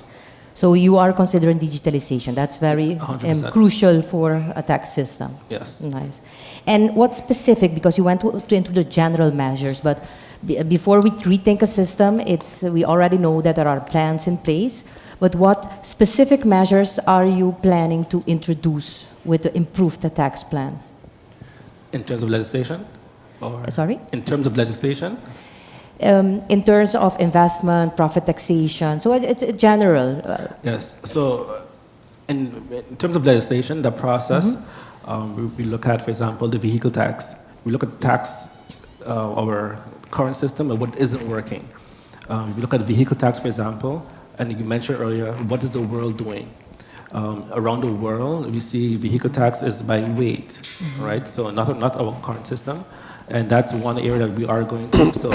So you are considering digitalization. That's very 100%. crucial for a tax system. Yes. Nice. And what's specific, because you went into the general measures, but before we rethink a system, we already know that there are plans in place, but what specific measures are you planning to introduce with the improved tax plan? In terms of legislation? Or Sorry? In terms of legislation? In terms of investment, profit taxation, so it's general. Yes. So in terms of legislation, the process, we look at, for example, the vehicle tax. We look at tax, our current system and what isn't working. We look at vehicle tax, for example, and you mentioned earlier, what is the world doing? Around the world, we see vehicle tax is by weight, right? So not our current system. And that's one area that we are going to. So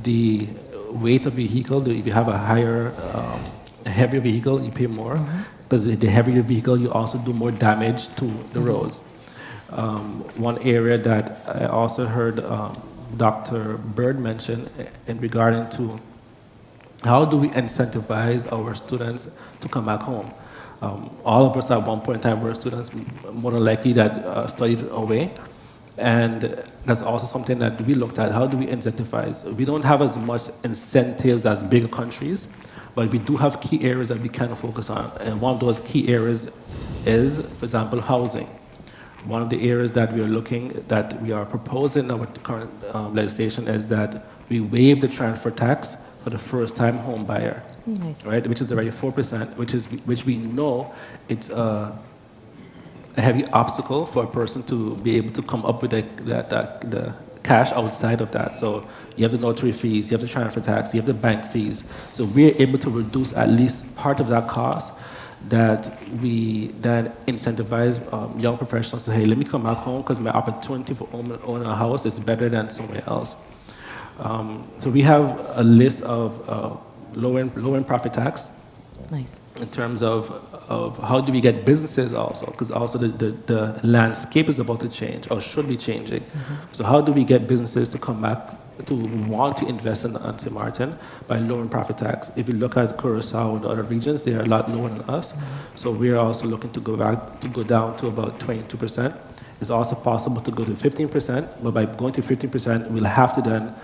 the weight of vehicle, if you have a heavier vehicle, you pay more. Because the heavier vehicle, you also do more damage to the roads. One area that I also heard Dr. Bird mention in regarding to how do we incentivize our students to come back home? All of us at one point in time were students, more than likely that studied away. And that's also something that we looked at. How do we incentivize? We don't have as much incentives as bigger countries, but we do have key areas that we kind of focus on. And one of those key areas is, for example, housing. One of the areas that we are proposing in our current legislation is that we waive the transfer tax for the first-time home buyer, right? Which is already 4%, which we know it's a heavy obstacle for a person to be able to come up with the cash outside of that. So you have the notary fees, you have the transfer tax, you have the bank fees. So we're able to reduce at least part of that cost that we then incentivize young professionals to say, hey, let me come back home because my opportunity for owning a house is better than somewhere else. So we have a list of low-end profit tax. Nice. In terms of how do we get businesses also, because also the landscape is about to change or should be changing. So how do we get businesses to come back to want to invest in St. Maarten by lowering profit tax? If you look at Curaçao and other regions, they are a lot lower than us. So we are also looking to go down to about 22%. It's also possible to go to 15%, but by going to 15%, we'll have to then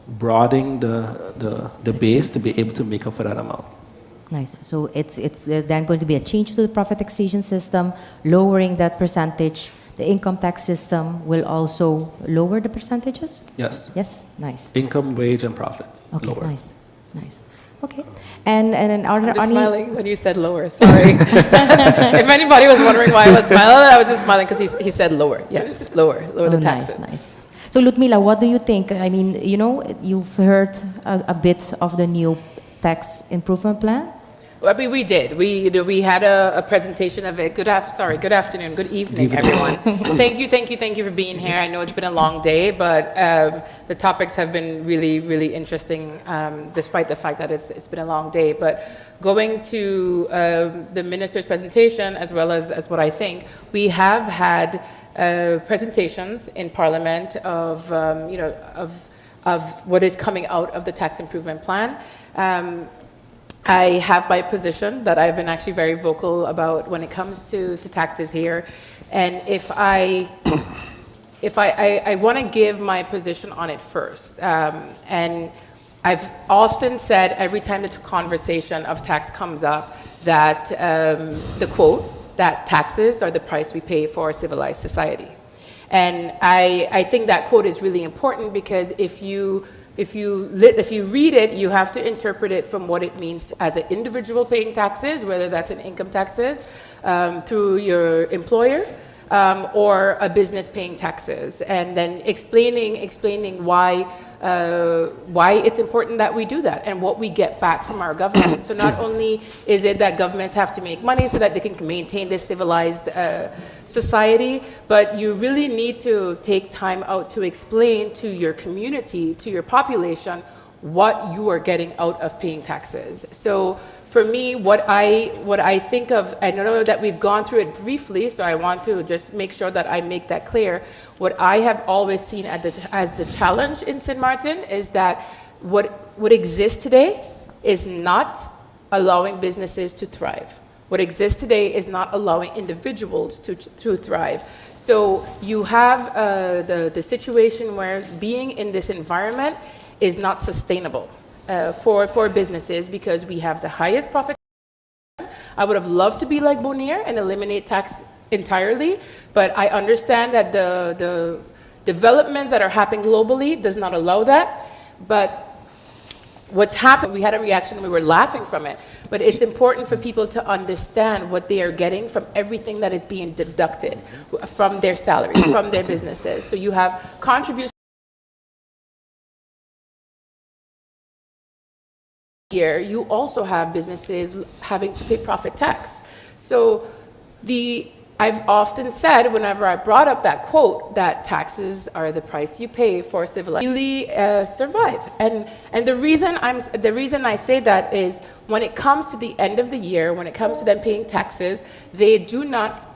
broaden the base to be able to make up for that amount. Nice. So it's then going to be a change to the profit taxation system, lowering that percentage. The income tax system will also lower the percentages? Yes. Yes? Nice. Income, wage, and profit. Okay, lower. nice. Nice. Okay. And are there I'm just any... smiling when you said lower, sorry. If anybody was wondering why I was smiling, I was just smiling because he said lower. Yes, lower the taxes. Nice. So Ludmila, what do you think? I mean, you've heard a bit of the new tax improvement plan? I mean, we did. We had a presentation of it. Good afternoon, good evening, everyone. Thank you for being here. I know it's been a long day, but the topics have been really, really interesting, despite the fact that it's been a long day. But going to the minister's presentation, as well as what I think, we have had presentations in Parliament of what is coming out of the tax improvement plan. I have my position that I've been actually very vocal about when it comes to taxes here. And if I want to give my position on it first. And I've often said every time the conversation of tax comes up that the quote, that taxes are the price we pay for a civilized society. And I think that quote is really important because if you if you read it, you have to interpret it from what it means as an individual paying taxes, whether that's in income taxes through your employer, or a business paying taxes, and then explaining why it's important that we do that and what we get back from our government. So not only is it that governments have to make money so that they can maintain this civilized society, but you really need to take time out to explain to your community, to your population, what you are getting out of paying taxes. So for me, what I think of, I know that we've gone through it briefly, so I want to just make sure that I make that clear. What I have always seen as the challenge in Sint Maarten is that what exists today is not allowing businesses to thrive. What exists today is not allowing individuals to thrive. So you have the situation where being in this environment is not sustainable for businesses, because we have the highest profit. I would have loved to be like Bonaire and eliminate tax entirely, but I understand that the developments that are happening globally does not allow that. But what's happened, we had a reaction, we were laughing from it, but it's important for people to understand what they are getting from everything that is being deducted from their salaries, from their businesses. So you have contributions. Here, you also have businesses having to pay profit tax. So I've often said, whenever I brought up that quote, that taxes are the price you pay for civilization, really survive. And the reason I say that is, when it comes to the end of the year, when it comes to them paying taxes, they're not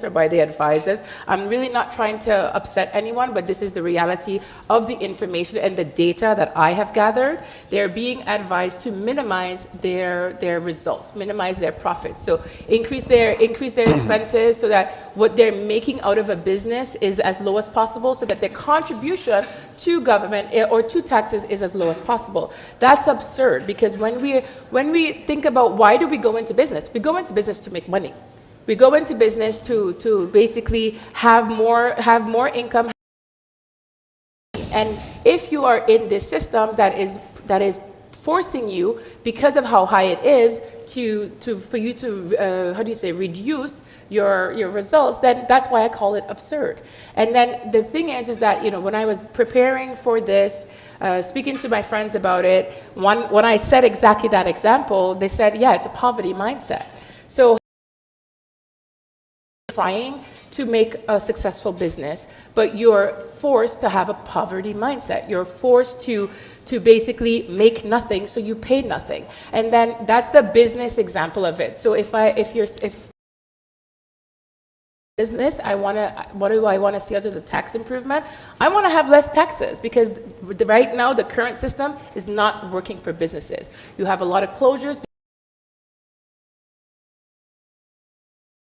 or by the advisors. I'm really not trying to upset anyone, but this is the reality of the information and the data that I have gathered. They're being advised to minimize their results, minimize their profits. So increase their expenses so that what they're making out of a business is as low as possible, so that their contribution to government or to taxes is as low as possible. That's absurd, because when we think about why do we go into business, we go into business to make money. We go into business to basically have more income. And if you are in this system that is forcing you, because of how high it is, for you to reduce your results, then that's why I call it absurd. And then the thing is that, you know, when I was preparing for this, speaking to my friends about it, when I said exactly that example, they said, yeah, it's a poverty mindset. So trying to make a successful business, but you're forced to have a poverty mindset. You're forced to basically make nothing, so you pay nothing. And then that's the business example of it. So if business, what do I want to see out of the tax improvement? I want to have less taxes, because right now the current system is not working for businesses. You have a lot of closures.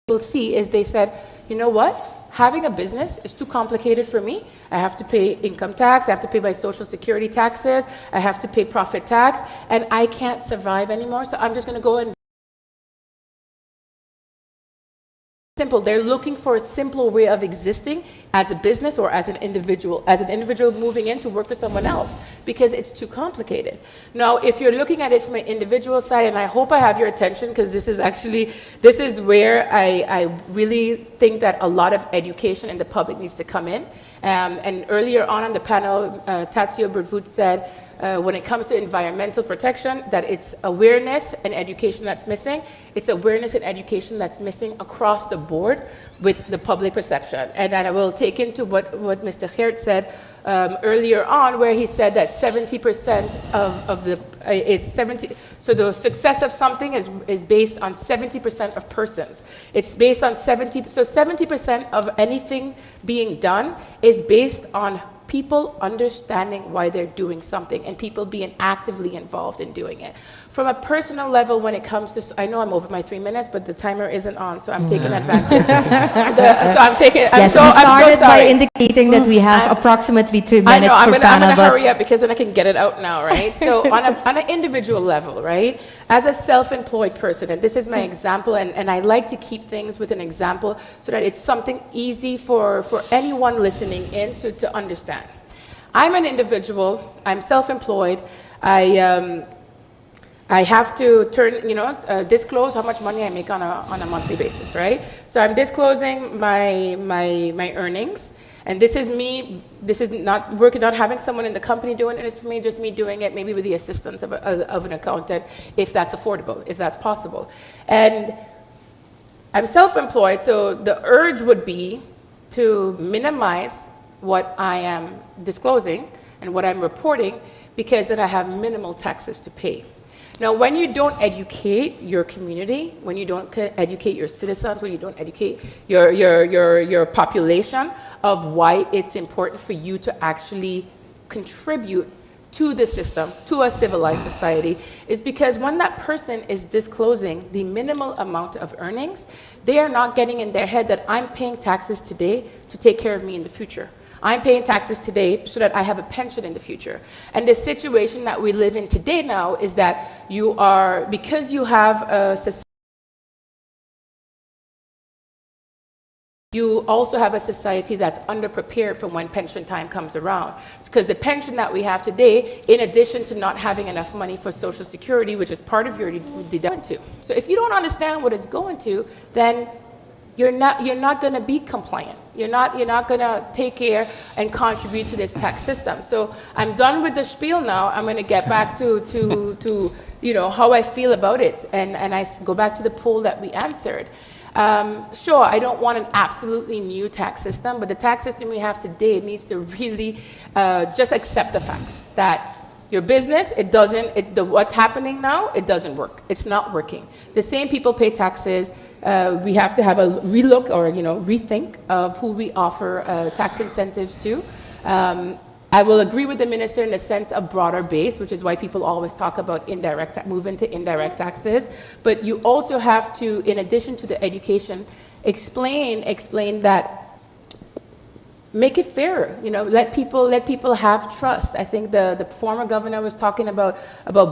People see is they said, you know what, having a business is too complicated for me. I have to pay income tax, I have to pay my social security taxes, I have to pay profit tax, and I can't survive anymore, so I'm just going to go and simple. They're looking for a simple way of existing as a business or as an individual moving in to work for someone else, because it's too complicated. Now, if you're looking at it from an individual side, and I hope I have your attention, because this is where I really think that a lot of education in the public needs to come in. And earlier on the panel, Tatsuo Bervoet said, when it comes to environmental protection, that it's awareness and education that's missing. It's awareness and education that's missing across the board with the public perception. And then I will take into what Mr. Geert said earlier on, where he said that 70% so the success of something is based on 70% of persons. It's based on 70% of anything being done is based on people understanding why they're doing something and people being actively involved in doing it. From a personal level, when it comes to, I know I'm over my 3 minutes, but the timer isn't on, so I'm taking advantage. We started by indicating that we have approximately 3 minutes I know, I'm per gonna panel. hurry up, because then I can get it out now, right? So on an individual level, right? As a self-employed person, and this is my example, and I like to keep things with an example so that it's something easy for anyone listening in to understand. I'm an individual, I'm self-employed, I have to disclose how much money I make on a monthly basis, right? So I'm disclosing my earnings, and this is me. This is not having someone in the company doing it. It's for me, just me doing it, maybe with the assistance of an accountant, if that's affordable, if that's possible. And I'm self-employed, so the urge would be to minimize what I am disclosing and what I'm reporting, because then I have minimal taxes to pay. Now, when you don't educate your community, when you don't educate your citizens, when you don't educate your population of why it's important for you to actually contribute to the system, to a civilized society, is because when that person is disclosing the minimal amount of earnings, they are not getting in their head that I'm paying taxes today to take care of me in the future. I'm paying taxes today so that I have a pension in the future. And the situation that we live in today now is that because you have a society, you also have a society that's underprepared for when pension time comes around. Because the pension that we have today, in addition to not having enough money for Social Security, which is part of your deduction. So if you don't understand what it's going to, then you're not going to be compliant. You're not going to take care and contribute to this tax system. So I'm done with the spiel now. I'm going to get back to how I feel about it, and I go back to the poll that we answered. Sure, I don't want an absolutely new tax system, but the tax system we have today needs to really just accept the facts that your business, what's happening now, it doesn't work. It's not working. The same people pay taxes. We have to have a relook or rethink of who we offer tax incentives to. I will agree with the minister in the sense of broader base, which is why people always talk about move into indirect taxes. But you also have to, in addition to the education, explain that. Make it fairer, let people have trust. I think the former governor was talking about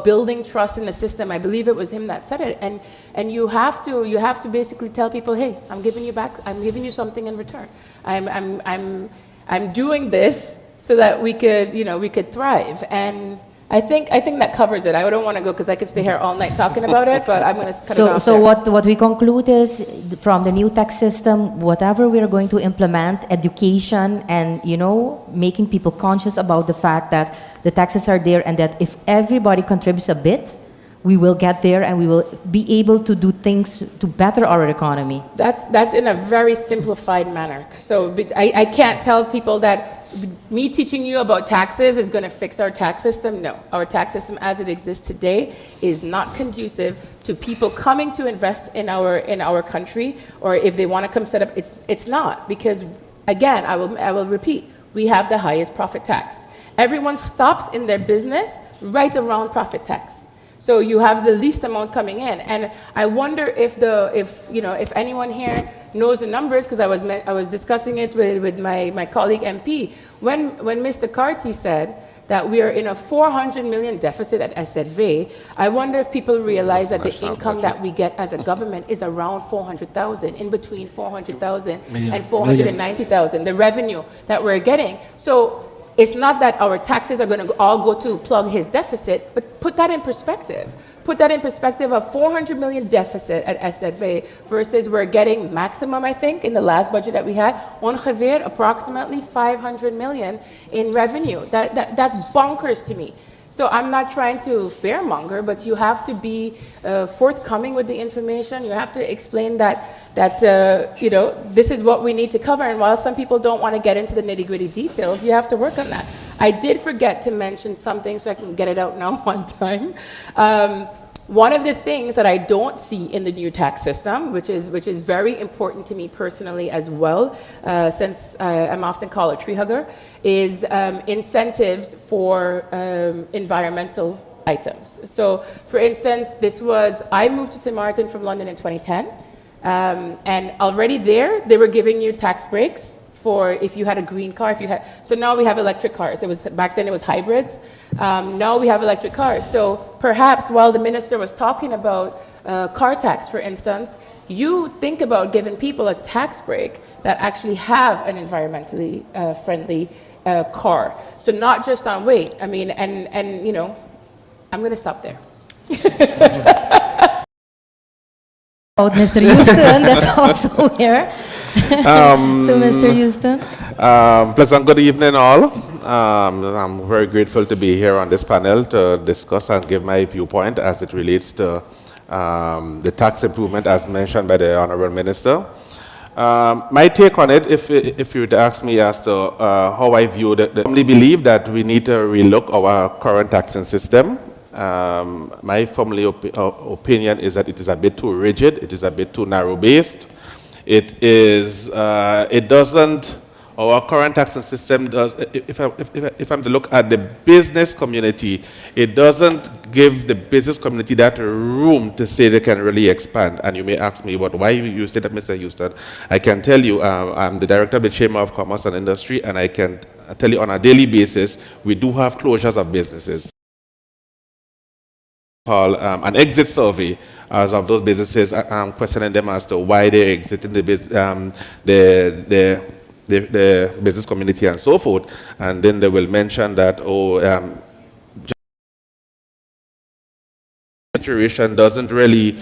building trust in the system. I believe it was him that said it. And you have to basically tell people, hey, I'm giving you something in return. I'm doing this so that we could thrive. And I think that covers it. I don't want to go because I could stay here all night talking about it, but I'm going to cut it off. So what we conclude is, from the new tax system, whatever we are going to implement, education and making people conscious about the fact that the taxes are there, and that if everybody contributes a bit, we will get there and we will be able to do things to better our economy. That's in a very simplified manner. So I can't tell people that me teaching you about taxes is going to fix our tax system. No, our tax system as it exists today is not conducive to people coming to invest in our country, or if they want to come set up, it's not, because again, I will repeat, we have the highest profit tax. Everyone stops in their business right around profit tax. So you have the least amount coming in, and I wonder if anyone here knows the numbers, because I was discussing it with my colleague MP when Mr. Carty said that we are in a 400 million deficit at SZV. I wonder if people realize that the income that we get as a government is around 400,000, in between 400,000 and 490,000. The revenue that we're getting. So it's not that our taxes are going to all go to plug his deficit, but put that in perspective. Put that in perspective of 400 million deficit at SZV versus we're getting maximum, I think, in the last budget that we had, ongeveer approximately 500 million in revenue. That's bonkers to me. So I'm not trying to fearmonger, but you have to be forthcoming with the information. You have to explain that this is what we need to cover. And while some people don't want to get into the nitty-gritty details, you have to work on that. I did forget to mention something, so I can get it out now one time. One of the things that I don't see in the new tax system, which is very important to me personally as well, since I'm often called a tree hugger, is incentives for environmental items. So, for instance, I moved to St. Maarten from London in 2010, and already they were giving you tax breaks for if you had a green car, so now we have electric cars. Back then it was hybrids. Now we have electric cars. So perhaps while the minister was talking about car tax, for instance, you think about giving people a tax break that actually have an environmentally friendly car. So not just on weight. I mean, and you know, I'm going to stop there. Mr. Houston, that's also here. So, Mr. Houston. Pleasant good evening, all. I'm very grateful to be here on this panel to discuss and give my viewpoint as it relates to the tax improvement as mentioned by the Honorable Minister. My take on it, if you would ask me as to how I view it, I firmly believe that we need to relook our current taxing system. My family opinion is that it is a bit too rigid, it is a bit too narrow-based. It doesn't, our current taxing system does, if I'm to look at the business community, it doesn't give the business community that room to say they can really expand. And you may ask me, why you say that, Mr. Houston? I can tell you, I'm the director of the Chamber of Commerce and Industry, and I can tell you on a daily basis, we do have closures of businesses. An exit survey as of those businesses. I'm questioning them as to why they're exiting the business community and so forth, and then they will mention that situation doesn't really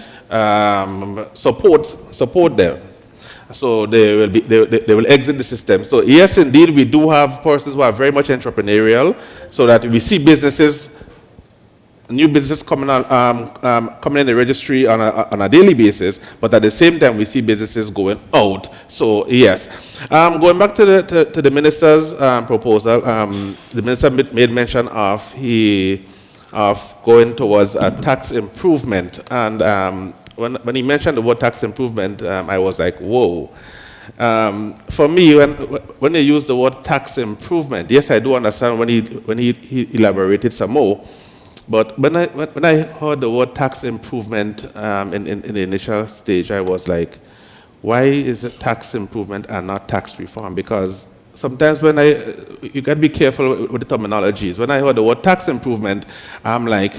support them, so they will exit the system. So yes, indeed, we do have persons who are very much entrepreneurial, so that we see businesses. New businesses coming in the registry on a daily basis, but at the same time we see businesses going out. So yes, going back to the minister's proposal, the minister made mention of going towards a tax improvement, and when he mentioned the word tax improvement, I was like, whoa. For me, when they use the word tax improvement, yes, I do understand when he elaborated some more. But when I heard the word tax improvement in the initial stage, I was like, why is it tax improvement and not tax reform? Because sometimes you got to be careful with the terminologies. When I heard the word tax improvement, I'm like,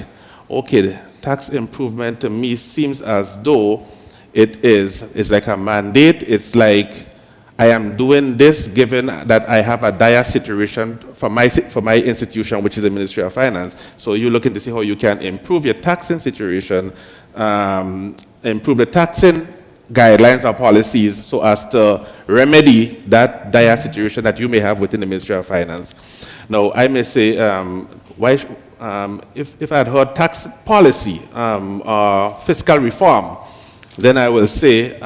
okay, tax improvement to me seems as though it's like a mandate. It's like, I am doing this given that I have a dire situation for my institution, which is the Ministry of Finance. So you're looking to see how you can improve your taxing situation, improve the taxing guidelines or policies so as to remedy that dire situation that you may have within the Ministry of Finance. Now, I may say, if I had heard tax policy or fiscal reform, then I will say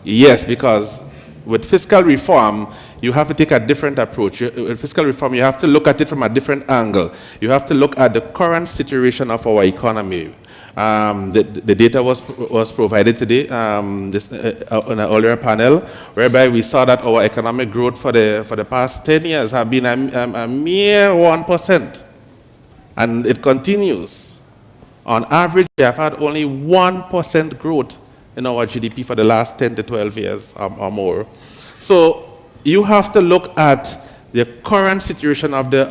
yes, because with fiscal reform, you have to take a different approach. With fiscal reform, you have to look at it from a different angle. You have to look at the current situation of our economy. The data was provided today on an earlier panel, whereby we saw that our economic growth for the past 10 years have been a mere 1%. And it continues. On average, we have had only 1% growth in our GDP for the last 10 to 12 years or more. So you have to look at the current situation of the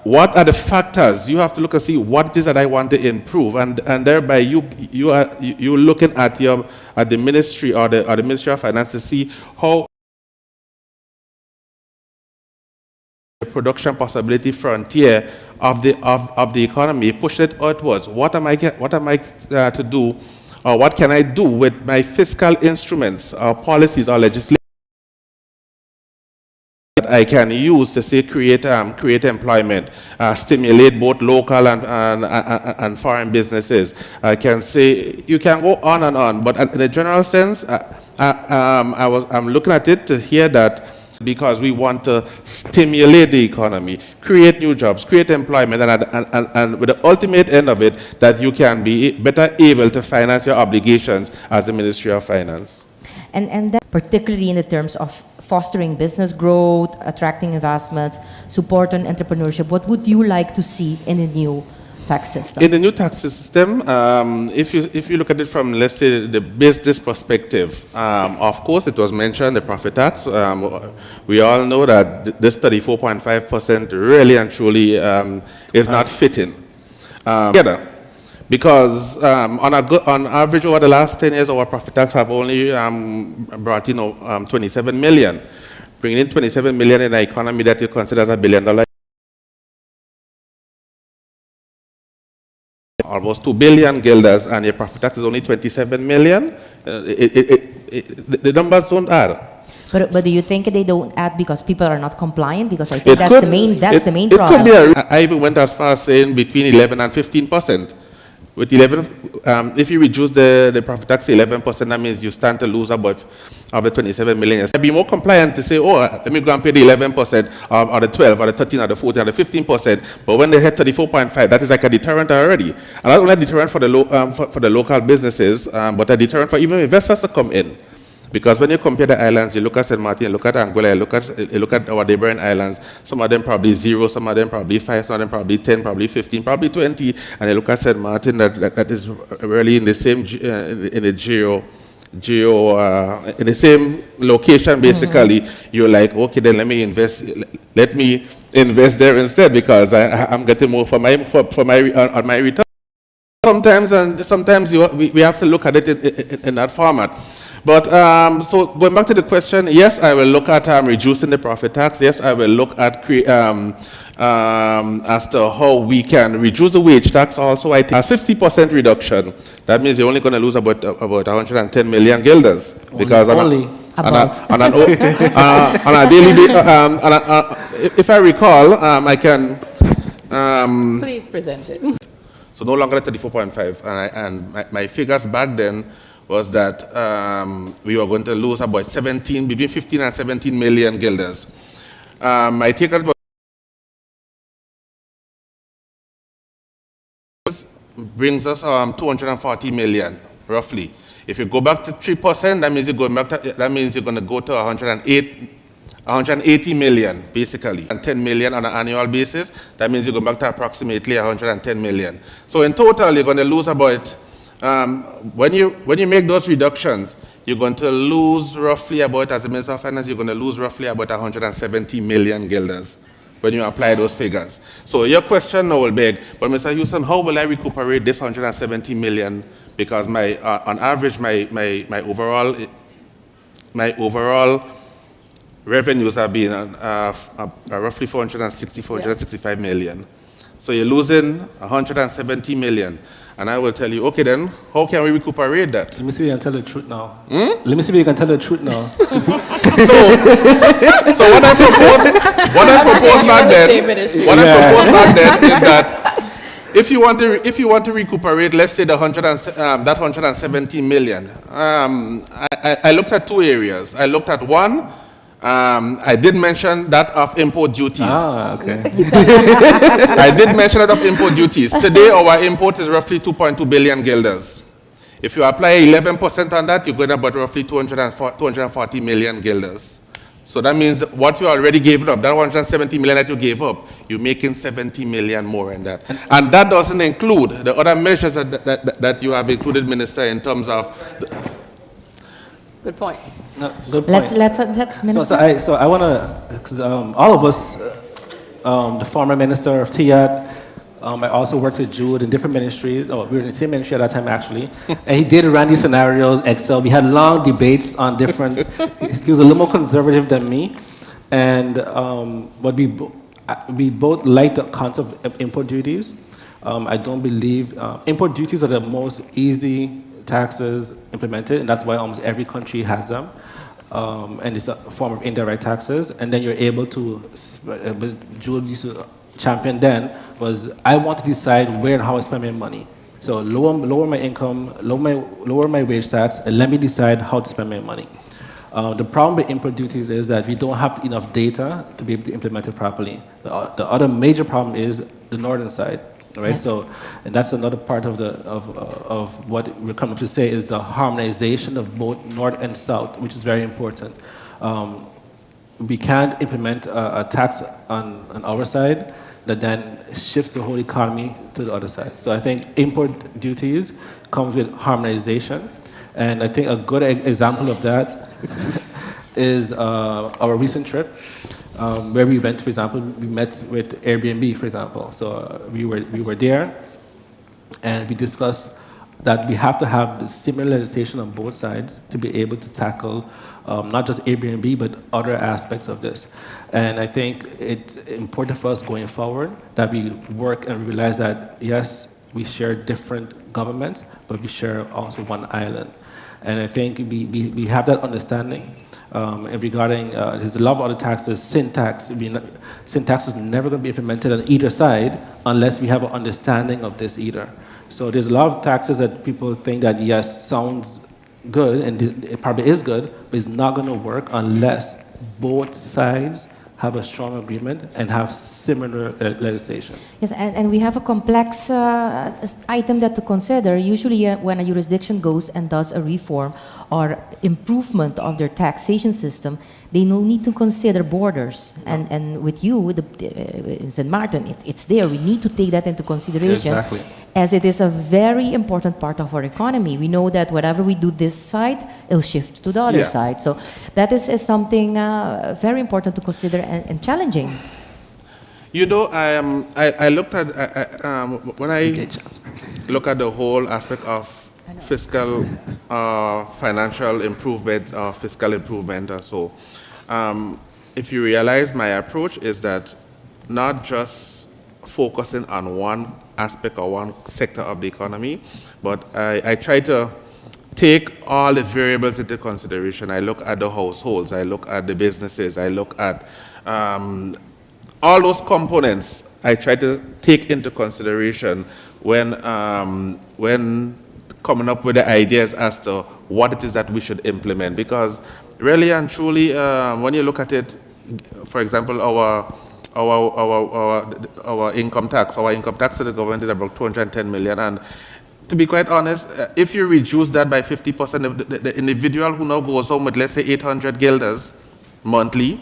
what are the factors? You have to look and see what it is that I want to improve, and thereby you're looking at the ministry or the Ministry of Finance to see how the production possibility frontier of the economy, push it outwards. What am I to do, or what can I do with my fiscal instruments or policies or legislation that I can use to say create employment, stimulate both local and foreign businesses. I can say you can go on and on, but in a general sense, I'm looking at it to hear that because we want to stimulate the economy, create new jobs, create employment, and with the ultimate end of it, that you can be better able to finance your obligations as the Ministry of Finance. And that particularly in the terms of fostering business growth, attracting investments, supporting entrepreneurship, what would you like to see in the new tax system? In the new tax system, if you look at it from, let's say, the business perspective, of course, it was mentioned, the profit tax. We all know that this 34.5% really and truly is not fitting together. Because on average over the last 10 years, our profit tax have only brought in 27 million. Bringing in 27 million in an economy that you consider as $1 billion, almost 2 billion guilders, and your profit tax is only 27 million, the numbers don't add. But do you think they don't add because people are not compliant? Because I think that's the main problem. Could be I even went as far as saying between 11 and 15%. With 11, if you reduce the profit tax to 11%, that means you stand to lose about of the 27 million. I'd be more compliant to say, oh, let me go and pay the 11%, or the 12, or the 13, or the 14, or the 15%. But when they hit 34.5, that is like a deterrent already. And not only a deterrent for the local businesses, but a deterrent for even investors to come in. Because when you compare the islands, you look at St. Maarten, you look at Anguilla, you look at our neighboring islands, some of them probably 0, some of them probably 5, some of them probably 10, probably 15, probably 20, and you look at St. Maarten that is really in the same, in the same location basically. You're like, okay, then let me invest there instead because I'm getting more for my return. Sometimes we have to look at it in that format. But so going back to the question, yes, I will look at reducing the profit tax. Yes, I will look at as to how we can reduce the wage tax. Also, I think a 50% reduction. That means you're only going to lose about 110 million guilders because on a daily basis. If I recall, I can. Please present it. So no longer 34.5, and my figures back then was that we were going to lose about between 15 and 17 million guilders. I take that brings us 240 million, roughly. If you go back to 3%, that means you're going to go to 180 million, basically, and 10 million on an annual basis. That means you go back to approximately 110 million. So in total, you're going to lose about, when you make those reductions, you're going to lose roughly about, as a Minister of Finance, you're going to lose roughly about 170 million guilders when you apply those figures. So your question now will beg, but Mr. Houston, how will I recuperate this 170 million? Because on average, my overall revenues have been roughly 465 million. So you're losing 170 million. And I will tell you, okay then, how can we recuperate that? Let me see if you can tell the truth now. Let me see if you can tell the truth now. So what I proposed back then is that if you want to recuperate, let's say that 170 million, I looked at two areas. I looked at one. I did mention that of import duties. Okay. I did mention that of import duties. Today, our import is roughly 2.2 billion guilders. If you apply 11% on that, you're going to about roughly 240 million guilders. So that means what you already gave up, that 170 million that you gave up, you're making 70 million more in that. And that doesn't include the other measures that you have included, Minister, in terms of... Good point. No, good point. Let's Minister. So I want to, because all of us, the former Minister of TIAT, I also worked with Jude in different ministries. Oh, we were in the same ministry at that time, actually. And he did run these scenarios, Excel. We had long debates on different, he was a little more conservative than me. And but we both liked the concept of import duties. I don't believe, import duties are the most easy taxes implemented, and that's why almost every country has them. And it's a form of indirect taxes. And then you're able to, Jude used to champion then, was I want to decide where and how I spend my money. So lower my income, lower my wage tax, and let me decide how to spend my money. The problem with import duties is that we don't have enough data to be able to implement it properly. The other major problem is the northern side. Right, yeah. So, and that's another part of what we're coming to say is the harmonization of both North and South, which is very important. We can't implement a tax on our side that then shifts the whole economy to the other side. So I think import duties comes with harmonization, and I think a good example of that is our recent trip. Where we went, for example, we met with Airbnb, for example. So we were there. And we discussed that we have to have the similar legislation on both sides to be able to tackle not just Airbnb, but other aspects of this. And I think it's important for us going forward that we work and realize that, yes, we share different governments, but we share also one island. And I think we have that understanding. And regarding, there's a lot of other taxes, Sint tax. Sint tax is never going to be implemented on either side unless we have an understanding of this either. So there's a lot of taxes that people think that, yes, sounds good, and it probably is good, but it's not going to work unless both sides have a strong agreement and have similar legislation. Yes, and we have a complex item that to consider. Usually when a jurisdiction goes and does a reform or improvement of their taxation system, they no need to consider borders. And with you, in St. Maarten, it's there. We need to take that into consideration. Exactly. As it is a very important part of our economy. We know that whatever we do this side, it'll shift to the other side. So that is something very important to consider and challenging. You know, I looked at, when I look at the whole aspect of fiscal, financial improvement, fiscal improvement or so, if you realize my approach is that not just focusing on one aspect or one sector of the economy, but I try to take all the variables into consideration. I look at the households, I look at the businesses, I look at all those components I try to take into consideration when coming up with the ideas as to what it is that we should implement. Because really and truly, when you look at it, for example, our income tax to the government is about 210 million, and to be quite honest, if you reduce that by 50%, the individual who now goes home with, let's say, 800 guilders monthly,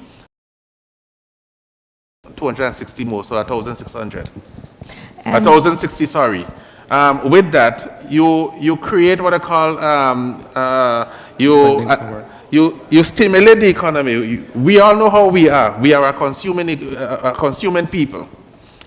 260 more, so 1,600. 1,060, sorry. With that, you create what I call, you stimulate the economy. We all know how we are. We are a consuming people.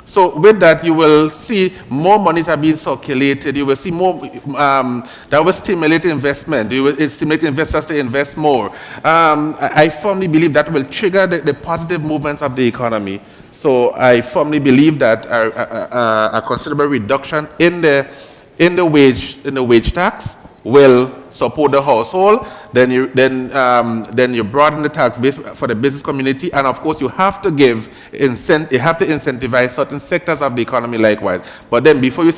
So with that, you will see more monies are being circulated. You will see more, that will stimulate investment. You will stimulate investors to invest more. I firmly believe that will trigger the positive movements of the economy. So I firmly believe that a considerable reduction in the wage tax will support the household. Then you broaden the tax base for the business community, and of course you have to incentivize certain sectors of the economy likewise. But then before you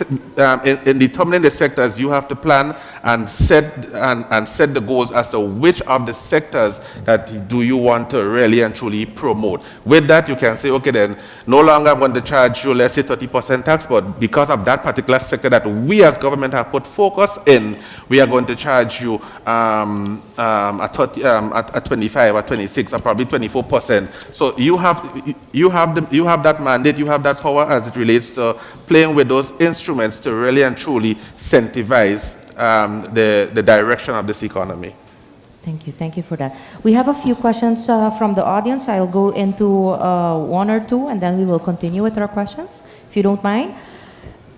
in determining the sectors, you have to plan and set the goals as to which of the sectors that do you want to really and truly promote. With that, you can say, okay, then no longer I'm going to charge you, let's say, 30% tax, but because of that particular sector that we as government have put focus in, we are going to charge you at 25 or 26 or probably 24%. So you have that mandate, you have that power as it relates to playing with those instruments to really and truly incentivize the direction of this economy. Thank you for that. We have a few questions from the audience. I'll go into one or two, and then we will continue with our questions, if you don't mind.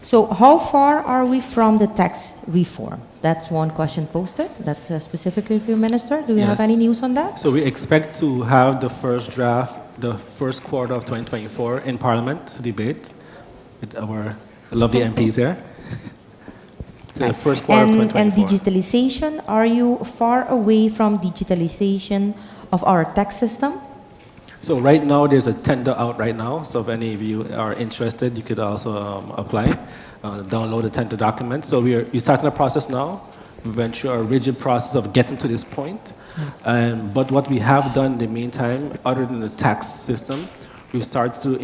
So how far are we from the tax reform? That's one question posted. That's specifically for you, Minister. Do you have any news on that? So we expect to have the first draft, the first quarter of 2024 in Parliament to debate with our lovely MPs here. The first quarter of 2024. And digitalization, are you far away from digitalization of our tax system? So right now, there's a tender out right now. So if any of you are interested, you could also apply, download the tender document. So we're starting the process now. We went through a rigid process of getting to this point. But what we have done in the meantime, other than the tax system, we've started to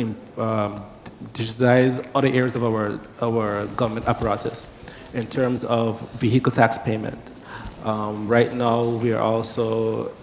digitize other areas of our government apparatus in terms of vehicle tax payment. Right now, we are also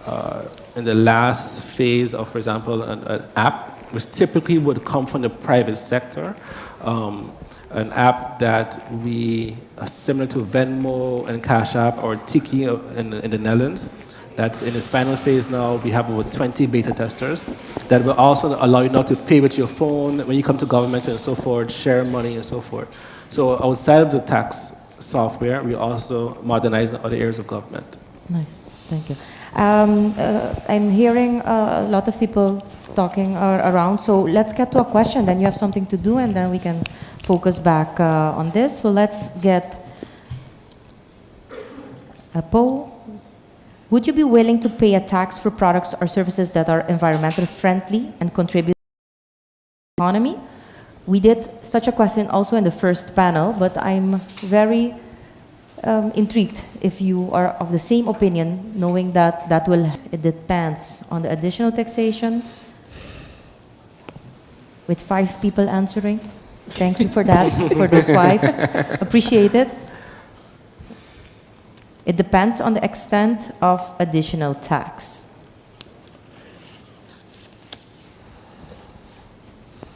in the last phase of, for example, an app, which typically would come from the private sector, an app that we are similar to Venmo and Cash App or Tiki in the Netherlands. That's in its final phase now. We have over 20 beta testers that will also allow you now to pay with your phone when you come to government and so forth, share money and so forth. So outside of the tax software, we also modernize other areas of government. Nice, thank you. I'm hearing a lot of people talking around, so let's get to a question, then you have something to do, and then we can focus back on this. So let's get a poll. Would you be willing to pay a tax for products or services that are environmentally friendly and contribute to the economy? We did such a question also in the first panel, but I'm very intrigued if you are of the same opinion, knowing that it depends on the additional taxation, with 5 people answering. Thank you for that, for those 5. Appreciate it. It depends on the extent of additional tax.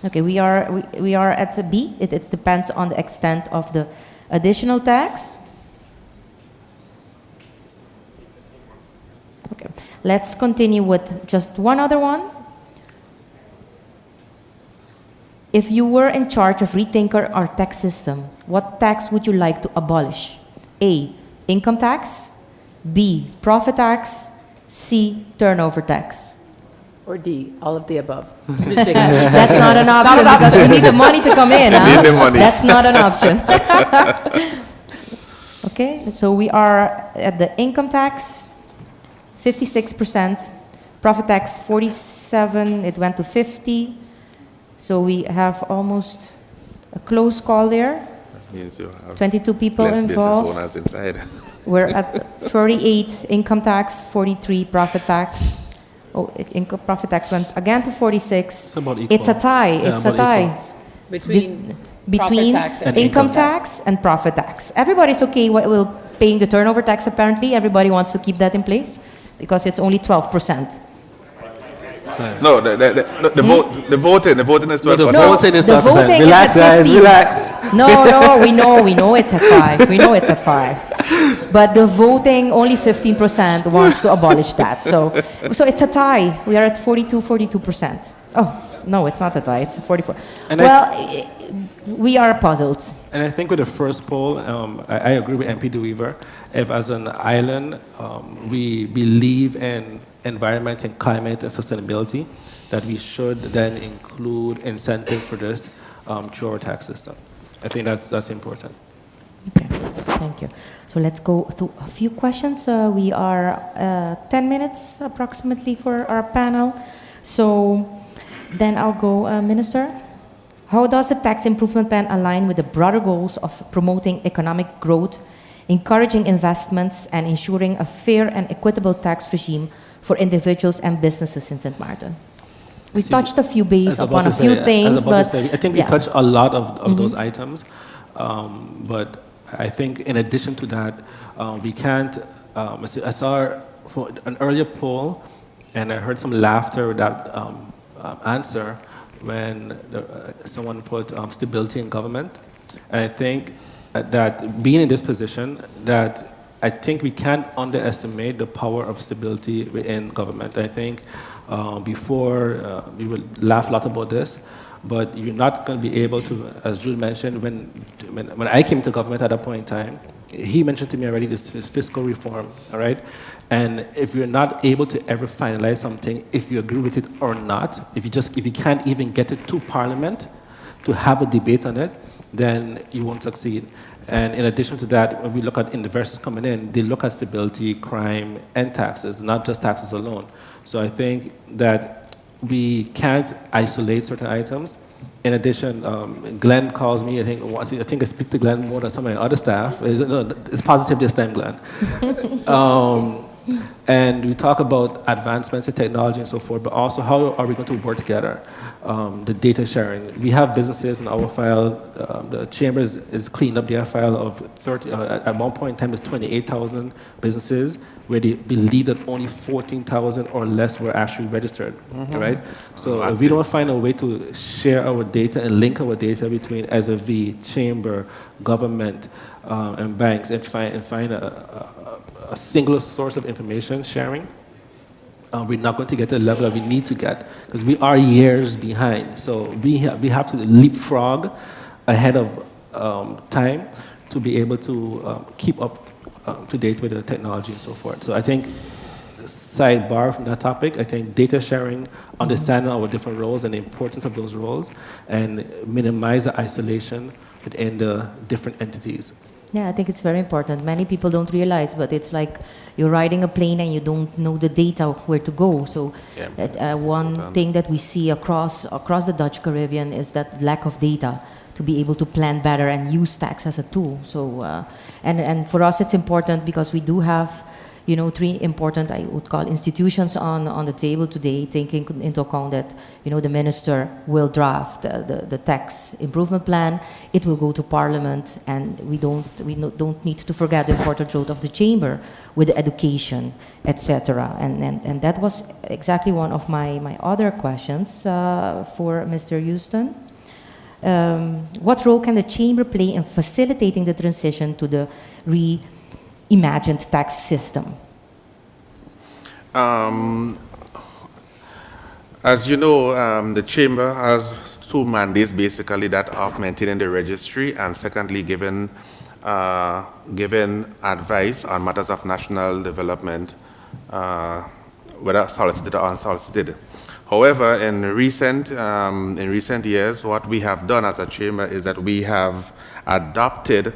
Okay, we are at B. It depends on the extent of the additional tax. Okay, let's continue with just one other one. If you were in charge of Rethink our tax system, what tax would you like to abolish? A, income tax. B, profit tax. C, turnover tax. Or D, all of the above. That's not an option because we need the money to come in. We need the money. That's not an option. Okay, so we are at the income tax, 56%. Profit tax, 47. It went to 50. So we have almost a close call there. Means you have 22 people less involved. business owners inside. We're at 38 income tax, 43 profit tax. Oh, profit tax went again to 46. It's about equal. It's a tie. Yeah, It's a about tie. equal. Between profit tax and income tax and profit tax. Everybody's okay with paying the turnover tax apparently. Everybody wants to keep that in place because it's only 12%. No, the voting is 12%. No, the voting is 12%. The voting Relax, is at 15. guys, relax. No, we know it's a 5. We know it's a 5. But the voting, only 15% wants to abolish that. So it's a tie. We are at 42%. Oh, no, it's not a tie. It's 44. And we are puzzled. And I think with the first poll, I agree with MP De Wever. If as an island, we believe in environment and climate and sustainability, that we should then include incentives for this through our tax system. I think that's important. Okay, thank you. So let's go to a few questions. We are 10 minutes approximately for our panel. So then I'll go, Minister. How does the tax improvement plan align with the broader goals of promoting economic growth, encouraging investments, and ensuring a fair and equitable tax regime for individuals and businesses in St. Maarten? We touched a few base upon a few things, but I think we touched a lot of those items. But I think in addition to that, we can't, I saw an earlier poll, and I heard some laughter with that answer when someone put stability in government. And I think that being in this position, that I think we can't underestimate the power of stability within government. I think before, we will laugh a lot about this, but you're not going to be able to, as Jules mentioned, when I came to government at that point in time, he mentioned to me already this fiscal reform, all right? And if you're not able to ever finalize something, if you agree with it or not, if you can't even get it to Parliament to have a debate on it, then you won't succeed. And in addition to that, when we look at investors coming in, they look at stability, crime, and taxes, not just taxes alone. So I think that we can't isolate certain items. In addition, Glenn calls me, I think I speak to Glenn more than some of my other staff. It's positive this time, Glenn. And we talk about advancements in technology and so forth, but also how are we going to work together? The data sharing. We have businesses in our file. The chamber is cleaned up their file of 30, at one point in time, it's 28,000 businesses where they believe that only 14,000 or less were actually registered, right? So if we don't find a way to share our data and link our data between SFV, chamber, government, and banks and find a single source of information sharing, we're not going to get to the level that we need to get because we are years behind. So we have to leapfrog ahead of time to be able to keep up to date with the technology and so forth. So I think, sidebar from that topic, I think data sharing, understanding our different roles and the importance of those roles, and minimize the isolation within the different entities. Yeah, I think it's very important. Many people don't realize, but it's like you're riding a plane and you don't know the data where to go. So one thing that we see across the Dutch Caribbean is that lack of data to be able to plan better and use tax as a tool. So and for us it's important because we do have, you know, three important, I would call, institutions on the table today, taking into account that, you know, the minister will draft the tax improvement plan. It will go to Parliament, and we don't need to forget the important role of the chamber with the education, etc. And that was exactly one of my other questions for Mr. Houston. What role can the chamber play in facilitating the transition to the imagined tax system? As you know, the chamber has two mandates, basically, that of maintaining the registry and secondly giving advice on matters of national development, whether solicited or unsolicited. However, in recent years, what we have done as a chamber is that we have adopted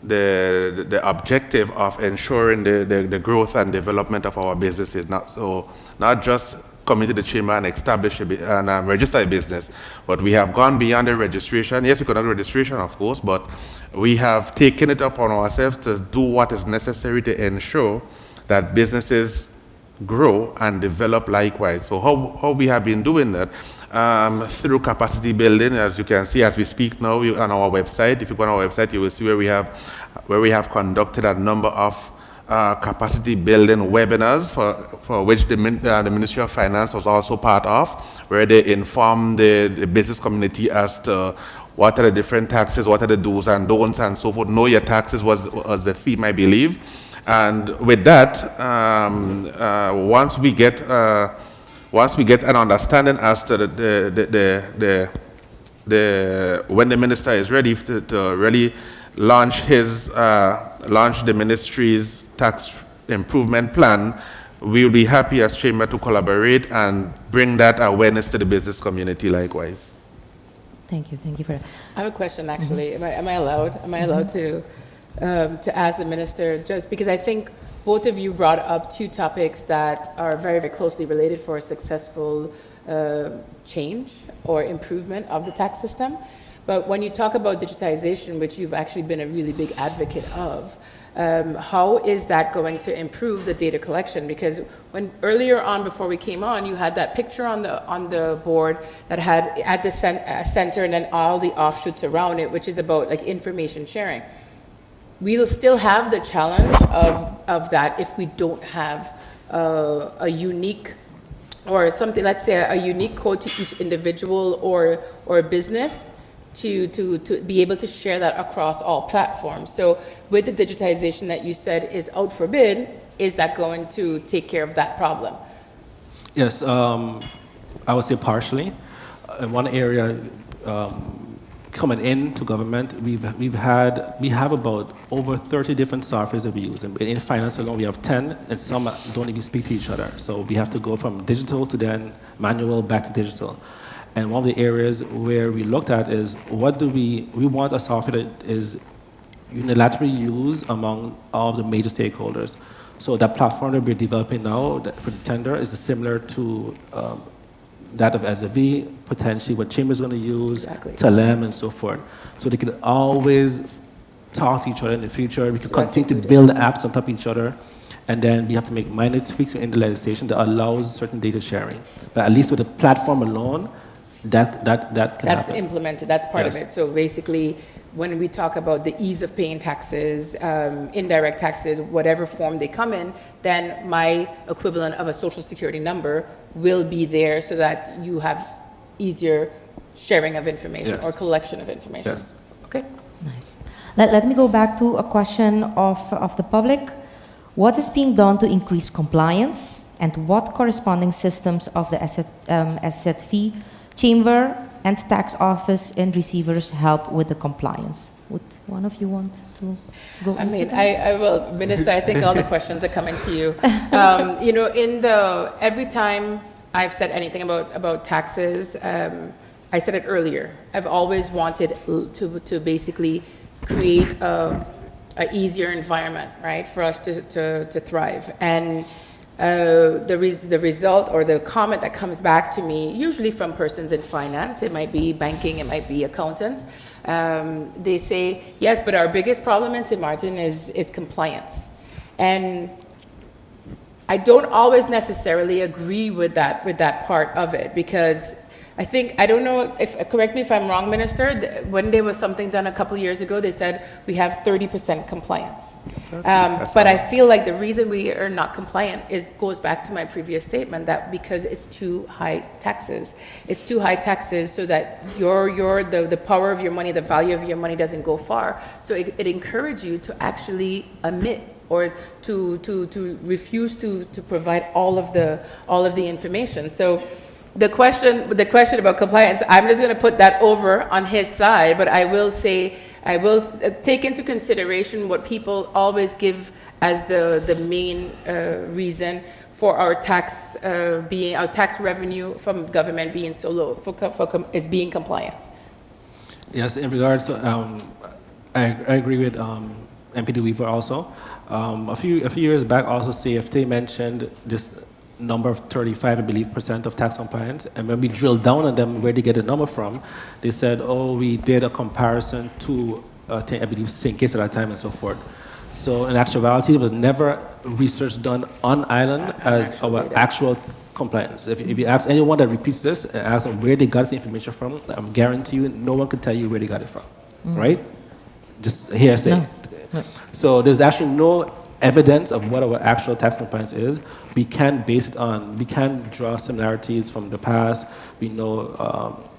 the objective of ensuring the growth and development of our businesses. Not just coming to the chamber and establish and register a business, but we have gone beyond the registration. Yes, we conduct registration, of course, but we have taken it upon ourselves to do what is necessary to ensure that businesses grow and develop likewise. So how we have been doing that? Through capacity building, as you can see as we speak now on our website. If you go on our website, you will see where we have conducted a number of capacity building webinars for which the Ministry of Finance was also part of, where they inform the business community as to what are the different taxes, what are the do's and don'ts and so forth. Know your taxes was the theme, I believe. And with that, once we get an understanding as to when the minister is ready to really launch the ministry's tax improvement plan, we will be happy as chamber to collaborate and bring that awareness to the business community likewise. Thank you for that. I have a question actually. Am I allowed to ask the minister, just because I think both of you brought up two topics that are very, very closely related for a successful change or improvement of the tax system. But when you talk about digitization, which you've actually been a really big advocate of, how is that going to improve the data collection? Because when earlier on, before we came on, you had that picture on the board that had at the center and then all the offshoots around it, which is about like information sharing. We'll still have the challenge of that if we don't have a unique or something, let's say a unique code to each individual or business to be able to share that across all platforms. So with the digitization that you said is out for bid, is that going to take care of that problem? Yes, I would say partially. In one area, coming into government, we have about over 30 different softwares that we use. And in finance alone, we have 10, and some don't even speak to each other. So we have to go from digital to then manual back to digital. And one of the areas where we looked at is what do we want a software that is unilaterally used among all the major stakeholders. So that platform that we're developing now for the tender is similar to that of SAV, potentially what Chamber is going to use, Telem and so forth. So they can always talk to each other in the future. We can continue to build apps on top of each other. And then we have to make minor tweaks in the legislation that allows certain data sharing. But at least with the platform alone, that can happen. That's implemented, that's part of it. So basically, when we talk about the ease of paying taxes, indirect taxes, whatever form they come in, then my equivalent of a social security number will be there so that you have easier sharing of information or collection of information. Yes. Okay. Nice. Let me go back to a question of the public. What is being done to increase compliance, and what corresponding systems of the SZV Chamber and Tax Office and receivers help with the compliance? Would one of you want to go? I mean, into that? I will, Minister, I think all the questions are coming to you. You know, every time I've said anything about taxes, I said it earlier, I've always wanted to basically create a easier environment, right, for us to thrive. And the result or the comment that comes back to me, usually from persons in finance, it might be banking, it might be accountants, they say, yes, but our biggest problem in St. Maarten is compliance. And I don't always necessarily agree with that part of it, because I think, I don't know if, correct me if I'm wrong, Minister, when there was something done a couple years ago, they said we have 30% compliance. But I feel like the reason we are not compliant goes back to my previous statement, that because it's too high taxes. It's too high taxes so that the power of your money, the value of your money doesn't go far. So it encourages you to actually omit or to refuse to provide all of the information. So the question about compliance, I'm just going to put that over on his side, but I will say, I will take into consideration what people always give as the main reason for our tax revenue from government being so low, is being compliance. Yes, in regards to, I agree with MPD Weaver also. A few years back, also CFT mentioned this number of 35, I believe, % of tax compliance. And when we drilled down on them, where they get the number from, they said, oh, we did a comparison to, I believe, Sint at that time and so forth. So in actuality, there was never research done on island as our actual compliance. If you ask anyone that repeats this, and ask them where they got this information from, I'm guarantee you, no one can tell you where they got it from, right? Just hearsay. No. So there's actually no evidence of what our actual tax compliance is. We can base it on, we can draw similarities from the past. We know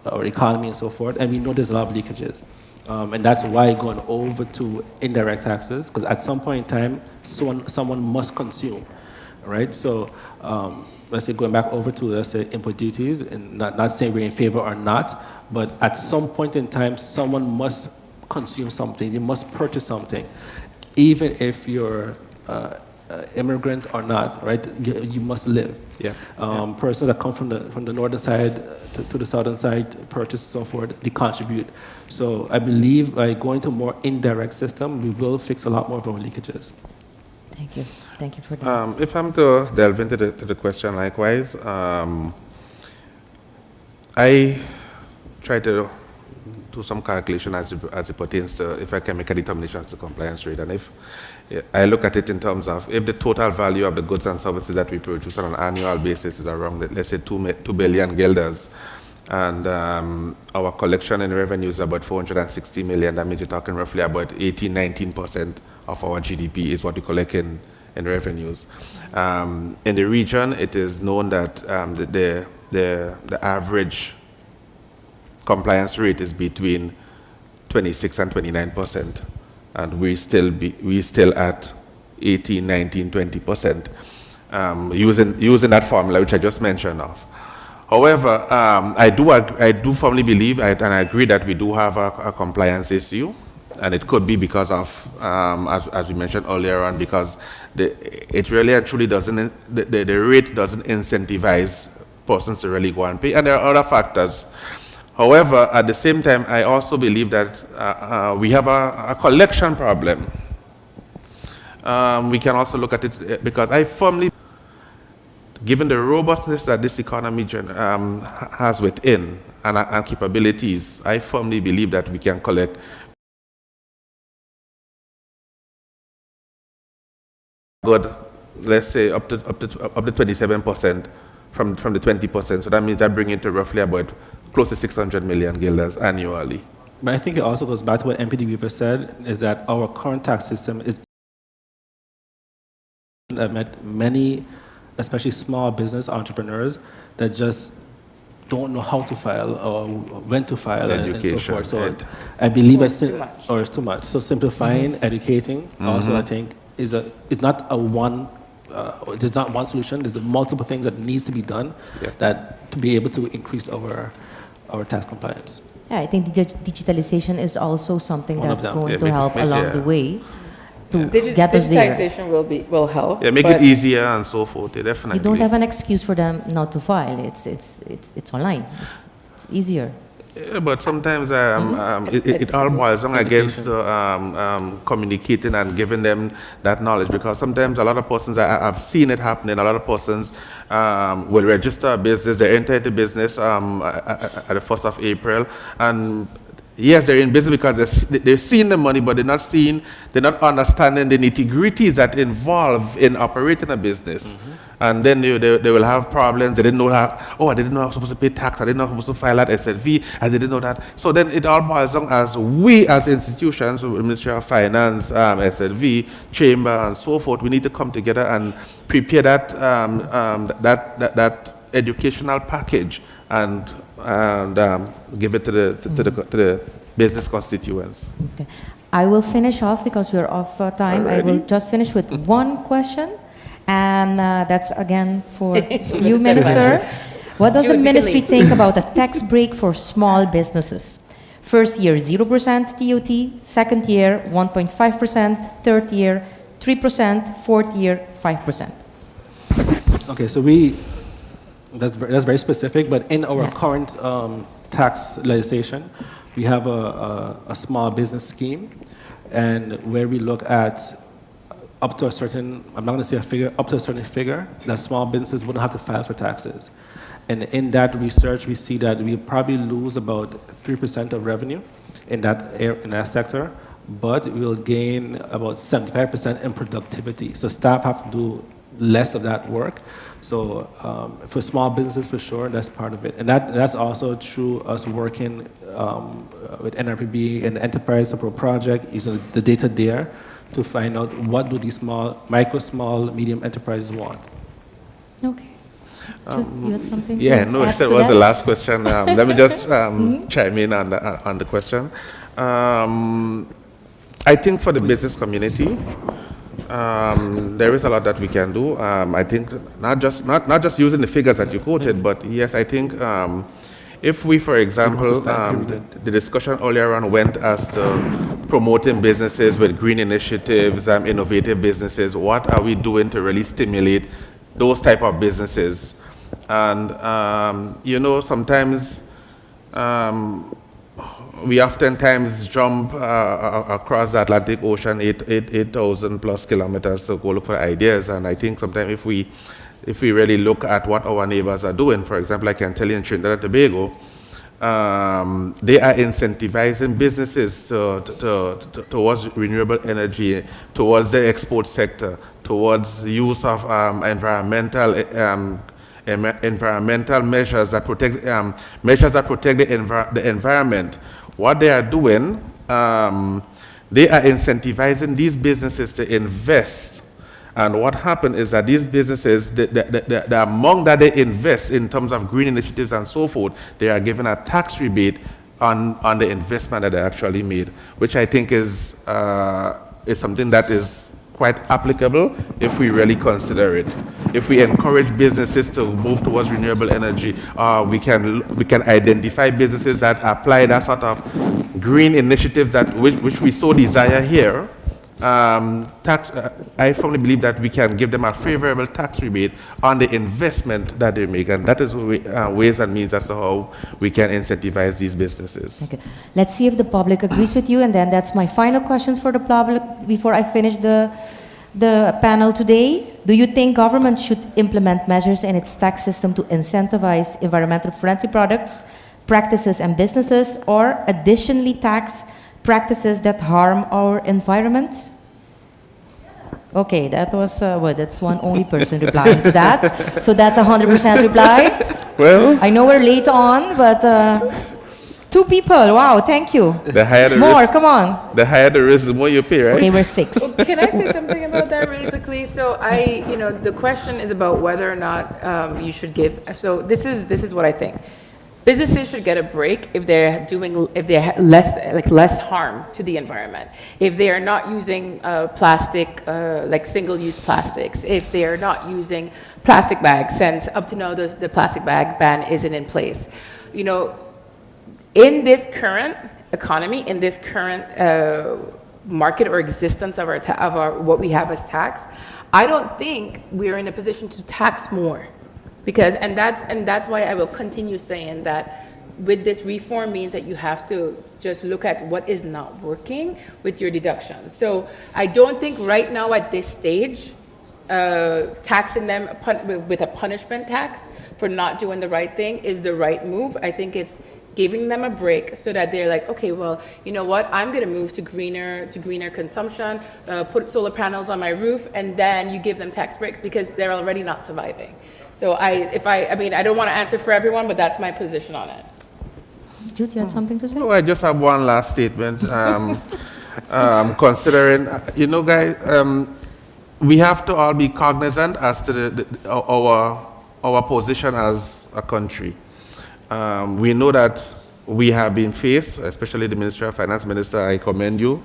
our economy and so forth, and we know there's a lot of leakages. And that's why going over to indirect taxes, because at some point in time, someone must consume, right? So let's say going back over to, let's say, input duties, and not saying we're in favor or not, but at some point in time, someone must consume something, you must purchase something, even if you're immigrant or not, right? You must live. Yeah. Persons that come from the northern side to the southern side, purchase and so forth, they contribute. So I believe by going to a more indirect system, we will fix a lot more of our leakages. Thank you. Thank you for that. If I'm to delve into the question likewise, I try to do some calculation as it pertains to if I can make a determination as to compliance rate. And if I look at it in terms of if the total value of the goods and services that we produce on an annual basis is around, let's say, 2 billion guilders, and our collection and revenue is about 460 million, that means you're talking roughly about 18-19% of our GDP is what we collect in revenues. In the region, it is known that the average compliance rate is between 26 and 29%, and we still at 18, 19, 20%, using that formula which I just mentioned of. However, I do firmly believe, and I agree that we do have a compliance issue, and it could be because of, as we mentioned earlier on, because it really and truly doesn't, the rate doesn't incentivize persons to really go and pay, and there are other factors. However, at the same time, I also believe that we have a collection problem. We can also look at it because I firmly, given the robustness that this economy has within and capabilities, I firmly believe that we can collect good, let's say up to 27% from the 20%. So that means that brings it to roughly about close to 600 million guilders annually. But I think it also goes back to what MPD Weaver said, is that our current tax system is, I've met many, especially small business entrepreneurs, that just don't know how to file or when to file and so forth. So I believe it's too much. So simplifying, educating, also I think is not one solution. There's multiple things that needs to be done that to be able to increase our tax compliance. Yeah, I think digitalization is also something One of that's them. going Yeah, to make it- help make- along yeah. the way to get us there. Digitization will help. Yeah, make but it easier and so forth. Yeah, definitely. You don't have an excuse for them not to file. It's online. It's easier. Yeah, but sometimes it all boils down against communicating and giving them that knowledge, because sometimes a lot of persons, I've seen it happening, a lot of persons will register a business, they enter into business at the 1st of April, and yes, they're in business because they're seeing the money, but they're not understanding the nitty-gritties that involve in operating a business. And then they will have problems. They didn't know that, I didn't know I was supposed to pay tax. I didn't know I was supposed to file that SLV. I didn't know that. So then it all boils down as we as institutions, Ministry of Finance, SLV, Chamber, and so forth, we need to come together and prepare that educational package and give it to the business constituents. Okay. I will finish off because we're off time. I will just finish with one question. And that's again for you, Minister. What does the ministry think about a tax break for small businesses? First year, 0% TOT. Second year, 1.5%. Third year, 3%. Fourth year, 5%. Okay, so that's very specific, but in our current tax legislation, we have a small business scheme, and where we look at up to a certain, I'm not going to say a figure, up to a certain figure, that small businesses wouldn't have to file for taxes. And in that research, we see that we probably lose about 3% of revenue in that sector, but we'll gain about 75% in productivity. So staff have to do less of that work. So for small businesses, for sure, that's part of it. And that's also through us working with NRPB and the Enterprise Support Project, using the data there to find out what do these small, medium enterprises want. Okay. You had something? Yeah, no, that was the last question. Let me just chime in on the question. I think for the business community, there is a lot that we can do. I think not just using the figures that you quoted, but yes, I think if we, for example, the discussion earlier on went as to promoting businesses with green initiatives, innovative businesses, what are we doing to really stimulate those type of businesses? And, sometimes we oftentimes jump across the Atlantic Ocean 8,000 plus kilometers to go look for ideas. And I think sometimes if we really look at what our neighbors are doing, for example, I can tell you in Trinidad and Tobago, they are incentivizing businesses towards renewable energy, towards the export sector, towards use of environmental measures that protect the environment. What they are doing, they are incentivizing these businesses to invest. And what happened is that these businesses, the amount that they invest in terms of green initiatives and so forth, they are given a tax rebate on the investment that they actually made, which I think is something that is quite applicable if we really consider it. If we encourage businesses to move towards renewable energy, we can identify businesses that apply that sort of green initiative which we so desire here. I firmly believe that we can give them a favorable tax rebate on the investment that they make, and that is ways and means as to how we can incentivize these businesses. Okay. Let's see if the public agrees with you, and then that's my final questions for the public before I finish the panel today. Do you think government should implement measures in its tax system to incentivize environmentally friendly products, practices, and businesses, or additionally tax practices that harm our environment? Okay, that was, that's one only person replying to that. So that's 100% reply. Well, I know we're late on, but 2 people, wow, thank you. The higher the more, risk, come on. The higher the risk, the more you pay, right? Okay, we're 6. Can I say something about that really quickly? So the question is about whether or not you should give. So this is what I think. Businesses should get a break if they're less harm to the environment. If they are not using plastic, like single-use plastics. If they are not using plastic bags, since up to now the plastic bag ban isn't in place. in this current economy, in this current market or existence of our what we have as tax, I don't think we're in a position to tax more, because and that's why I will continue saying that with this reform means that you have to just look at what is not working with your deductions. So I don't think right now at this stage, taxing them with a punishment tax for not doing the right thing is the right move. I think it's giving them a break so that they're like, okay, well, you know what, I'm going to move to greener consumption, put solar panels on my roof, and then you give them tax breaks because they're already not surviving. So I mean, I don't want to answer for everyone, but that's my position on it. Jude, you had something to say? No, I just have one last statement. Considering, you know, guys, we have to all be cognizant as to our position as a country. We know that we have been faced, especially the Ministry of Finance Minister, I commend you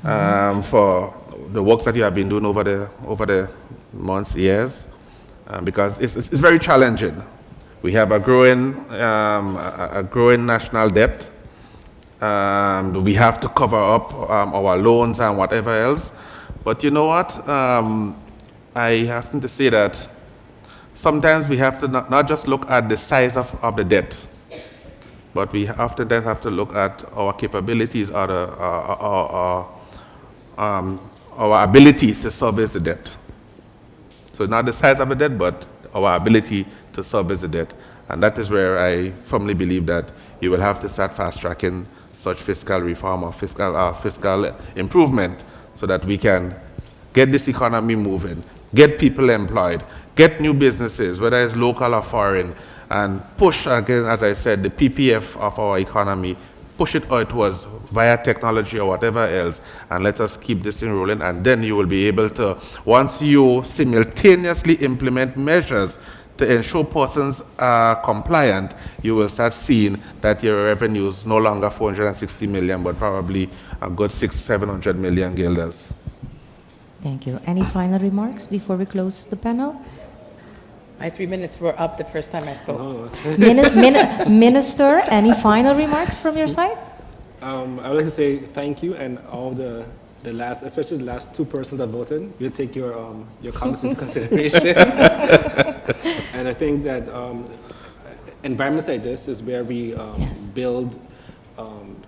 for the work that you have been doing over the months, years, because it's very challenging. We have a growing national debt. We have to cover up our loans and whatever else. But you know what? I hasten to say that sometimes we have to not just look at the size of the debt, but we oftentimes have to look at our capabilities or our ability to service the debt. So not the size of the debt, but our ability to service the debt. And that is where I firmly believe that you will have to start fast-tracking such fiscal reform or fiscal improvement so that we can get this economy moving, get people employed, get new businesses, whether it's local or foreign, and push, again, as I said, the PPF of our economy, push it outwards via technology or whatever else, and let us keep this thing rolling. And then you will be able to, once you simultaneously implement measures to ensure persons are compliant, you will start seeing that your revenues no longer 460 million, but probably a good 600-700 million guilders. Thank you. Any final remarks before we close the panel? My 3 minutes were up the first time I spoke. Minister, any final remarks from your side? I would like to say thank you, and all the last, especially the last two persons that voted. We'll take your comments into consideration. And I think that environments like this is where we build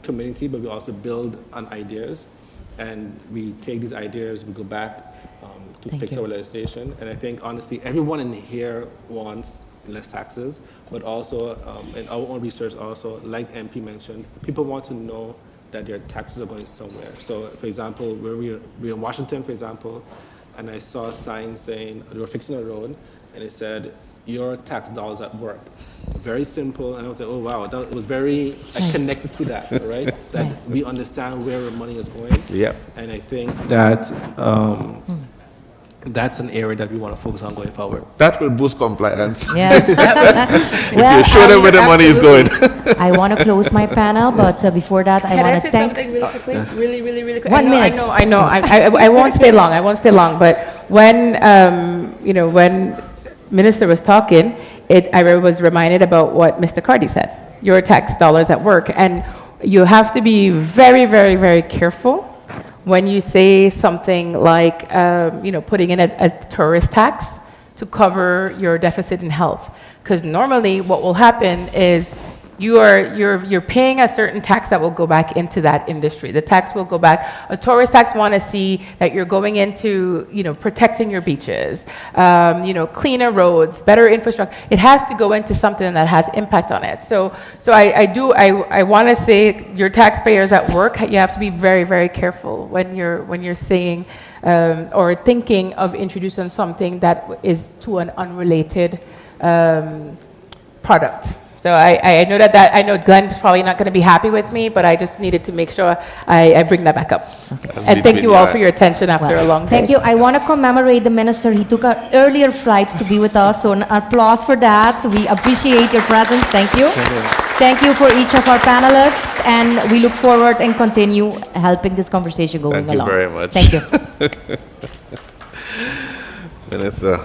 community, but we also build on ideas. And we take these ideas, we go back to fix our legislation. And I think, honestly, everyone in here wants less taxes, but also in our own research also, like MP mentioned, people want to know that their taxes are going somewhere. So, for example, where we were in Washington, for example, and I saw a sign saying, they were fixing a road, and it said, your tax dollars at work. Very simple, and I was like, oh wow, that was very connected to that, right? That we understand where our money is going. Yep. And I think that that's an area that we want to focus on going forward. That will boost compliance. Yes. If you show them where the money is going. I want to close my panel, but before that, I want to thank. Can I say something really quickly? Yes. Really quick. 1 minute. I know. I won't stay long. I won't stay long. But when when Minister was talking, I was reminded about what Mr. Cardi said. Your tax dollars at work, and you have to be very, very, very careful when you say something like, putting in a tourist tax to cover your deficit in health, because normally what will happen is you're paying a certain tax that will go back into that industry. The tax will go back. A tourist tax want to see that you're going into, protecting your beaches, cleaner roads, better infrastructure. It has to go into something that has impact on it. So I want to say your taxpayers at work, you have to be very, very careful when you're saying or thinking of introducing something that is to an unrelated product. So I know I know Glenn's probably not going to be happy with me, but I just needed to make sure I bring that back up. Okay. And thank you all for your attention after a long day. Thank you. I want to commemorate the minister. He took an earlier flight to be with us, so an applause for that. We appreciate your presence. Thank you. Thank you for each of our panelists, and we look forward and continue helping this conversation going along. Thank you very much. Thank you. Minister.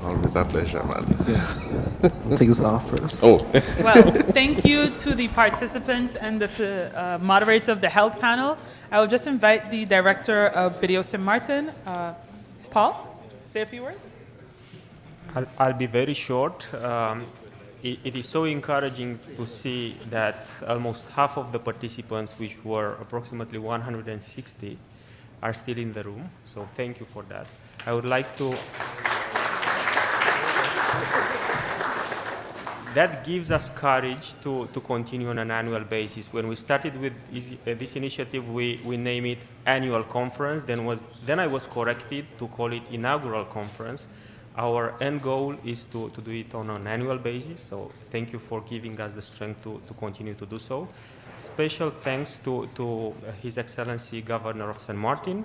Always a pleasure, man. Yeah. We'll take this off first. Oh. Well, thank you to the participants and the moderator of the health panel. I will just invite the director of BDO St. Maarten, Paul, say a few words. I'll be very short. It is so encouraging to see that almost half of the participants, which were approximately 160, are still in the room. So thank you for that. I would like to... That gives us courage to continue on an annual basis. When we started with this initiative, we named it Annual Conference. Then I was corrected to call it Inaugural Conference. Our end goal is to do it on an annual basis, so thank you for giving us the strength to continue to do so. Special thanks to His Excellency Governor of St. Maarten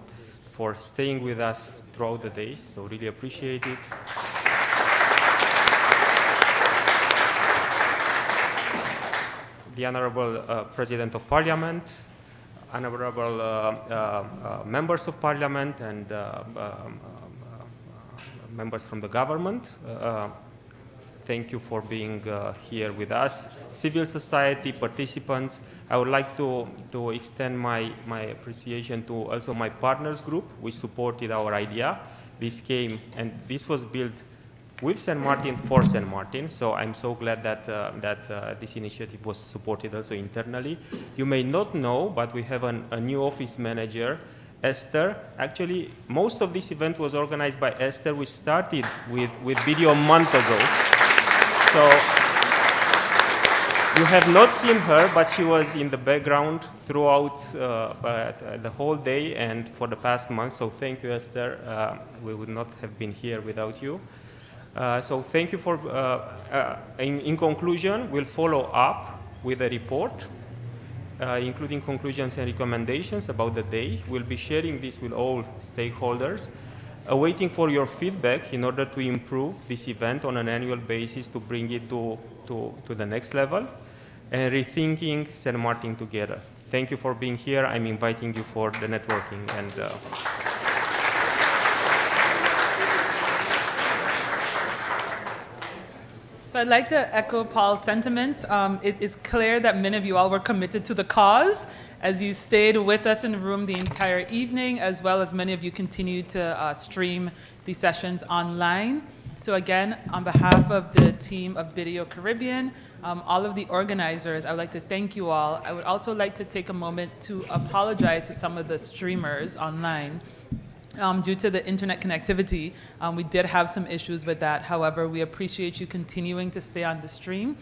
for staying with us throughout the day, so really appreciate it. The Honorable President of Parliament, Honorable Members of Parliament, and members from the government. Thank you for being here with us. Civil society participants, I would like to extend my appreciation to also my partners group, which supported our idea. This came, and this was built with St. Maarten for St. Maarten, so I'm so glad that this initiative was supported also internally. You may not know, but we have a new office manager, Esther. Actually, most of this event was organized by Esther. We started with BDO a month ago. So you have not seen her, but she was in the background throughout the whole day and for the past month. So thank you, Esther. We would not have been here without you. So thank you for, in conclusion, we'll follow up with a report including conclusions and recommendations about the day. We'll be sharing this with all stakeholders, awaiting for your feedback in order to improve this event on an annual basis to bring it to the next level, and rethinking St. Maarten together. Thank you for being here. I'm inviting you for the networking. And So I'd like to echo Paul's sentiments. It is clear that many of you all were committed to the cause as you stayed with us in the room the entire evening, as well as many of you continued to stream these sessions online. So again, on behalf of the team of BDO Caribbean, all of the organizers, I would like to thank you all. I would also like to take a moment to apologize to some of the streamers online. Due to the internet connectivity, we did have some issues with that. However, we appreciate you continuing to stay on the stream,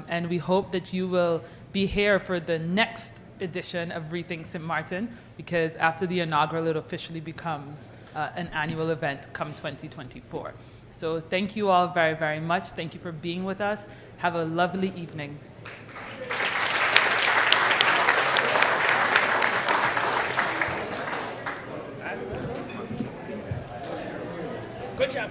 and we hope that you will be here for the next edition of Rethink St. Maarten, because after the inaugural, it officially becomes an annual event come 2024. So thank you all very, very much. Thank you for being with us. Have a lovely evening. Good job.